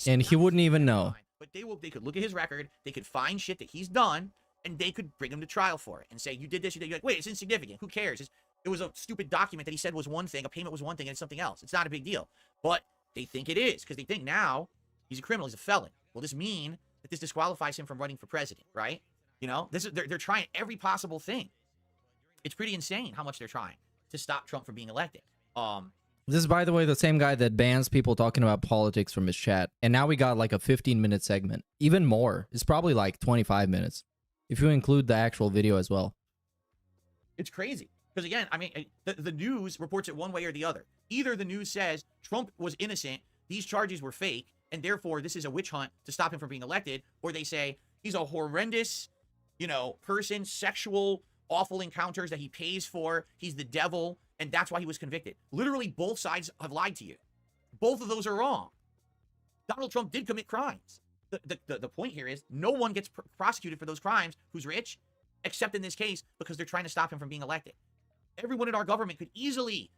And he wouldn't even know. But they could look at his record, they could find shit that he's done, and they could bring him to trial for it and say, you did this, you did. You're like, wait, it's insignificant. Who cares? It was a stupid document that he said was one thing, a payment was one thing, and it's something else. It's not a big deal. But they think it is, because they think now he's a criminal, he's a felon. Will this mean that this disqualifies him from running for president, right? You know, they're trying every possible thing. It's pretty insane how much they're trying to stop Trump from being elected. This is, by the way, the same guy that bans people talking about politics from his chat. And now we got like a 15-minute segment. Even more. It's probably like 25 minutes. If you include the actual video as well. It's crazy. Because again, I mean, the news reports it one way or the other. Either the news says Trump was innocent, these charges were fake, and therefore this is a witch hunt to stop him from being elected. Or they say he's a horrendous, you know, person, sexual, awful encounters that he pays for. He's the devil. And that's why he was convicted. Literally, both sides have lied to you. Both of those are wrong. Donald Trump did commit crimes. The point here is no one gets prosecuted for those crimes who's rich, except in this case because they're trying to stop him from being elected. Everyone in our government could easily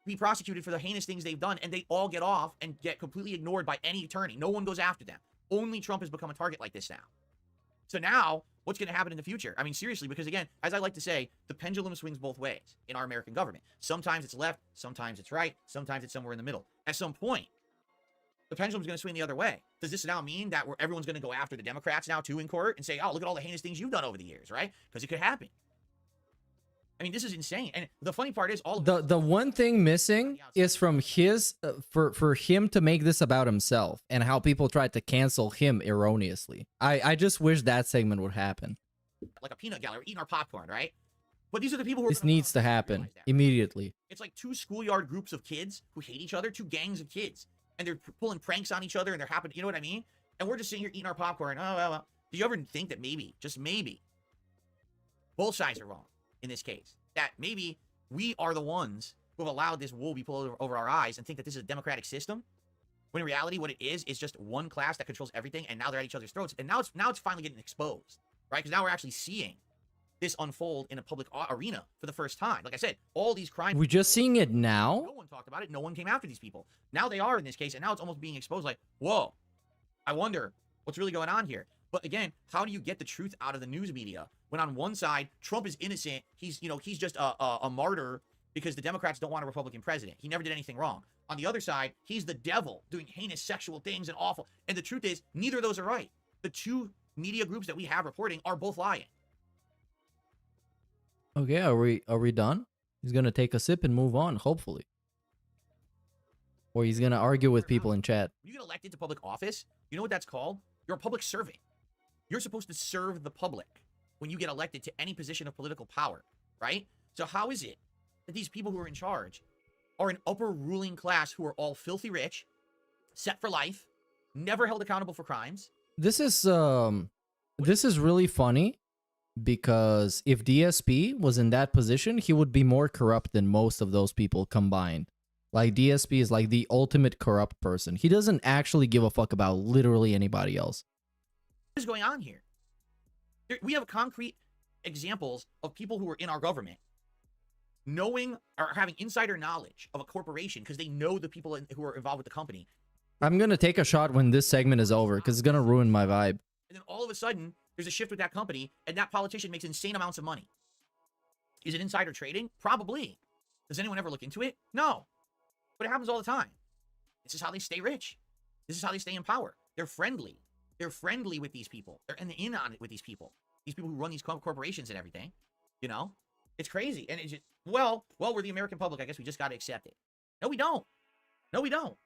be prosecuted for the heinous things they've done, and they all get off and get completely ignored by any attorney. No one goes after them. Only Trump has become a target like this now. So now, what's going to happen in the future? I mean, seriously, because again, as I like to say, the pendulum swings both ways in our American government. Sometimes it's left, sometimes it's right, sometimes it's somewhere in the middle. At some point, the pendulum's going to swing the other way. Does this now mean that everyone's going to go after the Democrats now too in court and say, oh, look at all the heinous things you've done over the years, right? Because it could happen. I mean, this is insane. And the funny part is all of the one thing missing is from his for him to make this about himself and how people tried to cancel him erroneously. I just wish that segment would happen. like a peanut gallery, eating our popcorn, right? But these are the people who are this needs to happen immediately. It's like two schoolyard groups of kids who hate each other, two gangs of kids, and they're pulling pranks on each other, and they're happening. You know what I mean? And we're just sitting here eating our popcorn. Oh, well. Do you ever think that maybe, just maybe, both sides are wrong in this case? That maybe we are the ones who have allowed this wool be pulled over our eyes and think that this is a democratic system, when in reality what it is just one class that controls everything, and now they're at each other's throats. And now it's finally getting exposed, right? Because now we're actually seeing this unfold in a public arena for the first time. Like I said, all these crimes. We're just seeing it now? No one talked about it. No one came after these people. Now they are in this case, and now it's almost being exposed like, whoa, I wonder what's really going on here. But again, how do you get the truth out of the news media when on one side, Trump is innocent. He's just a martyr because the Democrats don't want a Republican president. He never did anything wrong. On the other side, he's the devil doing heinous sexual things and awful. And the truth is, neither of those are right. The two media groups that we have reporting are both lying. Okay, are we done? He's gonna take a sip and move on, hopefully. Or he's gonna argue with people in chat. When you get elected to public office, you know what that's called? You're a public servant. You're supposed to serve the public when you get elected to any position of political power, right? So how is it that these people who are in charge are an upper ruling class who are all filthy rich, set for life, never held accountable for crimes? This is really funny because if DSP was in that position, he would be more corrupt than most of those people combined. Like DSP is like the ultimate corrupt person. He doesn't actually give a fuck about literally anybody else. What is going on here? We have concrete examples of people who are in our government knowing or having insider knowledge of a corporation because they know the people who are involved with the company. I'm going to take a shot when this segment is over because it's going to ruin my vibe. And then all of a sudden, there's a shift with that company and that politician makes insane amounts of money. Is it insider trading? Probably. Does anyone ever look into it? No. But it happens all the time. This is how they stay rich. This is how they stay in power. They're friendly. They're friendly with these people. They're in on it with these people. These people who run these corporations and everything. You know? It's crazy. And it's just, well, we're the American public. I guess we just got to accept it. No, we don't. No, we don't.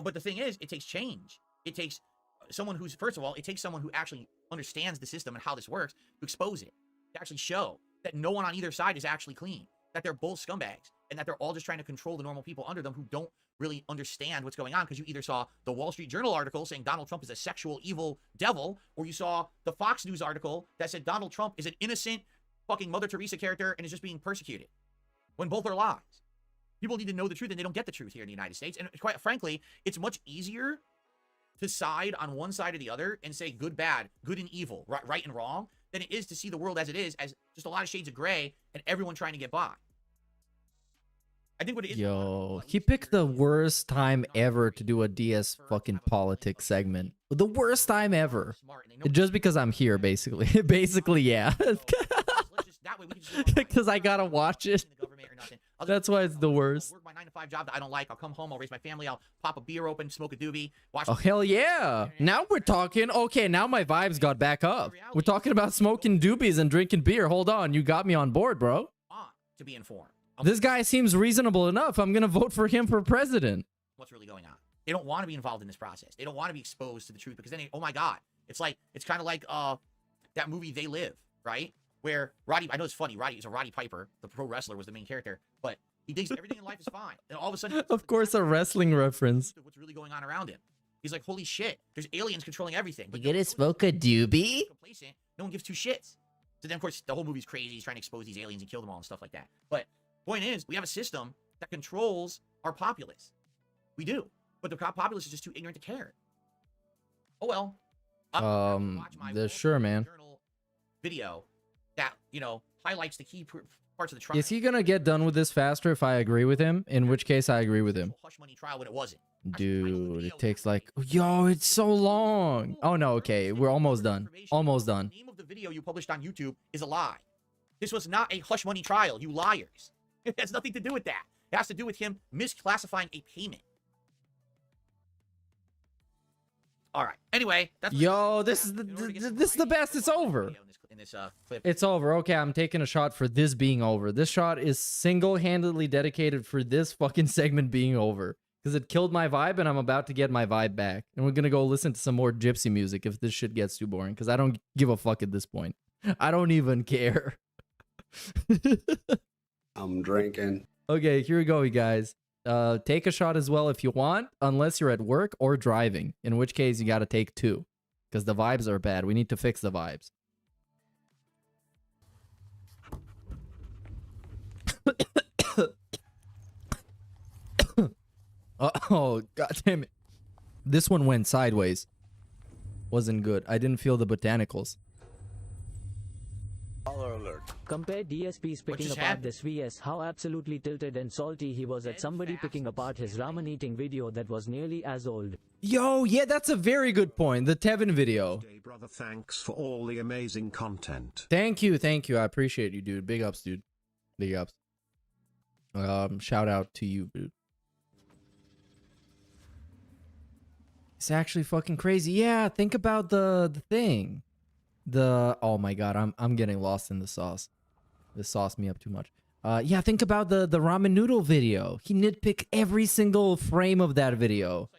But the thing is, it takes change. It takes someone who's, first of all, it takes someone who actually understands the system and how this works to expose it. To actually show that no one on either side is actually clean. That they're both scumbags. And that they're all just trying to control the normal people under them who don't really understand what's going on, because you either saw the Wall Street Journal article saying Donald Trump is a sexual evil devil, or you saw the Fox News article that said Donald Trump is an innocent fucking Mother Teresa character and is just being persecuted, when both are lies. People need to know the truth, and they don't get the truth here in the United States. And quite frankly, it's much easier to side on one side or the other and say good, bad, good and evil, right and wrong, than it is to see the world as it is, as just a lot of shades of gray and everyone trying to get by. I think what it is. Yo, he picked the worst time ever to do a DS fucking politics segment. The worst time ever. Just because I'm here, basically. Basically, yeah. Because I gotta watch it. That's why it's the worst. Work my 9-to-5 job that I don't like. I'll come home. I'll raise my family. I'll pop a beer open, smoke a doobie. Watch. Oh hell yeah! Now we're talking. Okay, now my vibes got back up. We're talking about smoking doobies and drinking beer. Hold on, you got me on board, bro. To be informed. This guy seems reasonable enough. I'm gonna vote for him for president. What's really going on? They don't want to be involved in this process. They don't want to be exposed to the truth because then, oh my God, it's kind of like that movie They Live, right? Where Roddy, I know it's funny, Roddy Piper, the pro wrestler, was the main character, but he thinks everything in life is fine, and all of a sudden, Of course, a wrestling reference. what's really going on around him? He's like, holy shit, there's aliens controlling everything. You gonna smoke a doobie? Complacent. No one gives two shits. So then, of course, the whole movie's crazy. He's trying to expose these aliens and kill them all and stuff like that. But point is, we have a system that controls our populace. We do. But the populace is just too ignorant to care. Oh, well. Sure, man. Video that, highlights the key parts of the trial. Is he gonna get done with this faster if I agree with him? In which case, I agree with him. Hush money trial when it wasn't. Dude, it takes like, yo, it's so long. Oh no, okay, we're almost done. Almost done. The name of the video you published on YouTube is a lie. This was not a hush money trial, you liars. It has nothing to do with that. It has to do with him misclassifying a payment. All right. Anyway, that's yo, this is the best. It's over. In this clip. It's over. Okay, I'm taking a shot for this being over. This shot is single-handedly dedicated for this fucking segment being over. Because it killed my vibe, and I'm about to get my vibe back. And we're gonna go listen to some more gypsy music if this shit gets too boring. Because I don't give a fuck at this point. I don't even care. I'm drinking. Okay, here we go, you guys. Take a shot as well if you want, unless you're at work or driving. In which case, you gotta take two. Because the vibes are bad. We need to fix the vibes. Oh, god damn it. This one went sideways. Wasn't good. I didn't feel the botanicals. Compare DSP's picking apart this vs how absolutely tilted and salty he was at somebody picking apart his ramen eating video that was nearly as old. Yo, yeah, that's a very good point. The Tevin video. Hey, brother, thanks for all the amazing content. Thank you. I appreciate you, dude. Big ups, dude. Big ups. Shout out to you, dude. It's actually fucking crazy. Yeah, think about the thing. Oh my god, I'm getting lost in the sauce. This sauced me up too much. Yeah, think about the ramen noodle video. He nitpicked every single frame of that video.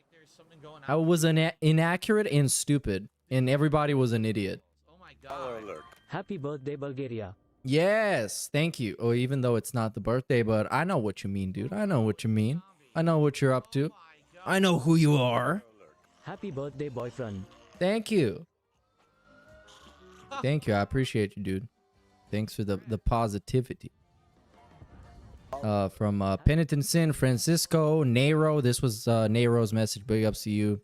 How it was inaccurate and stupid, and everybody was an idiot. Oh my god. Happy birthday, Bulgaria. Yes, thank you. Oh, even though it's not the birthday, but I know what you mean, dude. I know what you mean. I know what you're up to. I know who you are. Happy birthday, boyfriend. Thank you. Thank you. I appreciate you, dude. Thanks for the positivity. From Penitent Sin, Francisco, Nero. This was Nero's message. Big ups to you.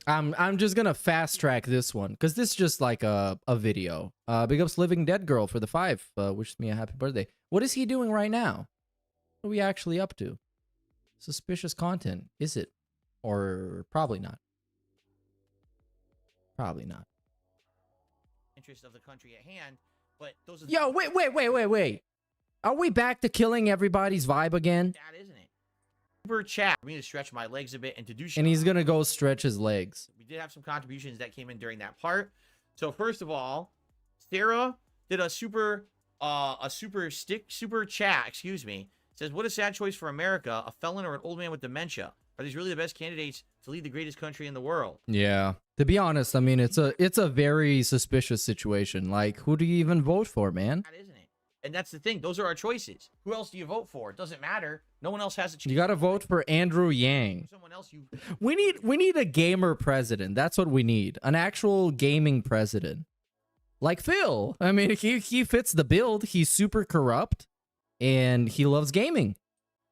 I'm just gonna fast track this one because this is just like a video. Big ups Living Dead Girl for the 5. Wishes me a happy birthday. What is he doing right now? What are we actually up to? Suspicious content, is it? Or probably not. Probably not. Interest of the country at hand, but those are Yo, wait. Are we back to killing everybody's vibe again? that, isn't it? Super chat for me to stretch my legs a bit and to do And he's gonna go stretch his legs. We did have some contributions that came in during that part. So first of all, Sarah did a super chat, excuse me. Says, what a sad choice for America, a felon or an old man with dementia. Are these really the best candidates to lead the greatest country in the world? Yeah. To be honest, I mean, it's a very suspicious situation. Like, who do you even vote for, man? That isn't it? And that's the thing. Those are our choices. Who else do you vote for? It doesn't matter. No one else has a chance. You gotta vote for Andrew Yang. Someone else you... We need a gamer president. That's what we need. An actual gaming president. Like Phil. I mean, he fits the build. He's super corrupt. And he loves gaming.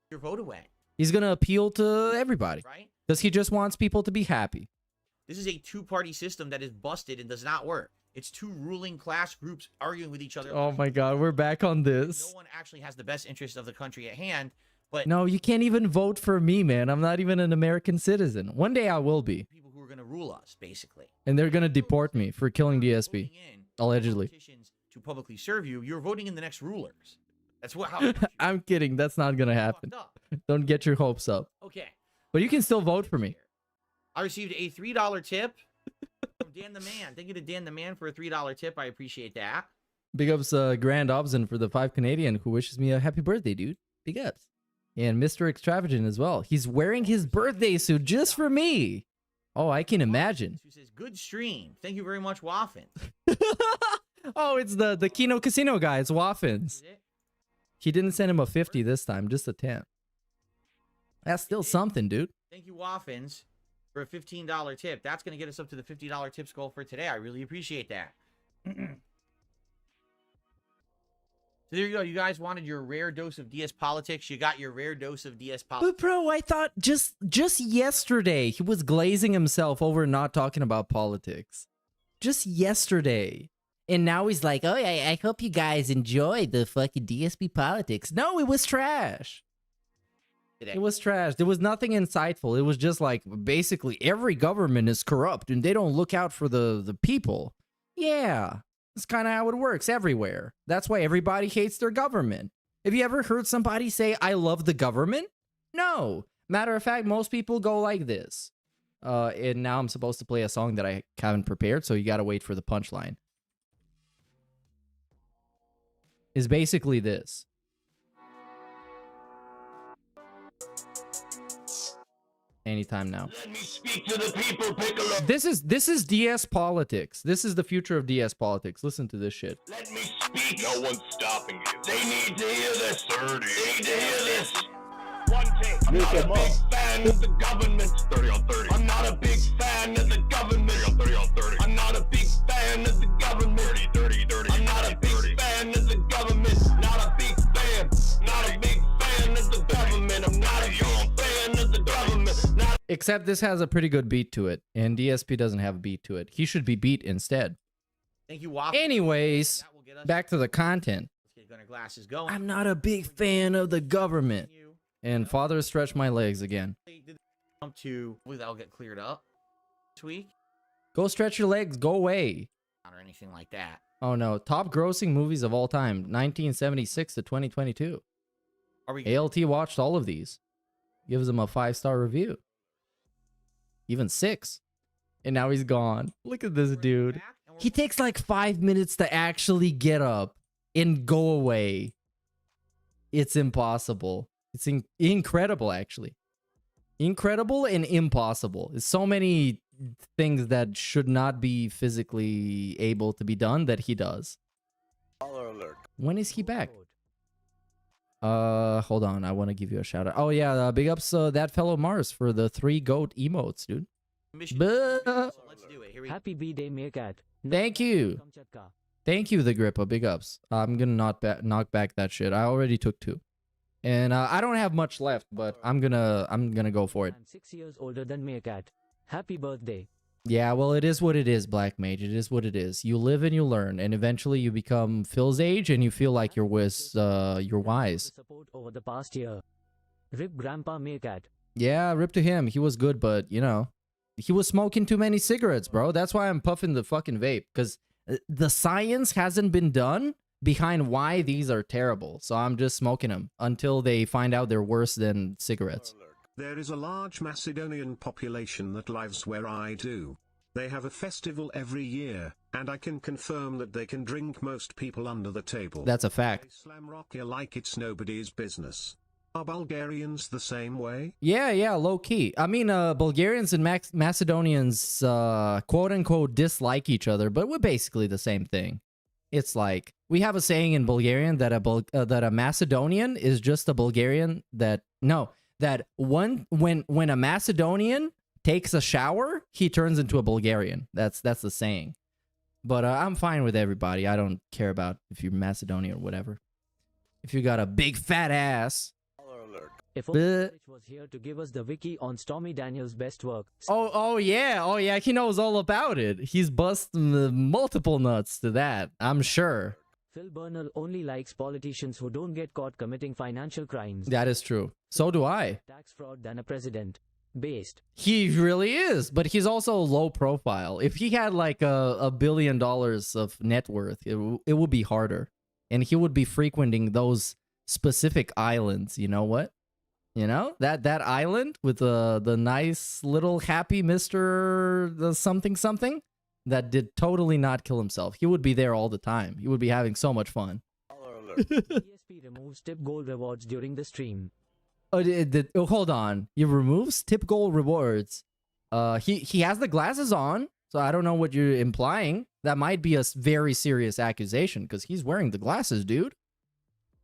Your vote away. He's gonna appeal to everybody. Right? Because he just wants people to be happy. This is a two-party system that is busted and does not work. It's two ruling class groups arguing with each other. Oh my god, we're back on this. No one actually has the best interest of the country at hand, but... No, you can't even vote for me, man. I'm not even an American citizen. One day I will be. People who are going to rule us, basically. And they're going to deport me for killing DSP. Allegedly. To publicly serve you, you're voting in the next rulers. That's how... I'm kidding. That's not going to happen. Don't get your hopes up. Okay. But you can still vote for me. I received a $3 tip from Dan the Man. Thank you to Dan the Man for a $3 tip. I appreciate that. Big ups Grand Obson for the 5 Canadian who wishes me a happy birthday, dude. Big ups. And Mr. Extravagant as well. He's wearing his birthday suit just for me. Oh, I can imagine. Who says, good stream. Thank you very much, Waffin. Oh, it's the Kino Casino guy. It's Waffins. He didn't send him a 50 this time, just a 10. That's still something, dude. Thank you, Waffins, for a $15 tip. That's going to get us up to the $50 tips goal for today. I really appreciate that. So there you go. You guys wanted your rare dose of DS politics. You got your rare dose of DS politics. But bro, I thought just yesterday he was glazing himself over not talking about politics. Just yesterday. And now he's like, oh, I hope you guys enjoyed the fucking DSP politics. No, it was trash. It was trash. There was nothing insightful. It was just like, basically, every government is corrupt and they don't look out for the people. Yeah, that's kind of how it works everywhere. That's why everybody hates their government. Have you ever heard somebody say, I love the government? No. Matter of fact, most people go like this. And now I'm supposed to play a song that I haven't prepared, so you gotta wait for the punchline. Is basically this. Anytime now. Let me speak to the people, Piccolo. This is DS politics. This is the future of DS politics. Listen to this shit. Let me speak. No one's stopping you. They need to hear this. 30. They need to hear this. One take. I'm not a big fan of the government. 30 on 30. I'm not a big fan of the government. 30 on 30 on 30. I'm not a big fan of the government. 30, 30, 30. I'm not a big fan of the government. Not a big fan. Not a big fan of the government. I'm not a big fan of the government. Except this has a pretty good beat to it, and DSP doesn't have a beat to it. He should be beat instead. Thank you, Waffle. Anyways, back to the content. Let's get our glasses going. I'm not a big fan of the government. And father stretched my legs again. That'll get cleared up this week. Go stretch your legs. Go away. Or anything like that. Oh no. Top grossing movies of all time. 1976 to 2022. ALT watched all of these. Gives them a 5-star review. Even 6. And now he's gone. Look at this dude. He takes like 5 minutes to actually get up and go away. It's impossible. It's incredible, actually. Incredible and impossible. It's so many things that should not be physically able to be done that he does. When is he back? Hold on. I want to give you a shout out. Oh yeah, big ups that fellow Mars for the 3 goat emotes, dude. Let's do it. Here we Happy B-Day, Meerkat. Thank you. Thank you, the Grippa. Big ups. I'm gonna knock back that shit. I already took 2. And I don't have much left, but I'm gonna go for it. I'm 6 years older than Meerkat. Happy birthday. Yeah, well, it is what it is, Black Mage. It is what it is. You live and you learn, and eventually you become Phil's age, and you feel like you're wise. Support over the past year. Rip Grandpa Meerkat. Yeah, rip to him. He was good, but you know, he was smoking too many cigarettes, bro. That's why I'm puffing the fucking vape, because the science hasn't been done behind why these are terrible. So I'm just smoking them until they find out they're worse than cigarettes. There is a large Macedonian population that lives where I do. They have a festival every year, and I can confirm that they can drink most people under the table. That's a fact. They slam rock you like it's nobody's business. Are Bulgarians the same way? Yeah, low key. I mean, Bulgarians and Macedonians, quote unquote, dislike each other, but we're basically the same thing. It's like, we have a saying in Bulgarian that a Macedonian is just a Bulgarian that when a Macedonian takes a shower, he turns into a Bulgarian. That's the saying. But I'm fine with everybody. I don't care about if you're Macedonian or whatever. If you got a big fat ass. If only was here to give us the wiki on Stormy Daniels' best work. Oh yeah, he knows all about it. He's busting multiple nuts to that, I'm sure. Phil Bernal only likes politicians who don't get caught committing financial crimes. That is true. So do I. Tax fraud than a president. Based. He really is, but he's also low profile. If he had like $1 billion of net worth, it would be harder. And he would be frequenting those specific islands, you know what? You know, that island with the nice little happy Mr. the something. that did totally not kill himself. He would be there all the time. He would be having so much fun. DSP removes tip goal rewards during the stream. Oh, hold on. He removes tip goal rewards. He has the glasses on, so I don't know what you're implying. That might be a very serious accusation because he's wearing the glasses, dude.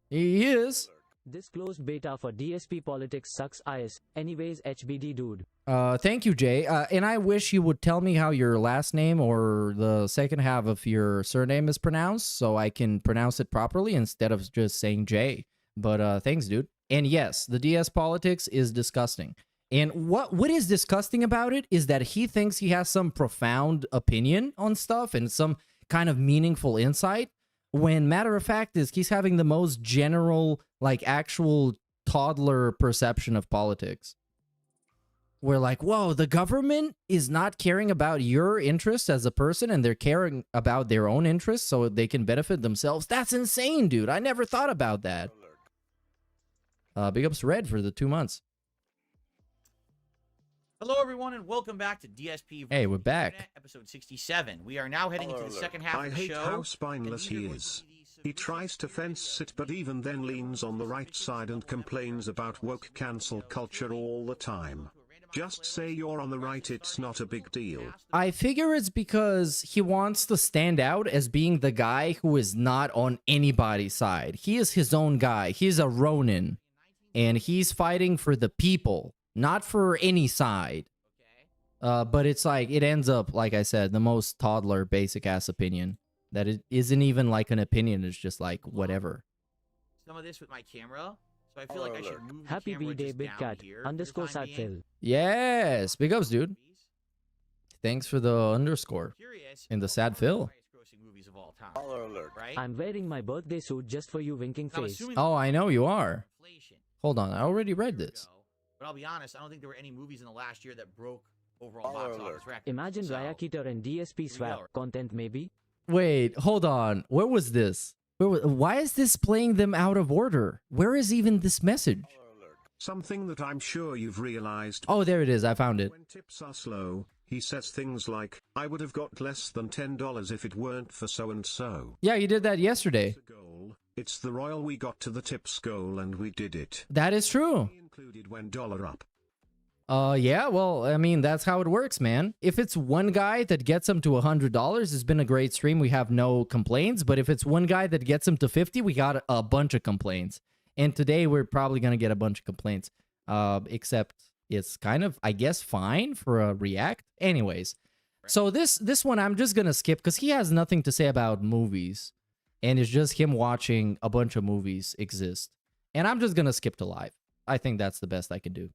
He is. This closed beta for DSP politics sucks ass. Anyways, HBD dude. Thank you, Jay. And I wish you would tell me how your last name or the second half of your surname is pronounced so I can pronounce it properly instead of just saying Jay. But thanks, dude. And yes, the DS politics is disgusting. And what is disgusting about it is that he thinks he has some profound opinion on stuff and some kind of meaningful insight, when matter of fact is he's having the most general, like actual toddler perception of politics. We're like, whoa, the government is not caring about your interests as a person and they're caring about their own interests so they can benefit themselves. That's insane, dude. I never thought about that. Big ups Red for the 2 months. Hello, everyone, and welcome back to DSP. Hey, we're back. Episode 67. We are now heading into the second half I of the hate show. how spineless he is. He tries to fence it but even then leans on the right side and complains about woke cancel culture all the time. Just say you're on the right, it's not a big deal. I figure it's because he wants to stand out as being the guy who is not on anybody's side. He is his own guy. He's a Ronin. And he's fighting for the people, not for any side. But it's like, it ends up, like I said, the most toddler basic ass opinion. That it isn't even like an opinion, it's just like whatever. Some of this with my camera, so I feel like I should move the Happy camera B-Day, just Big down Cat. here Underscore for the time being. Satfil. Yes, big ups, dude. Thanks for the underscore. And the sad Phil. Movies of all time, Right? I'm wearing my birthday suit just for you, winking face. Oh, I know you are. Hold on, I already read this. But I'll be honest, I don't think there were any movies in the last year that broke overall box office records. Imagine Raya Keeter and DSP swap content maybe. Wait, hold on. Where was this? Why is this playing them out of order? Where is even this message? Something that I'm sure you've realized. Oh, there it is. I found it. When tips are slow, he says things like, I would have got less than $10 if it weren't for so-and-so. Yeah, you did that yesterday. It's the royal we got to the tips goal and we did it. That is true. Included when dollar up. Yeah, well, I mean, that's how it works, man. If it's one guy that gets him to $100, it's been a great stream. We have no complaints. But if it's one guy that gets him to 50, we got a bunch of complaints. And today we're probably going to get a bunch of complaints. Except it's kind of, I guess, fine for a react. Anyways, so this one I'm just going to skip because he has nothing to say about movies. And it's just him watching a bunch of movies exist. And I'm just going to skip to live. I think that's the best I can do.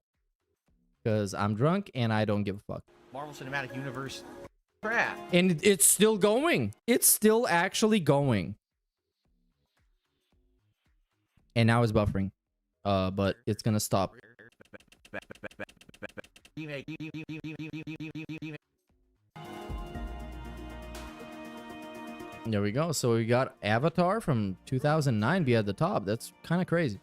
Because I'm drunk and I don't give a fuck. Marvel Cinematic Universe crap. And it's still going. It's still actually going. And now it's buffering. But it's gonna stop. There we go. So we got Avatar from 2009 be at the top. That's kind of crazy.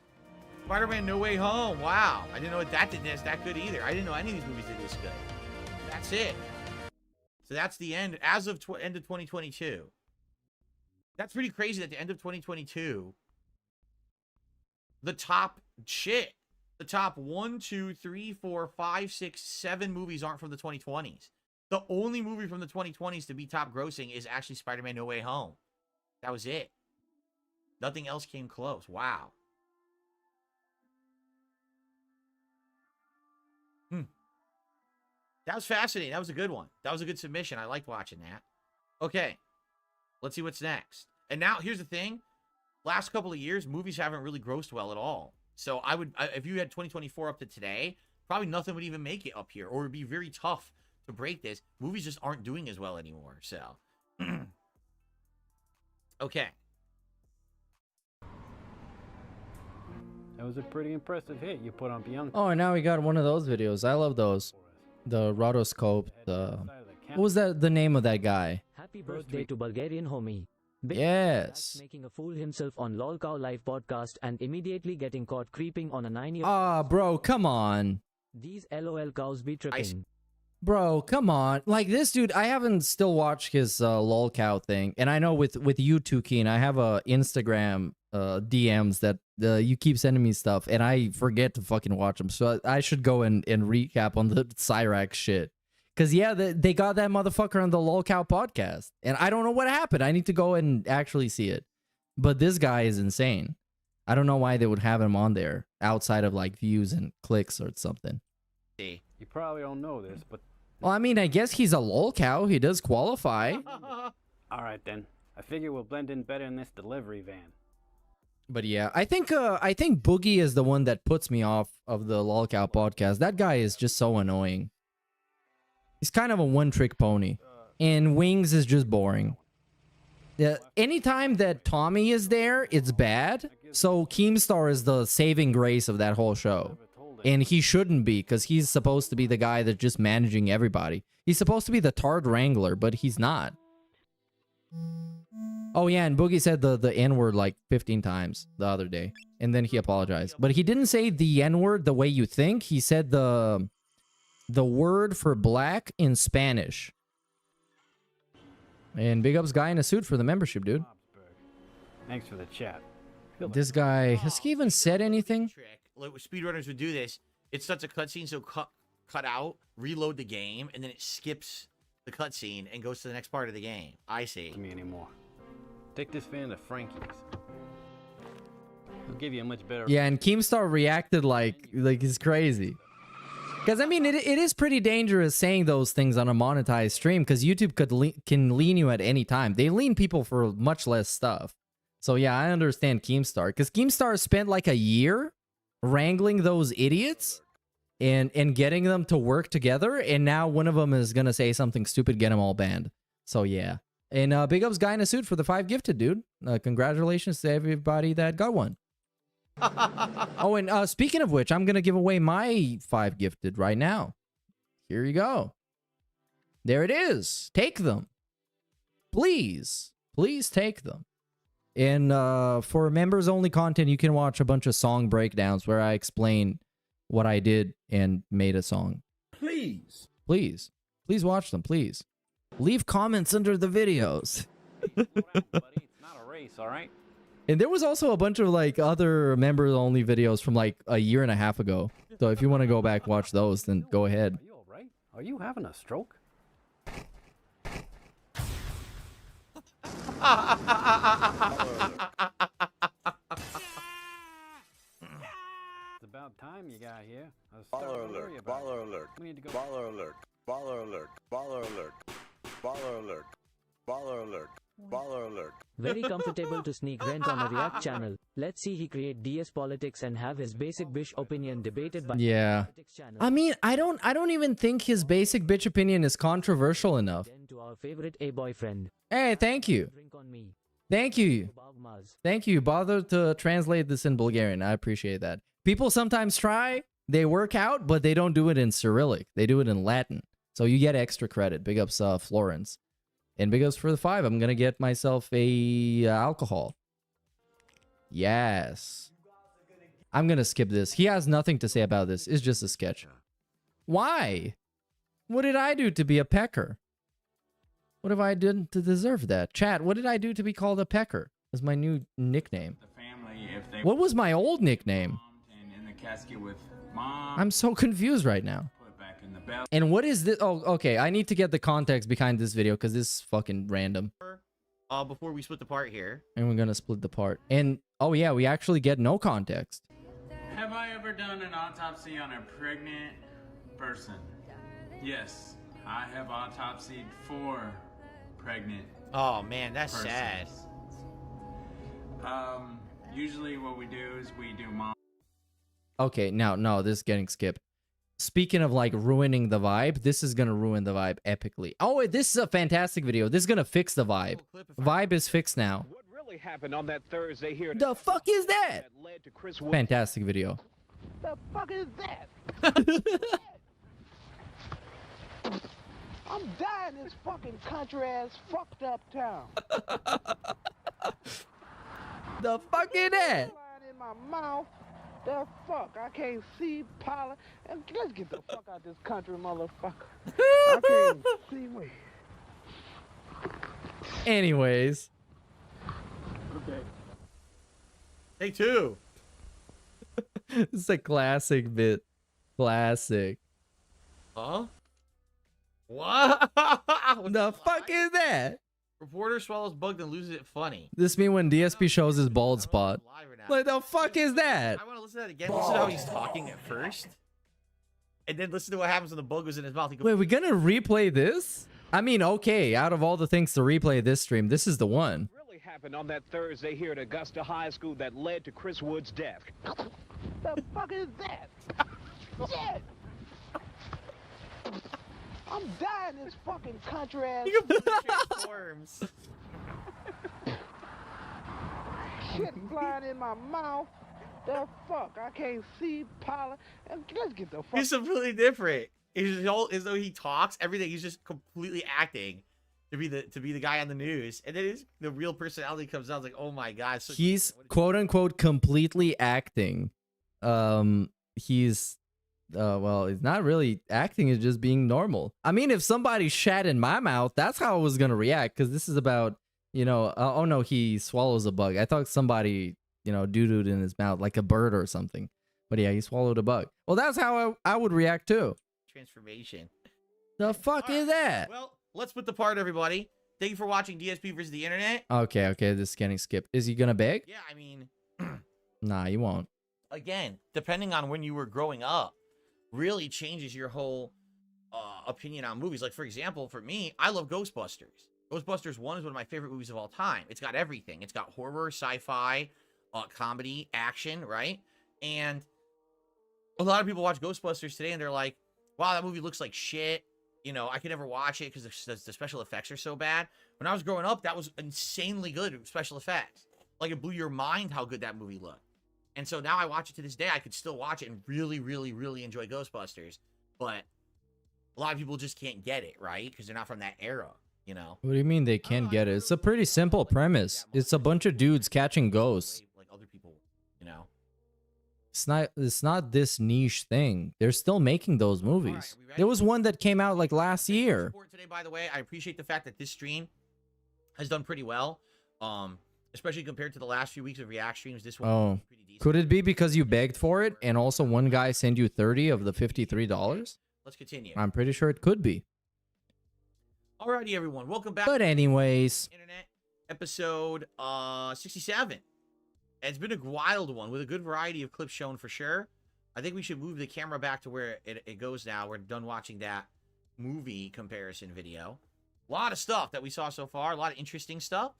Spider-Man No Way Home. Wow. I didn't know that did this that good either. I didn't know any of these movies did this good. That's it. So that's the end. As of end of 2022. That's pretty crazy that at the end of 2022, the top shit. The top 1, 2, 3, 4, 5, 6, 7 movies aren't from the 2020s. The only movie from the 2020s to be top grossing is actually Spider-Man No Way Home. That was it. Nothing else came close. Wow. That was fascinating. That was a good one. That was a good submission. I liked watching that. Okay. Let's see what's next. And now, here's the thing. Last couple of years, movies haven't really grossed well at all. So if you had 2024 up to today, probably nothing would even make it up here. Or it would be very tough to break this. Movies just aren't doing as well anymore. So, okay. That was a pretty impressive hit you put on Bianca. Oh, and now we got one of those videos. I love those. The rotoscope. What was that? The name of that guy? Happy birthday to Bulgarian homie. Big Yes. making a fool himself on LOLcow live podcast and immediately getting caught creeping on a 9-year. Ah, bro, come on. These LOL cows be tripping. Bro, come on. Like this dude, I haven't still watched his lolcow thing. And I know with you too, Keen, I have a Instagram DMs that you keep sending me stuff and I forget to fucking watch them. So I should go and recap on the Cyrax shit. Cause yeah, they got that motherfucker on the lolcow podcast. And I don't know what happened. I need to go and actually see it. But this guy is insane. I don't know why they would have him on there outside of like views and clicks or something. You probably don't know this, but... Well, I mean, I guess he's a lolcow. He does qualify. All right, then. I figure we'll blend in better in this delivery van. But yeah, I think Boogie is the one that puts me off of the lolcow podcast. That guy is just so annoying. He's kind of a one-trick pony. And Wings is just boring. Yeah, anytime that Tommy is there, it's bad. So Keemstar is the saving grace of that whole show. And he shouldn't be, because he's supposed to be the guy that's just managing everybody. He's supposed to be the Tard Wrangler, but he's not. Oh yeah, and Boogie said the N-word like 15 times the other day. And then he apologized. But he didn't say the N-word the way you think. He said the word for black in Spanish. And big ups guy in a suit for the membership, dude. Thanks for the chat. This guy, has he even said anything? Like speedrunners would do this. It starts a cutscene, so cut out, reload the game, and then it skips the cutscene and goes to the next part of the game. I see. Me anymore. Take this fan to Frankie's. He'll give you a much better. Yeah, and Keemstar reacted like he's crazy. Because, I mean, it is pretty dangerous saying those things on a monetized stream, because YouTube can lean you at any time. They lean people for much less stuff. So, yeah, I understand Keemstar. Because Keemstar spent like a year wrangling those idiots and getting them to work together. And now one of them is going to say something stupid, get them all banned. So, yeah. And big ups guy in a suit for the 5 gifted, dude. Congratulations to everybody that got one. Oh, and speaking of which, I'm going to give away my 5 gifted right now. Here you go. There it is. Take them. Please. Please take them. And for members-only content, you can watch a bunch of song breakdowns where I explain what I did and made a song. Please. Please. Please watch them, please. Leave comments under the videos. It's not a race, all right? And there was also a bunch of like other members-only videos from like a year and a half ago. So if you want to go back watch those, then go ahead. Are you all right? Are you having a stroke? It's about time you got here. I was Baller alert, baller alert, We need to go. baller alert, baller alert, baller alert, baller alert, baller alert, baller alert. Very comfortable to sneak rent on a React channel. Let's see he create DS politics and have his basic bitch opinion debated by Yeah. I mean, I don't even think his basic bitch opinion is controversial enough. Then to our favorite A-boyfriend. Hey, thank you. Drink on me. Thank you. Bagmaz. Thank you. Bother to translate this in Bulgarian. I appreciate that. People sometimes try, they work out, but they don't do it in Cyrillic. They do it in Latin. So you get extra credit. Big ups Florence. And big ups for the 5. I'm going to get myself a alcohol. Yes. I'm going to skip this. He has nothing to say about this. It's just a sketch. Why? What did I do to be a pecker? What have I done to deserve that? Chat, what did I do to be called a pecker? That's my new nickname. What was my old nickname? In the casket with mom. I'm so confused right now. And what is this? Oh, okay. I need to get the context behind this video because this is fucking random. Before we split the part here. And we're going to split the part. And, oh yeah, we actually get no context. Have I ever done an autopsy on a pregnant person? Yes, I have autopsied 4 pregnant. Oh man, that's persons. sad. Usually what we do is we do mom. Okay, no, this is getting skipped. Speaking of like ruining the vibe, this is gonna ruin the vibe epically. Oh, this is a fantastic video. This is gonna fix the vibe. Vibe is fixed now. What really happened on that Thursday here? The fuck is that? Led to Chris Fantastic video. The fuck is that? I'm dying in this fucking country ass fucked up town. The fuck is that? In my mouth, The fuck? I can't see Paula. Let's get the fuck out of this country, motherfucker. I can't see me. Anyways. Okay. Take two. It's a classic bit. Classic. Huh? What? The fuck is that? Reporter swallows bug and loses it funny. This mean when DSP shows his bald spot. Like, the fuck is that? I want to listen to that again. Listen to how he's talking at first. And then listen to what happens when the bug goes in his mouth. He goes, Wait, we're gonna replay this? I mean, okay, out of all the things to replay this stream, this is the one. Really happened on that Thursday here at Augusta High School that led to Chris Wood's death. The fuck is that? Shit! I'm dying in this fucking country ass. You completely transforms. Shit flying in my mouth. The fuck? I can't see Paula. Let's get the fuck. He's completely different. He's all as though he talks everything. He's just completely acting to be the guy on the news, and then the real personality comes out. It's like, oh my god, so He's quote unquote completely acting. He's well, he's not really acting, it's just being normal. I mean, if somebody shat in my mouth, that's how I was gonna react, because this is about, you know, oh no, he swallows a bug. I thought somebody, you know, doo-dooed in his mouth like a bird or something. But yeah, he swallowed a bug. Well, that's how I would react too. transformation. The fuck is that? Well, let's put the part, everybody. Thank you for watching DSP versus the internet. Okay, this is getting skipped. Is he gonna beg? Yeah, I mean, Nah, he won't. again, depending on when you were growing up, really changes your whole opinion on movies. Like, for example, for me, I love Ghostbusters. Ghostbusters 1 is one of my favorite movies of all time. It's got everything. It's got horror, sci-fi, comedy, action, right? And a lot of people watch Ghostbusters today and they're like, wow, that movie looks like shit. You know, I could never watch it because the special effects are so bad. When I was growing up, that was insanely good special effects. Like, it blew your mind how good that movie looked. And so now I watch it to this day. I could still watch it and really, really, really enjoy Ghostbusters. But a lot of people just can't get it, right? Because they're not from that era, you know? What do you mean they can't get it? It's a pretty simple premise. It's a bunch of dudes catching ghosts. Like other people, you know? It's not this niche thing. They're still making those movies. There was one that came out like last year. Today, by the way, I appreciate the fact that this stream has done pretty well. Especially compared to the last few weeks of React streams. This one Oh, could it be because you begged for it and also one guy sent you 30 of the $53? Let's continue. I'm pretty sure it could be. Alrighty, everyone. Welcome back. But anyways, Internet episode 67. It's been a wild one with a good variety of clips shown for sure. I think we should move the camera back to where it goes now. We're done watching that movie comparison video. A lot of stuff that we saw so far. A lot of interesting stuff.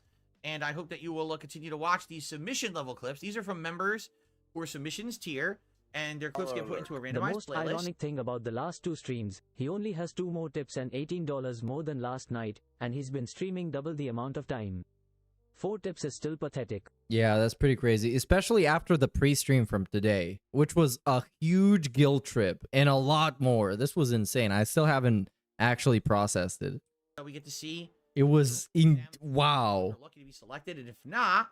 And I hope that you will continue to watch these submission level clips. These are from members who are submissions tier, and their clips get put into a The randomized most playlist. ironic thing about the last two streams, he only has 2 more tips and $18 more than last night, and he's been streaming double the amount of time. 4 tips is still pathetic. yeah, that's pretty crazy, especially after the pre-stream from today, which was a huge guilt trip and a lot more. This was insane. I still haven't actually processed it. We get to see. It was wow. You're lucky to be selected, and if not,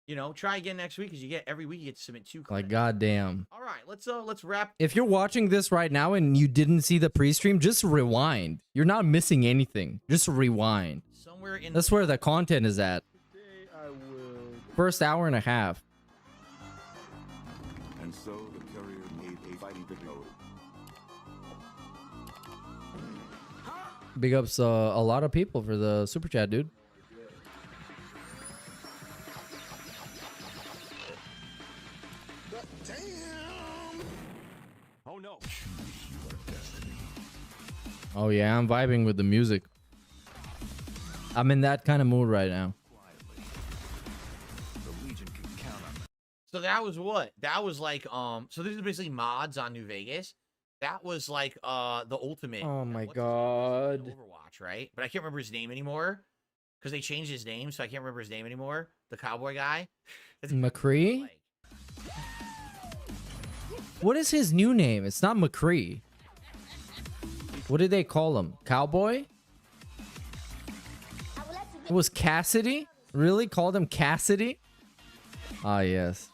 you know, try again next week, because you get every week you get to submit 2 clips. Like goddamn. All right, let's wrap. If you're watching this right now and you didn't see the pre-stream, just rewind. You're not missing anything. Just rewind. Somewhere in That's where the content is at. First hour and a half. And so the carrier made a fighting video. Big ups a lot of people for the super chat, dude. Oh no. Oh yeah, I'm vibing with the music. I'm in that kind of mood right now. So that was what? That was like so this is basically mods on New Vegas. That was like the ultimate. Oh my god. Overwatch, right? But I can't remember his name anymore because they changed his name, so I can't remember his name anymore. The cowboy guy. McCree? What is his new name? It's not McCree. What did they call him? Cowboy? It was Cassidy? Really? Called him Cassidy? Ah, yes.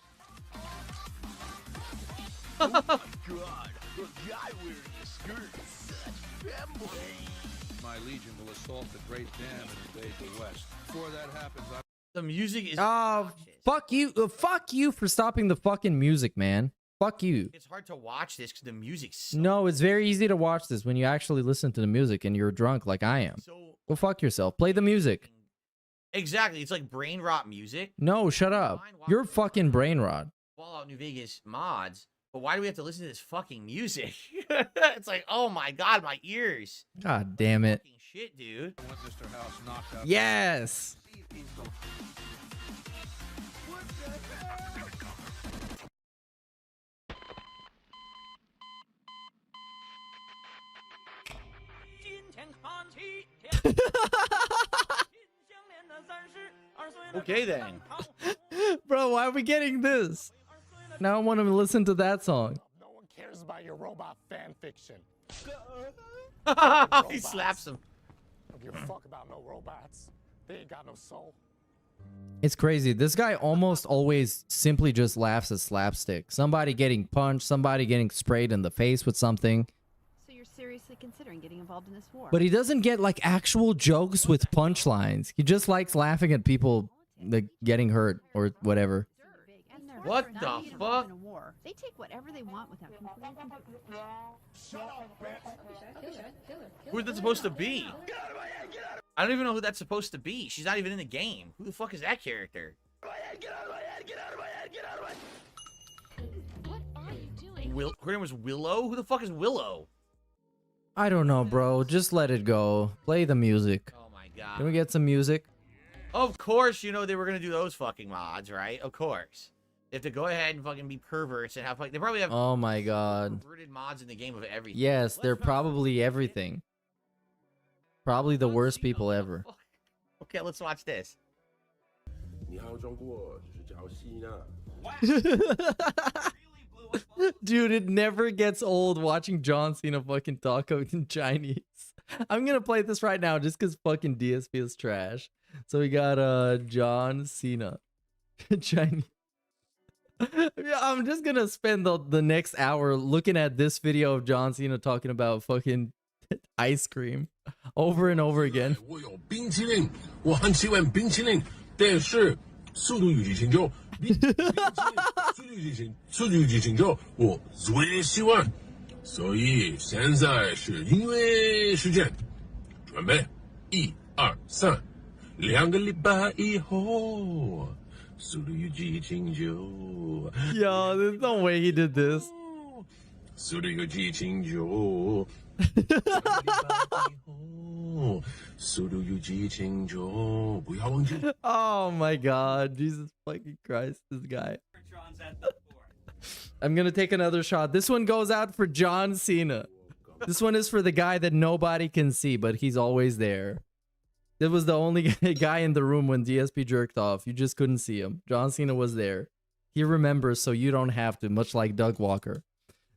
Oh my God, the guy wearing a skirt is such femboy. My legion will assault the Great Dam and invade the West. Before that happens, The music is. Oh, fuck you. Fuck you for stopping the fucking music, man. Fuck you. It's hard to watch this because the music's. No, it's very easy to watch this when you actually listen to the music and you're drunk like I am. Go fuck yourself. Play the music. Exactly. It's like brain rot music. No, shut up. You're fucking brain rot. Fallout New Vegas mods. But why do we have to listen to this fucking music? It's like, oh my God, my ears. God damn it. Fucking shit, dude. Yes. Okay then. Bro, why are we getting this? Now I want to listen to that song. No one cares about your robot fan fiction. He slaps him. Don't give a fuck about no robots. They ain't got no soul. It's crazy. This guy almost always simply just laughs at slapstick. Somebody getting punched, somebody getting sprayed in the face with something. So you're seriously considering getting involved in this war? But he doesn't get like actual jokes with punchlines. He just likes laughing at people like getting hurt or whatever. What the fuck? They take whatever they want without Who's that supposed to be? I don't even know who that's supposed to be. She's not even in the game. Who the fuck is that character? Her name was Willow? Who the fuck is Willow? I don't know, bro. Just let it go. Play the music. Oh my God. Can we get some music? Of course, you know they were gonna do those fucking mods, right? Of course. They have to go ahead and fucking be perverts and have like they probably have Oh my God. perverted mods in the game of everything. Yes, they're probably everything. Probably the worst people ever. Okay, let's watch this. Dude, it never gets old watching John Cena fucking talk in Chinese. I'm gonna play this right now just because fucking DSP is trash. So we got John Cena. Chinese. Yeah, I'm just gonna spend the next hour looking at this video of John Cena talking about fucking ice cream over and over again. 我有冰淇淋，我很喜欢冰淇淋，但是速度与激情就速度与激情就我最喜欢，所以现在是音乐时间，准备1、2、3，两个礼拜以后。 Yo, there's no way he did this. Oh my God, Jesus fucking Christ, this guy. I'm gonna take another shot. This one goes out for John Cena. This one is for the guy that nobody can see, but he's always there. It was the only guy in the room when DSP jerked off. You just couldn't see him. John Cena was there. He remembers, so you don't have to, much like Doug Walker.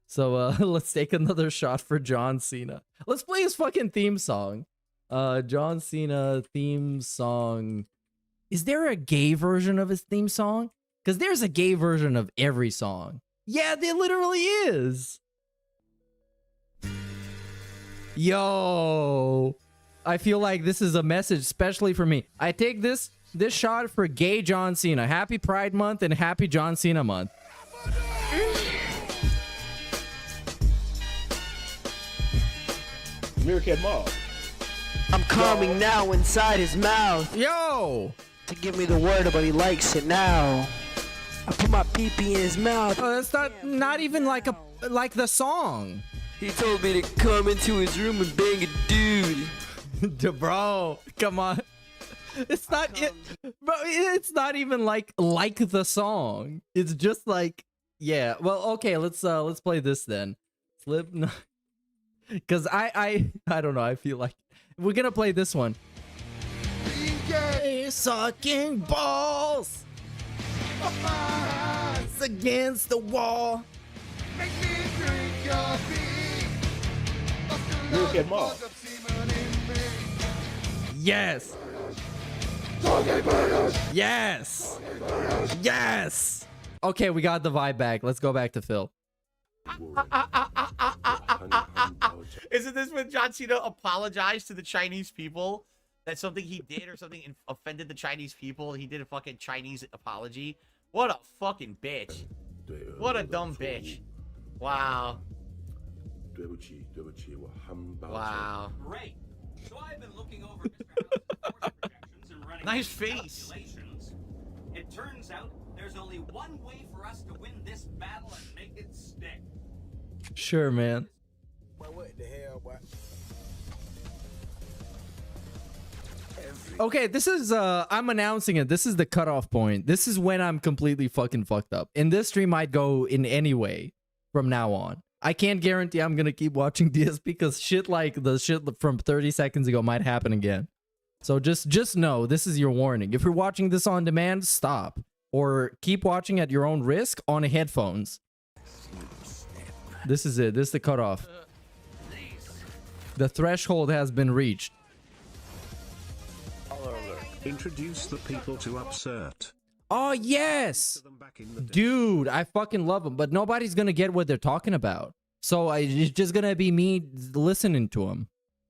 So let's take another shot for John Cena. Let's play his fucking theme song. John Cena theme song. Is there a gay version of his theme song? Because there's a gay version of every song. Yeah, there literally is. Yo. I feel like this is a message especially for me. I take this shot for gay John Cena. Happy Pride Month and happy John Cena Month. Meerkat Mall. I'm coming now inside his mouth. Yo! To give me the word, but he likes it now. I put my pee-pee in his mouth. Oh, that's not even like the song. He told me to come into his room and bang a dude. Bro, come on. It's not it, bro. It's not even like the song. It's just like, yeah. Well, okay. Let's play this then. Slipknot. Because I don't know. I feel like we're gonna play this one. Sucking balls against the wall. Make me drink your beer. Meerkat Mall. Yes. Yes. Yes. Okay, we got the vibe back. Let's go back to Phil. Isn't this when John Cena apologized to the Chinese people that something he did or something offended the Chinese people? He did a fucking Chinese apology. What a fucking bitch. What a dumb bitch. Wow. Wow. Great. So I've been looking over Mr. House's force projections and running Nice face. calculations. It turns out there's only one way for us to win this battle and make it stick. Sure, man. What the hell, boy? Okay, this is I'm announcing it. This is the cutoff point. This is when I'm completely fucking fucked up. And this stream might go in any way from now on. I can't guarantee I'm gonna keep watching DSP because shit like the shit from 30 seconds ago might happen again. So just know this is your warning. If you're watching this on demand, stop. Or keep watching at your own risk on headphones. This is it. This is the cutoff. The threshold has been reached. Introduce the people to Absurd. Oh, yes! Dude, I fucking love them, but nobody's gonna get what they're talking about. So it's just gonna be me listening to them.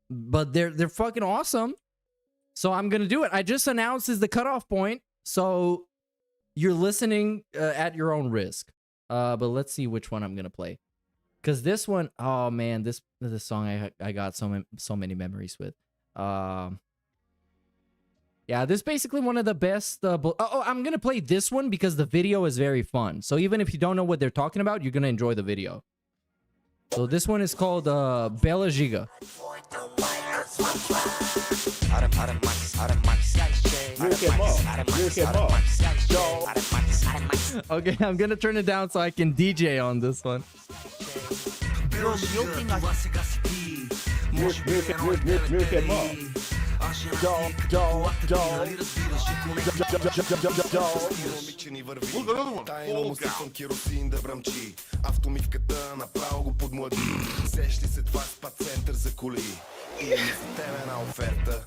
But they're fucking awesome. So I'm gonna do it. I just announced is the cutoff point. So you're listening at your own risk. But let's see which one I'm gonna play. Because this one, oh man, this song I got so many memories with. Yeah, this is basically one of the best. I'm gonna play this one because the video is very fun. So even if you don't know what they're talking about, you're gonna enjoy the video. So this one is called Bella Giga. Okay, I'm gonna turn it down so I can DJ on this one. Тайно му сипвам керосин да бръмчи. Автомивката направо го подмлади. Сеш ли се това спа център за коли? И ми за тебе една оферта.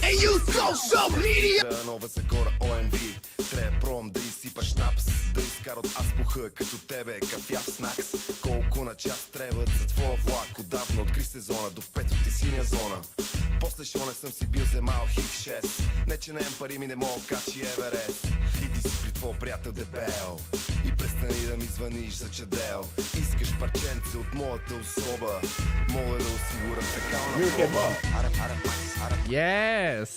Hey you social media! Нова за гора ОМВ. Трябва пром да изсипаш шнапс. Да изкарат азбуха като тебе кафяв снакс. Колко на час трябват за твоя влак. Отдавна откри сезона до пето ти синя зона. После шо не съм си бил вземал хик 6. Не че наем пари ми не мога качи Еверест. Иди си при твой приятел дебел. И престани да ми звъниш за чадел. Искаш парченце от моята особа. Мога да осигуря фекална проба. Yes.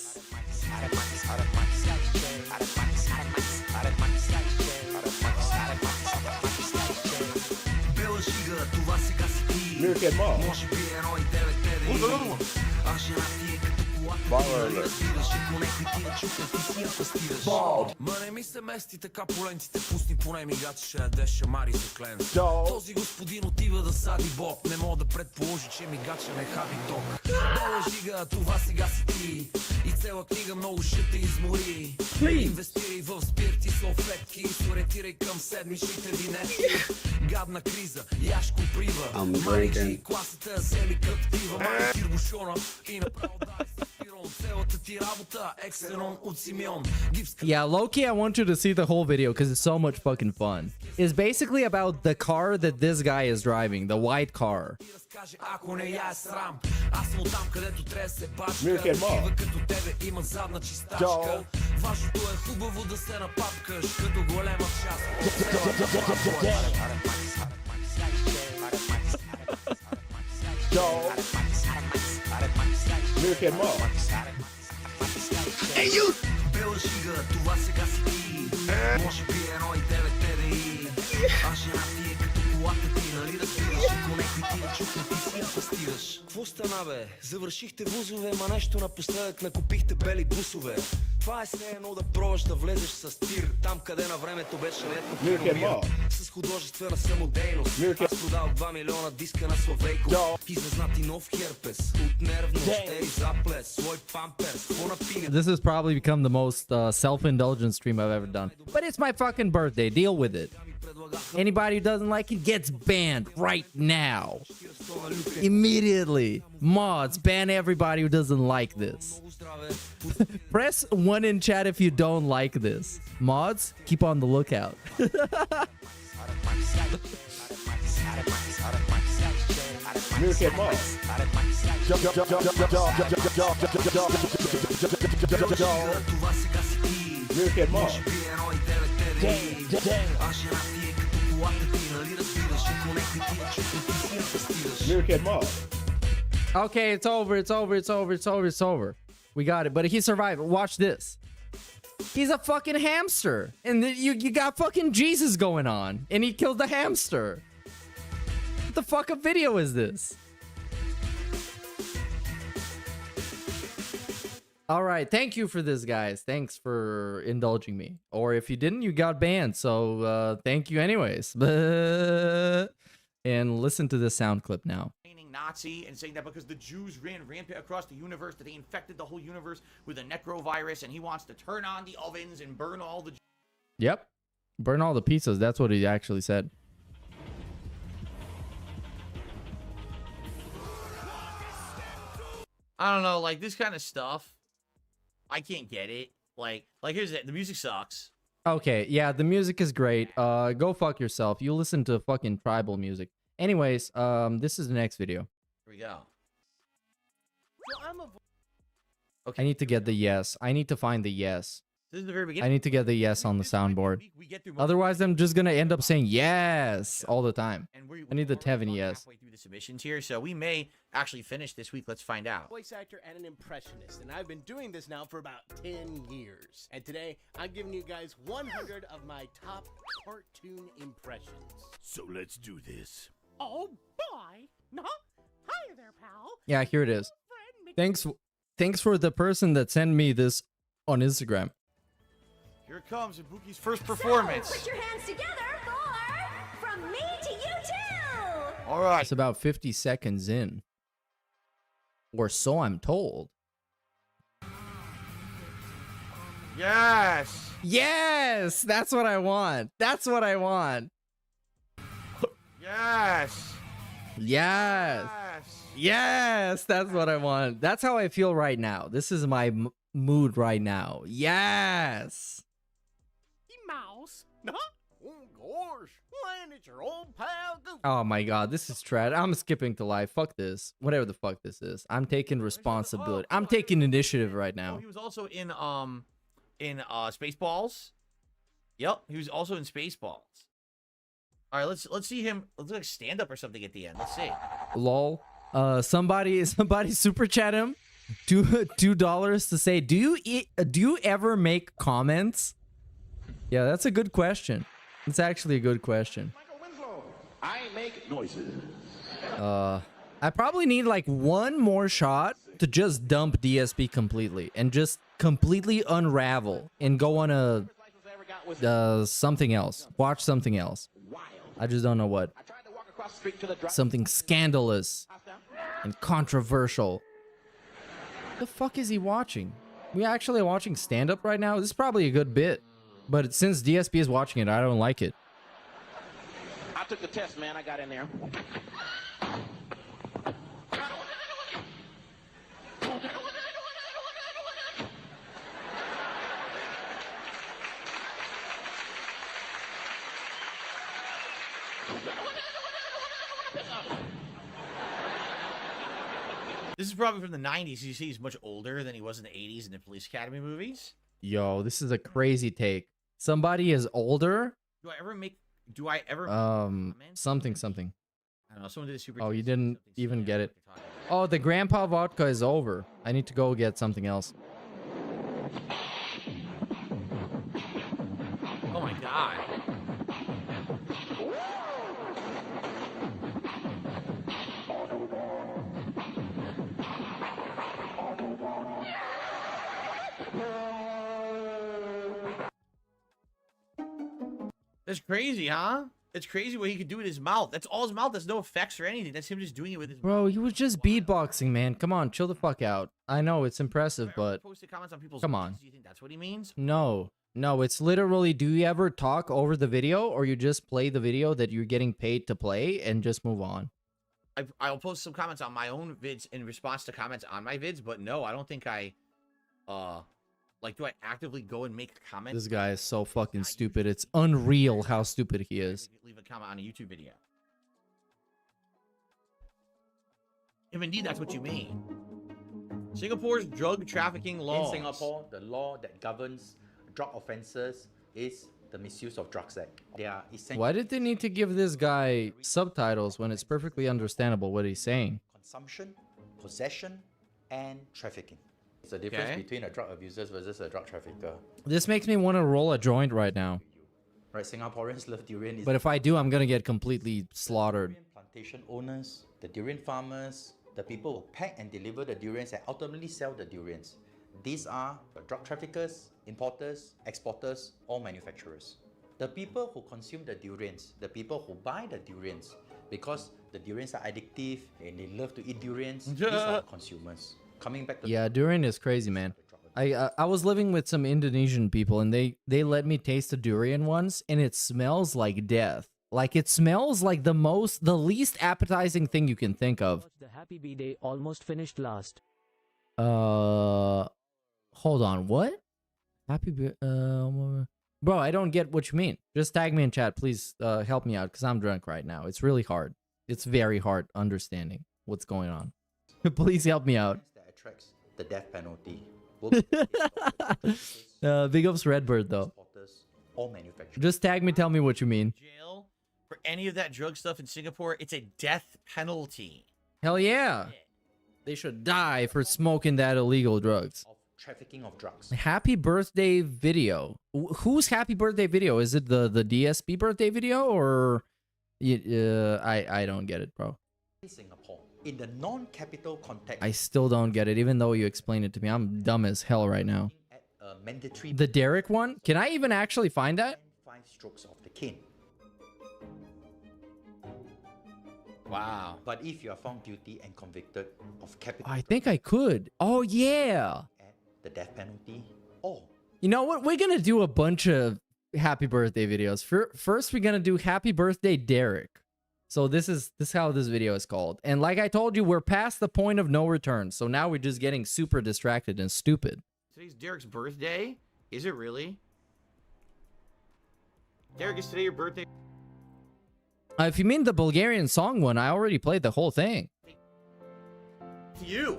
Ма не ми се мести така по лентите, пусни поне мигачи, ще ядеш шамари за клен. Този господин отива да сади боб, не мога да предположи, че мигача не хаби ток. Бела жига, това сега си ти, и цела книга много ще те измори. Инвестирай в спирт и салфетки, сориентирай към седмичните винетки. Гадна криза, яшко прива, майчи, класата вземи каптива, май тирбушона и направо дай се спирон. Целата ти работа, екстерон от Симеон. Yeah, low-key, I want you to see the whole video because it's so much fucking fun. It's basically about the car that this guy is driving, the white car. Ако не я е срам, аз съм оттам, където трябва да се бачка. Такива като тебе имат задна чистачка. Важното е хубаво да се напапкаш, като голема част. Hey you! Бела жига, това сега си ти. Може би 1,9 TDI. А жена ти е като колата ти, нали разбираш? Ако некой ти е чук, ти си я пастираш. Кво стана бе? Завършихте вузове, ма нещо напоследък накупихте бели бусове. Това е все едно да пробваш да влезеш с тир, там къде на времето беше летно киномир. С художествена самодейност. Аз продал 2 милиона диска на Славейко. Изназнати нов херпес, от нервност, ей заплес, свой памперс, какво напиня. This has probably become the most self-indulgent stream I've ever done. But it's my fucking birthday. Deal with it. Anybody who doesn't like it gets banned right now. Immediately. Mods, ban everybody who doesn't like this. Press 1 in chat if you don't like this. Mods, keep on the lookout. Meerkat Mall. Meerkat Mall. Meerkat Mall. Okay, it's over. It's over. It's over. It's over. It's over. We got it. But he survived. Watch this. He's a fucking hamster. And you got fucking Jesus going on. And he killed the hamster. What the fuck of video is this? All right. Thank you for this, guys. Thanks for indulging me. Or if you didn't, you got banned. So thank you anyways. And listen to this sound clip now. Nazi and saying that because the Jews ran rampant across the universe that they infected the whole universe with a necrovirus, and he wants to turn on the ovens and burn all the... Yep. Burn all the pizzas. That's what he actually said. I don't know, like this kind of stuff, I can't get it. Like here's it. The music sucks. Okay, yeah, the music is great. Go fuck yourself. You listen to fucking tribal music. Anyways, this is the next video. Here we go. I need to get the yes. I need to find the yes. This is the very beginning. I need to get the yes on the soundboard. Otherwise, I'm just gonna end up saying yes all the time. I need the Tevin yes. Halfway through the submissions here, so we may actually finish this week. Let's find out. Voice actor and an impressionist, and I've been doing this now for about 10 years. And today, I'm giving you guys 100 of my top cartoon impressions. So let's do this. Oh boy! No? Hi there, pal. Yeah, here it is. Thanks for the person that sent me this on Instagram. Here it comes, Ibuki's first performance. So, put your hands together for From Me to You Too. All right. It's about 50 seconds in. Or so I'm told. Yes. Yes, that's what I want. That's what I want. Yes. Yes. Yes, that's what I want. That's how I feel right now. This is my mood right now. Yes. Mouse. Huh? Oh gosh. When it's your old pal Goofy. Oh my god, this is trash. I'm skipping to live. Fuck this. Whatever the fuck this is. I'm taking responsibility. I'm taking initiative right now. He was also in Spaceballs. Yep, he was also in Spaceballs. All right, let's see him. Let's like stand up or something at the end. Let's see. Lol. Somebody super chat him $2 to say, do you ever make comments? Yeah, that's a good question. It's actually a good question. I make noises. I probably need like one more shot to just dump DSP completely and just completely unravel and go on a something else. Watch something else. I just don't know what. Something scandalous and controversial. The fuck is he watching? We actually watching stand-up right now? This is probably a good bit. But since DSP is watching it, I don't like it. I took the test, man. I got in there. This is probably from the 90s. You see he's much older than he was in the 80s in the Police Academy movies. Yo, this is a crazy take. Somebody is older? Do I ever something. I don't know, someone did a super... Oh, you didn't even get it. Oh, the grandpa vodka is over. I need to go get something else. Oh my god. That's crazy, huh? It's crazy what he could do with his mouth. That's all his mouth. There's no effects or anything. That's him just doing it with his mouth. Bro, he was just beatboxing, man. Come on, chill the fuck out. I know it's impressive, but Posted comments on people's come on. Do you think that's what he means? No, it's literally, do you ever talk over the video or you just play the video that you're getting paid to play and just move on? I'll post some comments on my own vids in response to comments on my vids, but no, I don't think I, like, do I actively go and make comments? This guy is so fucking stupid. It's unreal how stupid he is. Leave a comment on a YouTube video. If indeed that's what you mean. Singapore's drug trafficking laws. In Singapore, the law that governs drug offences is the Misuse of Drugs Act. They are essentially Why did they need to give this guy subtitles when it's perfectly understandable what he's saying? consumption, possession, and trafficking. It's a difference between a drug abuser versus a drug trafficker. This makes me want to roll a joint right now. Right, Singaporeans love durian. But if I do, I'm gonna get completely slaughtered. Plantation owners, the durian farmers, the people who pack and deliver the durians and ultimately sell the durians. These are the drug traffickers, importers, exporters, or manufacturers. The people who consume the durians, the people who buy the durians, because the durians are addictive and they love to eat durians, these are consumers. Coming back to Yeah, durian is crazy, man. I was living with some Indonesian people and they let me taste a durian once and it smells like death. Like it smells like the least appetizing thing you can think of. The Happy B-Day almost finished last. Hold on, what? Bro, I don't get what you mean. Just tag me in chat, please. Help me out because I'm drunk right now. It's really hard. It's very hard understanding what's going on. Please help me out. that attracts the death penalty. Big ups Redbird though. Or manufacturers. Just tag me, tell me what you mean. Jail for any of that drug stuff in Singapore, it's a death penalty. Hell yeah. They should die for smoking that illegal drugs. Trafficking of drugs. Happy birthday video. Whose happy birthday video? Is it the DSP birthday video or I don't get it, bro. In Singapore, in the non-capital context, I still don't get it even though you explained it to me. I'm dumb as hell right now. mandatory The Derek one? Can I even actually find that? 5 strokes of the cane. Wow. But if you are found guilty and convicted of capital, I think I could. Oh yeah. the death penalty, or You know what? We're gonna do a bunch of happy birthday videos. First, we're gonna do happy birthday Derek. So this is how this video is called. And like I told you, we're past the point of no return. So now we're just getting super distracted and stupid. Today's Derek's birthday? Is it really? Derek, is today your birthday? If you mean the Bulgarian song one, I already played the whole thing. To you.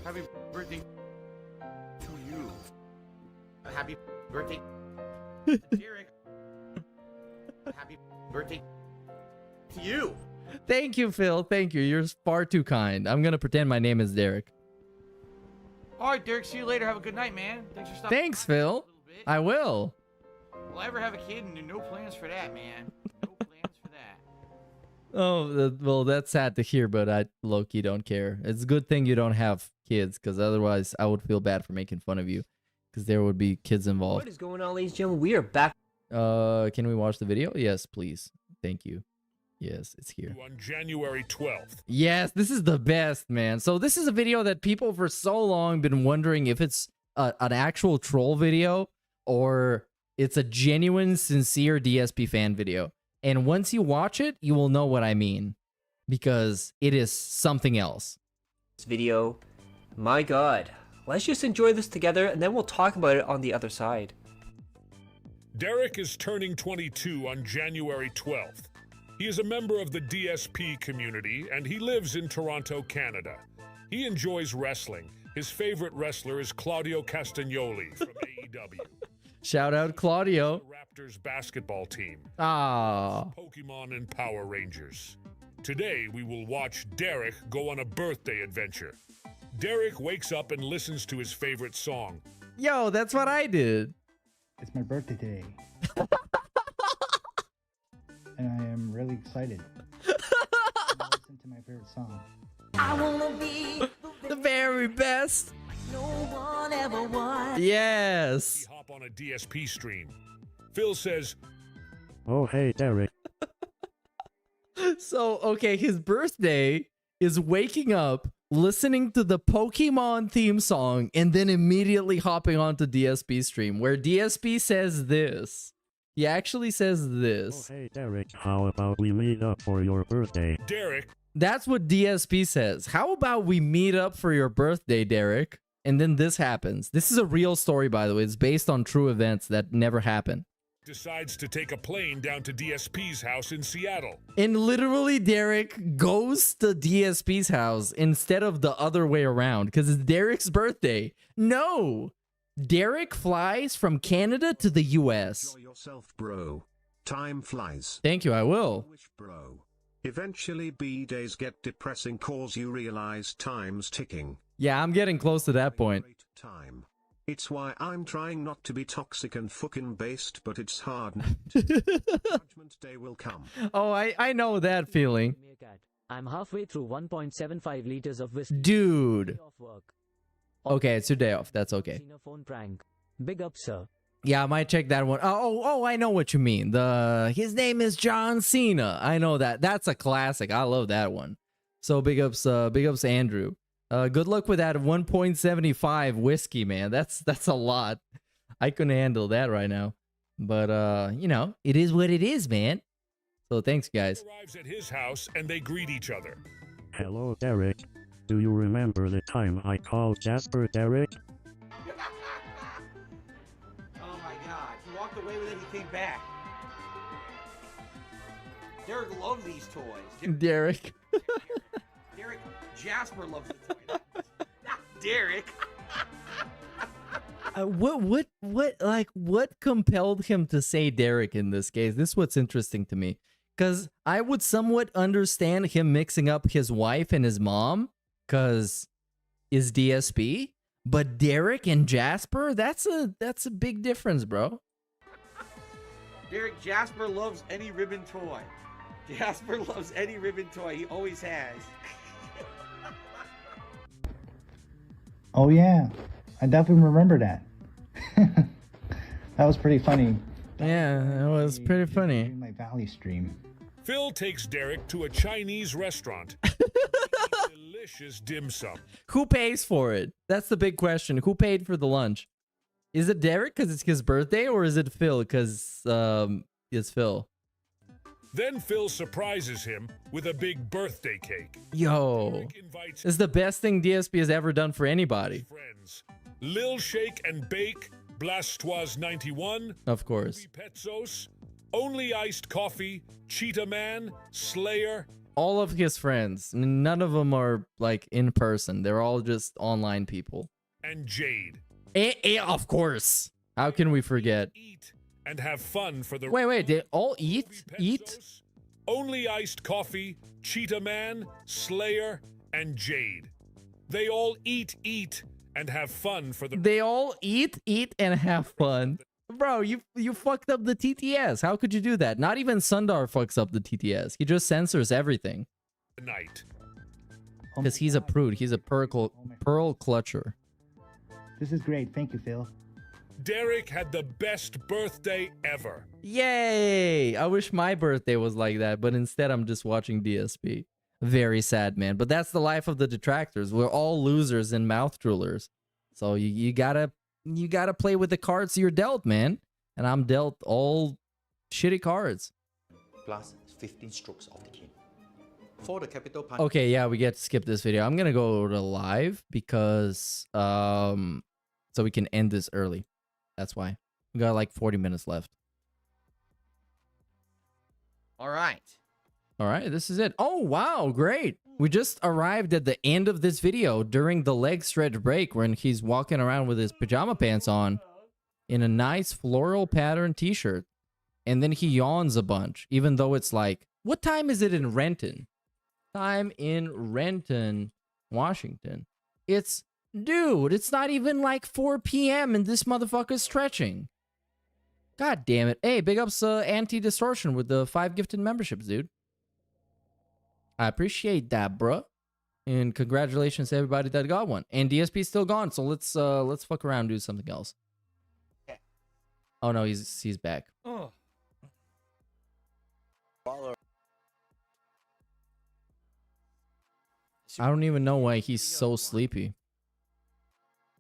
Happy birthday to you. Happy birthday, Derek. Happy birthday to you. Thank you, Phil. Thank you. You're far too kind. I'm gonna pretend my name is Derek. All right, Derek. See you later. Have a good night, man. Thanks for stopping. Thanks, Phil. I will. Will I ever have a kid? And no plans for that, man. No plans for that. Oh, well, that's sad to hear, but I low-key don't care. It's a good thing you don't have kids, because otherwise I would feel bad for making fun of you, because there would be kids involved. What is going on, ladies and gentlemen? We are back. Can we watch the video? Yes, please. Thank you. Yes, it's here. On January 12th. Yes, this is the best, man. So this is a video that people for so long been wondering if it's an actual troll video or it's a genuine, sincere DSP fan video. And once you watch it, you will know what I mean, because it is something else. This video, my God. Let's just enjoy this together and then we'll talk about it on the other side. Derek is turning 22 on January 12th. He is a member of the DSP community and he lives in Toronto, Canada. He enjoys wrestling. His favorite wrestler is Claudio Castagnoli from AEW. Shout out Claudio. Raptors basketball team. Ah. Pokemon and Power Rangers. Today we will watch Derek go on a birthday adventure. Derek wakes up and listens to his favorite song. Yo, that's what I did. It's my birthday today. And I am really excited. Listen to my favorite song. I wanna be the very best. no one ever was. Yes. Hop on a DSP stream. Phil says, "Oh, hey, Derek." So, okay, his birthday is waking up, listening to the Pokemon theme song, and then immediately hopping onto DSP stream, where DSP says this. He actually says this. "Oh, hey, Derek, how about we meet up for your birthday?" Derek. That's what DSP says. How about we meet up for your birthday, Derek? And then this happens. This is a real story, by the way. It's based on true events that never happened. decides to take a plane down to DSP's house in Seattle. And literally, Derek goes to DSP's house instead of the other way around because it's Derek's birthday. No, Derek flies from Canada to the US. Enjoy yourself, bro. Time flies. Thank you, I will. Wish, bro. Eventually B-days get depressing cause you realize time's ticking. Yeah, I'm getting close to that point. Time. It's why I'm trying not to be toxic and fucking based, but it's hard. Judgment day will come. Oh, I know that feeling. I'm halfway through 1.75 liters of whiskey. Dude. Off work. Okay, it's your day off. That's okay. Seen a phone prank. Big up, sir. Yeah, I might check that one. Oh, I know what you mean. His name is John Cena. I know that. That's a classic. I love that one. So big ups Andrew. Good luck with that 1.75 whiskey, man. That's a lot. I couldn't handle that right now. But you know, it is what it is, man. So thanks, guys. Arrives at his house and they greet each other. Hello, Derek. Do you remember the time I called Jasper Derek? Oh my god. He walked away with it, he came back. Derek loves these toys. Derek. Derek Jasper loves the toy. Not Derek. What compelled him to say Derek in this case? This is what's interesting to me. Because I would somewhat understand him mixing up his wife and his mom, because is DSP. But Derek and Jasper, that's a big difference, bro. Derek Jasper loves any ribbon toy. Jasper loves any ribbon toy. He always has. Oh yeah, I definitely remember that. That was pretty funny. Yeah, that was pretty funny. My Valley stream. Phil takes Derek to a Chinese restaurant. Delicious dim sum. Who pays for it? That's the big question. Who paid for the lunch? Is it Derek because it's his birthday, or is it Phil because it's Phil? Then Phil surprises him with a big birthday cake. Yo, this is the best thing DSP has ever done for anybody. Friends, Lil Shake and Bake, Blastoise 91, Of course. Petzos, Only Iced Coffee, Cheetah Man, Slayer. All of his friends. None of them are like in person. They're all just online people. And Jade. Of course. How can we forget? And have fun for the... Wait, they all eat? Only Iced Coffee, Cheetah Man, Slayer, and Jade. They all eat, and have fun for the... They all eat, and have fun. Bro, you fucked up the TTS. How could you do that? Not even Sundar fucks up the TTS. He just censors everything. Night. Because he's a prude. He's a pearl clutcher. This is great. Thank you, Phil. Derek had the best birthday ever. Yay! I wish my birthday was like that, but instead I'm just watching DSP. Very sad, man. But that's the life of the detractors. We're all losers and mouth droolers. So you gotta play with the cards you're dealt, man. And I'm dealt all shitty cards. Plus 15 strokes of the king. For the capital punishment. Okay, yeah, we get to skip this video. I'm gonna go to live because so we can end this early. That's why. We got like 40 minutes left. All right. All right, this is it. Oh, wow, great. We just arrived at the end of this video during the leg stretch break when he's walking around with his pajama pants on in a nice floral pattern t-shirt. And then he yawns a bunch, even though it's like, what time is it in Renton? Time in Renton, Washington. Dude, it's not even like 4 p.m. and this motherfucker's stretching. God damn it. Hey, big ups Anti-Distortion with the 5 gifted memberships, dude. I appreciate that, bruh. And congratulations to everybody that got one. And DSP's still gone, so let's fuck around and do something else. Oh no, he's back. Oh. I don't even know why he's so sleepy.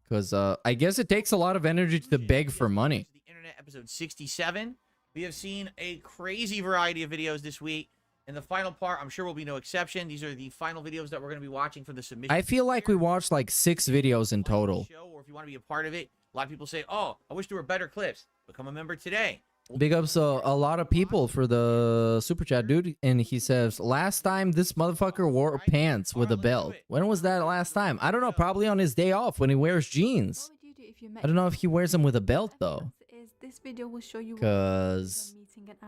Because I guess it takes a lot of energy to beg for money. The Internet episode 67. We have seen a crazy variety of videos this week. And the final part, I'm sure will be no exception. These are the final videos that we're going to be watching for the submission. I feel like we watched like 6 videos in total. Or if you want to be a part of it, a lot of people say, oh, I wish there were better clips. Become a member today. Big ups a lot of people for the super chat, dude. And he says, last time this motherfucker wore pants with a belt. When was that last time? I don't know. Probably on his day off when he wears jeans. I don't know if he wears them with a belt though. This video will show you Because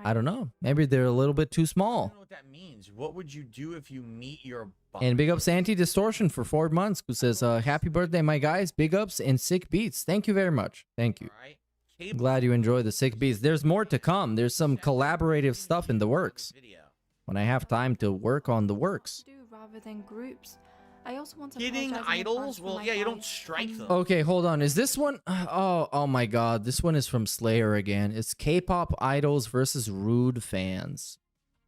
I don't know. Maybe they're a little bit too I small. don't know what that means. What would you do if you meet your And big ups Anti-Distortion for 4 months, who says, happy birthday, my guys. Big ups and sick beats. Thank you very much. Thank you. I'm glad you enjoy the sick beats. There's more to come. There's some collaborative stuff in the works. When I have time to work on the works. rather than groups. I also want to Getting idols? Well, yeah, you don't strike them. Okay, hold on. Is this one? Oh my god. This one is from Slayer again. It's K-pop idols versus rude fans.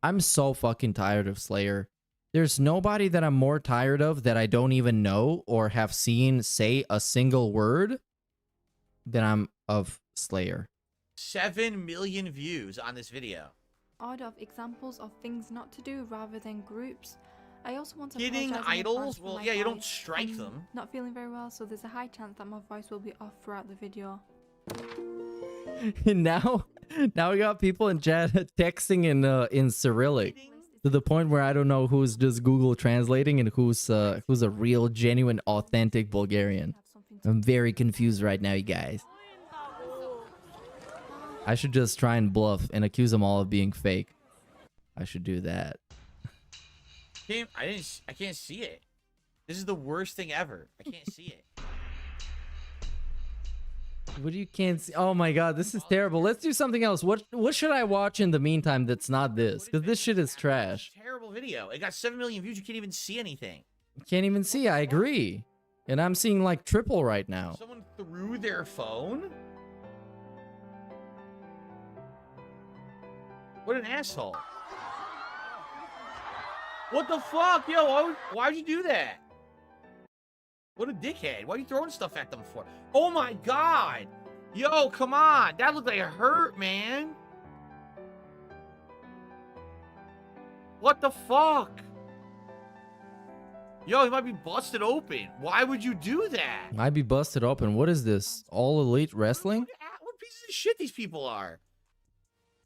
I'm so fucking tired of Slayer. There's nobody that I'm more tired of that I don't even know or have seen say a single word than I'm of Slayer. 7 million views on this video. Order of examples of things not to do rather than groups. I also want to Getting apologize in idols? advance for Well, my yeah, you don't voice. strike I'm them. Not feeling very well, so there's a high chance that my voice will be off throughout the video. now we got people in chat texting in Cyrillic to the point where I don't know who's just Google translating and who's a real, genuine, authentic Bulgarian. I'm very confused right now, you guys. I should just try and bluff and accuse them all of being fake. I should do that. I can't see it. This is the worst thing ever. I can't see it. What do you can't see? Oh my god, this is terrible. Let's do something else. What should I watch in the meantime that's not this? Because this shit is trash. Terrible video. It got 7 million views. You can't even see anything. Can't even see. I agree. And I'm seeing like triple right now. Someone threw their phone? What an asshole. What the fuck? Yo, why'd you do that? What a dickhead. Why are you throwing stuff at them for? Oh my god. Yo, come on. That looked like it hurt, man. What the fuck? Yo, he might be busted open. Why would you do that? Might be busted open. What is this? All Elite Wrestling? What pieces of shit these people are?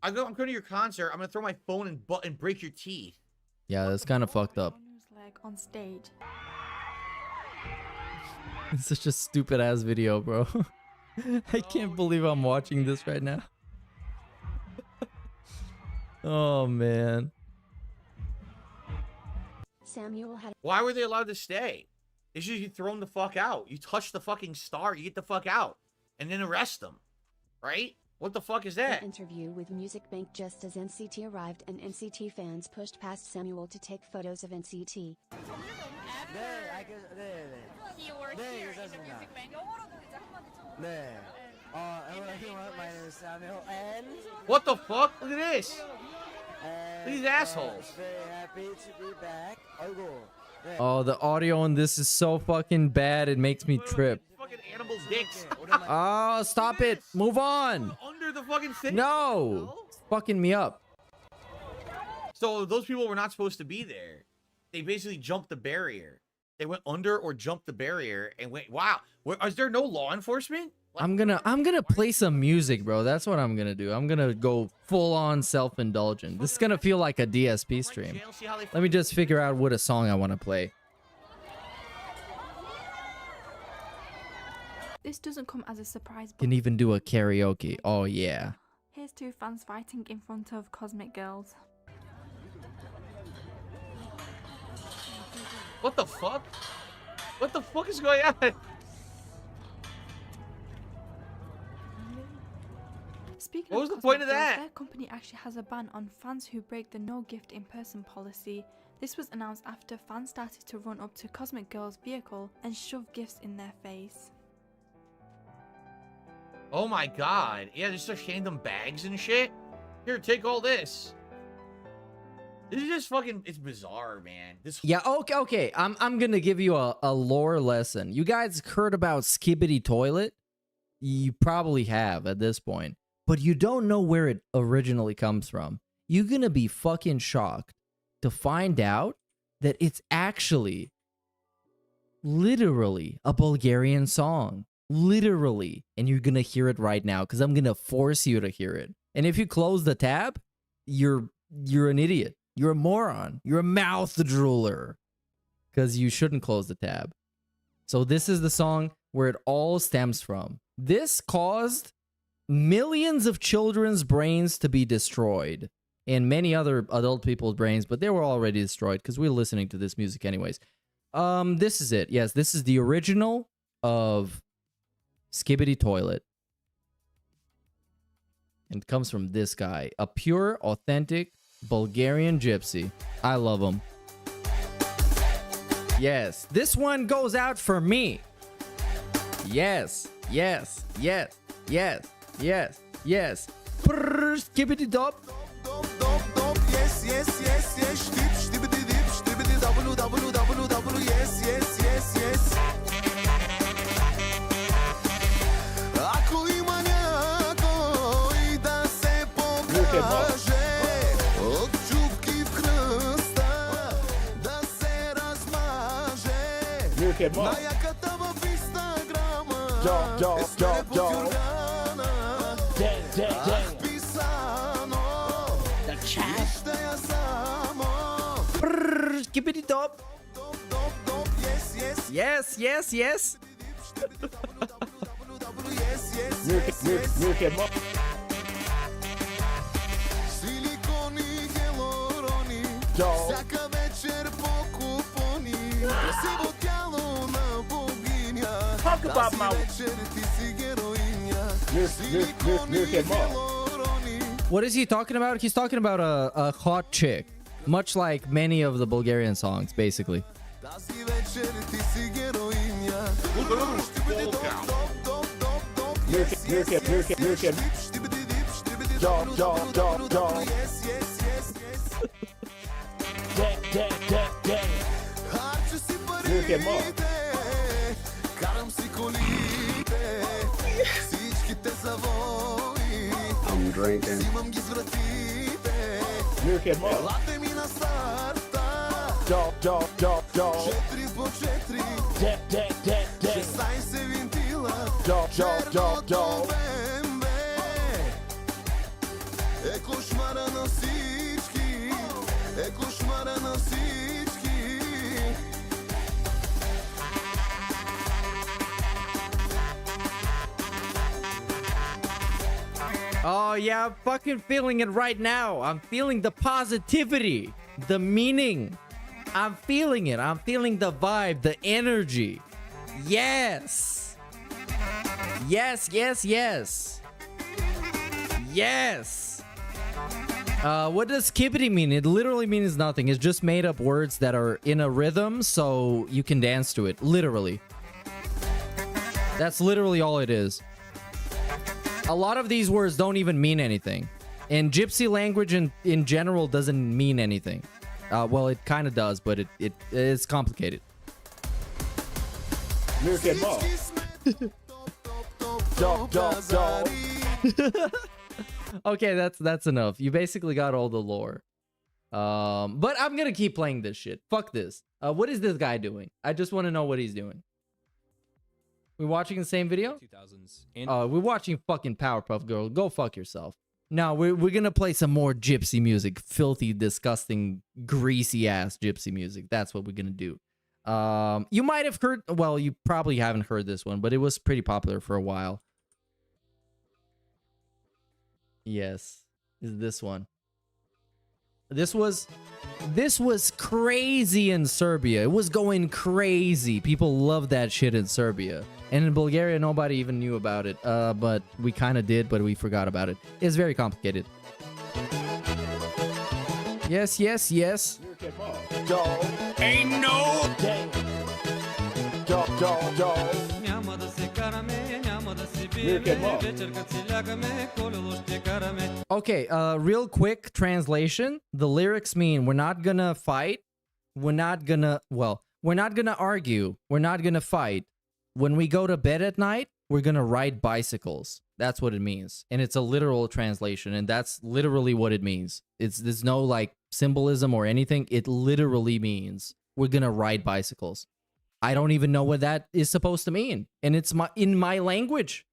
I'm going to your concert. I'm going to throw my phone and break your teeth. Yeah, that's kind of fucked up. Leg on stage. It's such a stupid ass video, bro. I can't believe I'm watching this right now. Oh man. Samuel had. Why were they allowed to stay? They should get thrown the fuck out. You touch the fucking star, you get the fuck out, and then arrest them, right? What the fuck is that? An interview with Music Bank just as NCT arrived and NCT fans pushed past Samuel to take photos of NCT. He works here in the Music Bank. My name is Samuel and What the fuck? Look at this. These assholes. very happy to be back. Oh, the audio on this is so fucking bad. It makes me trip. Fucking animals' dicks. Oh, stop it. Move on. Under the fucking thing. No. It's fucking me up. So those people were not supposed to be there. They basically jumped the barrier. They went under or jumped the barrier and went, wow. Is there no law enforcement? I'm gonna play some music, bro. That's what I'm gonna do. I'm gonna go full on self-indulgent. This is gonna feel like a DSP stream. Let me just figure out what a song I want to play. This doesn't come as a surprise, but Can even do a karaoke. Oh yeah. here's two fans fighting in front of Cosmic Girls. What the fuck? What the fuck is going on? Speaking What was of the point Cosmic of Girls, that? their company actually has a ban on fans who break the no gift in person policy. This was announced after fans started to run up to Cosmic Girls' vehicle and shove gifts in their face. Oh my god. Yeah, they start handing them bags and shit. Here, take all this. This is just fucking, it's bizarre, man. This Yeah, okay. I'm gonna give you a lore lesson. You guys heard about Skibbity Toilet? You probably have at this point. But you don't know where it originally comes from. You're gonna be fucking shocked to find out that it's actually literally a Bulgarian song. Literally. And you're gonna hear it right now because I'm gonna force you to hear it. And if you close the tab, you're an idiot. You're a moron. You're a mouth drooler. Because you shouldn't close the tab. So this is the song where it all stems from. This caused millions of children's brains to be destroyed. And many other adult people's brains, but they were already destroyed because we were listening to this music anyways. This is it. Yes, this is the original of Skibbity Toilet. And it comes from this guy. A pure, authentic Bulgarian gypsy. I love him. Yes, this one goes out for me. Yes, yes, yes, yes, yes, yes. Skibbity dop. Yes, yes, yes, yes. Stibbity dip, stibbity www, yes, yes, yes, yes. Ако има някой да се покаже от чупки в кръста, да се размаже на яката в Инстаграма, е смене по фюргана. Ах, писано, ще я само. Skibbity dop. Yes, yes, yes. Силикони, хелорони, всяка вечер по купони. Красиво тяло на богиня, тази вечер ти си героиня. Силикони, хелорони. What is he talking about? He's talking about a hot chick. Much like many of the Bulgarian songs, basically. Тази вечер ти си героиня. Харча си парите, карам си колите, всичките завои, взимам ги с вратите, елате ми на старта, 4 по 4, 16 винтила, черното БМВ, е кошмара на всички, е кошмара на всички. Oh, yeah, I'm fucking feeling it right now. I'm feeling the positivity, the meaning. I'm feeling it. I'm feeling the vibe, the energy. Yes. Yes, yes, yes. Yes. What does skibbity mean? It literally means nothing. It's just made up words that are in a rhythm so you can dance to it. Literally. That's literally all it is. A lot of these words don't even mean anything. And gypsy language in general doesn't mean anything. Well, it kind of does, but it is complicated. Okay, that's enough. You basically got all the lore. But I'm gonna keep playing this shit. Fuck this. What is this guy doing? I just want to know what he's doing. We watching the same video? 2000s. We're watching fucking Powerpuff Girl. Go fuck yourself. No, we're gonna play some more gypsy music. Filthy, disgusting, greasy ass gypsy music. That's what we're gonna do. You might have heard, well, you probably haven't heard this one, but it was pretty popular for a while. Yes, is this one. This was crazy in Serbia. It was going crazy. People loved that shit in Serbia. And in Bulgaria, nobody even knew about it. But we kind of did, but we forgot about it. It's very complicated. Yes, yes, yes. Ain't no Okay, real quick translation. The lyrics mean we're not gonna fight. We're not gonna argue. We're not gonna fight. When we go to bed at night, we're gonna ride bicycles. That's what it means. And it's a literal translation, and that's literally what it means. There's no like symbolism or anything. It literally means we're gonna ride bicycles. I don't even know what that is supposed to mean. And it's in my language.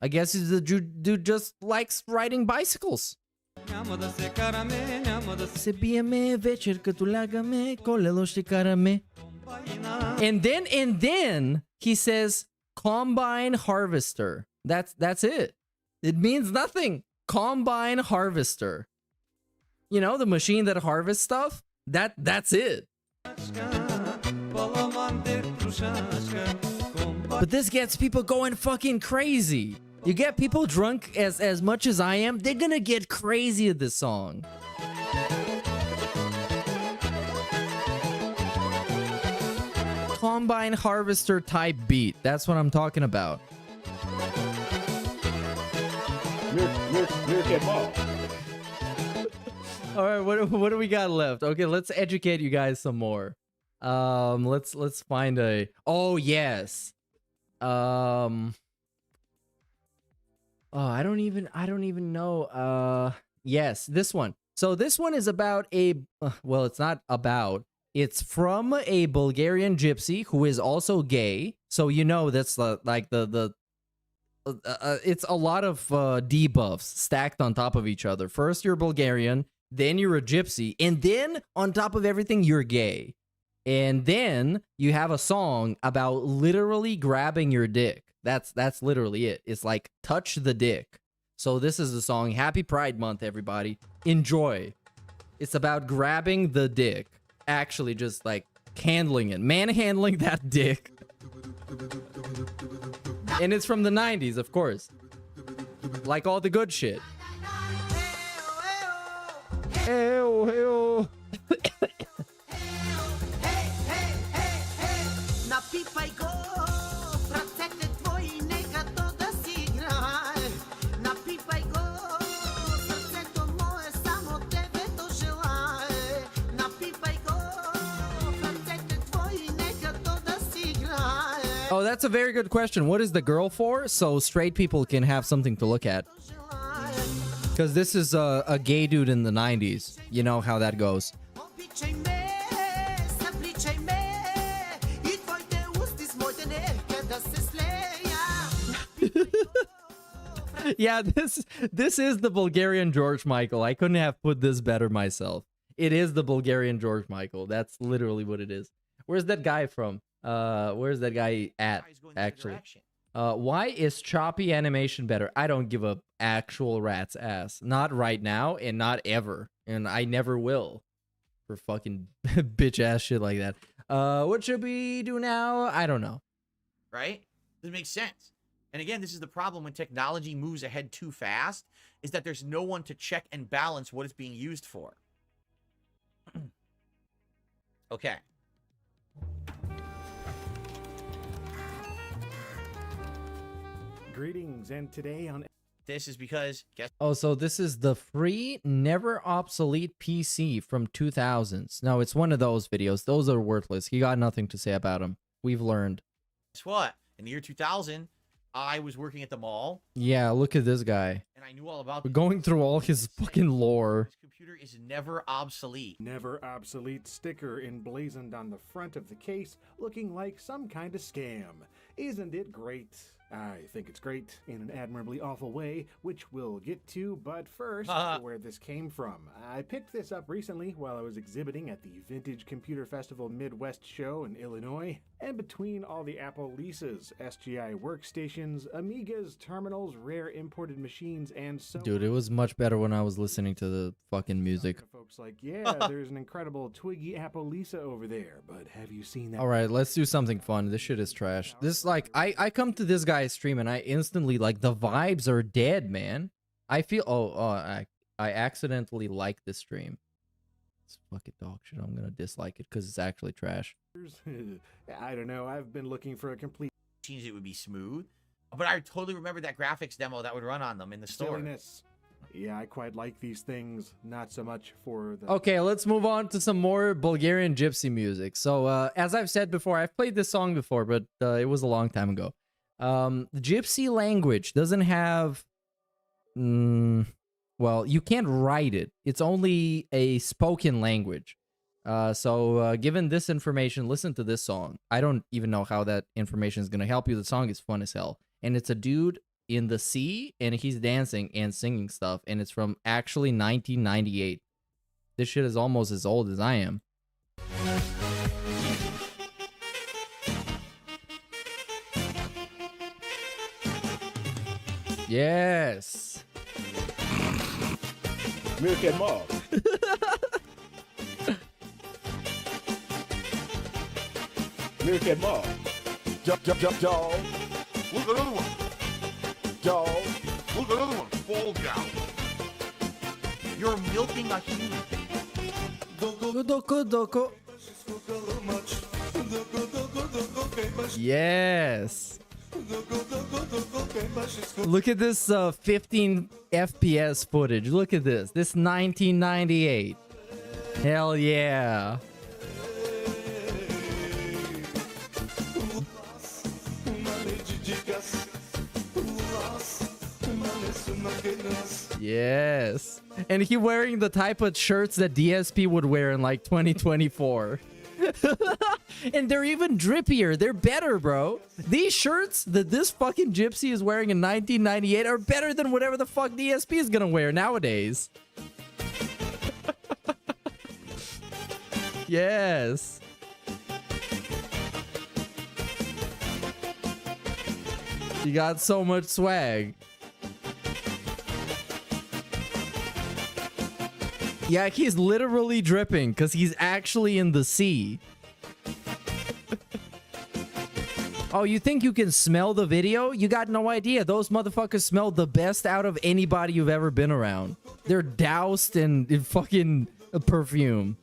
I guess he's the dude just likes riding bicycles. And then he says combine harvester. That's it. It means nothing. Combine harvester. You know, the machine that harvests stuff? That's it. But this gets people going fucking crazy. You get people drunk as much as I am, they're gonna get crazy at this song. Combine harvester type beat. That's what I'm talking about. All right, what do we got left? Okay, let's educate you guys some more. Let's find a. Oh yes. Oh, I don't even know. Yes, this one. So this one is about a. Well, it's not about. It's from a Bulgarian gypsy who is also gay. So you know that's like it's a lot of debuffs stacked on top of each other. First you're Bulgarian, then you're a gypsy, and then on top of everything you're gay. And then you have a song about literally grabbing your dick. That's literally it. It's like touch the dick. So this is the song. Happy Pride Month, everybody. Enjoy. It's about grabbing the dick. Actually just like handling it. Manhandling that dick. And it's from the 90s, of course. Like all the good shit. Ew, ew. Oh, that's a very good question. What is the girl for? So straight people can have something to look at. Because this is a gay dude in the 90s. You know how that goes. Yeah, this is the Bulgarian George Michael. I couldn't have put this better myself. It is the Bulgarian George Michael. That's literally what it is. Where's that guy from? Where's that guy at, actually? Why is choppy animation better? I don't give a actual rat's ass. Not right now, and not ever. And I never will. For fucking bitch ass shit like that. What should we do now? I don't know. Right? This makes sense. And again, this is the problem when technology moves ahead too fast, is that there's no one to check and balance what it's being used for. Okay. Greetings, and today on... This is because... Guess Oh, so this is the free, never obsolete PC from 2000s. No, it's one of those videos. Those are worthless. You got nothing to say about them. We've learned. Guess what? In the year 2000, I was working at the mall. Yeah, look at this guy. And I knew all about... We're going through all his fucking lore. This computer is never obsolete. Never obsolete sticker emblazoned on the front of the case, looking like some kind of scam. Isn't it great? I think it's great in an admirably awful way, which we'll get to, but first, where this came from. I picked this up recently while I was exhibiting at the Vintage Computer Festival Midwest show in Illinois, and between all the Apple leases, SGI workstations, Amigas, terminals, rare imported machines, and so... Dude, it was much better when I was listening to the fucking music. Folks like, yeah, there's an incredible Twiggy Apple Lisa over there, but have you seen that? All right, let's do something fun. This shit is trash. This, like, I come to this guy's stream and I instantly, like, the vibes are dead, man. I feel, I accidentally like this stream. It's fucking dog shit. I'm gonna dislike it because it's actually trash. I don't know. I've been looking for a complete... It would be smooth. But I totally remember that graphics demo that would run on them in the store. Silliness. Yeah, I quite like these things. Not so much for the... Okay, let's move on to some more Bulgarian gypsy music. So, as I've said before, I've played this song before, but it was a long time ago. The gypsy language doesn't have... well, you can't write it. It's only a spoken language. So, given this information, listen to this song. I don't even know how that information is going to help you. The song is fun as hell. And it's a dude in the sea and he's dancing and singing stuff, and it's from actually 1998. This shit is almost as old as I am. Yes. Milk and Mom. Milk and Mom. Dog. Look, another one. Dog. Look, another one. Fall down. You're milking a human. Yes. Look at this 15 FPS footage. Look at this. This 1998. Hell yeah. Yes. And he wearing the type of shirts that DSP would wear in like 2024. And they're even drippier. They're better, bro. These shirts that this fucking gypsy is wearing in 1998 are better than whatever the fuck DSP is gonna wear nowadays. Yes. You got so much swag. Yeah, he's literally dripping because he's actually in the sea. Oh, you think you can smell the video? You got no idea. Those motherfuckers smell the best out of anybody you've ever been around. They're doused in fucking perfume.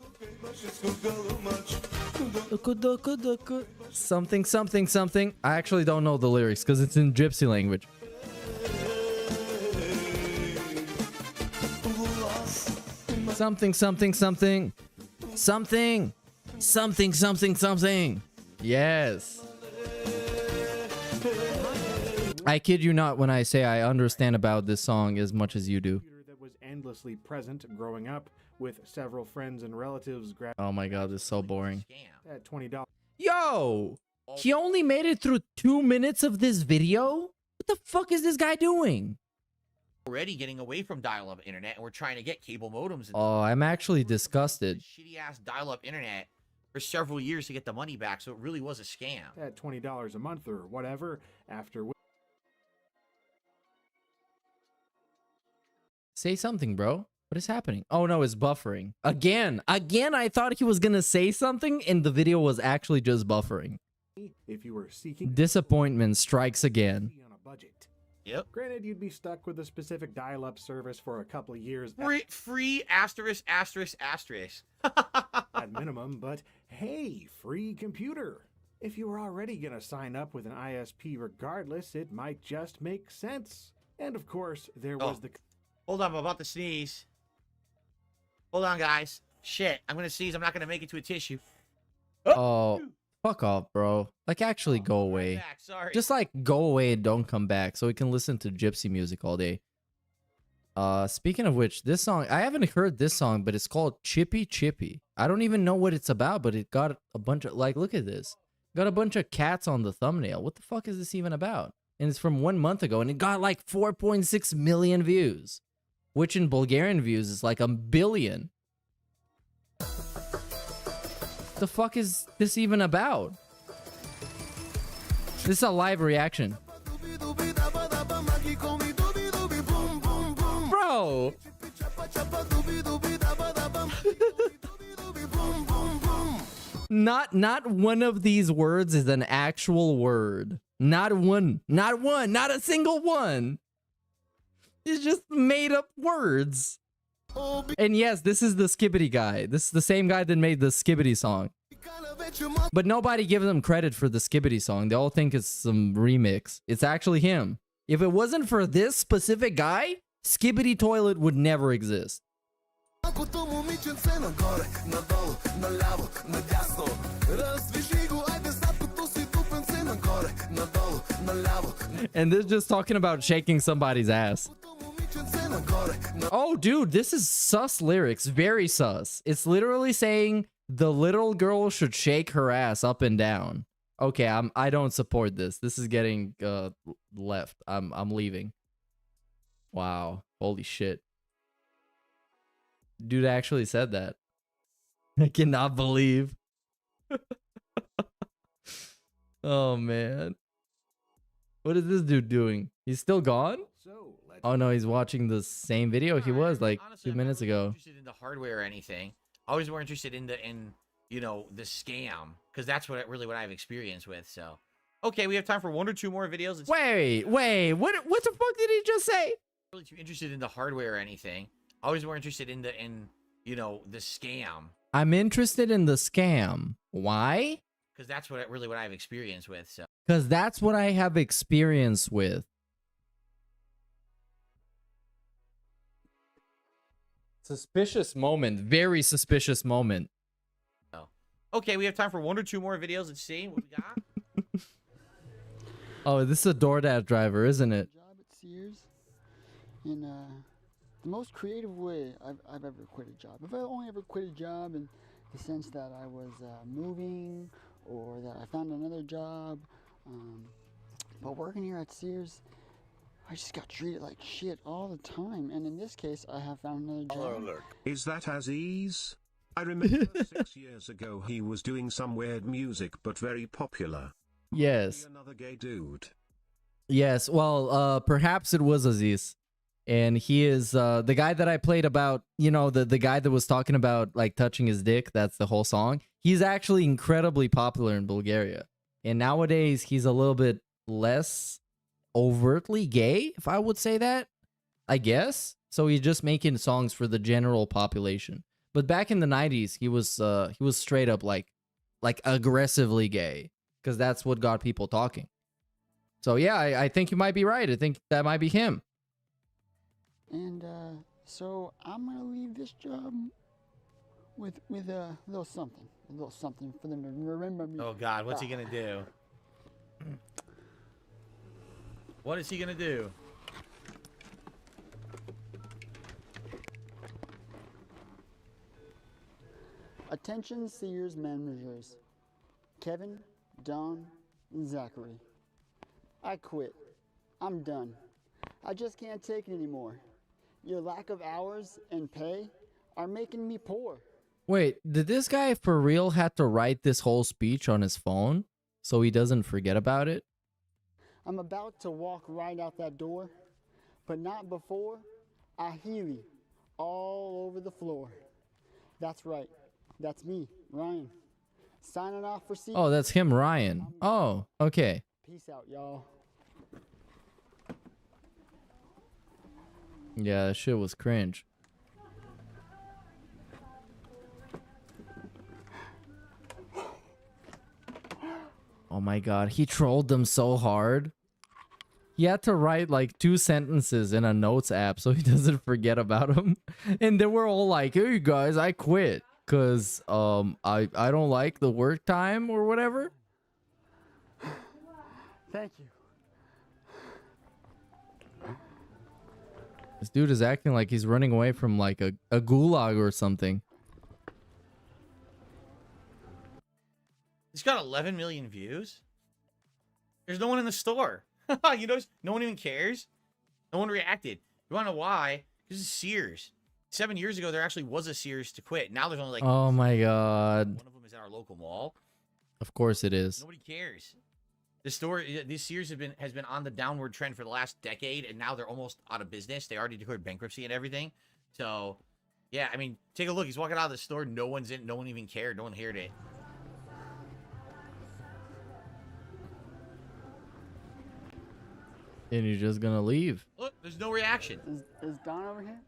Something, something, something. I actually don't know the lyrics because it's in gypsy language. Something, something, something. Something. Something, something, something. Yes. I kid you not when I say I understand about this song as much as you do. That was endlessly present growing up with several friends and relatives. Oh my god, this is so boring. At $20. Yo! He only made it through 2 minutes of this video? What the fuck is this guy doing? Already getting away from dial-up internet, and we're trying to get cable modems. And Oh, I'm actually disgusted. shitty-ass dial-up internet for several years to get the money back, so it really was a scam. At $20 a month or whatever, after Say something, bro. What is happening? Oh no, it's buffering. Again, I thought he was gonna say something and the video was actually just buffering. if you were seeking Disappointment strikes again. on a budget. Yep. Granted, you'd be stuck with a specific dial-up service for a couple of years Free asterisk asterisk asterisk. at minimum, but hey, free computer. If you were already going to sign up with an ISP regardless, it might just make sense. And of course, there was the... Hold on, I'm about to sneeze. Hold on, guys. Shit, I'm gonna sneeze. I'm not gonna make it to a tissue. Oh, fuck off, bro. Like, actually go away. Back, sorry. Just like go away and don't come back so we can listen to gypsy music all day. Speaking of which, this song, I haven't heard this song, but it's called Chippy Chippy. I don't even know what it's about, but it got a bunch of, like, look at this. Got a bunch of cats on the thumbnail. What the fuck is this even about? And it's from 1 month ago, and it got like 4.6 million views, which in Bulgarian views is like 1 billion. The fuck is this even about? This is a live reaction. Bro! Not one of these words is an actual word. Not one. Not one. Not a single one. It's just made up words. And yes, this is the Skibbity guy. This is the same guy that made the Skibbity song. But nobody gives him credit for the Skibbity song. They all think it's some remix. It's actually him. If it wasn't for this specific guy, Skibbity Toilet would never exist. And this is just talking about shaking somebody's ass. Oh, dude, this is sus lyrics. Very sus. It's literally saying the little girl should shake her ass up and down. Okay, I don't support this. This is getting left. I'm leaving. Wow. Holy shit. Dude actually said that. I cannot believe. Oh man. What is this dude doing? He's still gone? Oh no, he's watching the same video he was like Honestly, 2 minutes ago. Interested in the hardware or anything. I was more interested in the the scam, because that's what I have experience with. So, okay, we have time for 1 or 2 more videos. It's Wait, what the fuck did he just say? really too interested in the hardware or anything. I was more interested in the scam, I'm interested in the scam. Why? because that's what I have experience with. So, Because that's what I have experience with. Suspicious moment. Very suspicious moment. okay, we have time for 1 or 2 more videos. Let's see what we got. Oh, this is a DoorDash driver, isn't it? Job at Sears in the most creative way I've ever quit a job. If I only ever quit a job in the sense that I was moving or that I found another job, but working here at Sears, I just got treated like shit all the time. And in this case, I have found another job. Is that Aziz? I remember 6 years ago he was doing some weird music but very popular. Yes. Another gay dude. Yes. Well, perhaps it was Aziz. And he is the guy that I played about, the guy that was talking about like touching his dick. That's the whole song. He's actually incredibly popular in Bulgaria. And nowadays he's a little bit less overtly gay, if I would say that, I guess. So he's just making songs for the general population. But back in the 90s, he was straight up like aggressively gay, because that's what got people talking. So yeah, I think you might be right. I think that might be him. And so I'm gonna leave this job with a little something for them to remember me. Oh God, what's he gonna do? What is he gonna do? Attention Sears managers, Kevin, Don, and Zachary. I quit. I'm done. I just can't take it anymore. Your lack of hours and pay are making me poor. Wait, did this guy for real have to write this whole speech on his phone so he doesn't forget about it? I'm about to walk right out that door, but not before I heely all over the floor. That's right. That's me, Ryan. Signing off for Sears. Oh, that's him, Ryan. Oh, okay. Peace out, y'all. Yeah, that shit was cringe. Oh my God, he trolled them so hard. He had to write like 2 sentences in a notes app so he doesn't forget about them. And they were all like, "Hey guys, I quit because I don't like the work time or whatever." Thank you. This dude is acting like he's running away from like a gulag or something. He's got 11 million views. There's no one in the store. You notice? No one even cares. No one reacted. You want to know why? This is Sears. 7 years ago, there actually was a Sears to quit. Now there's only like... Oh my God. One of them is at our local mall. Of course it is. Nobody cares. The store, these Sears has been on the downward trend for the last decade, and now they're almost out of business. They already declared bankruptcy and everything. So, yeah, I mean, take a look. He's walking out of the store. No one's in. No one even cared. No one heard it. And you're just gonna leave. Look, there's no reaction. Is Don over here?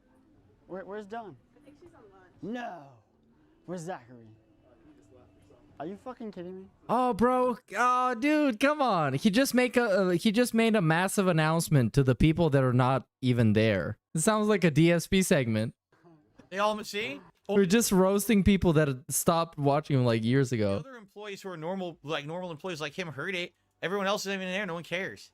Where's Don? I think she's on lunch. No. Where's Zachary? Are you fucking kidding me? Oh, bro. Oh, dude, come on. He just made a massive announcement to the people that are not even there. It sounds like a DSP segment. They all see? We're just roasting people that stopped watching him like years ago. The other employees who are normal employees like him heard it. Everyone else isn't even there. No one cares.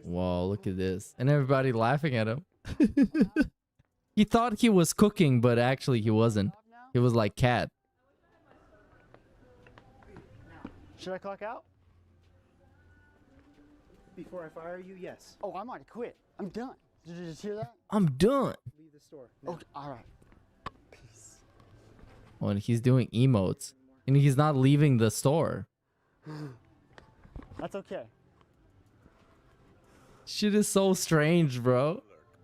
Whoa, look at this. And everybody laughing at him. He thought he was cooking, but actually he wasn't. He was like Cat. Should I clock out? Before I fire you, yes. Oh, I'm already quit. I'm done. Did you just hear that? I'm done. Leave the store. Okay, all right. Peace. When he's doing emotes and he's not leaving the store. That's okay. Shit is so strange, bro.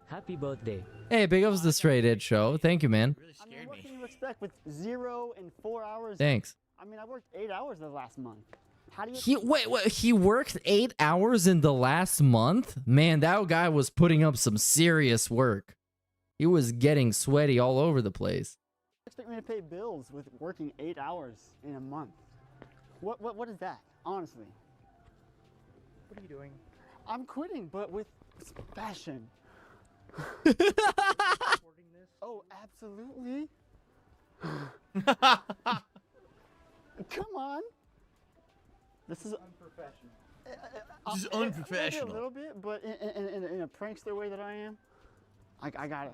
Happy birthday. Hey, big ups the Straight Edge Show. Thank you, man. I mean, what can you expect with 0 and 4 hours? Thanks. I mean, I worked 8 hours the last month. How do you? He worked 8 hours in the last month? Man, that guy was putting up some serious work. He was getting sweaty all over the place. Expect me to pay bills with working 8 hours in a month? What is that? Honestly. What are you doing? I'm quitting, but with passion. Oh, absolutely. Come on. This is unprofessional. This is Maybe unprofessional. a little bit, but in a prankster way that I am, I gotta.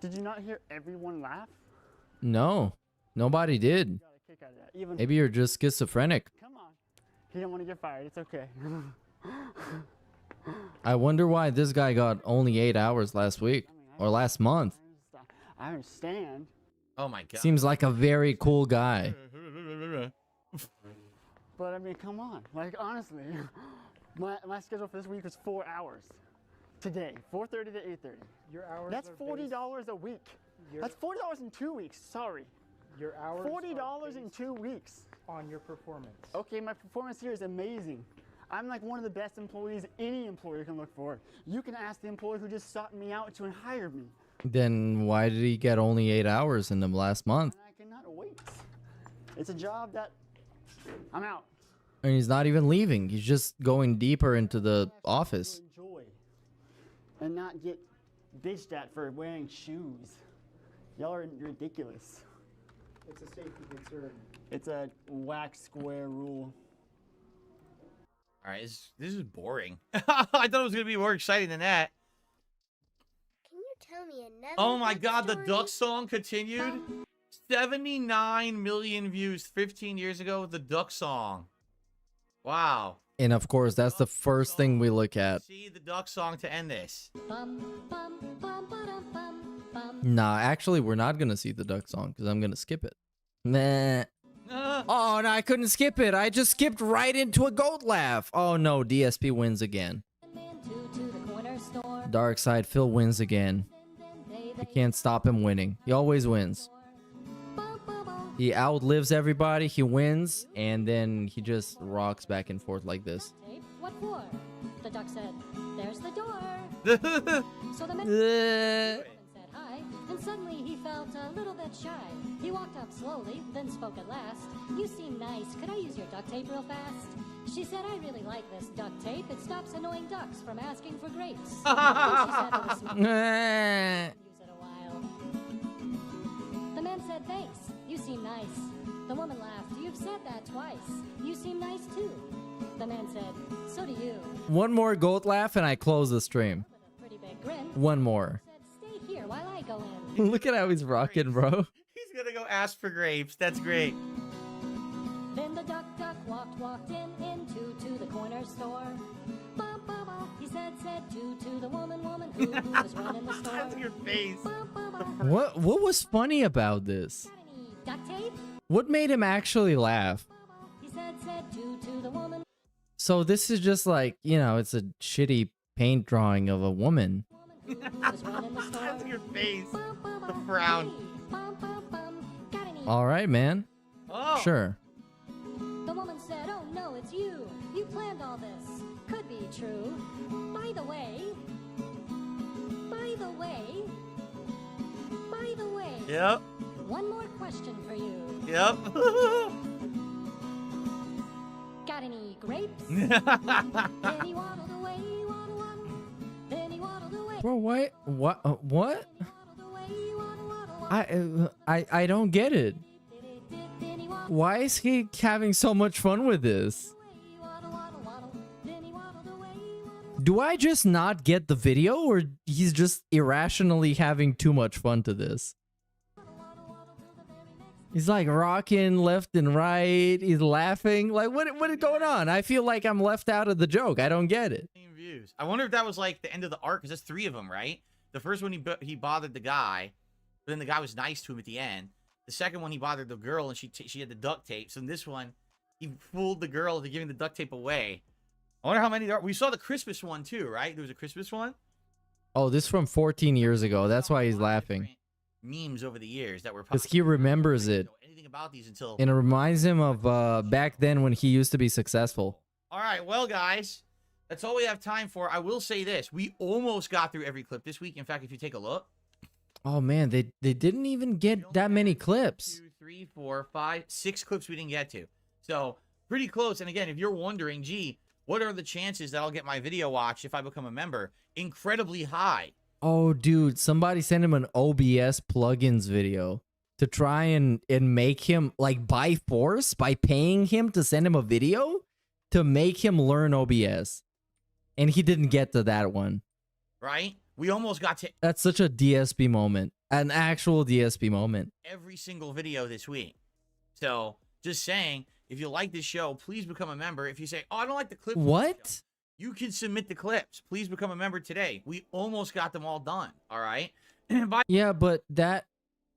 Did you not hear everyone laugh? No, nobody did. Got a kick out of that. Even Maybe you're just schizophrenic. Come on. He didn't want to get fired. It's okay. I wonder why this guy got only 8 hours last week or last month. I understand. Oh my god. Seems like a very cool guy. But I mean, come on. Like, honestly, my schedule for this week was 4 hours. Today, 4:30 to 8:30. Your hours. That's are $40 a week. That's $40 in 2 weeks. Sorry. Your hours. $40 in 2 weeks. On your performance. Okay, my performance here is amazing. I'm like one of the best employees any employer can look for. You can ask the employer who just sought me out to and hired me. Then why did he get only 8 hours in the last month? I cannot wait. It's a job that I'm out. And he's not even leaving. He's just going deeper into the office. Enjoy and not get bitched at for wearing shoes. Y'all are ridiculous. It's a safety concern. It's a whack square rule. All right, this is boring. I thought it was gonna be more exciting than that. Can you tell me another? Oh my duck god, the story? duck song continued. 79 million views 15 years ago. The duck song. Wow. And of course, that's the first thing we look at. See the duck song to end this. Nah, actually, we're not gonna see the duck song because I'm gonna skip it. Nah. Oh, no, I couldn't skip it. I just skipped right into a goat laugh. Oh, no, DSP wins again. Dark Side Phil wins again. You can't stop him winning. He always wins. He outlives everybody, he wins, and then he just rocks back and forth like this. What for? The duck said, "There's the door." So the man said hi, and suddenly he felt a little bit shy. He walked up slowly, then spoke at last. "You seem nice. Could I use your duct tape real fast?" She said, "I really like this duct tape. It stops annoying ducks from asking for grapes." She said with a smile, "Use it a while." The man said, "Thanks. You seem nice." The woman laughed. "You've said that twice. You seem nice too." The man said, "So do you." One more goat laugh and I close the stream. Pretty big grin. One more. Said, "Stay here while I go in." Look at how he's rocking, bro. He's gonna go ask for grapes. That's great. Then the duck walked into the corner store. Ba, ba, ba, he said to the woman who was running the store. That's your face. What was funny about this? Duct tape? What made him actually laugh? He said to the woman. So this is just like, you know, it's a shitty paint drawing of a woman. That's your face. The frown. All right, man. Oh. Sure. The woman said, "Oh no, it's you. You planned all this. Could be true. By the way. Yep. One more question for you. Yep. Got any grapes?" Then he waddled away, waddle, waddle. Then he waddled away. Bro, what? What? I don't get it. Why is he having so much fun with this? Do I just not get the video, or he's just irrationally having too much fun to this? He's like rocking left and right. He's laughing. Like, what is going on? I feel like I'm left out of the joke. I don't get it. Views. I wonder if that was like the end of the arc, because that's 3 of them, right? The first one he bothered the guy, but then the guy was nice to him at the end. The second one he bothered the girl and she had the duct tape. So in this one, he fooled the girl into giving the duct tape away. I wonder how many there are. We saw the Christmas one too, right? There was a Christmas one. Oh, this is from 14 years ago. That's why he's laughing. Memes over the years that were Because he remembers it. anything about these until. And it reminds him of back then when he used to be successful. All right, well, guys, that's all we have time for. I will say this: we almost got through every clip this week. In fact, if you take a look. Oh man, they didn't even get that many clips. 2, 3, 4, 5, 6 clips we didn't get to. So pretty close. And again, if you're wondering, gee, what are the chances that I'll get my video watched if I become a member? Incredibly high. Oh, dude, somebody sent him an OBS plugins video to try and make him, like, by force, by paying him to send him a video to make him learn OBS. And he didn't get to that one. Right? We almost got to That's such a DSP moment. An actual DSP moment. every single video this week. So just saying, if you like this show, please become a member. If you say, oh, I don't like the clips. What? You can submit the clips. Please become a member today. We almost got them all done. All right. Yeah, but that...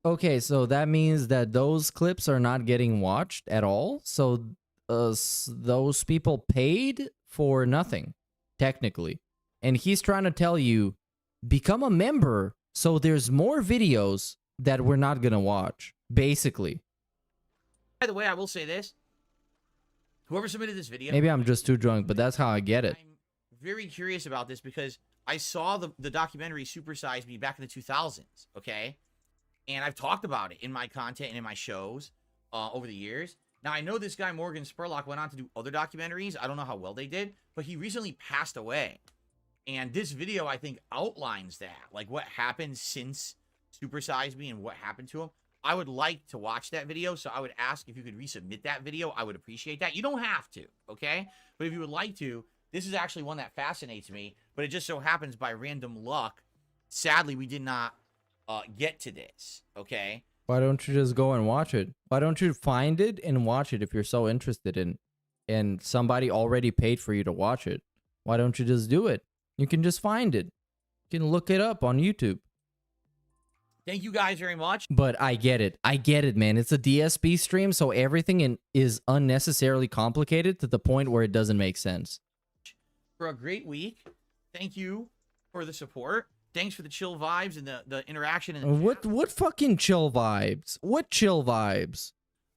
Okay, so that means that those clips are not getting watched at all? So those people paid for nothing, technically. And he's trying to tell you, become a member so there's more videos that we're not going to watch, basically. By the way, I will say this. Whoever submitted this video... Maybe I'm just too drunk, but that's how I get it. Very curious about this because I saw the documentary Super Size Me back in the 2000s, okay? And I've talked about it in my content and in my shows over the years. Now, I know this guy, Morgan Spurlock, went on to do other documentaries. I don't know how well they did, but he recently passed away. And this video, I think, outlines that. Like, what happened since Super Size Me and what happened to him. I would like to watch that video, so I would ask if you could resubmit that video. I would appreciate that. You don't have to, okay? But if you would like to, this is actually one that fascinates me, but it just so happens by random luck, sadly, we did not get to this, okay? Why don't you just go and watch it? Why don't you find it and watch it if you're so interested in, and somebody already paid for you to watch it? Why don't you just do it? You can just find it. You can look it up on YouTube. Thank you guys very much. But I get it. I get it, man. It's a DSP stream, so everything is unnecessarily complicated to the point where it doesn't make sense. For a great week. Thank you for the support. Thanks for the chill vibes and the interaction. And what fucking chill vibes? What chill vibes?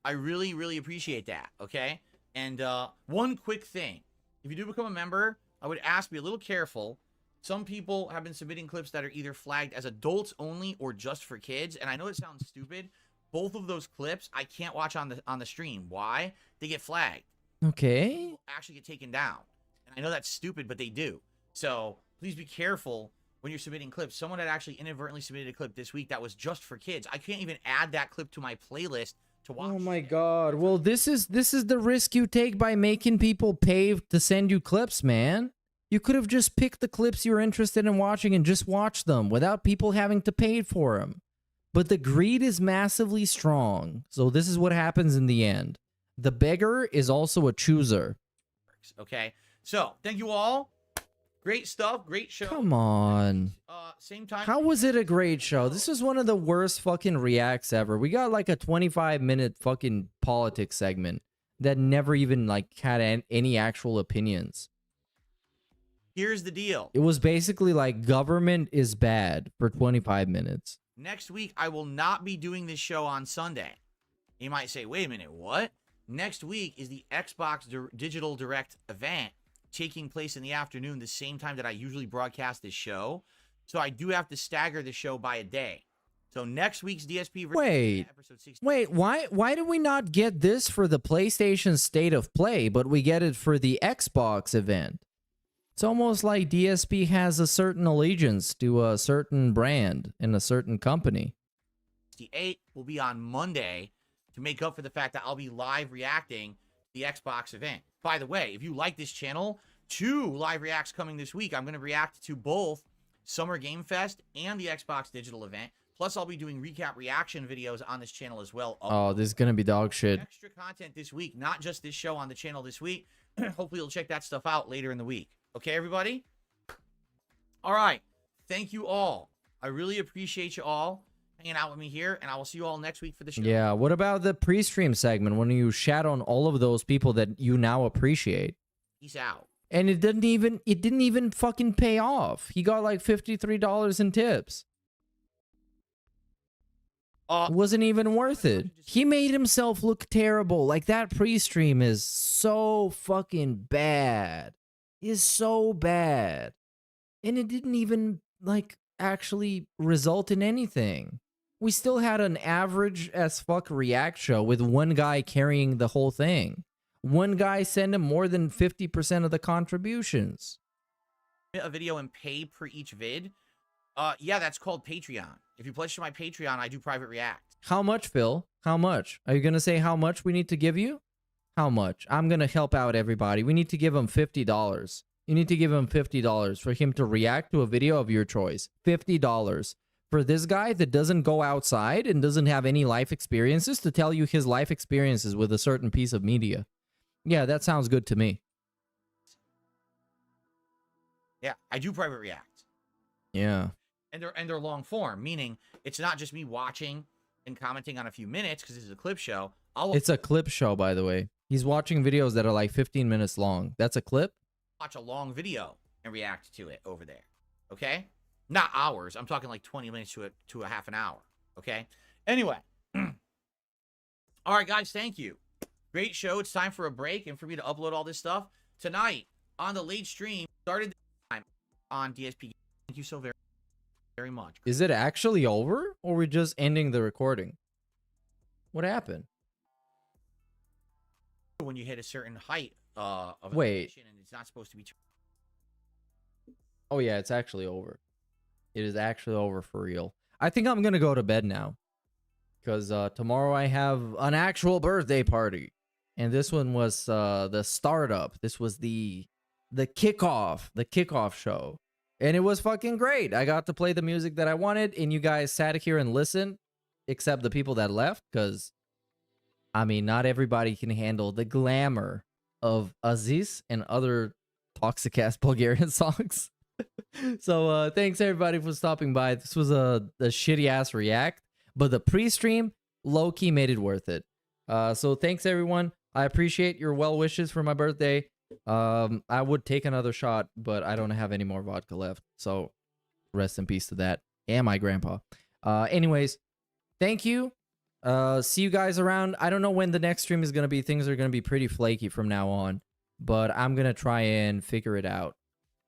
I really, really appreciate that, okay? And one quick thing. If you do become a member, I would ask, be a little careful. Some people have been submitting clips that are either flagged as adults only or just for kids. And I know it sounds stupid. Both of those clips I can't watch on the stream. Why? They get flagged. Okay. They actually get taken down. And I know that's stupid, but they do. So please be careful when you're submitting clips. Someone had actually inadvertently submitted a clip this week that was just for kids. I can't even add that clip to my playlist to watch. Oh my god. Well, this is the risk you take by making people pay to send you clips, man. You could have just picked the clips you're interested in watching and just watch them without people having to pay for them. But the greed is massively strong. So this is what happens in the end. The beggar is also a chooser. Okay. So, thank you all. Great stuff. Great show. Come on. Same time. How was it a great show? This is one of the worst fucking reacts ever. We got like a 25-minute fucking politics segment that never even like had any actual opinions. Here's the deal. It was basically like government is bad for 25 minutes. Next week, I will not be doing this show on Sunday. You might say, wait a minute, what? Next week is the Xbox Digital Direct event taking place in the afternoon, the same time that I usually broadcast this show. So I do have to stagger the show by a day. So next week's DSP... episode 16. Wait, why do we not get this for the PlayStation State of Play, but we get it for the Xbox event? It's almost like DSP has a certain allegiance to a certain brand in a certain company. 68 will be on Monday to make up for the fact that I'll be live reacting to the Xbox event. By the way, if you like this channel, 2 live reacts coming this week. I'm going to react to both Summer Game Fest and the Xbox Digital event. Plus, I'll be doing recap reaction videos on this channel as well. Oh, this is gonna be dog shit. Extra content this week, not just this show on the channel this week. Hopefully, you'll check that stuff out later in the week. Okay, everybody? All right. Thank you all. I really appreciate you all hanging out with me here, and I will see you all next week for the show. Yeah, what about the pre-stream segment when you shat on all of those people that you now appreciate? Peace out. And it didn't even fucking pay off. He got like $53 in tips. It wasn't even worth it. He made himself look terrible. Like, that pre-stream is so fucking bad. Is so bad. And it didn't even, like, actually result in anything. We still had an average as fuck react show with one guy carrying the whole thing. One guy sent him more than 50% of the contributions. A video and pay per each vid. Yeah, that's called Patreon. If you pledge to my Patreon, I do private react. How much, Phil? How much? Are you going to say how much we need to give you? How much? I'm going to help out everybody. We need to give him $50. You need to give him $50 for him to react to a video of your choice. $50. For this guy that doesn't go outside and doesn't have any life experiences to tell you his life experiences with a certain piece of media. Yeah, that sounds good to me. Yeah, I do private react. Yeah. And they're long form, meaning it's not just me watching and commenting on a few minutes because this is a clip show. It's a clip show, by the way. He's watching videos that are like 15 minutes long. That's a clip? Watch a long video and react to it over there. Okay? Not hours. I'm talking like 20 minutes to a half an hour. Okay? Anyway. All right, guys. Thank you. Great show. It's time for a break and for me to upload all this stuff. Tonight, on the late stream, started this time on DSP. Thank you so very much. Is it actually over? Or are we just ending the recording? What happened? When you hit a certain height of Wait. and it's not supposed to be. Oh, yeah, it's actually over. It is actually over for real. I think I'm going to go to bed now. Because tomorrow I have an actual birthday party. And this one was the startup. This was the kickoff show. And it was fucking great. I got to play the music that I wanted, and you guys sat here and listened, except the people that left, because, I mean, not everybody can handle the glamour of Aziz and other toxic-ass Bulgarian songs. So, thanks, everybody, for stopping by. This was a shitty-ass react, but the pre-stream, low-key, made it worth it. So, thanks, everyone. I appreciate your well wishes for my birthday. I would take another shot, but I don't have any more vodka left. So rest in peace to that and my grandpa. Anyways, thank you. See you guys around. I don't know when the next stream is going to be. Things are going to be pretty flaky from now on, but I'm going to try and figure it out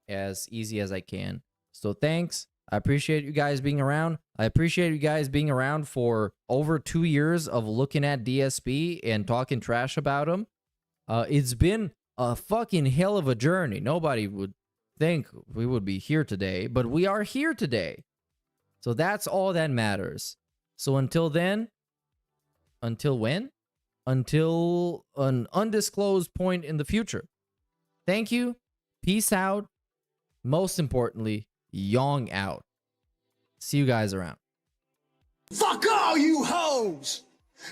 as easy as I can. So thanks. I appreciate you guys being around. I appreciate you guys being around for over 2 years of looking at DSP and talking trash about him. It's been a fucking hell of a journey. Nobody would think we would be here today, but we are here today. So that's all that matters. So until then, until when? Until an undisclosed point in the future. Thank you. Peace out. Most importantly, Yong out. See you guys around. Fuck all you hoes!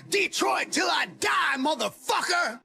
Detroit till I die, motherfucker!